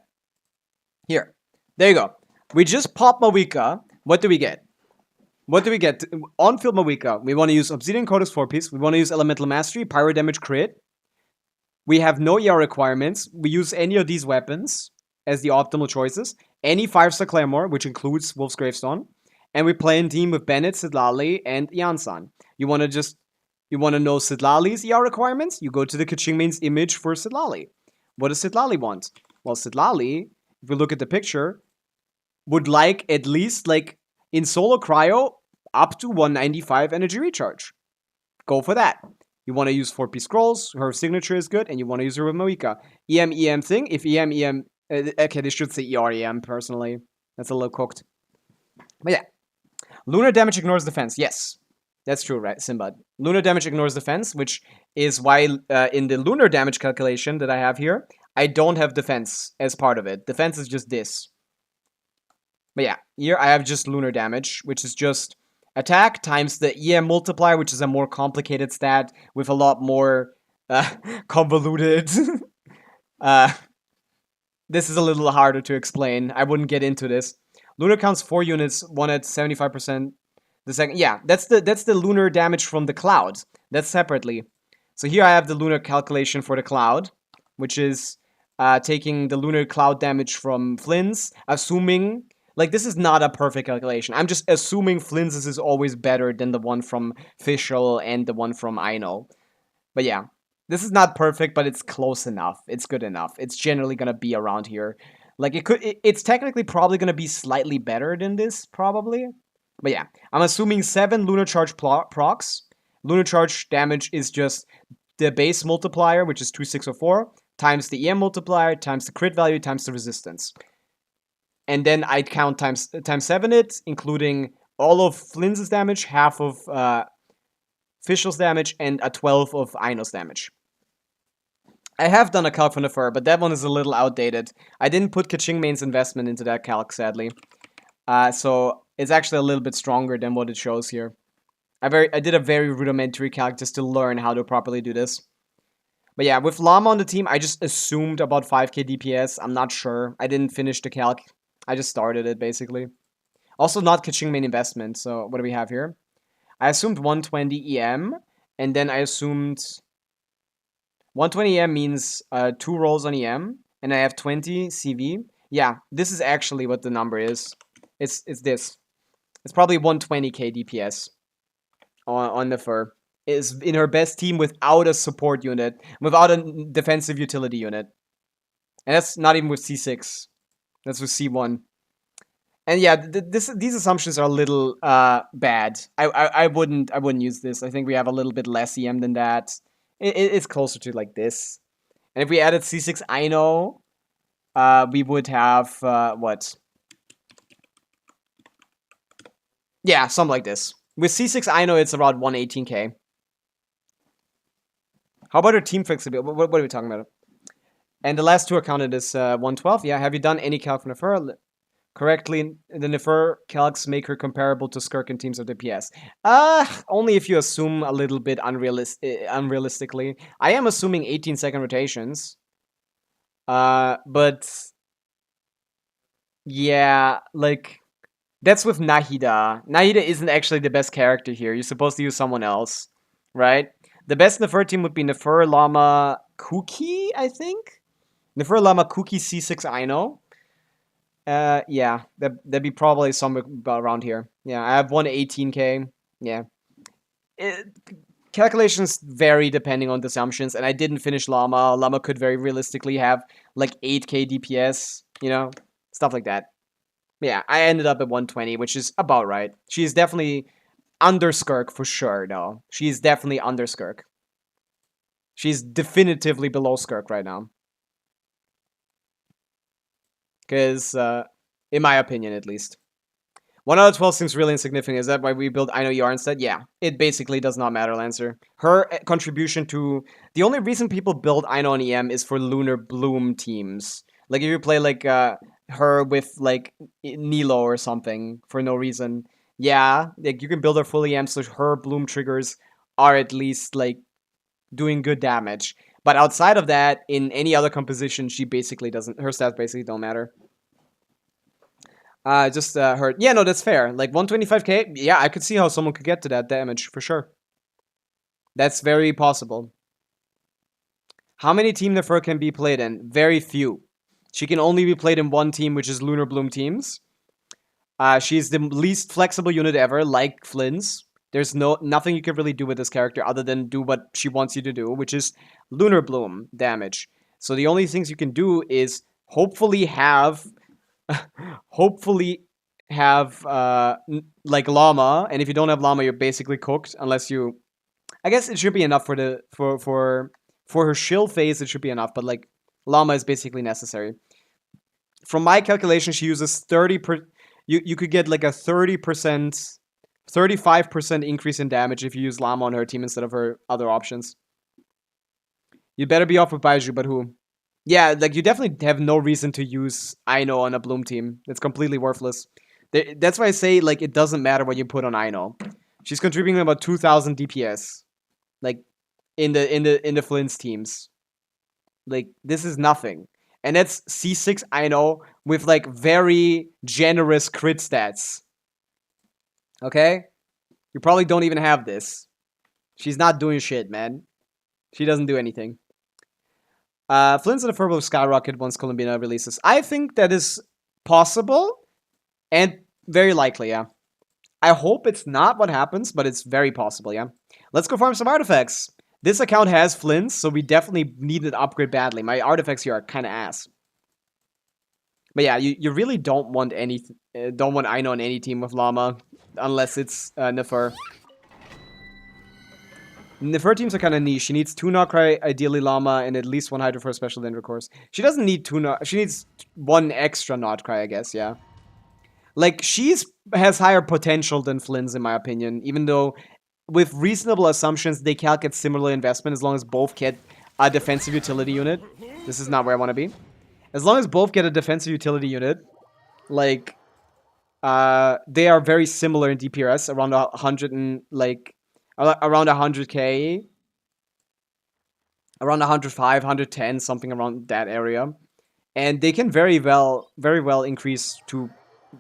Here. There you go. We just pop Mawika. What do we get? What do we get? On-field Mawika. We want to use Obsidian Codex 4-piece. We want to use Elemental Mastery, Pyro Damage Crit. We have no ER requirements. We use any of these weapons as the optimal choices. Any 5-star Claymore, which includes Wolf's Gravestone. And we play in team with Bennett, Sidlali, and Yansan. You want to know Sidlali's ER requirements? You go to the Kaching Mains image for Sidlali. What does Sidlali want? Well, Sidlali, if we look at the picture, would like at least, like, in solo cryo, up to 195 energy recharge. Go for that. You want to use 4-piece scrolls, her signature is good, and you want to use her with Mawika. EM thing, if EM, okay, they should say EM, personally. That's a little cooked. But yeah. Lunar damage ignores defense, yes. That's true, right, Simbad? Lunar damage ignores defense, which is why in the lunar damage calculation that I have here, I don't have defense as part of it. Defense is just this. But yeah, here I have just lunar damage, which is just attack times the EM multiplier, which is a more complicated stat with a lot more convoluted. This is a little harder to explain. I wouldn't get into this. Lunar counts 4 units, one at 75%. The second, yeah, that's the lunar damage from the cloud. That's separately. So here I have the lunar calculation for the cloud, which is taking the lunar cloud damage from Flynn's, assuming Like, this is not a perfect calculation. I'm just assuming Flinz's is always better than the one from Fischl and the one from Aino. But yeah, this is not perfect, but it's close enough. It's good enough. It's generally gonna be around here. Like, it's technically probably gonna be slightly better than this, probably. But yeah, I'm assuming 7 Lunar Charge procs. Lunar Charge damage is just the base multiplier, which is 2604, times the EM multiplier, times the crit value, times the resistance. And then I'd count times 7 it, including all of Flinz's damage, half of Fischl's damage, and a 12 of Aino's damage. I have done a calc from the fur, but that one is a little outdated. I didn't put Kaching Main's investment into that calc, sadly. So it's actually a little bit stronger than what it shows here. I did a very rudimentary calc just to learn how to properly do this. But yeah, with Llama on the team, I just assumed about 5k DPS. I'm not sure. I didn't finish the calc. I just started it, basically. Also, not Kaching Main investment. So, what do we have here? I assumed 120 EM. And then I assumed... 120 EM means 2 rolls on EM. And I have 20 CV. Yeah, this is actually what the number is. It's this. It's probably 120k DPS on the fur. Is in her best team without a support unit, without a defensive utility unit. And that's not even with C6. That's with C1. And yeah, these assumptions are a little bad. I wouldn't use this. I think we have a little bit less EM than that. It's closer to like this. And if we added C6 Aino, we would have what? Yeah, something like this. With C6 Aino, it's around 118k. How about our team flexibility? What are we talking about? And the last two are counted as 112. Yeah, have you done any calc for Nefer? Correctly, the Nefer calcs make her comparable to Skirk in teams of DPS. Only if you assume a little bit unrealistically. I am assuming 18-second rotations. But... yeah, like... that's with Nahida. Nahida isn't actually the best character here. You're supposed to use someone else, right? The best Nefer team would be Nefer, Llama, Kuki, I think? Nefer, Llama, Kuki, C6, Aino. Yeah, that'd be probably somewhere around here. Yeah, I have 118k. Yeah. Calculations vary depending on the assumptions, and I didn't finish Llama. Llama could very realistically have like 8k DPS, you know? Stuff like that. Yeah, I ended up at 120, which is about right. She is definitely under Skirk for sure, though. She is definitely under Skirk. She's definitively below Skirk right now. Because, in my opinion at least. 1 out of 12 seems really insignificant. Is that why we build Aino ER instead? Yeah, it basically does not matter, Lancer. Her contribution to... the only reason people build Aino and EM is for Lunar Bloom teams. Like, if you play, like, her with, like, Nilo or something for no reason. Yeah, like, you can build her full EM, so her Bloom triggers are at least, like, doing good damage. But outside of that, in any other composition, she basically doesn't... her stats basically don't matter. Just her... yeah, no, that's fair. Like, 125k? Yeah, I could see how someone could get to that damage, for sure. That's very possible. How many Team Nefer can be played in? Very few. She can only be played in one team, which is Lunar Bloom teams. She's the least flexible unit ever, like Flynn's. There's nothing you can really do with this character other than do what she wants you to do, which is Lunar Bloom damage. So the only things you can do is hopefully have... like Llama, and if you don't have Llama, you're basically cooked, unless you... I guess it should be enough for the... for her shill phase, it should be enough, but like, Llama is basically necessary. From my calculation, she uses 30%... You could get like a 30%... 35% increase in damage if you use Llama on her team instead of her other options. You'd better be off with Baiju, but who? Yeah, like, you definitely have no reason to use Aino on a Bloom team. It's completely worthless. That's why I say, like, it doesn't matter what you put on Aino. She's contributing about 2,000 DPS. Like, in the Flynn's teams. Like, this is nothing. And that's C6 Aino with, like, very generous crit stats. Okay? You probably don't even have this. She's not doing shit, man. She doesn't do anything. Flynn's and the Fur will skyrocket once Columbina releases. I think that is possible. And very likely, yeah. I hope it's not what happens, but it's very possible, yeah. Let's go farm some artifacts. This account has flints, so we definitely need an upgrade badly. My artifacts here are kind of ass. But yeah, you really don't want don't want Aino on any team with Llama, unless it's Nefer. Nefer teams are kind of niche. She needs 2 Nocry, ideally Llama, and at least 1 Hydro for a special intercourse. She doesn't need 2 she needs 1 extra Nocry, I guess, yeah. Like, has higher potential than Flynn's, in my opinion, even though with reasonable assumptions, they calculate similar investment as long as both get a defensive utility unit. This is not where I want to be. As long as both get a defensive utility unit, like, they are very similar in DPS, around 100 and, like, around 100k, around 105, 110, something around that area. And they can very well increase to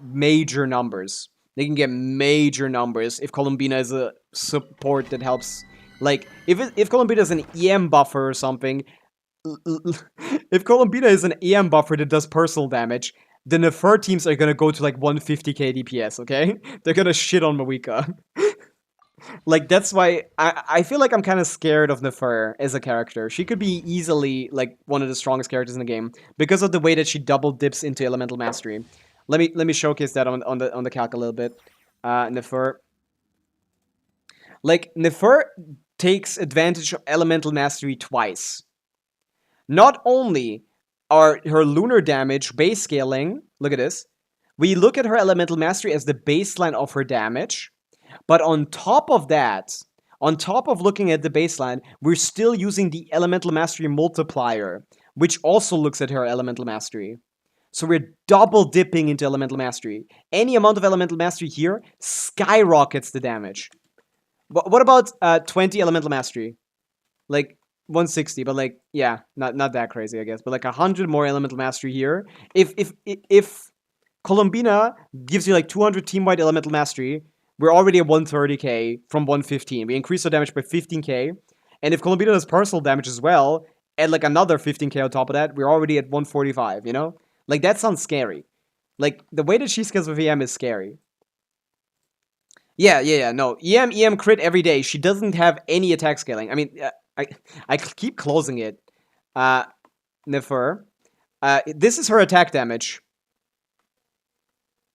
major numbers. They can get major numbers if Columbina is a support that helps. Like, if Columbina is an EM buffer or something, if Columbina is an EM buffer that does personal damage, the Nefer teams are gonna go to like 150k DPS, okay? They're gonna shit on Pavica. Like, that's why I feel like I'm kind of scared of Nefer as a character. She could be easily, like, one of the strongest characters in the game because of the way that she double dips into Elemental Mastery. Let me showcase that on the calc a little bit. Nefer. Like, Nefer takes advantage of Elemental Mastery twice. Not only are her lunar damage base scaling, look at this. We look at her Elemental Mastery as the baseline of her damage. But on top of that, on top of looking at the baseline, we're still using the Elemental Mastery multiplier, which also looks at her Elemental Mastery. So we're double dipping into Elemental Mastery. Any amount of Elemental Mastery here skyrockets the damage. What about 20 Elemental Mastery? Like 160, but like, yeah, not that crazy, I guess. But like 100 more Elemental Mastery here. If Columbina gives you like 200 team-wide Elemental Mastery, we're already at 130k from 115. We increase our damage by 15k. And if Columbina does personal damage as well, add like another 15k on top of that, we're already at 145, you know? Like, that sounds scary. Like, the way that she scales with EM is scary. Yeah, no. EM crit every day. She doesn't have any attack scaling. I mean, I keep closing it. Nefer. This is her attack damage.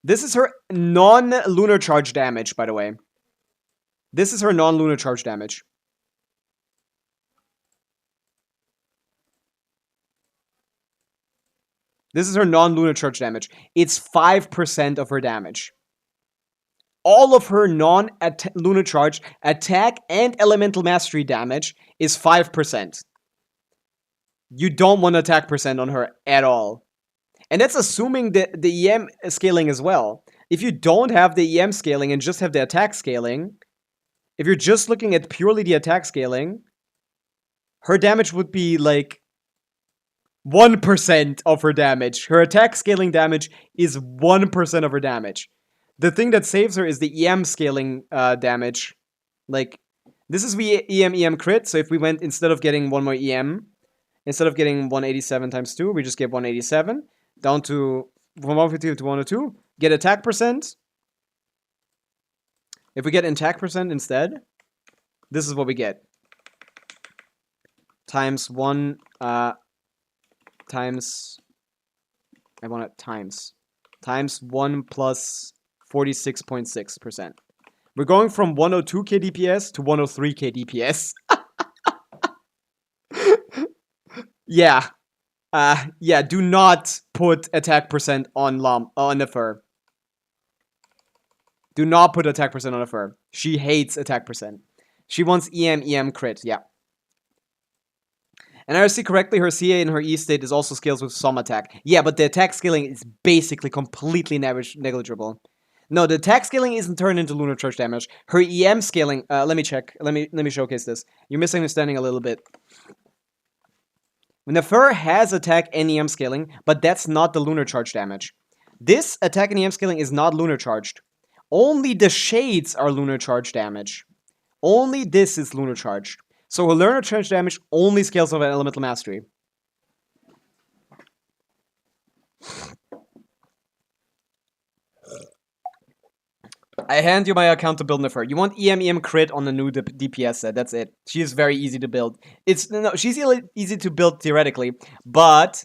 This is her non-lunar charge damage, by the way. This is her non-lunar charge damage. This is her non-lunar charge damage. It's 5% of her damage. All of her non-lunar charge attack and elemental mastery damage is 5%. You don't want attack percent on her at all. And that's assuming the EM scaling as well. If you don't have the EM scaling and just have the attack scaling, if you're just looking at purely the attack scaling, her damage would be like 1% of her damage. Her attack scaling damage is 1% of her damage. The thing that saves her is the EM scaling damage. Like, this is EM crit, so if we went, instead of getting one more EM, instead of getting 187 times 2, we just get 187. Down to, from 150 to 102. Get attack percent. If we get attack percent instead, this is what we get. Times 1, times, I want it times. Times 1 plus 46.6%. We're going from 102k DPS to 103k DPS. Yeah. Yeah, do not put attack percent on Nefer. Do not put attack percent on Nefer. She hates attack percent. She wants EM crit, yeah. And I see correctly, her CA in her E state is also scales with some attack. Yeah, but the attack scaling is basically completely negligible. No, the attack scaling isn't turned into lunar charge damage. Her EM scaling, let me check. Let me showcase this. You're misunderstanding a little bit. Nefer has attack and EM scaling, but that's not the lunar charge damage. This attack and EM scaling is not lunar charged. Only the shades are lunar charge damage. Only this is lunar charged. So her lunar charge damage only scales over elemental mastery. I hand you my account to build Nefer. You want EM crit on the new DPS set. That's it. She is very easy to build. She's easy to build theoretically, but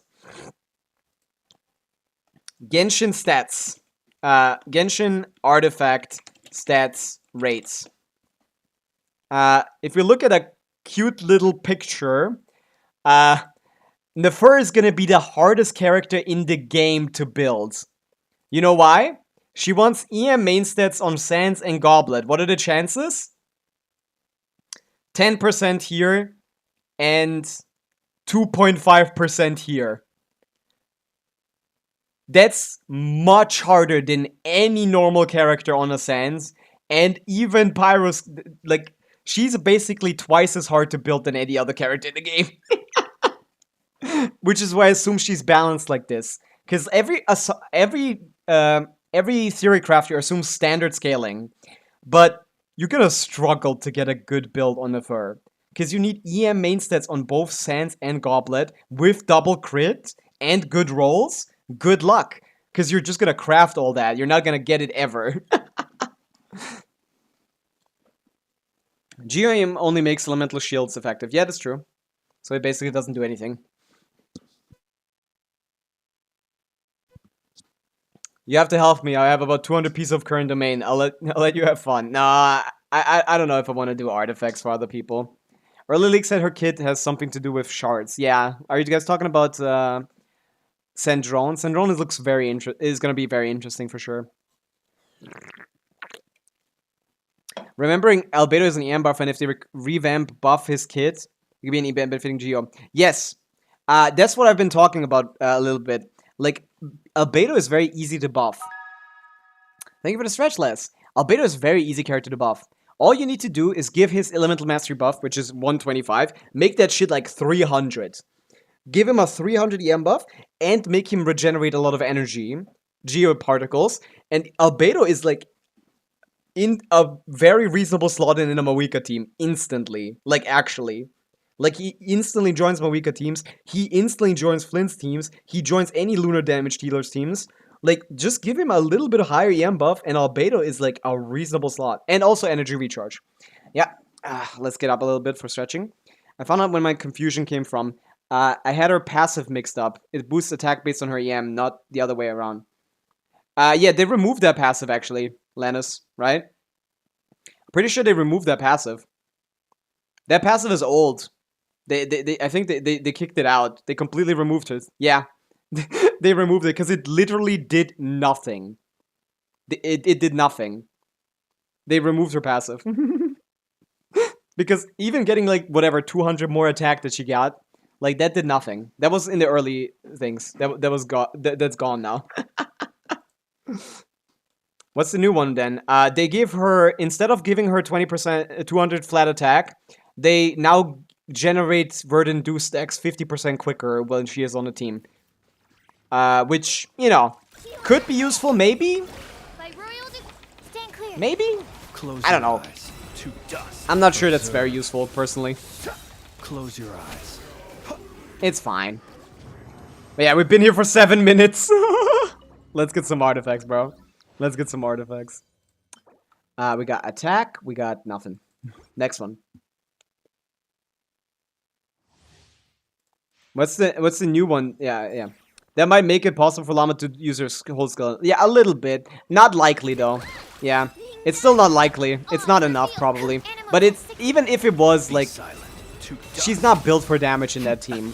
Genshin stats. Genshin artifact stats rates. If we look at a cute little picture, Nefer is gonna be the hardest character in the game to build. You know why? She wants EM main stats on Sands and Goblet. What are the chances? 10% here and 2.5% here. That's much harder than any normal character on a Sands. And even Pyro's, like, she's basically twice as hard to build than any other character in the game. Which is why I assume she's balanced like this. Because every theory crafter assumes standard scaling, but you're gonna struggle to get a good build on Nefer. Because you need EM main stats on both Sands and Goblet with double crit and good rolls. Good luck. Because you're just gonna craft all that. You're not gonna get it ever. GM only makes elemental shields effective. Yeah, that's true. So it basically doesn't do anything. You have to help me. I have about 200 pieces of current domain. I'll let you have fun. Nah, I don't know if I want to do artifacts for other people. Early League said her kid has something to do with shards. Yeah. Are you guys talking about Sandrone? Sandrone looks is going to be very interesting for sure. Remembering Albedo is an EM buff, and if they revamp buff his kid, it could be an EM benefiting Geo. Yes. That's what I've been talking about a little bit. Like, Albedo is very easy to buff. Thank you for the stretch, Les. Albedo is a very easy character to buff. All you need to do is give his Elemental Mastery buff, which is 125, make that shit like 300. Give him a 300 EM buff, and make him regenerate a lot of energy, geoparticles, and Albedo is like in a very reasonable slot in a Mawika team, instantly. Like, actually. Like, he instantly joins Mawika teams, he instantly joins Flint's teams, he joins any lunar damage dealers teams. Like, just give him a little bit higher EM buff, and Albedo is, like, a reasonable slot. And also energy recharge. Yeah, let's get up a little bit for stretching. I found out when my confusion came from. I had her passive mixed up. It boosts attack based on her EM, not the other way around. Yeah, they removed that passive, actually, Lannis, right? Pretty sure they removed that passive. That passive is old. I think they kicked it out. They completely removed it. Yeah. They removed it because it literally did nothing. It did nothing. They removed her passive. Because even getting like whatever 200 more attack that she got, like that did nothing. That was in the early things. That's gone now. What's the new one then? They give her, instead of giving her 20% 200 flat attack, they now generate Verdant Do stacks 50% quicker when she is on the team. Which, you know, could be useful, maybe? Maybe? I don't know. I'm not sure that's very useful, personally. Close your eyes. It's fine. But yeah, we've been here for 7 minutes. Let's get some artifacts, bro. Let's get some artifacts. We got attack. We got nothing. Next one. What's the new one? Yeah. That might make it possible for Llama to use her whole skill. Yeah, a little bit. Not likely, though. Yeah. It's still not likely. It's not enough, probably. But it's even if it was, like, she's not built for damage in that team.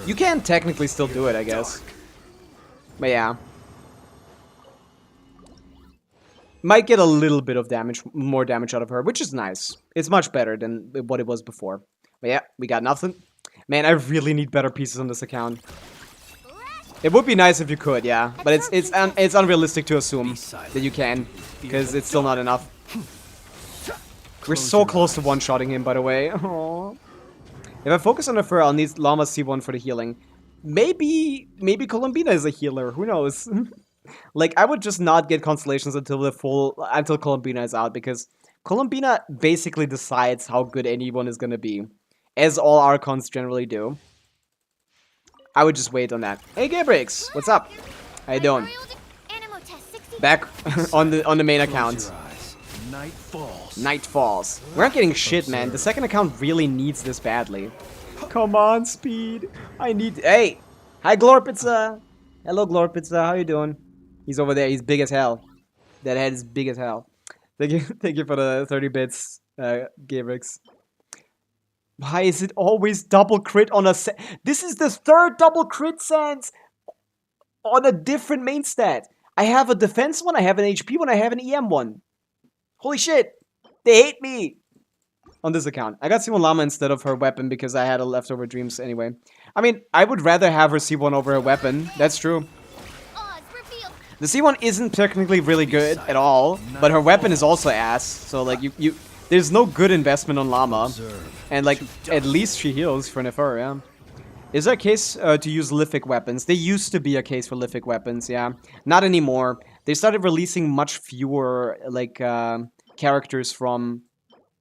You can technically still do it, I guess. But yeah. Might get a little bit of damage, more damage out of her, which is nice. It's much better than what it was before. But yeah, we got nothing. Man, I really need better pieces on this account. It would be nice if you could, yeah. But it's unrealistic to assume that you can, because it's still not enough. We're so close to one-shotting him, by the way. Aww. If I focus on the fur, I'll need Llama C1 for the healing. Maybe Columbina is a healer. Who knows? Like, I would just not get constellations until Columbina is out, because Columbina basically decides how good anyone is gonna be, as all Archons generally do. I would just wait on that. Hey, Gabrix, what's up? How you doing? Back on the main account. Night falls. Night falls. We're not getting shit, man. The second account really needs this badly. Come on, Speed. I need... Hey! Hi, Glorpizza! Hello, Glorpizza. How you doing? He's over there. He's big as hell. That head is big as hell. Thank you for the 30 bits, Gavrix. Why is it always double crit on a set? This is the third double crit sense on a different main stat. I have a defense one, I have an HP one, I have an EM one. Holy shit! They hate me! On this account. I got C1 Llama instead of her weapon because I had a leftover dreams anyway. I mean, I would rather have her C1 over her weapon. That's true. The C1 isn't technically really good at all, but her weapon is also ass. So like there's no good investment on Llama. And like at least she heals for Nefer, yeah. Is there a case to use lithic weapons? There used to be a case for lithic weapons, yeah. Not anymore. They started releasing much fewer like characters from...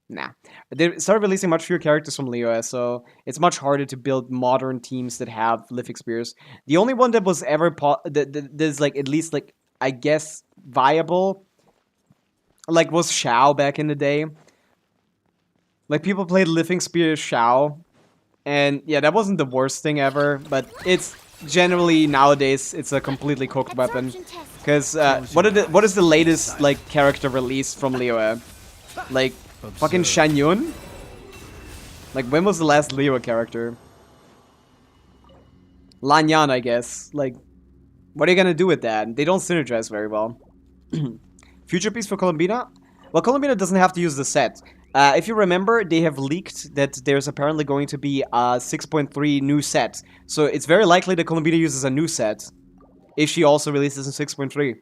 Nah. They started releasing much fewer characters from Liyue, so it's much harder to build modern teams that have lithic spears. The only one that was ever there's like at least like I guess viable like was Xiao back in the day. Like people played lithic spear Xiao, and yeah, that wasn't the worst thing ever, but it's generally nowadays it's a completely cooked weapon. Because what is the latest like character released from Liyue? Like fucking Shanyun? Like, when was the last Liyue character? Lanyan, I guess. Like, what are you gonna do with that? They don't synergize very well. Future piece for Columbina? Well, Columbina doesn't have to use the set. If you remember, they have leaked that there's apparently going to be a 6.3 new set. So it's very likely that Columbina uses a new set. If she also releases in 6.3.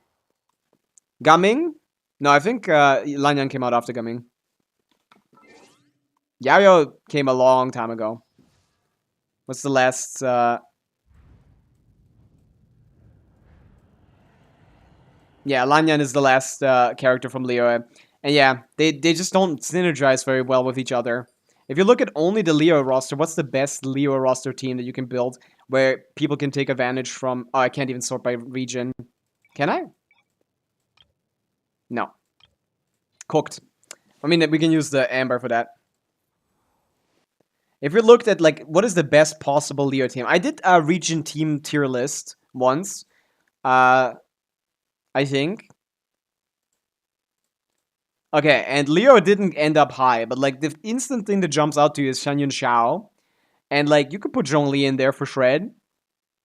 Gaming? No, I think Lanyan came out after Gaming. Yaoyo came a long time ago. What's the last... Yeah, Lanyan is the last character from Liyue. And yeah, they just don't synergize very well with each other. If you look at only the Liyue roster, what's the best Liyue roster team that you can build where people can take advantage from... Oh, I can't even sort by region. Can I? No. Cooked. I mean, we can use the Amber for that. If we looked at, like, what is the best possible Liyue team? I did a region team tier list once. I think. Okay, and Liyue didn't end up high, but, like, the instant thing that jumps out to you is Shanyun Xiao. And, like, you could put Zhongli in there for Shred.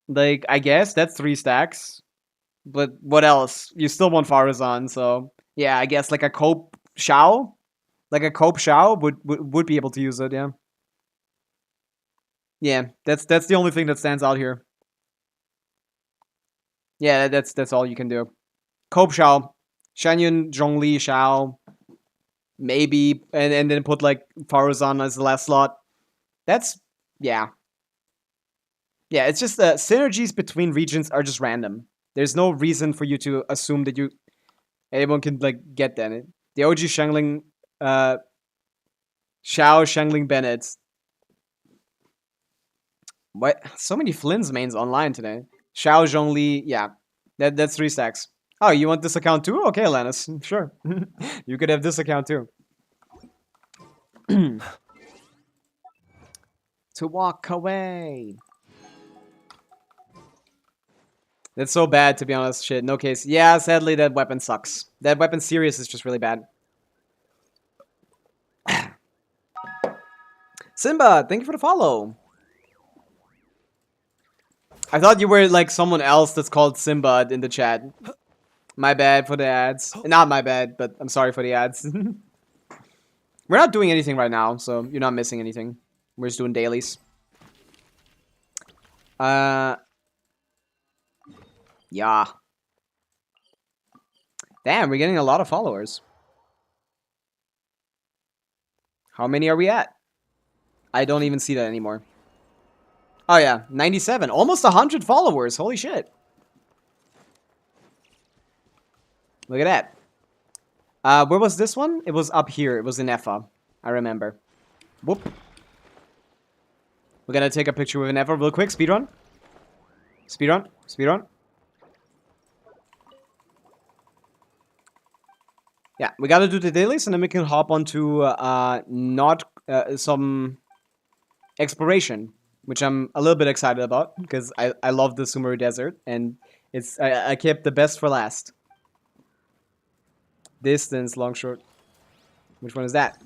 Like, I guess that's 3 stacks. But what else? You still want Farazan, so... Yeah, I guess, like, a Cope Xiao? Like, a Cope Xiao would be able to use it, yeah. Yeah, that's the only thing that stands out here. Yeah, that's all you can do. Cope Xiao, Shanyun, Zhongli, Xiao, maybe, and then put like Farazan as the last slot. That's yeah. Yeah, it's just synergies between regions are just random. There's no reason for you to assume that anyone can like get that. The OG Shangling, Xiao, Shangling Bennett. What? So many Flynn's mains online today. Xiao, Zhongli, yeah. That's 3 stacks. Oh, you want this account too? Okay, Lannis. Sure. You could have this account too. To walk away. That's so bad, to be honest. Shit, no case. Yeah, sadly, that weapon sucks. That weapon Sirius is just really bad. Simba, thank you for the follow. I thought you were like someone else that's called Simba in the chat. My bad for the ads. Not my bad, but I'm sorry for the ads. We're not doing anything right now, so you're not missing anything. We're just doing dailies. Yeah. Damn, we're getting a lot of followers. How many are we at? I don't even see that anymore. Oh yeah, 97. Almost 100 followers. Holy shit. Look at that. Where was this one? It was up here. It was in Effa. I remember. Whoop. We're gonna take a picture with an Effa real quick. Speedrun. Speedrun. Speedrun. Yeah, we gotta do the dailies, and then we can hop onto not some exploration, which I'm a little bit excited about because I love the Sumeru Desert, and I kept the best for last. Distance, long, short. Which one is that?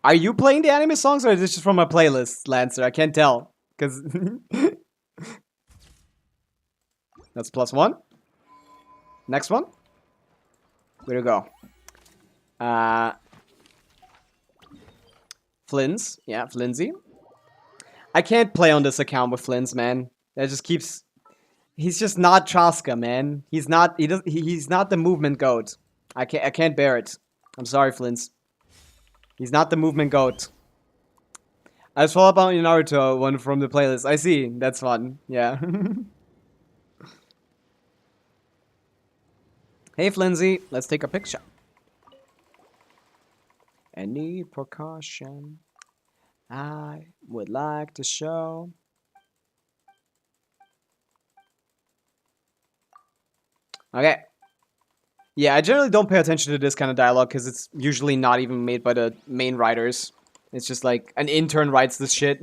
Are you playing the anime songs, or is this just from a playlist, Lancer? I can't tell because that's +1. Next one. Where to go? Flins. Yeah, Flinsy. I can't play on this account with Flins, man. That just keeps... He's just not Chaska, man. He's not... He's not the movement goat. I can't bear it. I'm sorry, Flins. He's not the movement goat. I just follow up on Naruto one from the playlist. I see. That's fun. Yeah. Hey, Flinsy. Let's take a picture. Any precaution I would like to show. Okay. Yeah, I generally don't pay attention to this kind of dialogue because it's usually not even made by the main writers. It's just like an intern writes this shit.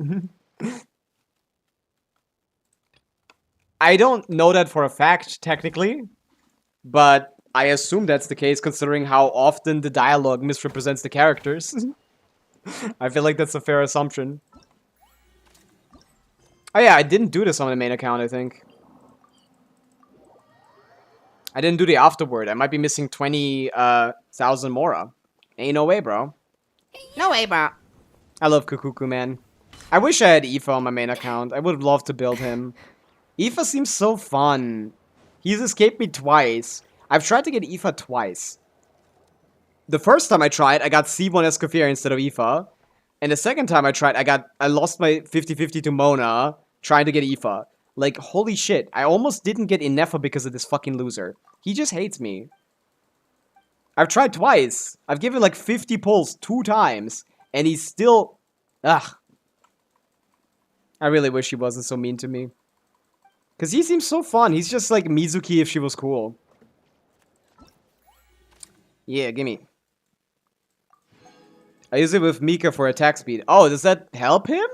I don't know that for a fact, technically, but I assume that's the case considering how often the dialogue misrepresents the characters. I feel like that's a fair assumption. Oh yeah, I didn't do this on the main account, I think. I didn't do the afterword. I might be missing 20,000 Mora. Ain't no way, bro. No way, bro. I love Kukuku, man. I wish I had Aoife on my main account. I would love to build him. Aoife seems so fun. He's escaped me twice. I've tried to get Aoife twice. The first time I tried, I got C1 Escoffier instead of Aoife. And the second time I tried, I lost my 50-50 to Mona trying to get Aoife. Like, holy shit. I almost didn't get Inefa because of this fucking loser. He just hates me. I've tried twice. I've given like 50 pulls 2 times. And he's still... Ugh. I really wish he wasn't so mean to me. Because he seems so fun. He's just like Mizuki if she was cool. Yeah, gimme. I use it with Mika for attack speed. Oh, does that help him?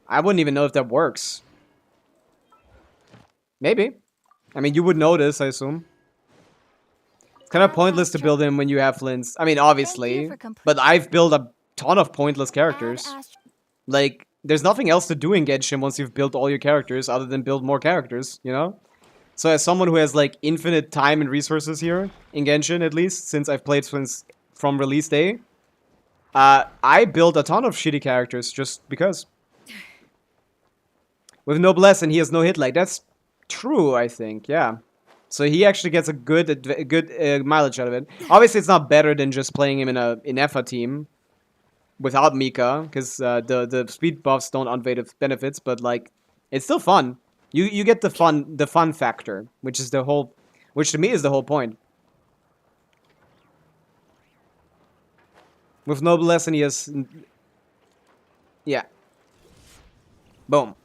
I wouldn't even know if that works. Maybe. I mean, you would notice, I assume. It's kind of pointless to build him when you have Flints. I mean, obviously. But I've built a ton of pointless characters. Like, there's nothing else to do in Genshin once you've built all your characters other than build more characters, you know? So as someone who has, like, infinite time and resources here, in Genshin at least, since I've played since from release day, I built a ton of shitty characters just because. With Noblesse and he has no hit lag. That's true, I think, yeah. So he actually gets a good mileage out of it. Obviously, it's not better than just playing him in a Efa team without Mika, because the speed buffs don't outweigh the benefits, but, like, it's still fun. You get the fun factor, which to me is the whole point. With Noblesse and he has... Yeah. Boom.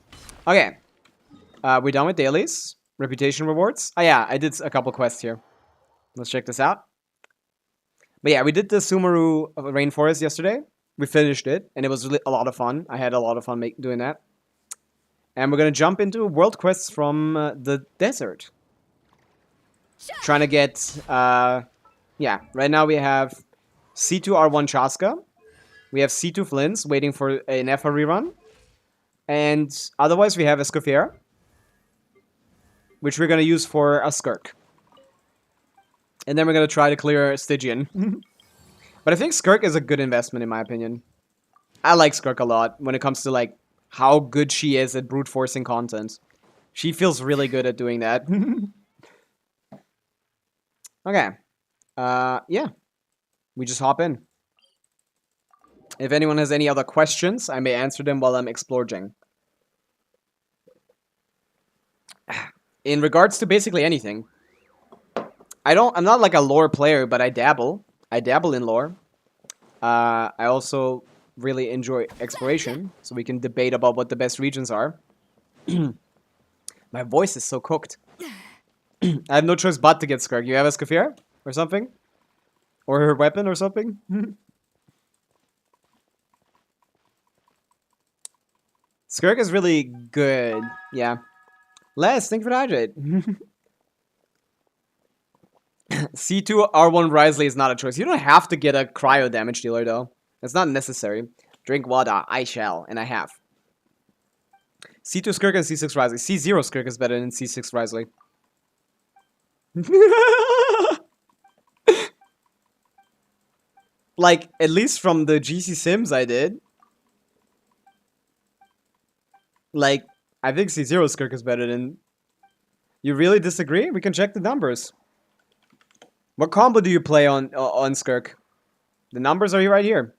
Okay. We're done with dailies. Reputation rewards. Oh yeah, I did a couple quests here. Let's check this out. But yeah, we did the Sumeru Rainforest yesterday. We finished it, and it was really a lot of fun. I had a lot of fun doing that. And we're gonna jump into world quests from the desert. Trying to get... yeah, right now we have C2R1 Chaska. We have C2 Flints waiting for an Efa rerun. And otherwise we have Escoffier, which we're going to use for a Skirk. And then we're going to try to clear Stygian. But I think Skirk is a good investment in my opinion. I like Skirk a lot when it comes to like how good she is at brute forcing content. She feels really good at doing that. Okay. Yeah. We just hop in. If anyone has any other questions, I may answer them while I'm exploring. In regards to basically anything. I'm not like a lore player, but I dabble. I dabble in lore. I also really enjoy exploration, so we can debate about what the best regions are. My voice is so cooked. I have no choice but to get Skirk. You have Escoffier or something? Or her weapon or something? Skirk is really good. Yeah. Les, thank you for the hydrate. C2 R1 Risley is not a choice. You don't have to get a cryo damage dealer though. It's not necessary. Drink water. I shall. And I have. C2 Skirk and C6 Risley. C0 Skirk is better than C6 Risley. Like, at least from the GC Sims I did. Like, I think C0 Skirk is better than... You really disagree? We can check the numbers. What combo do you play on Skirk? The numbers are right here.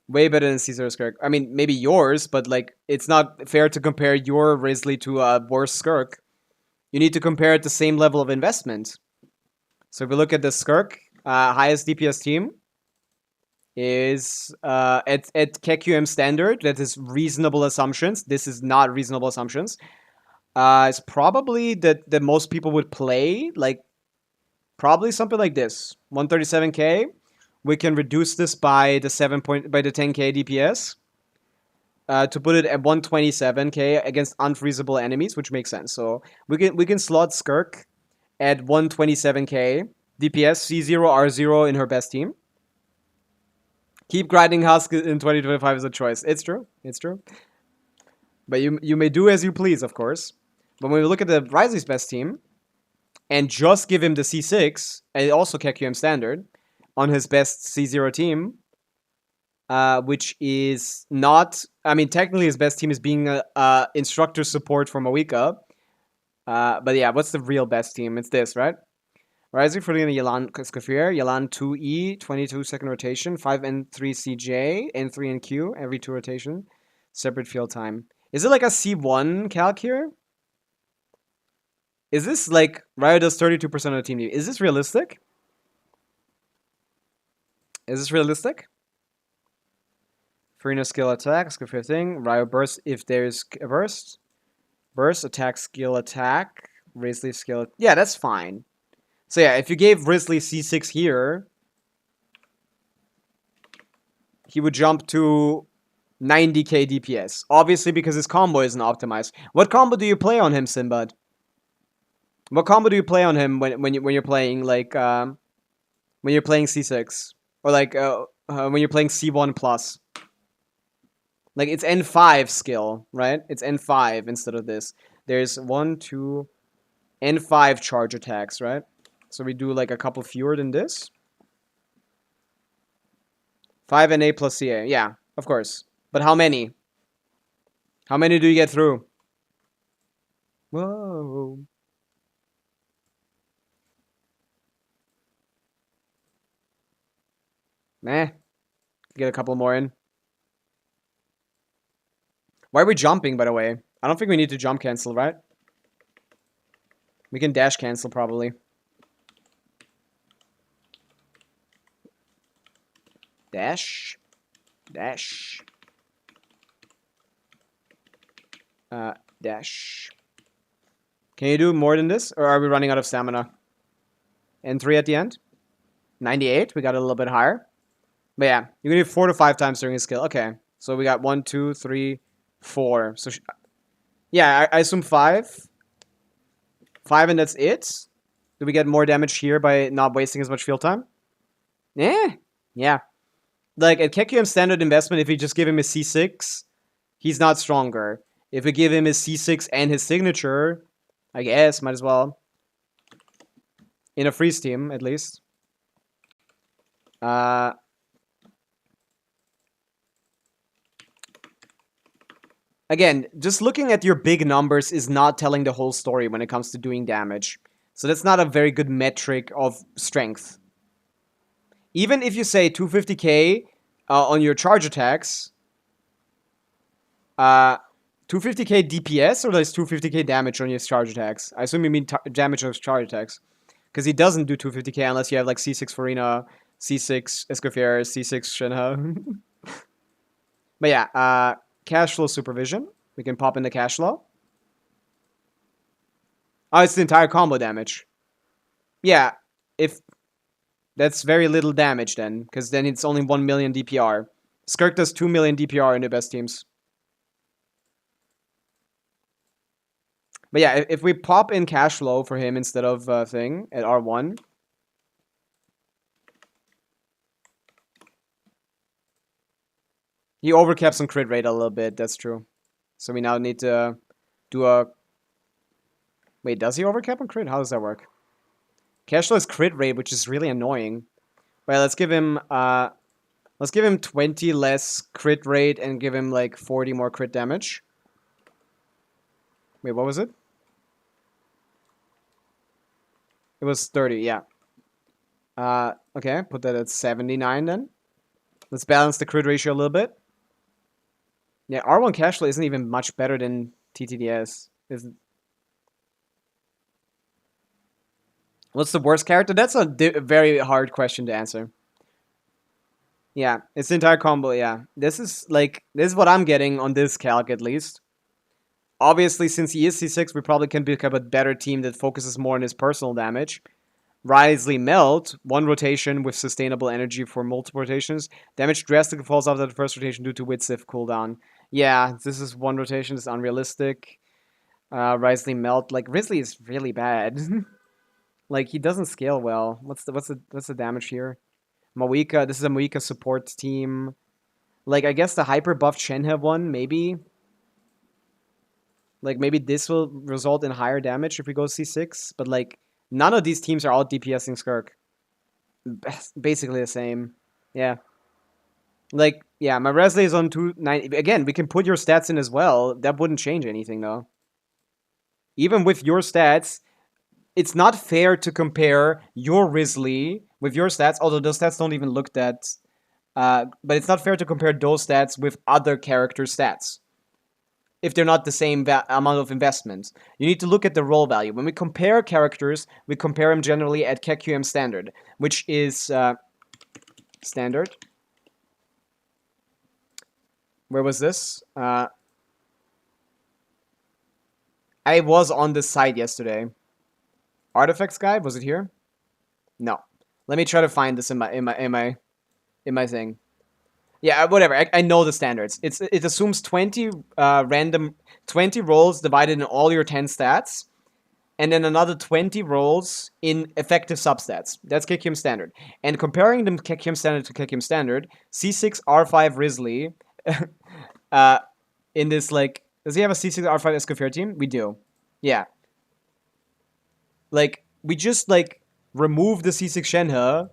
Way better than C0 Skirk. I mean, maybe yours, but like, it's not fair to compare your Risley to a worse Skirk. You need to compare it the same level of investment. So if we look at the Skirk, highest DPS team is at KQM standard. That is reasonable assumptions. This is not reasonable assumptions. It's probably that most people would play, like, probably something like this. 137k. We can reduce this by the 10k DPS. To put it at 127k against unfreezable enemies, which makes sense. So we can slot Skirk at 127k DPS, C0, R0 in her best team. Keep grinding Husk in 2025 is a choice. It's true. It's true. But you may do as you please, of course. But when we look at the Risley's best team, and just give him the C6, and also KQM standard, on his best C0 team, which is not... I mean, technically his best team is being a instructor support for Pavica. But yeah, what's the real best team? It's this, right? Rising for Yelan Skafir, Yelan 2E, 22 second rotation, 5 and 3 CJ, and 3 and Q, every 2 rotation. Separate field time. Is it like a C1 calc here? Is this like... Riot does 32% of the team. Is this realistic? Is this realistic? Farina skill attack, Skafir thing. Riot burst if there's a burst. Burst, attack, skill, attack. Risley skill... Yeah, that's fine. So yeah, if you gave Risley C6 here, he would jump to 90k DPS. Obviously, because his combo isn't optimized. What combo do you play on him, Sinbad? What combo do you play on him when you're playing like when you're playing C6 or like when you're playing C1 plus? Like it's N5 skill, right? It's N5 instead of this. There's 1, 2, N5 charge attacks, right? So we do like a couple fewer than this. 5 NA plus CA. Yeah, of course. But how many? How many do you get through? Whoa. Meh. Get a couple more in. Why are we jumping, by the way? I don't think we need to jump cancel, right? We can dash cancel, probably. Dash. Dash. Dash. Can you do more than this? Or are we running out of stamina? N3 at the end? 98. We got a little bit higher. But yeah, you're going to do 4 to 5 times during his skill. Okay. So we got 1, 2, 3, 4. So yeah, I assume 5. 5 and that's it? Do we get more damage here by not wasting as much field time? Yeah. Yeah. Like, at KQM standard investment, if we just give him a C6, he's not stronger. If we give him his C6 and his signature, I guess, might as well. In a freeze team, at least. Again, just looking at your big numbers is not telling the whole story when it comes to doing damage. So that's not a very good metric of strength. Even if you say 250k on your charge attacks, 250k DPS, or there's 250k damage on your charge attacks? I assume you mean damage on his charge attacks. Because he doesn't do 250k unless you have like C6 Farina, C6 Escoffier, C6 Shenhe. But yeah, cash flow supervision. We can pop in the cash flow. Oh, it's the entire combo damage. Yeah, if That's very little damage then, because then it's only 1 million DPR. Skirk does 2 million DPR in the best teams. But yeah, if we pop in cash flow for him instead of thing at R1. He overcaps on crit rate a little bit, that's true. So we now need to do a... Wait, does he overcap on crit? How does that work? Cash flow is crit rate, which is really annoying. Well, let's give him 20 less crit rate and give him like 40 more crit damage. Wait, what was it? It was 30, yeah. Okay, put that at 79 then. Let's balance the crit ratio a little bit. Yeah, R1 cash flow isn't even much better than TTDS. What's the worst character? That's a very hard question to answer. Yeah, it's the entire combo, yeah. This is what I'm getting on this calc at least. Obviously, since he is C6, we probably can pick up a better team that focuses more on his personal damage. Risley Melt, 1 rotation with sustainable energy for multiple rotations. Damage drastically falls after the first rotation due to Widsif cooldown. Yeah, this is 1 rotation, it's unrealistic. Risley Melt, like Risley is really bad. Like he doesn't scale well. What's the damage here? Mawika, this is a Mawika support team. Like I guess the hyper buff Shenhe one, maybe. Like maybe this will result in higher damage if we go C6, but like none of these teams are out DPSing Skirk. Basically the same. Yeah. Like, yeah, my Resley is on 290. Again, we can put your stats in as well. That wouldn't change anything, though. Even with your stats, it's not fair to compare your Risley with your stats, although those stats don't even look that... but it's not fair to compare those stats with other character stats. If they're not the same amount of investment. You need to look at the role value. When we compare characters, we compare them generally at KQM standard, which is standard. Where was this? I was on this site yesterday. Artifacts guide, was it here? No. Let me try to find this in my thing. Yeah, whatever. I know the standards. It assumes 20 20 rolls divided in all your 10 stats, and then another 20 rolls in effective substats. That's KQM standard. And comparing them KQM standard to KQM standard, C6 R5 Risley, in this like, does he have a C6 R5 Escoffier team? We do. Yeah. Like we just like remove the C6 Shenhe.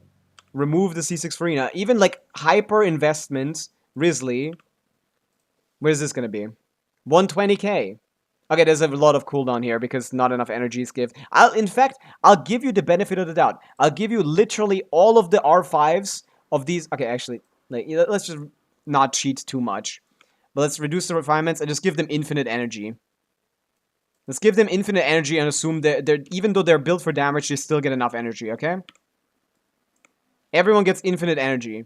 Remove the C6 Farina. Even like hyper investment Risley. Where's this gonna be? 120k. Okay, there's a lot of cooldown here because not enough energy is given. In fact, I'll give you the benefit of the doubt. I'll give you literally all of the R5s of these. Okay, actually, like, let's just not cheat too much. But let's reduce the refinements and just give them infinite energy. Let's give them infinite energy and assume that even though they're built for damage, they still get enough energy, okay? Everyone gets infinite energy.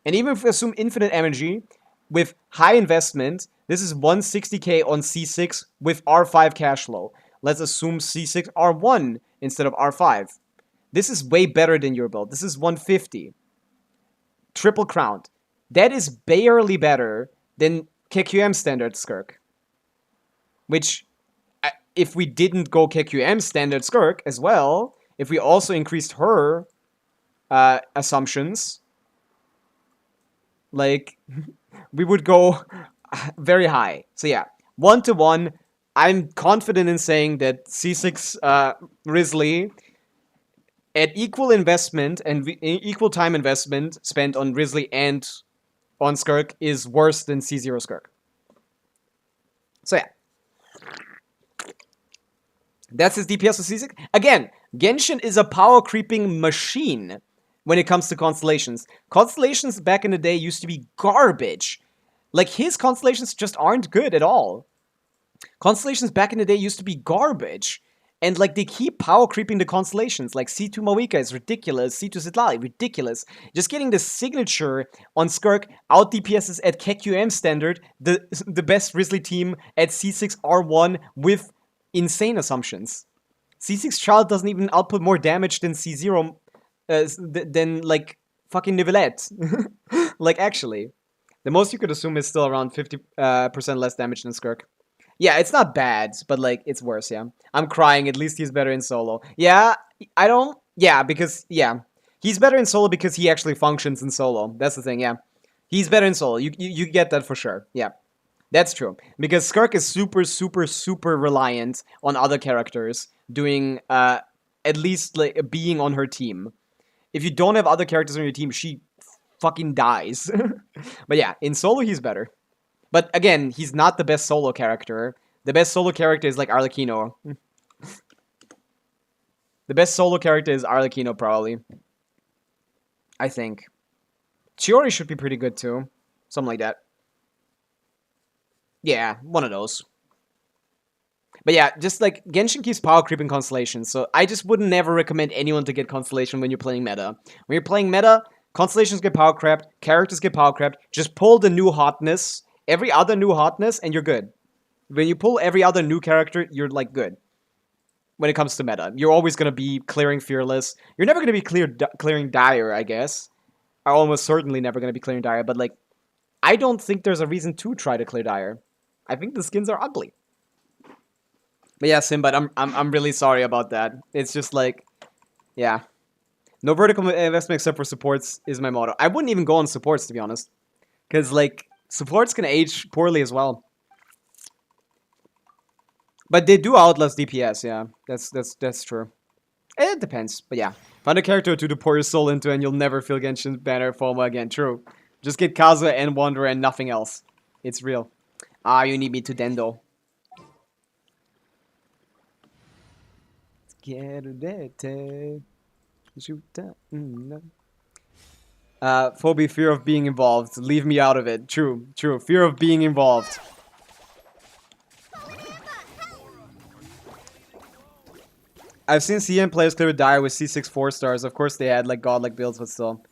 And even if we assume infinite energy with high investment, this is 160k on C6 with R5 cash flow. Let's assume C6 R1 instead of R5. This is way better than your build. This is 150. Triple crowned. That is barely better than KQM standard Skirk. Which, if we didn't go KQM standard Skirk as well, if we also increased her assumptions, like, we would go very high. So yeah, 1-to-1, I'm confident in saying that C6 Risley at equal investment and equal time investment spent on Risley and on Skirk is worse than C0 Skirk. So yeah. That's his DPS with C6. Again, Genshin is a power creeping machine when it comes to constellations. Constellations back in the day used to be garbage. Like, his constellations just aren't good at all. Constellations back in the day used to be garbage. And, like, they keep power creeping the constellations. Like, C2 Mawika is ridiculous. C2 Zitlali, ridiculous. Just getting the signature on Skirk out DPSs at KQM standard, the best Risley team at C6 R1 with insane assumptions. C6 Child doesn't even output more damage than C0 than like fucking Nivelette. Like actually, the most you could assume is still around 50% less damage than Skirk. Yeah, it's not bad, but like it's worse. Yeah, I'm crying. At least he's better in solo. Yeah, I don't. Yeah, because yeah, he's better in solo because he actually functions in solo. That's the thing. Yeah, he's better in solo. You get that for sure. Yeah. That's true. Because Skirk is super reliant on other characters doing, at least, like, being on her team. If you don't have other characters on your team, she fucking dies. But yeah, in solo, he's better. But again, he's not the best solo character. The best solo character is, like, Arlecchino. The best solo character is Arlecchino, probably. I think. Chiori should be pretty good, too. Something like that. Yeah, one of those. But yeah, just like Genshin keeps power creeping constellations, so I just would never recommend anyone to get constellation when you're playing meta. When you're playing meta, constellations get power crept, characters get power crept. Just pull the new hotness, every other new hotness, and you're good. When you pull every other new character, you're like good. When it comes to meta, you're always gonna be clearing Fearless. You're never gonna be clearing Dire, I guess. Are almost certainly never gonna be clearing Dire, but like, I don't think there's a reason to try to clear Dire. I think the skins are ugly. But yeah, Simbad, I'm really sorry about that. It's just like, yeah. No vertical investment except for supports is my motto. I wouldn't even go on supports, to be honest. Because, like, supports can age poorly as well. But they do outlast DPS, yeah. That's true. It depends, but yeah. Find a character to pour your soul into and you'll never feel Genshin banner FOMO again. True. Just get Kazuha and Wanderer and nothing else. It's real. Ah, you need me to Dendo. Phobia, fear of being involved. Leave me out of it. True, true. Fear of being involved. I've seen CM players clear Dire with C6 4-stars. Of course they had like godlike builds, but still.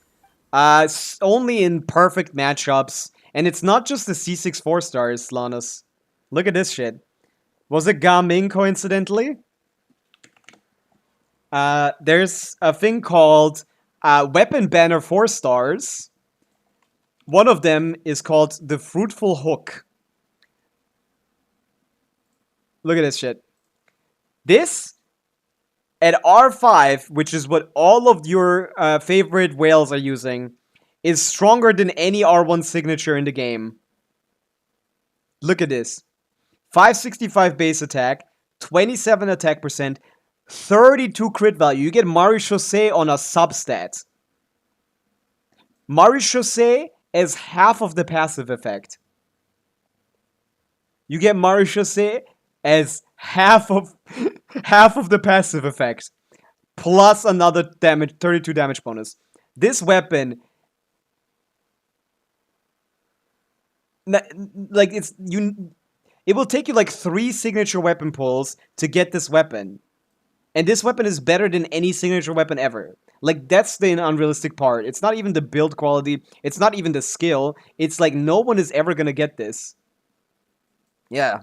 Only in perfect matchups. And it's not just the C6 4-stars, Lanus. Look at this shit. Was it Ga Ming, coincidentally? There's a thing called Weapon Banner 4-stars. One of them is called the Fruitful Hook. Look at this shit. This, at R5, which is what all of your favorite whales are using, is stronger than any R1 signature in the game. Look at this. 565 base attack, 27 attack percent, 32 crit value. You get Marechaussee on a substat. Marechaussee as half of the passive effect. You get Marechaussee as half of the passive effect. Plus another damage, 32 damage bonus. This weapon, like, it will take you like 3 signature weapon pulls to get this weapon. And this weapon is better than any signature weapon ever. Like, that's the unrealistic part. It's not even the build quality. It's not even the skill. It's like, no one is ever gonna get this. Yeah.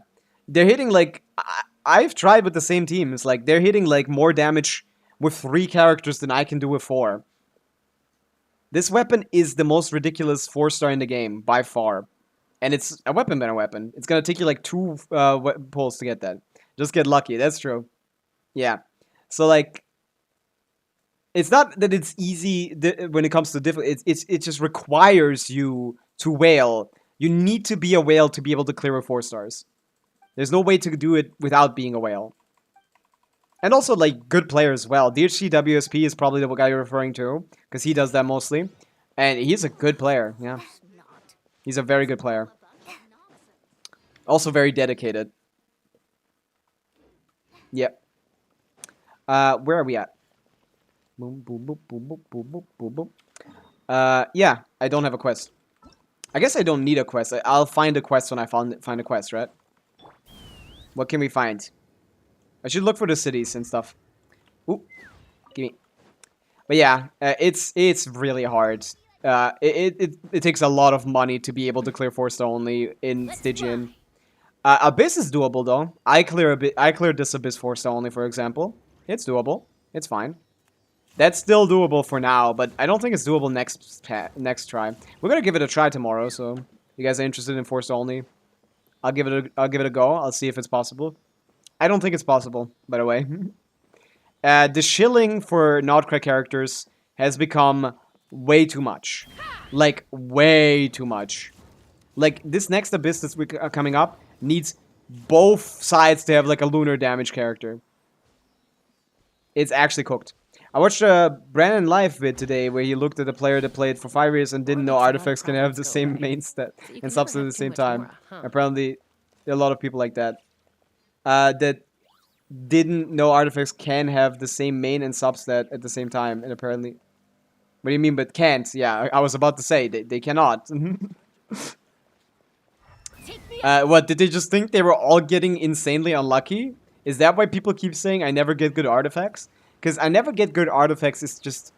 They're hitting, like... I've tried with the same team. It's like, they're hitting, like, more damage with 3 characters than I can do with 4. This weapon is the most ridiculous 4-star in the game, by far. And it's a weapon banner weapon. It's gonna take you, like, 2 pulls to get that. Just get lucky. That's true. Yeah. So, like, it's not that it's easy when it comes to difficult. It just requires you to whale. You need to be a whale to be able to clear with 4 stars. There's no way to do it without being a whale. And also, like, good player as well. DHC WSP is probably the guy you're referring to, because he does that mostly. And he's a good player, yeah. He's a very good player. Also very dedicated. Yep. Where are we at? Boom, boom, boom, boom, boom, boom, boom, boom. Yeah, I don't have a quest. I guess I don't need a quest. I'll find a quest when I find a quest, right? What can we find? I should look for the cities and stuff. Ooh, give me. But yeah, it's really hard. It takes a lot of money to be able to clear 4-star only in Stygian. Abyss is doable though. I cleared this Abyss 4-star only, for example. It's doable. It's fine. That's still doable for now, but I don't think it's doable next try. We're gonna give it a try tomorrow, so you guys are interested in force only. I'll give it a go. I'll see if it's possible. I don't think it's possible, by the way. The shilling for not-crack characters has become way too much. Like, way too much. Like, this next Abyss that's coming up needs both sides to have, like, a lunar damage character. It's actually cooked. I watched a Brandon live vid today where he looked at a player that played for 5 years and didn't know artifacts can have the same main stat and subs at the same time. Apparently, there are a lot of people like that. That didn't know artifacts can have the same main and substat at the same time, and apparently... What do you mean, but can't? Yeah, I was about to say, they cannot. What, did they just think they were all getting insanely unlucky? Is that why people keep saying I never get good artifacts? Because I never get good artifacts is just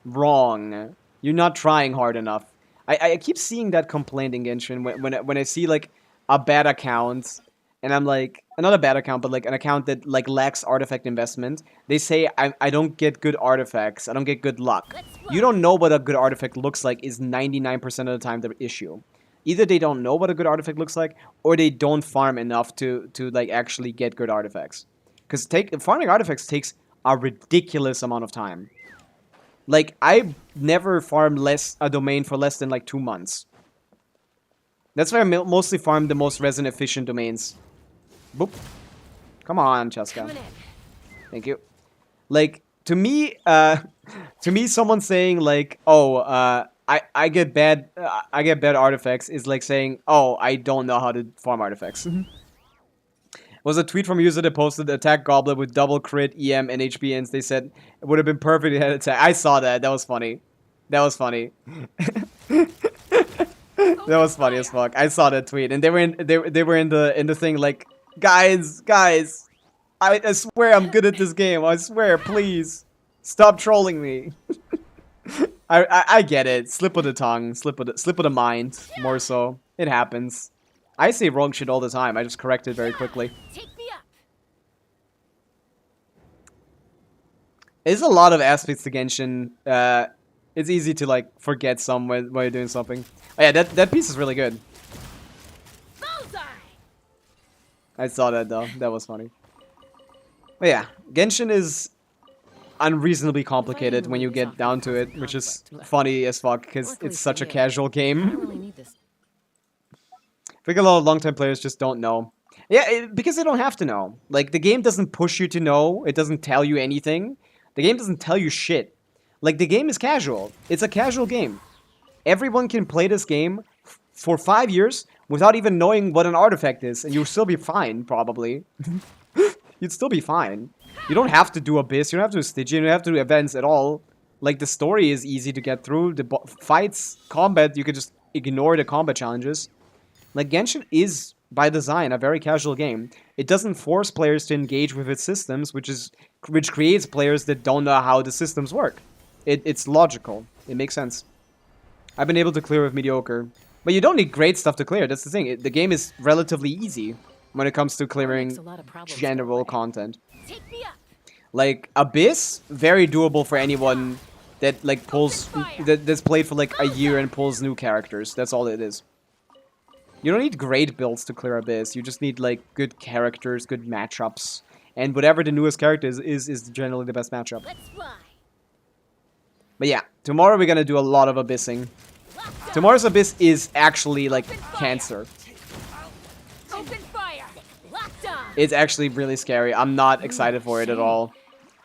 wrong. You're not trying hard enough. I keep seeing that complaint in Genshin when I see, like, a bad account, and I'm like, not a bad account, but like an account that like lacks artifact investment. They say I don't get good artifacts. I don't get good luck. You don't know what a good artifact looks like is 99% of the time the issue. Either they don't know what a good artifact looks like, or they don't farm enough to like actually get good artifacts. Because farming artifacts takes a ridiculous amount of time. Like, I never farmed a domain for less than like 2 months. That's why I mostly farm the most resin efficient domains. Boop. Come on, Cheska. Thank you. Like, to me, someone saying like, "Oh, I get bad artifacts," is like saying, "Oh, I don't know how to farm artifacts." Was a tweet from a user that posted attack Goblet with double crit, EM, and HP, and they said it would have been perfect if it had attack. I saw that. That was funny. That was funny. That was funny as fuck. I saw that tweet, and they were in the thing like, guys, I swear I'm good at this game. I swear, please stop trolling me. I get it. Slip of the tongue, slip of the mind, more so. It happens. I say wrong shit all the time. I just correct it very quickly. There's a lot of aspects to Genshin. It's easy to like forget some while you're doing something. Oh yeah, that piece is really good. I saw that though. That was funny. But yeah, Genshin is unreasonably complicated when you get down to it, which is funny as fuck because it's such a casual game. I think a lot of long-time players just don't know. Yeah, because they don't have to know. Like, the game doesn't push you to know. It doesn't tell you anything. The game doesn't tell you shit. Like, the game is casual. It's a casual game. Everyone can play this game for 5 years without even knowing what an artifact is, and you'll still be fine, probably. You'd still be fine. You don't have to do Abyss, you don't have to do Stygian, you don't have to do events at all. Like, the story is easy to get through. The fights, combat, you can just ignore the combat challenges. Like, Genshin is, by design, a very casual game. It doesn't force players to engage with its systems, which creates players that don't know how the systems work. It's logical. It makes sense. I've been able to clear with mediocre. But you don't need great stuff to clear, that's the thing. The game is relatively easy when it comes to clearing general content. Like, Abyss, very doable for anyone that, like, that's played for, like, a year and pulls new characters. That's all it is. You don't need great builds to clear Abyss. You just need, like, good characters, good matchups. And whatever the newest character is generally the best matchup. But yeah, tomorrow we're gonna do a lot of Abyssing. Tomorrow's Abyss is actually, like, cancer. It's actually really scary. I'm not excited for it at all.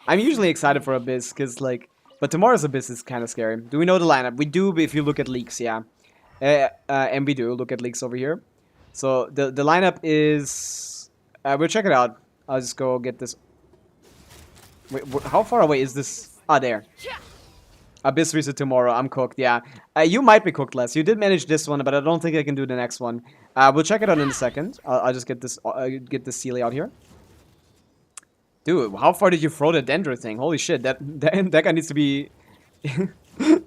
I'm usually excited for Abyss, because, like... But tomorrow's Abyss is kind of scary. Do we know the lineup? We do if you look at leaks, yeah. And we do look at leaks over here. So the lineup is... we'll check it out. I'll just go get this. Wait, how far away is this? Ah, there. Abyss reset tomorrow. I'm cooked, yeah. You might be cooked less. You did manage this one, but I don't think I can do the next one. We'll check it out in a second. I'll just get this Sealy out here. Dude, how far did you throw the Dendro thing? Holy shit, that guy needs to be...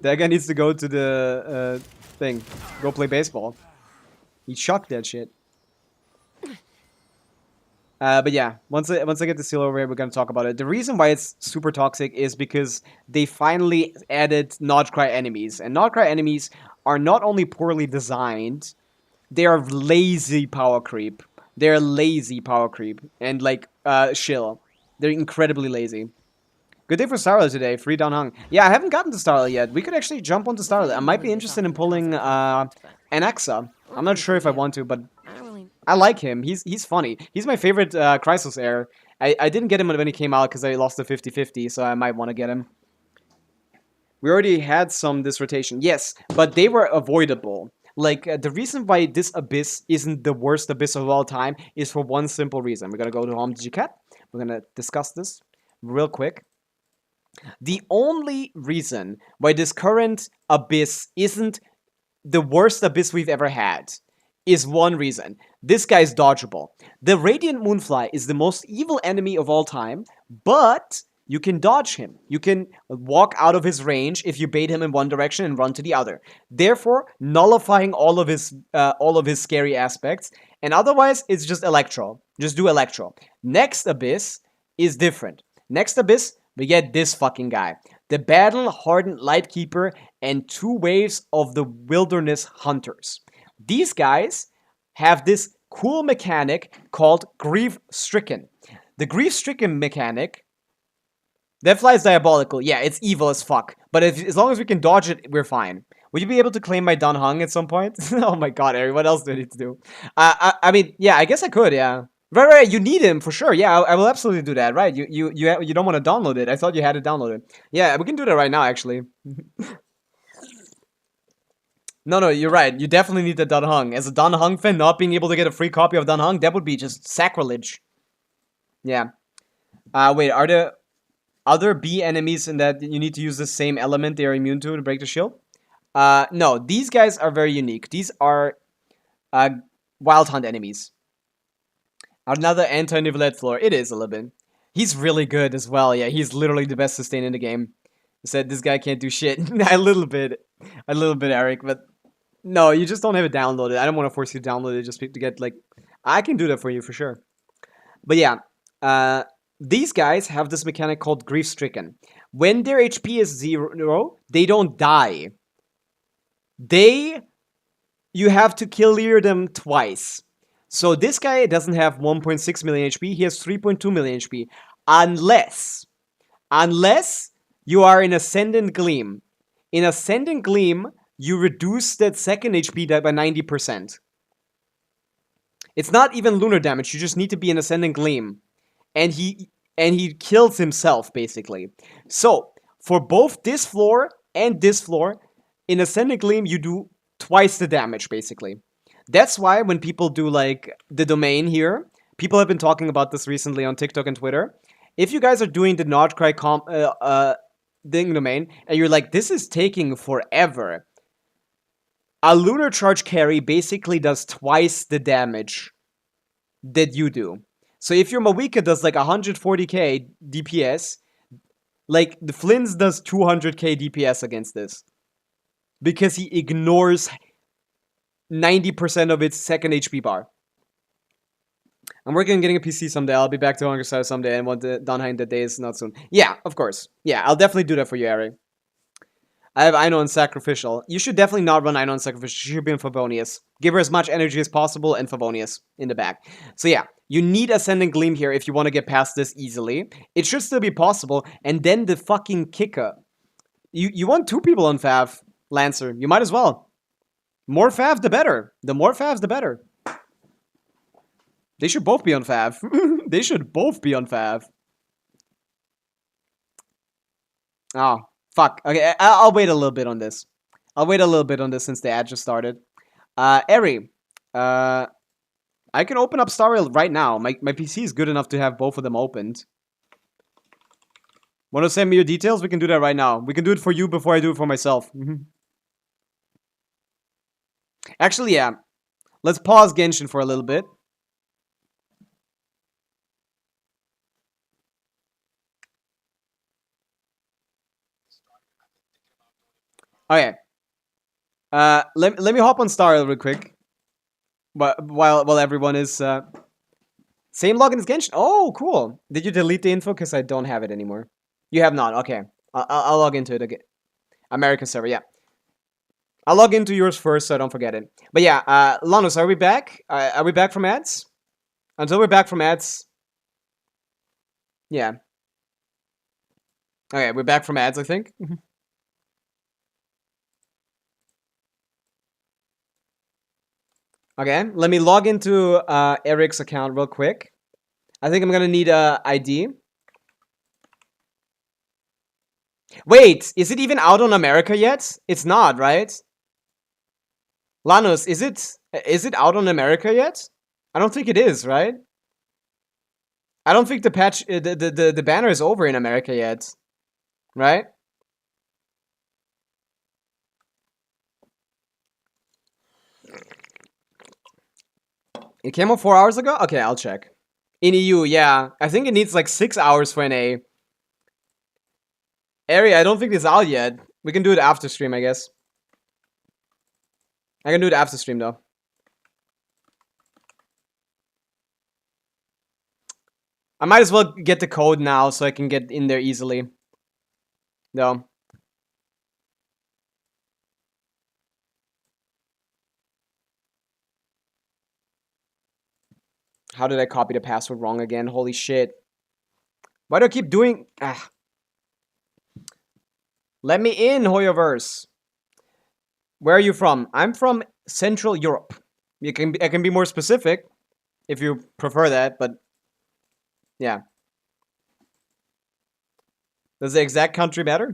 that guy needs to go to the thing. Go play baseball. He chucked that shit. But yeah, once I get the seal over here, we're gonna talk about it. The reason why it's super toxic is because they finally added Not Cry enemies, and Not Cry enemies are not only poorly designed, they are lazy power creep. They're lazy power creep, and like shill. They're incredibly lazy. Good day for Starlet today. Free down hung. Yeah, I haven't gotten to Starlet yet. We could actually jump onto Starlet. I might be interested in pulling Anaxa. I'm not sure if I want to, but I like him. He's funny. He's my favorite Chrysos heir. I didn't get him when he came out because I lost the 50-50, so I might want to get him. We already had some this rotation. Yes, but they were avoidable. Like, the reason why this Abyss isn't the worst Abyss of all time is for one simple reason. We're gonna go to Home Cat. We're gonna discuss this real quick. The only reason why this current Abyss isn't the worst Abyss we've ever had is one reason. This guy's dodgeable. The Radiant Moonfly is the most evil enemy of all time, but you can dodge him. You can walk out of his range if you bait him in one direction and run to the other. Therefore, nullifying all of his scary aspects. And otherwise, it's just Electro. Just do Electro. Next Abyss is different. Next Abyss, we get this fucking guy. The Battle-Hardened Lightkeeper and 2 waves of the Wilderness Hunters. These guys have this cool mechanic called Grief-Stricken. The Grief-Stricken mechanic, that flies diabolical. Yeah, it's evil as fuck. But as long as we can dodge it, we're fine. Would you be able to claim my Dun Hung at some point? Oh my god, Ari, what else do I need to do? I mean, yeah, I guess I could, yeah. Right, you need him for sure. Yeah, I will absolutely do that. Right, you don't want to download it. I thought you had it downloaded. Yeah, we can do that right now, actually. No, you're right. You definitely need the Dun Hung. As a Dun Hung fan, not being able to get a free copy of Dun Hung, that would be just sacrilege. Yeah. Wait, are there other B enemies in that you need to use the same element they are immune to break the shield? No, these guys are very unique. These are Wild Hunt enemies. Another anti-nivelette floor. It is a little bit. He's really good as well. Yeah, he's literally the best sustain in the game. I said this guy can't do shit. a little bit, Eric. But no, you just don't have it downloaded. I don't want to force you to download it just to get like. I can do that for you for sure. But yeah, these guys have this mechanic called Grief Stricken. When their HP is 0, they don't die. You have to clear them twice. So this guy doesn't have 1.6 million HP, he has 3.2 million HP. Unless you are in Ascendant Gleam. In Ascendant Gleam, you reduce that second HP by 90%. It's not even lunar damage, you just need to be in Ascendant Gleam. And he kills himself, basically. So, for both this floor and this floor, in Ascendant Gleam, you do twice the damage, basically. That's why when people do, like, the domain here, people have been talking about this recently on TikTok and Twitter. If you guys are doing the Nordcry domain, and you're like, this is taking forever, a Lunar Charge carry basically does twice the damage that you do. So if your Mawika does, like, 140k DPS, like, the Flynn's does 200k DPS against this. Because he ignores 90% of its second HP bar. I'm working on getting a PC someday. I'll be back to Hunger Star someday and want the Donheim that day is not soon. Yeah, of course. Yeah, I'll definitely do that for you, Ari. I have Aino on Sacrificial. You should definitely not run Aino on Sacrificial. You should be in Favonius. Give her as much energy as possible and Favonius in the back. So yeah, you need Ascendant Gleam here if you want to get past this easily. It should still be possible. And then the fucking kicker. You want 2 people on Fav, Lancer. You might as well. More Fav, the better. The more Favs, the better. They should both be on Fav. They should both be on Fav. Oh, fuck. Okay, I'll wait a little bit on this. I'll wait a little bit on this since the ad just started. Eri, I can open up Star Rail right now. My PC is good enough to have both of them opened. Want to send me your details? We can do that right now. We can do it for you before I do it for myself. Actually, yeah. Let's pause Genshin for a little bit. Okay. Let me hop on Star real quick. While everyone is Same login as Genshin. Oh, cool. Did you delete the info? Because I don't have it anymore. You have not. Okay. I'll log into it again. American server, yeah. I'll log into yours first so I don't forget it. But yeah, Lanus, are we back? Are we back from ads? Until we're back from ads. Yeah. Okay, we're back from ads, I think. Okay, let me log into Eric's account real quick. I think I'm gonna need a ID. Wait, is it even out on America yet? It's not, right? Lanus, is it out on America yet? I don't think it is, right? I don't think the patch, the banner is over in America yet, right? It came out 4 hours ago? Okay, I'll check. In EU, yeah. I think it needs like 6 hours for an A. Ari, I don't think it's out yet. We can do it after stream, I guess. I can do it after stream, though. I might as well get the code now so I can get in there easily. No. How did I copy the password wrong again? Holy shit. Why do I keep doing... Ah. Let me in, Hoyoverse. Where are you from? I'm from Central Europe. I can be more specific if you prefer that, but yeah. Does the exact country matter?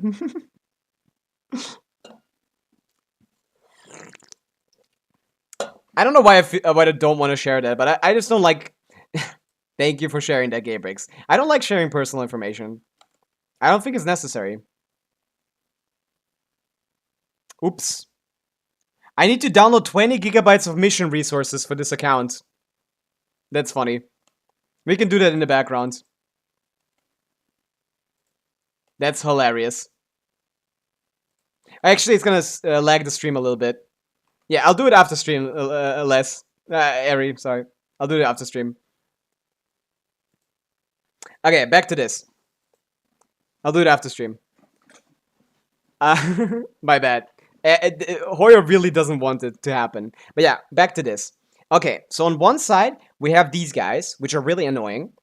I don't know why I don't want to share that, but I just don't like... Thank you for sharing that, Gabrix. I don't like sharing personal information. I don't think it's necessary. Oops. I need to download 20 gigabytes of mission resources for this account. That's funny. We can do that in the background. That's hilarious. Actually, it's gonna lag the stream a little bit. Yeah, I'll do it after stream, Les. Ari, sorry. I'll do it after stream. Okay, back to this. I'll do it after stream. My bad. Hoyer really doesn't want it to happen. But yeah, back to this. Okay, so on one side, we have these guys, which are really annoying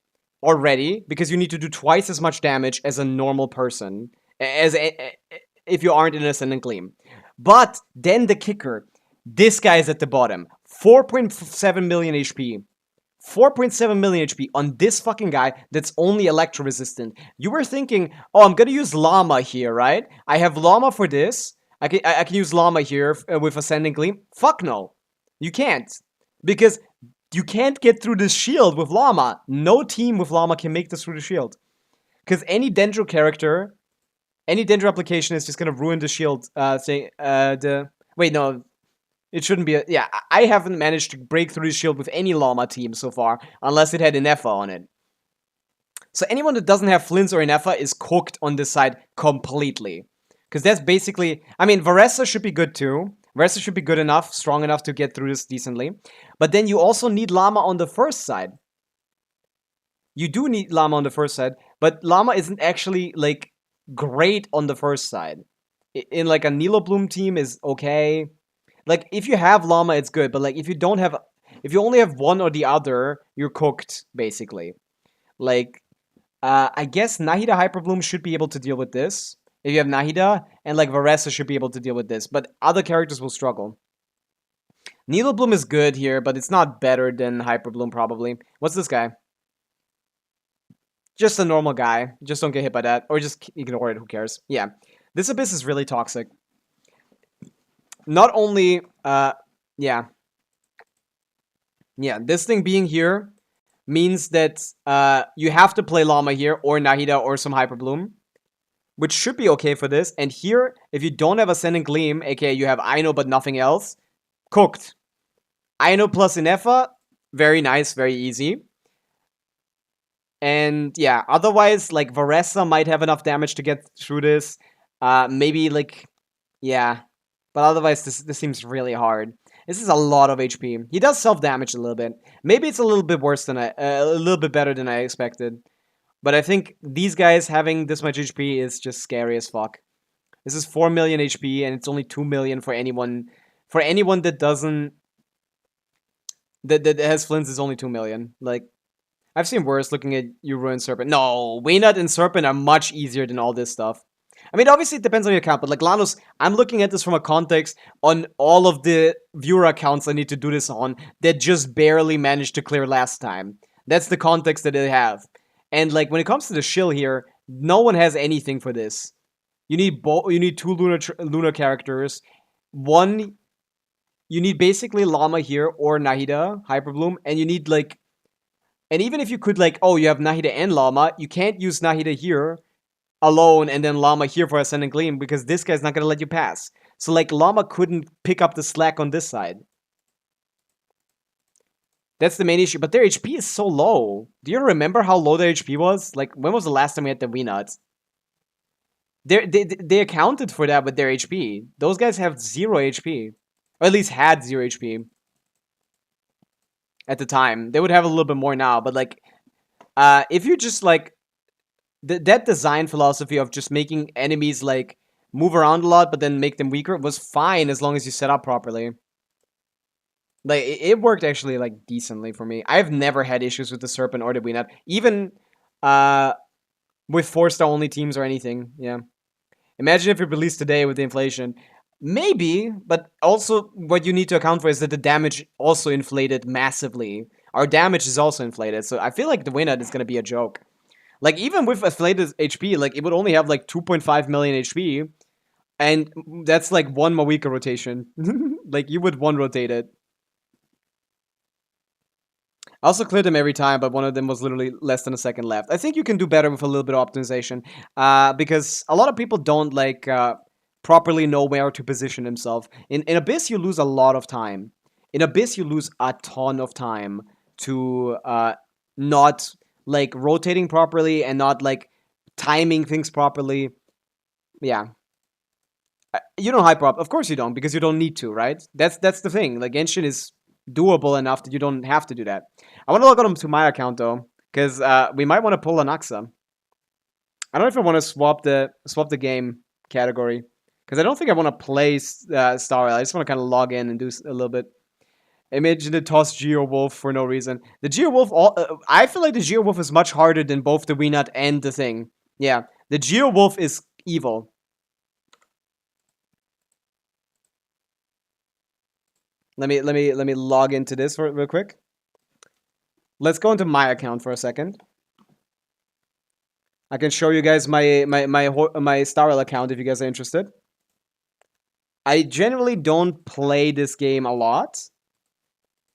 already, because you need to do twice as much damage as a normal person, as if you aren't in Ascendant Gleam. But then the kicker, this guy is at the bottom. 4.7 million HP. 4.7 million HP on this fucking guy that's only electro resistant. You were thinking, oh, I'm gonna use Llama here, right? I have Llama for this. I can use Llama here with Ascending Gleam. Fuck no. You can't. Because you can't get through this shield with Llama. No team with Llama can make this through the shield. Because any Dendro character, any Dendro application is just gonna ruin the shield. Wait, no. It shouldn't be yeah, I haven't managed to break through the shield with any Llama team so far, unless it had Inefa on it. So anyone that doesn't have Flints or Inefa is cooked on this side completely. Because that's basically... I mean, Varessa should be good too. Varessa should be good enough, strong enough to get through this decently. But then you also need Llama on the first side. You do need Llama on the first side, but Llama isn't actually, like, great on the first side. In, like, a Nilo Bloom team is okay. Like, if you have Llama, it's good, but, like, if you don't have... If you only have one or the other, you're cooked, basically. Like, I guess Nahida Hyperbloom should be able to deal with this. If you have Nahida, and, like, Varessa should be able to deal with this, but other characters will struggle. Nilo Bloom is good here, but it's not better than Hyperbloom, probably. What's this guy? Just a normal guy. Just don't get hit by that. Or just ignore it, who cares? Yeah. This Abyss is really toxic. Not only, yeah. Yeah, this thing being here means that you have to play Llama here, or Nahida, or some Hyperbloom. Which should be okay for this. And here, if you don't have Ascendant Gleam, aka you have Aino but nothing else, cooked. Aino plus Inefa, very nice, very easy. And yeah, otherwise, like, Varessa might have enough damage to get through this. Maybe, like, yeah. But otherwise, this seems really hard. This is a lot of HP. He does self-damage a little bit. Maybe it's a little bit worse than a little bit better than I expected. But I think these guys having this much HP is just scary as fuck. This is 4 million HP and it's only 2 million for anyone that doesn't that has Flints is only 2 million. Like, I've seen worse looking at Euro and Serpent. No, Waynut and Serpent are much easier than all this stuff. I mean, obviously it depends on your account, but like Lanos, I'm looking at this from a context on all of the viewer accounts I need to do this on that just barely managed to clear last time. That's the context that they have. And like when it comes to the shill here, no one has anything for this. You need two Luna characters. One, you need basically Llama here or Nahida, Hyperbloom, and you need like, and even if you could like, oh, you have Nahida and Llama, you can't use Nahida here alone and then Llama here for Ascendant Gleam because this guy's not gonna let you pass. So like Llama couldn't pick up the slack on this side. That's the main issue, but their HP is so low. Do you remember how low their HP was? Like, when was the last time we had the Weenuts? They accounted for that with their HP. Those guys have 0 HP. Or at least had 0 HP. At the time. They would have a little bit more now, but like, if you just like, that design philosophy of just making enemies like, move around a lot, but then make them weaker was fine as long as you set up properly. Like, it worked actually, like, decently for me. I've never had issues with the Serpent or the Weenut. Even, with 4-star only teams or anything, yeah. Imagine if it released today with the inflation. Maybe, but also what you need to account for is that the damage also inflated massively. Our damage is also inflated, so I feel like the Weenut is gonna be a joke. Like, even with inflated HP, like, it would only have, like, 2.5 million HP, and that's, like, 1 Mawika rotation. Like, you would 1-rotate it. I also cleared them every time, but one of them was literally less than a second left. I think you can do better with a little bit of optimization, because a lot of people don't, like, properly know where to position themselves. In Abyss, you lose a lot of time. In Abyss, you lose a ton of time to not, like, rotating properly and not, like, timing things properly. Yeah. You don't hyper up. Of course you don't, because you don't need to, right? That's the thing. Like, Genshin is doable enough that you don't have to do that. I want to log on to my account though, because we might want to pull an Axa. I don't know if I want to swap the game category, because I don't think I want to play Star Rail. I just want to kind of log in and do a little bit. Imagine the toss Geowolf for no reason. The Geowolf, I feel like the Geowolf is much harder than both the Weenut and the thing. Yeah, the Geowolf is evil. Let me log into this real quick. Let's go into my account for a second. I can show you guys my Star Rail account if you guys are interested. I generally don't play this game a lot.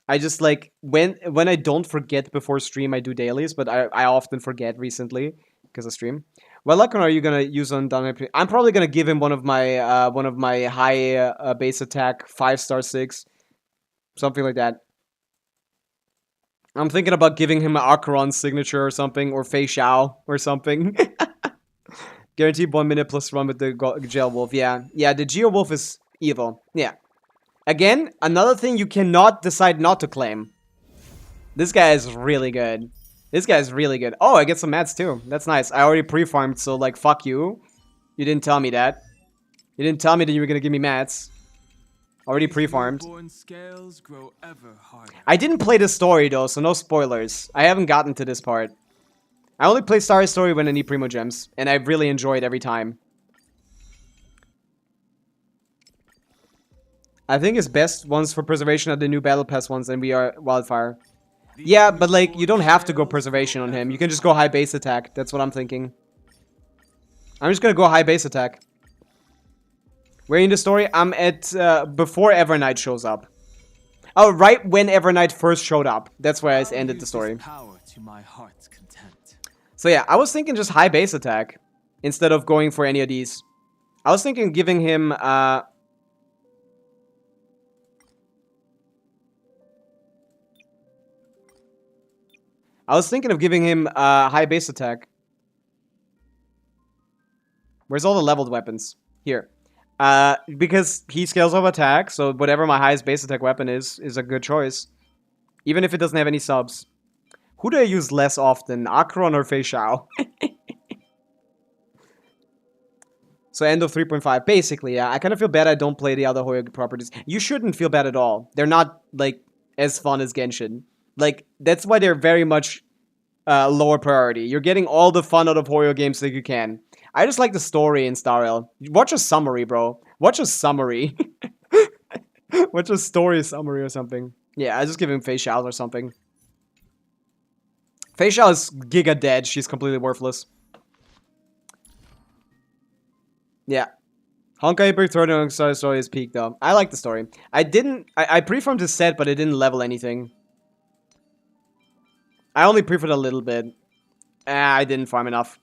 I just like when I don't forget before stream, I do dailies, but I often forget recently because of stream. What luck are you gonna use on Dynamite? I'm probably gonna give him one of my high base attack 5-star 6. Something like that. I'm thinking about giving him an Acheron signature or something, or Fei Xiao or something. Guaranteed 1 minute plus run with the Geowolf. Yeah, the Geowolf is evil. Yeah. Again, another thing you cannot decide not to claim. This guy is really good. This guy is really good. Oh, I get some mats too. That's nice. I already pre-farmed, so like, fuck you. You didn't tell me that. You didn't tell me that you were gonna give me mats. Already pre-farmed. I didn't play the story though, so no spoilers. I haven't gotten to this part. I only play Starry Story when I need Primo Gems, and I really enjoy it every time. I think his best ones for preservation are the new Battle Pass ones, and we are Wildfire. Yeah, but like, you don't have to go preservation on him. You can just go high base attack. That's what I'm thinking. I'm just gonna go high base attack. Where in the story? I'm at, before Evernight shows up. Oh, right when Evernight first showed up. That's where I ended the story. So yeah, I was thinking just high base attack. Instead of going for any of these. I was thinking giving him, I was thinking of giving him, high base attack. Where's all the leveled weapons? Here. Because he scales off attack, so whatever my highest base attack weapon is a good choice. Even if it doesn't have any subs. Who do I use less often, Akron or Fei Shao? So end of 3.5. Basically, yeah. I kind of feel bad I don't play the other Hoyo properties. You shouldn't feel bad at all. They're not, like, as fun as Genshin. Like, that's why they're very much lower priority. You're getting all the fun out of Hoyo games that you can. I just like the story in Star Rail. Watch a summary, bro. Watch a summary. Watch a story summary or something. Yeah, I just give him Fei Shao or something. Fei Shao is giga dead. She's completely worthless. Yeah. Honkai Brick Throne story is peak though. I like the story. I pre-farmed this set, but it didn't level anything. I only pre-farmed a little bit. I didn't farm enough.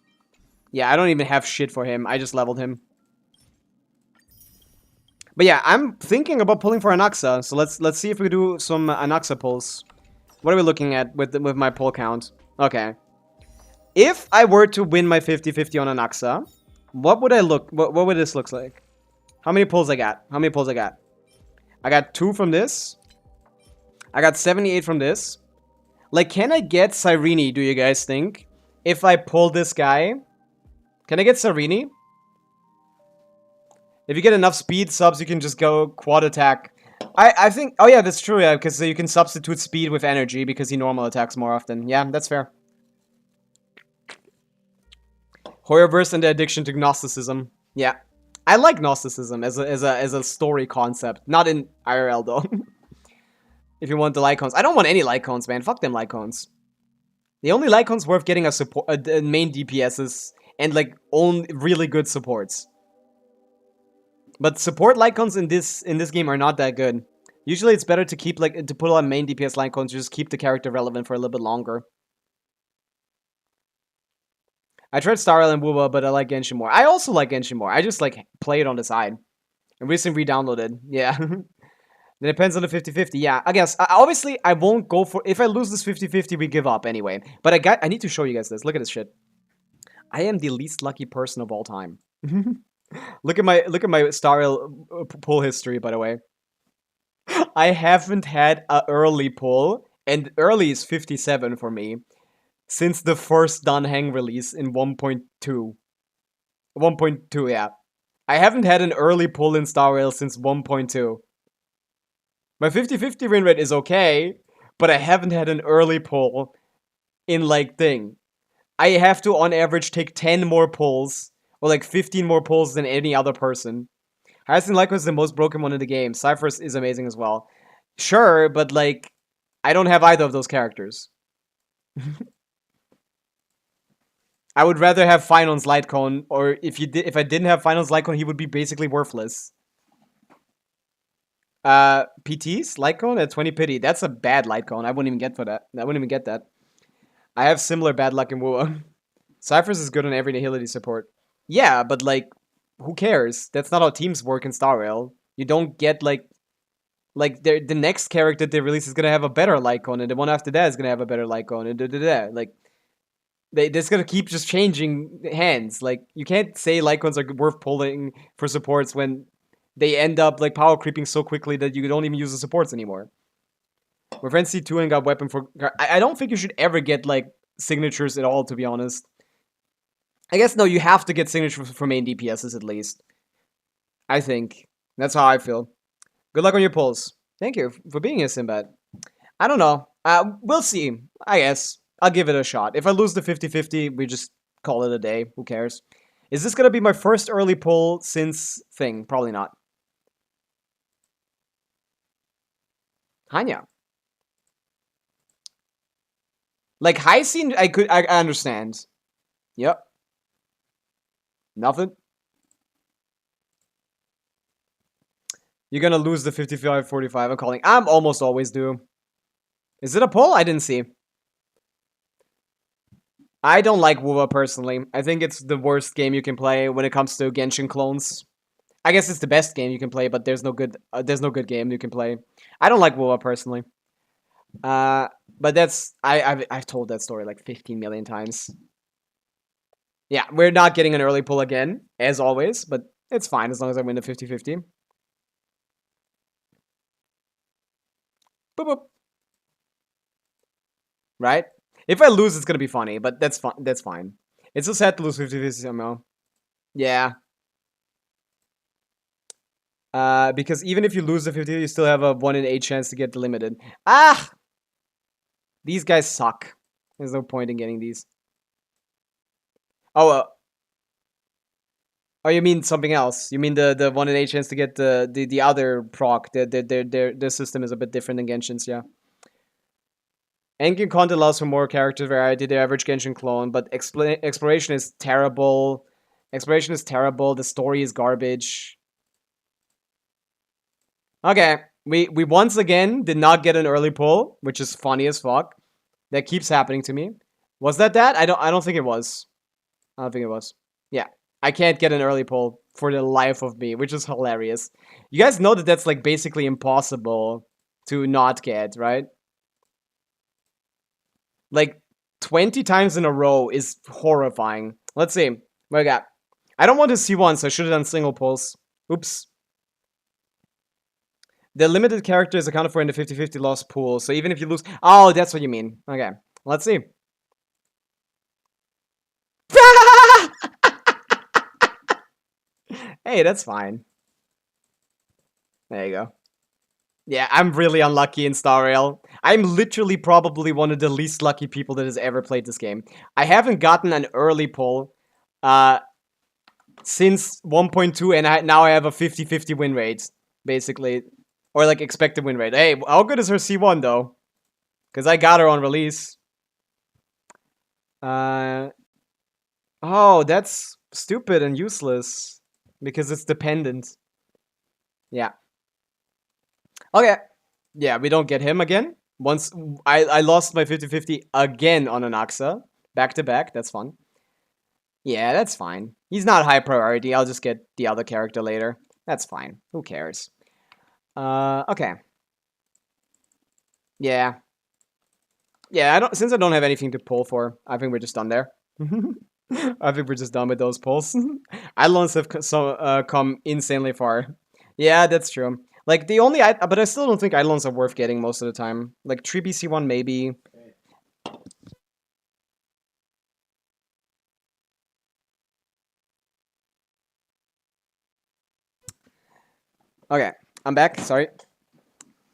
Yeah, I don't even have shit for him. I just leveled him. But yeah, I'm thinking about pulling for Anaxa. So let's see if we do some Anaxa pulls. What are we looking at with my pull count? Okay. If I were to win my 50-50 on Anaxa, what would this look like? How many pulls I got? How many pulls I got? I got 2 from this. I got 78 from this. Like, can I get Cyrene, do you guys think? If I pull this guy? Can I get Cyrene? If you get enough speed subs, you can just go quad attack. I think... Oh yeah, that's true, yeah. Because you can substitute speed with energy because he normal attacks more often. Yeah, that's fair. Hoyoverse and the addiction to Gnosticism. Yeah. I like Gnosticism as a story concept. Not in IRL, though. If you want the Lycons. I don't want any Lycons, man. Fuck them Lycons. The only Lycons worth getting are main DPSs and, like, own really good supports. But support Lycons in this game are not that good. Usually it's better to keep, like, to put on main DPS Lycons, just keep the character relevant for a little bit longer. I tried Star Rail and Wuba, but I like Genshin more. I also like Genshin more. I just, like, play it on the side. And recently re-downloaded. Yeah. It depends on the 50-50. Yeah, I guess. Obviously, I won't go for... If I lose this 50-50, we give up anyway. But I need to show you guys this. Look at this shit. I am the least lucky person of all time. Look at my Star Rail pull history, by the way. I haven't had an early pull, and early is 57 for me, since the first Danheng release in 1.2. 1.2, yeah. I haven't had an early pull in Star Rail since 1.2. My 50-50 win rate is okay, but I haven't had an early pull in, like, thing. I have to, on average, take 10 more pulls, or, like, 15 more pulls than any other person. Hyacinth Lycon is the most broken one in the game. Cypher's is amazing as well. Sure, but, like, I don't have either of those characters. I would rather have Finon's Lightcone, or if I didn't have Finon's Lightcone, he would be basically worthless. PT's Lightcone at 20 pity. That's a bad Lightcone. I wouldn't even get for that. I wouldn't even get that. I have similar bad luck in Wua. Cypher's is good on every nihility support. Yeah, but, like, who cares? That's not how teams work in Star Rail. You don't get, like the next character they release is gonna have a better Lightcone, and the one after that is gonna have a better Lightcone, and Like, they're just gonna keep just changing hands. Like, you can't say Lycons are worth pulling for supports when they end up, like, power creeping so quickly that you don't even use the supports anymore. My friend C2 and got weapon for... I don't think you should ever get, like, signatures at all, to be honest. I guess, no, you have to get signatures for main DPSs at least. I think. That's how I feel. Good luck on your pulls. Thank you for being here, Sinbad. I don't know. We'll see. I guess. I'll give it a shot. If I lose the 50-50, we just call it a day. Who cares? Is this gonna be my first early pull since thing? Probably not. Hanya. Like, Hyacinth, I understand. Yep. Nothing. You're gonna lose the 55-45. I'm calling. I'm almost always do. Is it a pull? I didn't see. I don't like Wuwa personally. I think it's the worst game you can play when it comes to Genshin clones. I guess it's the best game you can play, but there's no good game you can play. I don't like Wuwa personally. But that's I've told that story like 15 million times. Yeah, we're not getting an early pull again, as always, but It's fine as long as I win the 50-50. Boop boop. Right? If I lose, it's gonna be funny, but that's fine. That's fine. It's so sad to lose 50-50 somehow. Yeah. Because even if you lose the 50, you still have a 1 in 8 chance to get the limited. Ah! These guys suck. There's no point in getting these. Oh, oh, you mean something else? You mean the 1 in 8 chance to get the other proc? Their system is a bit different than Genshin's, yeah. Engine content allows for more character variety, the average Genshin clone, but exploration is terrible. Exploration is terrible. The story is garbage. Okay, we once again did not get an early pull, which is funny as fuck. That keeps happening to me. Was that? I don't think it was. I don't think it was. Yeah, I can't get an early pull for the life of me, which is hilarious. You guys know that that's like basically impossible to not get, right? Like 20 times in a row is horrifying. Let's see. What I got? I don't want to see one, so I should have done single pulls. Oops. The limited character is accounted for in the 50-50 loss pool, so even if you lose... Oh, that's what you mean. Okay, let's see. Hey, that's fine. There you go. Yeah, I'm really unlucky in Star Rail. I'm literally probably one of the least lucky people that has ever played this game. I haven't gotten an early pull since 1.2, and now I have a 50-50 win rate, basically. Or, like, expected win rate. Hey, how good is her C1, though? Because I got her on release. Oh, that's stupid and useless. Because it's dependent. Yeah. Okay. Yeah, we don't get him again. Once I lost my 50-50 again on an Axa. Back to back. That's fun. Yeah, that's fine. He's not high priority. I'll just get the other character later. That's fine. Who cares? Okay. Yeah. Yeah, since I don't have anything to pull for, I think we're just done there. I think we're just done with those pulls. Islands have come insanely far. Yeah, that's true. Like, but I still don't think Islands are worth getting most of the time. Like, 3BC1 maybe. Okay, I'm back. Sorry.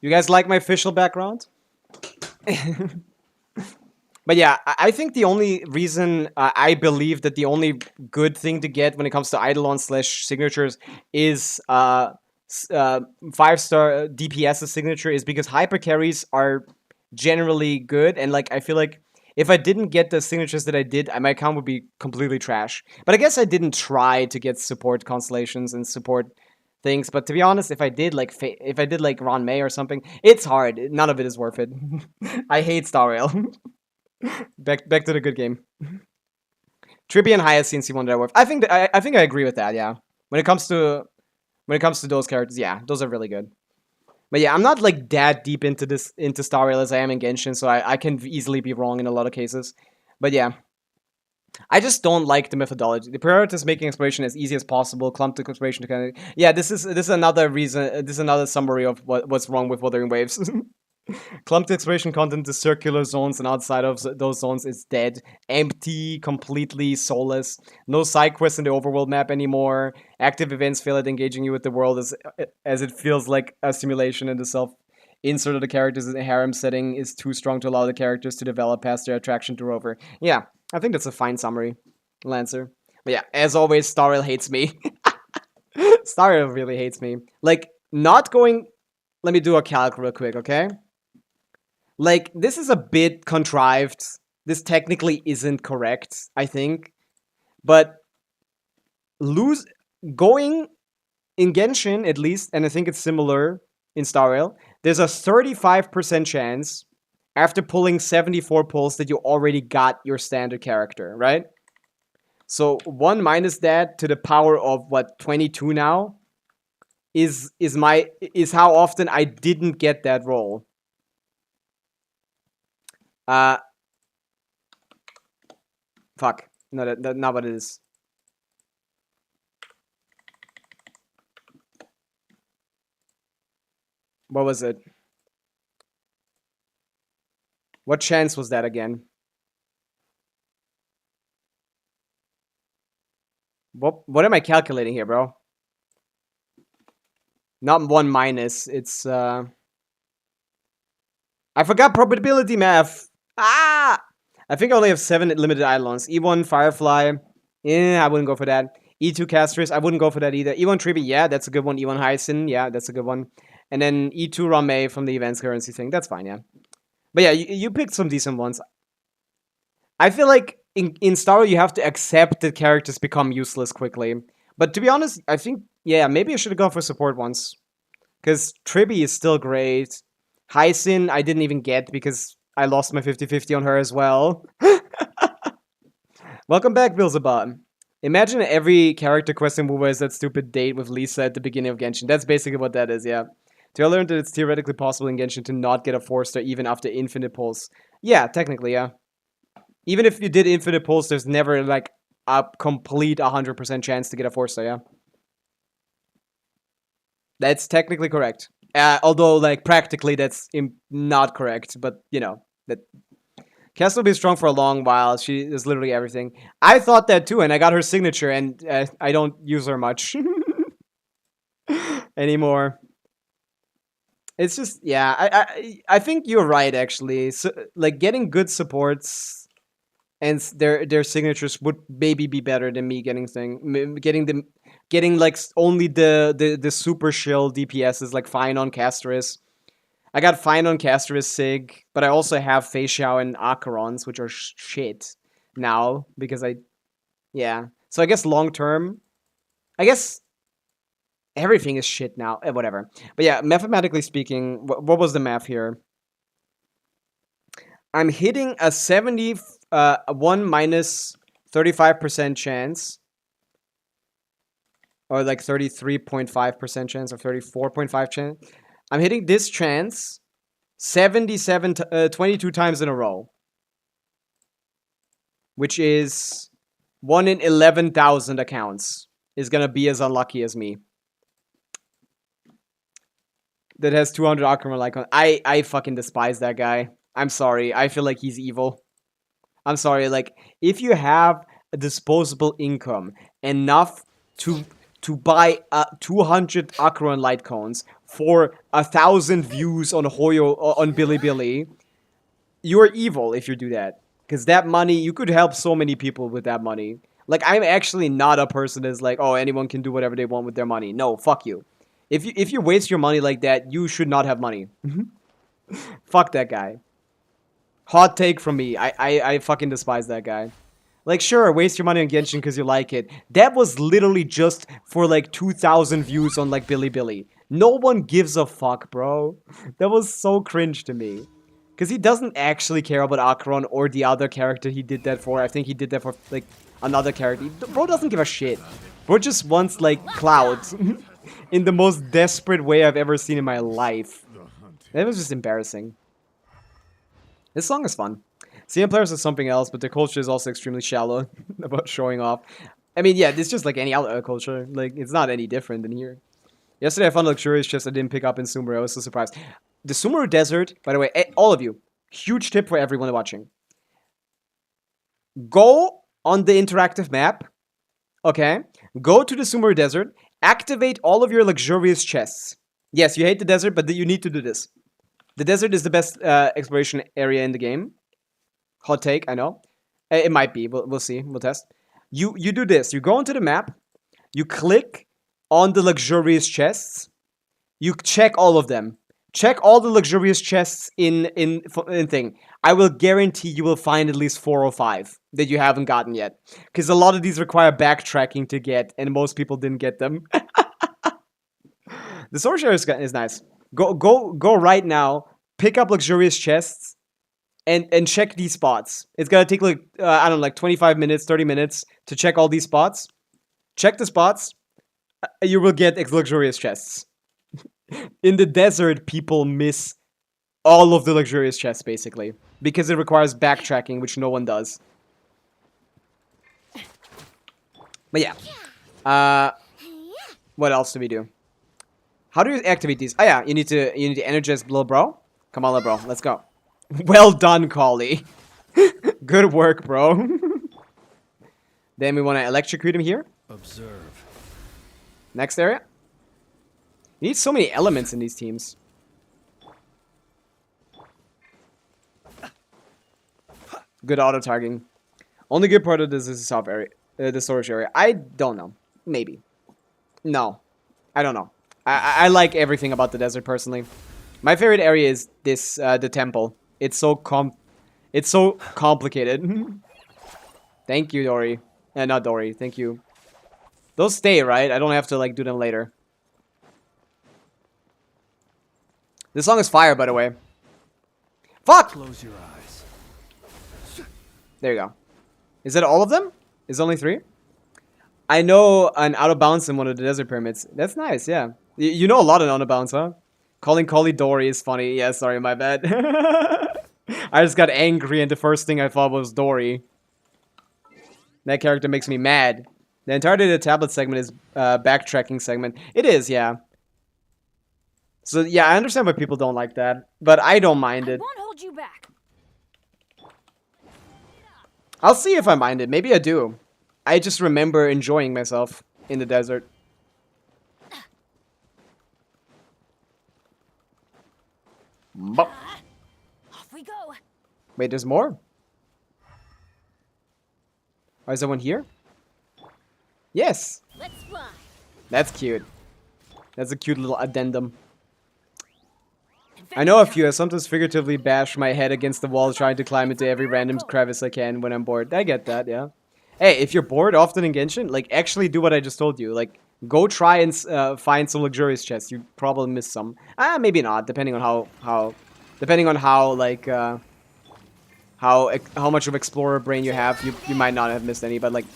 You guys like my official background? But yeah, I think the only reason I believe that the only good thing to get when it comes to Eidolon/signatures is 5-star DPS's signature is because hyper carries are generally good, and like I feel like if I didn't get the signatures that I did, my account would be completely trash. But I guess I didn't try to get support constellations and support things. But to be honest, if I did like Ron May or something, it's hard. None of it is worth it. I hate Star Rail. Back to the good game. Trippy and Hyacinth C1 that are worth. I think I agree with that. Yeah, when it comes to those characters, yeah, those are really good. But yeah, I'm not like that deep into Star Rail as I am in Genshin, so I can easily be wrong in a lot of cases. But yeah, I just don't like the methodology. The priority is making exploration as easy as possible. Clump to exploration to kind of... Yeah, this is another reason. This is another summary of what's wrong with Wuthering Waves. Clumped exploration content is circular zones, and outside of those zones is dead, empty, completely soulless. No side quests in the overworld map anymore. Active events fail at engaging you with the world as it feels like a simulation, and the self-insert of the characters in a harem setting is too strong to allow the characters to develop past their attraction to Rover. Yeah, I think that's a fine summary, Lancer. But yeah, as always, Star Rail hates me. Star Rail really hates me. Like, not going... Let me do a calc real quick, okay? Like, this is a bit contrived. This technically isn't correct, I think. But going in Genshin, at least, and I think it's similar in Star Rail, there's a 35% chance after pulling 74 pulls that you already got your standard character, right? So 1 minus that to the power of, what, 22 now? Is how often I didn't get that roll. Fuck. No, that's not what it is. What was it? What chance was that again? What am I calculating here, bro? Not 1 minus. It's I forgot probability math. Ah! I think I only have 7 limited Eidolons. E1 Firefly. Yeah, I wouldn't go for that. E2 Castris. I wouldn't go for that either. E1 Triby. Yeah, that's a good one. E1 Hyacin. Yeah, that's a good one. And then E2 Rame from the events currency thing. That's fine, yeah. But yeah, you picked some decent ones. I feel like in Star Wars you have to accept that characters become useless quickly. But to be honest, I think, yeah, maybe I should have gone for support once. Because Triby is still great. Hyacin I didn't even get because I lost my 50-50 on her as well. Welcome back, Bilzabot. Imagine every character quest in WoW is that stupid date with Lisa at the beginning of Genshin. That's basically what that is, yeah. To learn that it's theoretically possible in Genshin to not get a 4-star even after Infinite Pulse. Yeah, technically, yeah. Even if you did Infinite Pulse, there's never, like, a complete 100% chance to get a 4-star, yeah. That's technically correct. Although, like, practically that's not correct, but, you know, that... Cass will be strong for a long while. She is literally everything. I thought that too, and I got her signature, and I don't use her much anymore. It's just, yeah, I think you're right, actually. So, like, getting good supports and their signatures would maybe be better than me getting like only the super shill DPSs, like Fine on Castris. I got Fine on Castris Sig, but I also have Fei Xiao and Acherons, which are shit now, because yeah. So I guess long term, I guess everything is shit now, whatever. But yeah, mathematically speaking, what was the math here? I'm hitting a 1 minus 35% chance, or like 33.5% chance, or 34.5 chance. I'm hitting this chance 22 times in a row, which is 1 in 11,000 accounts is gonna be as unlucky as me. That has 200 Akron icon. I fucking despise that guy. I'm sorry. I feel like he's evil. I'm sorry. Like, if you have a disposable income enough to buy 200 Akron light cones for 1,000 views on Hoyo on Bilibili, you're evil if you do that. Because that money, you could help so many people with that money. Like, I'm actually not a person that's like, oh, anyone can do whatever they want with their money. No, fuck you. If you waste your money like that, you should not have money. Fuck that guy. Hot take from me. I fucking despise that guy. Like, sure, waste your money on Genshin because you like it. That was literally just for, like, 2,000 views on, like, Bilibili. No one gives a fuck, bro. That was so cringe to me. Because he doesn't actually care about Acheron or the other character he did that for. I think he did that for, like, another character. Bro doesn't give a shit. Bro just wants, like, clouds. In the most desperate way I've ever seen in my life. That was just embarrassing. This song is fun. CM players is something else, but their culture is also extremely shallow about showing off. I mean, yeah, it's just like any other culture. Like, it's not any different than here. Yesterday I found a luxurious chest I didn't pick up in Sumeru. I was so surprised. The Sumeru Desert, by the way, all of you, huge tip for everyone watching. Go on the interactive map, okay? Go to the Sumeru Desert, activate all of your luxurious chests. Yes, you hate the desert, but you need to do this. The desert is the best exploration area in the game. Hot take, I know. It might be. We'll see. We'll test. You do this. You go onto the map. You click on the luxurious chests. You check all of them. Check all the luxurious chests in thing. I will guarantee you will find at least 4 or 5 that you haven't gotten yet. Because a lot of these require backtracking to get, and most people didn't get them. The sword share is nice. Go right now. Pick up luxurious chests. And check these spots. It's gonna take like, I don't know, like 25 minutes, 30 minutes to check all these spots. Check the spots. You will get luxurious chests. In the desert, people miss all of the luxurious chests, basically. Because it requires backtracking, which no one does. But yeah. What else do we do? How do you activate these? Oh yeah, you need to energize little bro. Come on, little bro. Let's go. Well done, Collie. Good work, bro. Then we want to electrocute him here. Observe. Next area. You need so many elements in these teams. Good auto targeting. Only good part of this is the soft area, the storage area. I don't know. Maybe. No, I don't know. I like everything about the desert personally. My favorite area is this the temple. It's so complicated. Thank you, Dory. Not Dory. Thank you. Those stay, right? I don't have to like do them later. This song is fire, by the way. Fuck! Close your eyes. There you go. Is that all of them? Is only 3? I know an out of bounds in one of the desert pyramids. That's nice, yeah. You know a lot of out of bounds, huh? Calling Collie Dory is funny. Yeah, sorry, my bad. I just got angry and the first thing I thought was Dory. That character makes me mad. The entirety of the tablet segment is backtracking segment. It is, yeah. So yeah, I understand why people don't like that, but I don't mind it. Won't hold you back. I'll see if I mind it. Maybe I do. I just remember enjoying myself in the desert. Off we go. Wait, there's more? Oh, is there one here? Yes! Let's fly. That's cute. That's a cute little addendum. I know a few. I sometimes figuratively bash my head against the wall trying to climb into every random crevice I can when I'm bored. I get that, yeah. Hey, if you're bored often in Genshin, like, actually do what I just told you. Like, go try and find some luxurious chests. You probably missed some. Maybe not, depending on how like, how much of explorer brain you have. You might not have missed any, but like,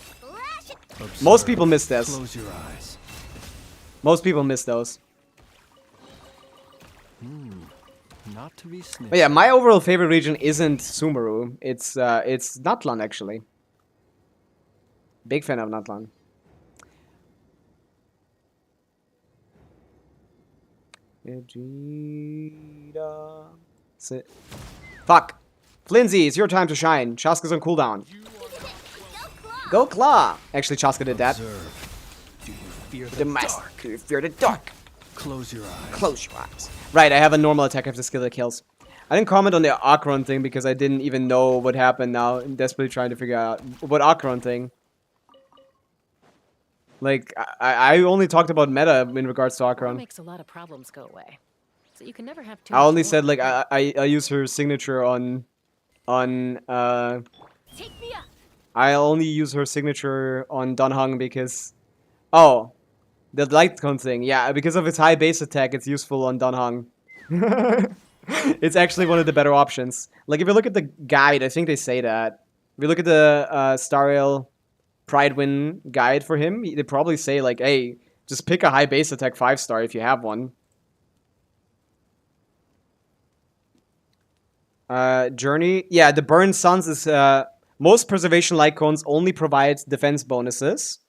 Observe. most people miss this. Close your eyes. Most people miss those. Not to be sniffed. But yeah, my overall favorite region isn't Sumeru. It's Natlan, actually. Big fan of Natlan. Vegeta. Fuck. Flinzy, it's your time to shine. Chaska's on cooldown. Go Claw! Actually, Chaska did that. Observe. Do you fear The the master. dark? Do you fear the dark? Close your eyes. Close your eyes. Right, I have a normal attack after skill that kills. I didn't comment on the Akron thing because I didn't even know what happened now. I'm desperately trying to figure out what Akron thing. Like, I only talked about meta in regards to Akron. Makes a lot of problems go away. So you can never have too I much only fun. said, like, I use her signature on Take me up. I only use her signature on Dunhung because... Oh, the light cone thing. Yeah, because of its high base attack, it's useful on Dunhung. It's actually one of the better options. Like, if you look at the guide, I think they say that. If you look at the Stariel Pridewin guide for him, they probably say, like, hey, just pick a high base attack 5-star if you have one. Journey. Yeah, the Burn Suns is... most preservation light cones only provide defense bonuses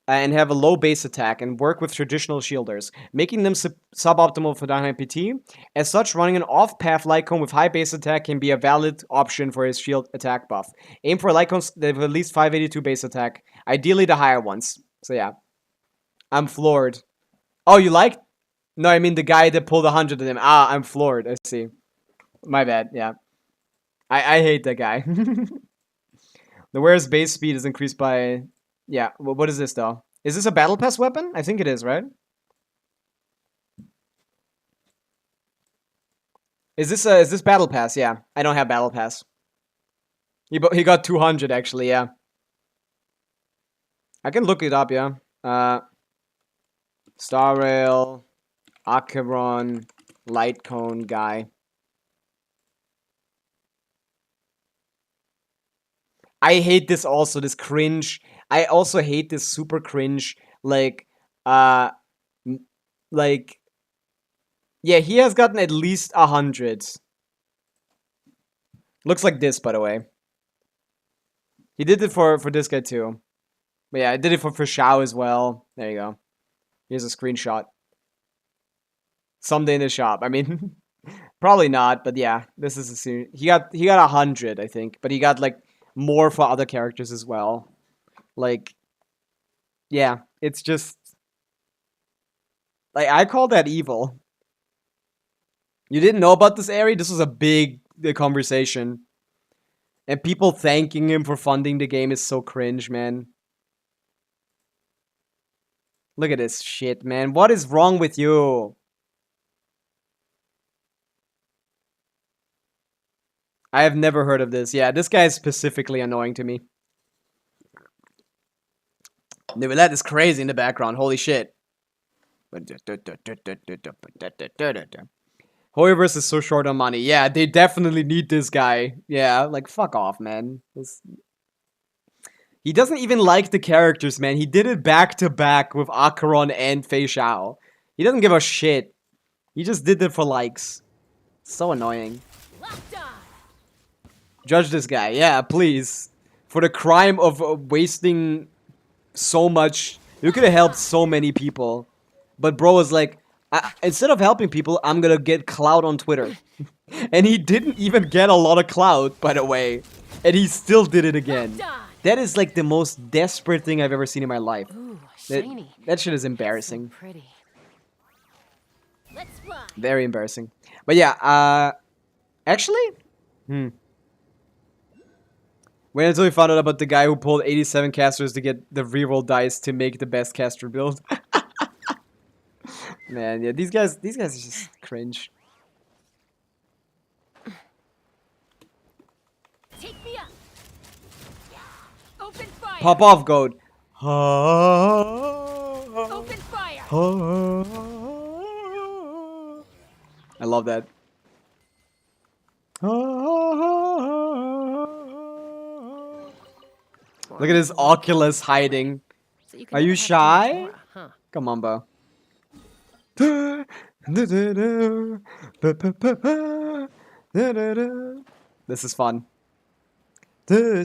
and have a low base attack and work with traditional shielders, making them suboptimal for Dunhung PT. As such, running an off-path light cone with high base attack can be a valid option for his shield attack buff. Aim for light cones that have at least 582 base attack, ideally the higher ones. So yeah, I'm floored. Oh, you like? No, I mean the guy that pulled 100 of them. Ah, I'm floored. I see. My bad. Yeah, I hate that guy. The wearer's base speed is increased by... Yeah, what is this, though? Is this a battle pass weapon? I think it is, right? Is this battle pass? Yeah, I don't have battle pass. He got 200, actually, yeah. I can look it up, yeah. Star Rail, Acheron, Light Cone guy. I hate this also, this cringe. I also hate this super cringe, like, yeah, he has gotten at least 100. Looks like this, by the way. He did it for this guy too. But yeah, I did it for Shao as well. There you go. Here's a screenshot. someday in the shop. I mean, probably not, but yeah, this is a series. He got 100, I think, but he got like more for other characters as well. Like, yeah, it's just like I call that evil. You didn't know about this, Ari? This was a big conversation. And people thanking him for funding the game is so cringe, man. Look at this shit, man. What is wrong with you? I have never heard of this. Yeah, this guy is specifically annoying to me. That is crazy in the background. Holy shit. Hoyoverse is so short on money. Yeah, they definitely need this guy. Yeah, like, fuck off, man. He doesn't even like the characters, man. He did it back-to-back with Acheron and Fei Xiao. He doesn't give a shit. He just did it for likes. So annoying. Judge this guy. Yeah, please. For the crime of wasting so much. You could have helped so many people. But bro was like, instead of helping people, I'm gonna get clout on Twitter. And he didn't even get a lot of clout, by the way. And he still did it again. That is like the most desperate thing I've ever seen in my life. Ooh, that shit is embarrassing. So pretty. Let's fly. Very embarrassing. But yeah, actually? Wait until we found out about the guy who pulled 87 casters to get the reroll dice to make the best caster build. Man, yeah, these guys are just cringe. Take me up. Open fire. Pop off, goat. Open fire. I love that. Look at this Oculus hiding. So Are you shy? Huh. Come on, Bo. This is fun. Yeah,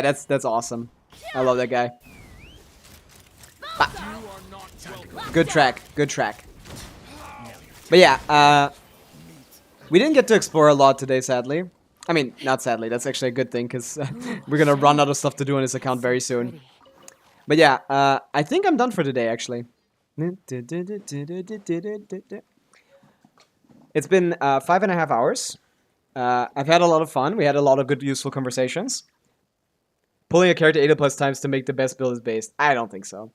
that's awesome. I love that guy. Good track, good track. But yeah, we didn't get to explore a lot today, sadly. I mean, not sadly, that's actually a good thing, because we're gonna run out of stuff to do on this account very soon. But yeah, I think I'm done for today, actually. It's been 5.5 hours. I've had a lot of fun. We had a lot of good, useful conversations. Pulling a character 80+ times to make the best build is based. I don't think so.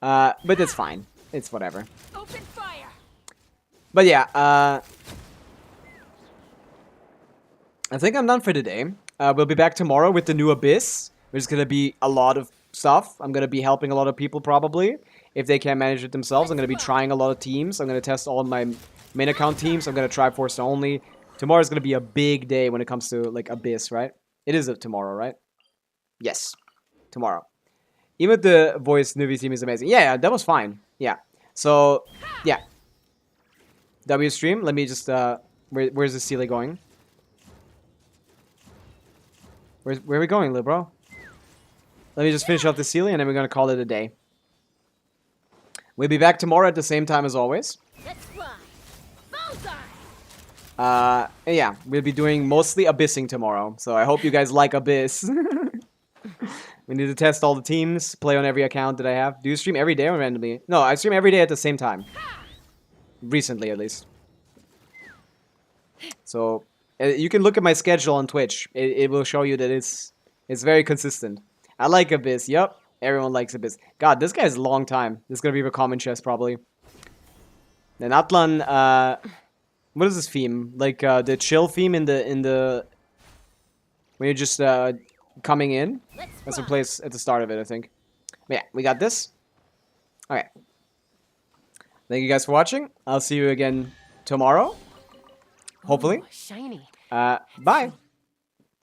But it's fine. It's whatever. Open fire. But yeah, I think I'm done for today. We'll be back tomorrow with the new Abyss. There's gonna be a lot of stuff. I'm gonna be helping a lot of people probably. If they can't manage it themselves, I'm gonna be trying a lot of teams. I'm gonna test all of my main account teams. I'm gonna try Force only. Tomorrow's gonna be a big day when it comes to like Abyss, right? It is tomorrow, right? Yes, tomorrow. Even with the voice Nuvi team is amazing. Yeah, that was fine. Yeah. So yeah. W stream. Let me just where's the Sealy going? Where are we going, little bro? Let me just finish off the Sealy and then we're gonna call it a day. We'll be back tomorrow at the same time as always. Let's fly. Bullseye. Yeah, we'll be doing mostly Abyssing tomorrow. So I hope you guys like Abyss. We need to test all the teams, play on every account that I have. Do you stream every day or randomly? No, I stream every day at the same time. Recently, at least. So you can look at my schedule on Twitch. It will show you that it's very consistent. I like Abyss. Yep. Everyone likes Abyss. God, this guy's a long time. This is going to be a common chest, probably. Then Atlan, what is this theme? Like, the chill theme in the... When you're just, coming in? That's a place at the start of it, I think. But yeah, we got this. Okay. Thank you guys for watching. I'll see you again tomorrow. Hopefully. Ooh, shiny. Bye.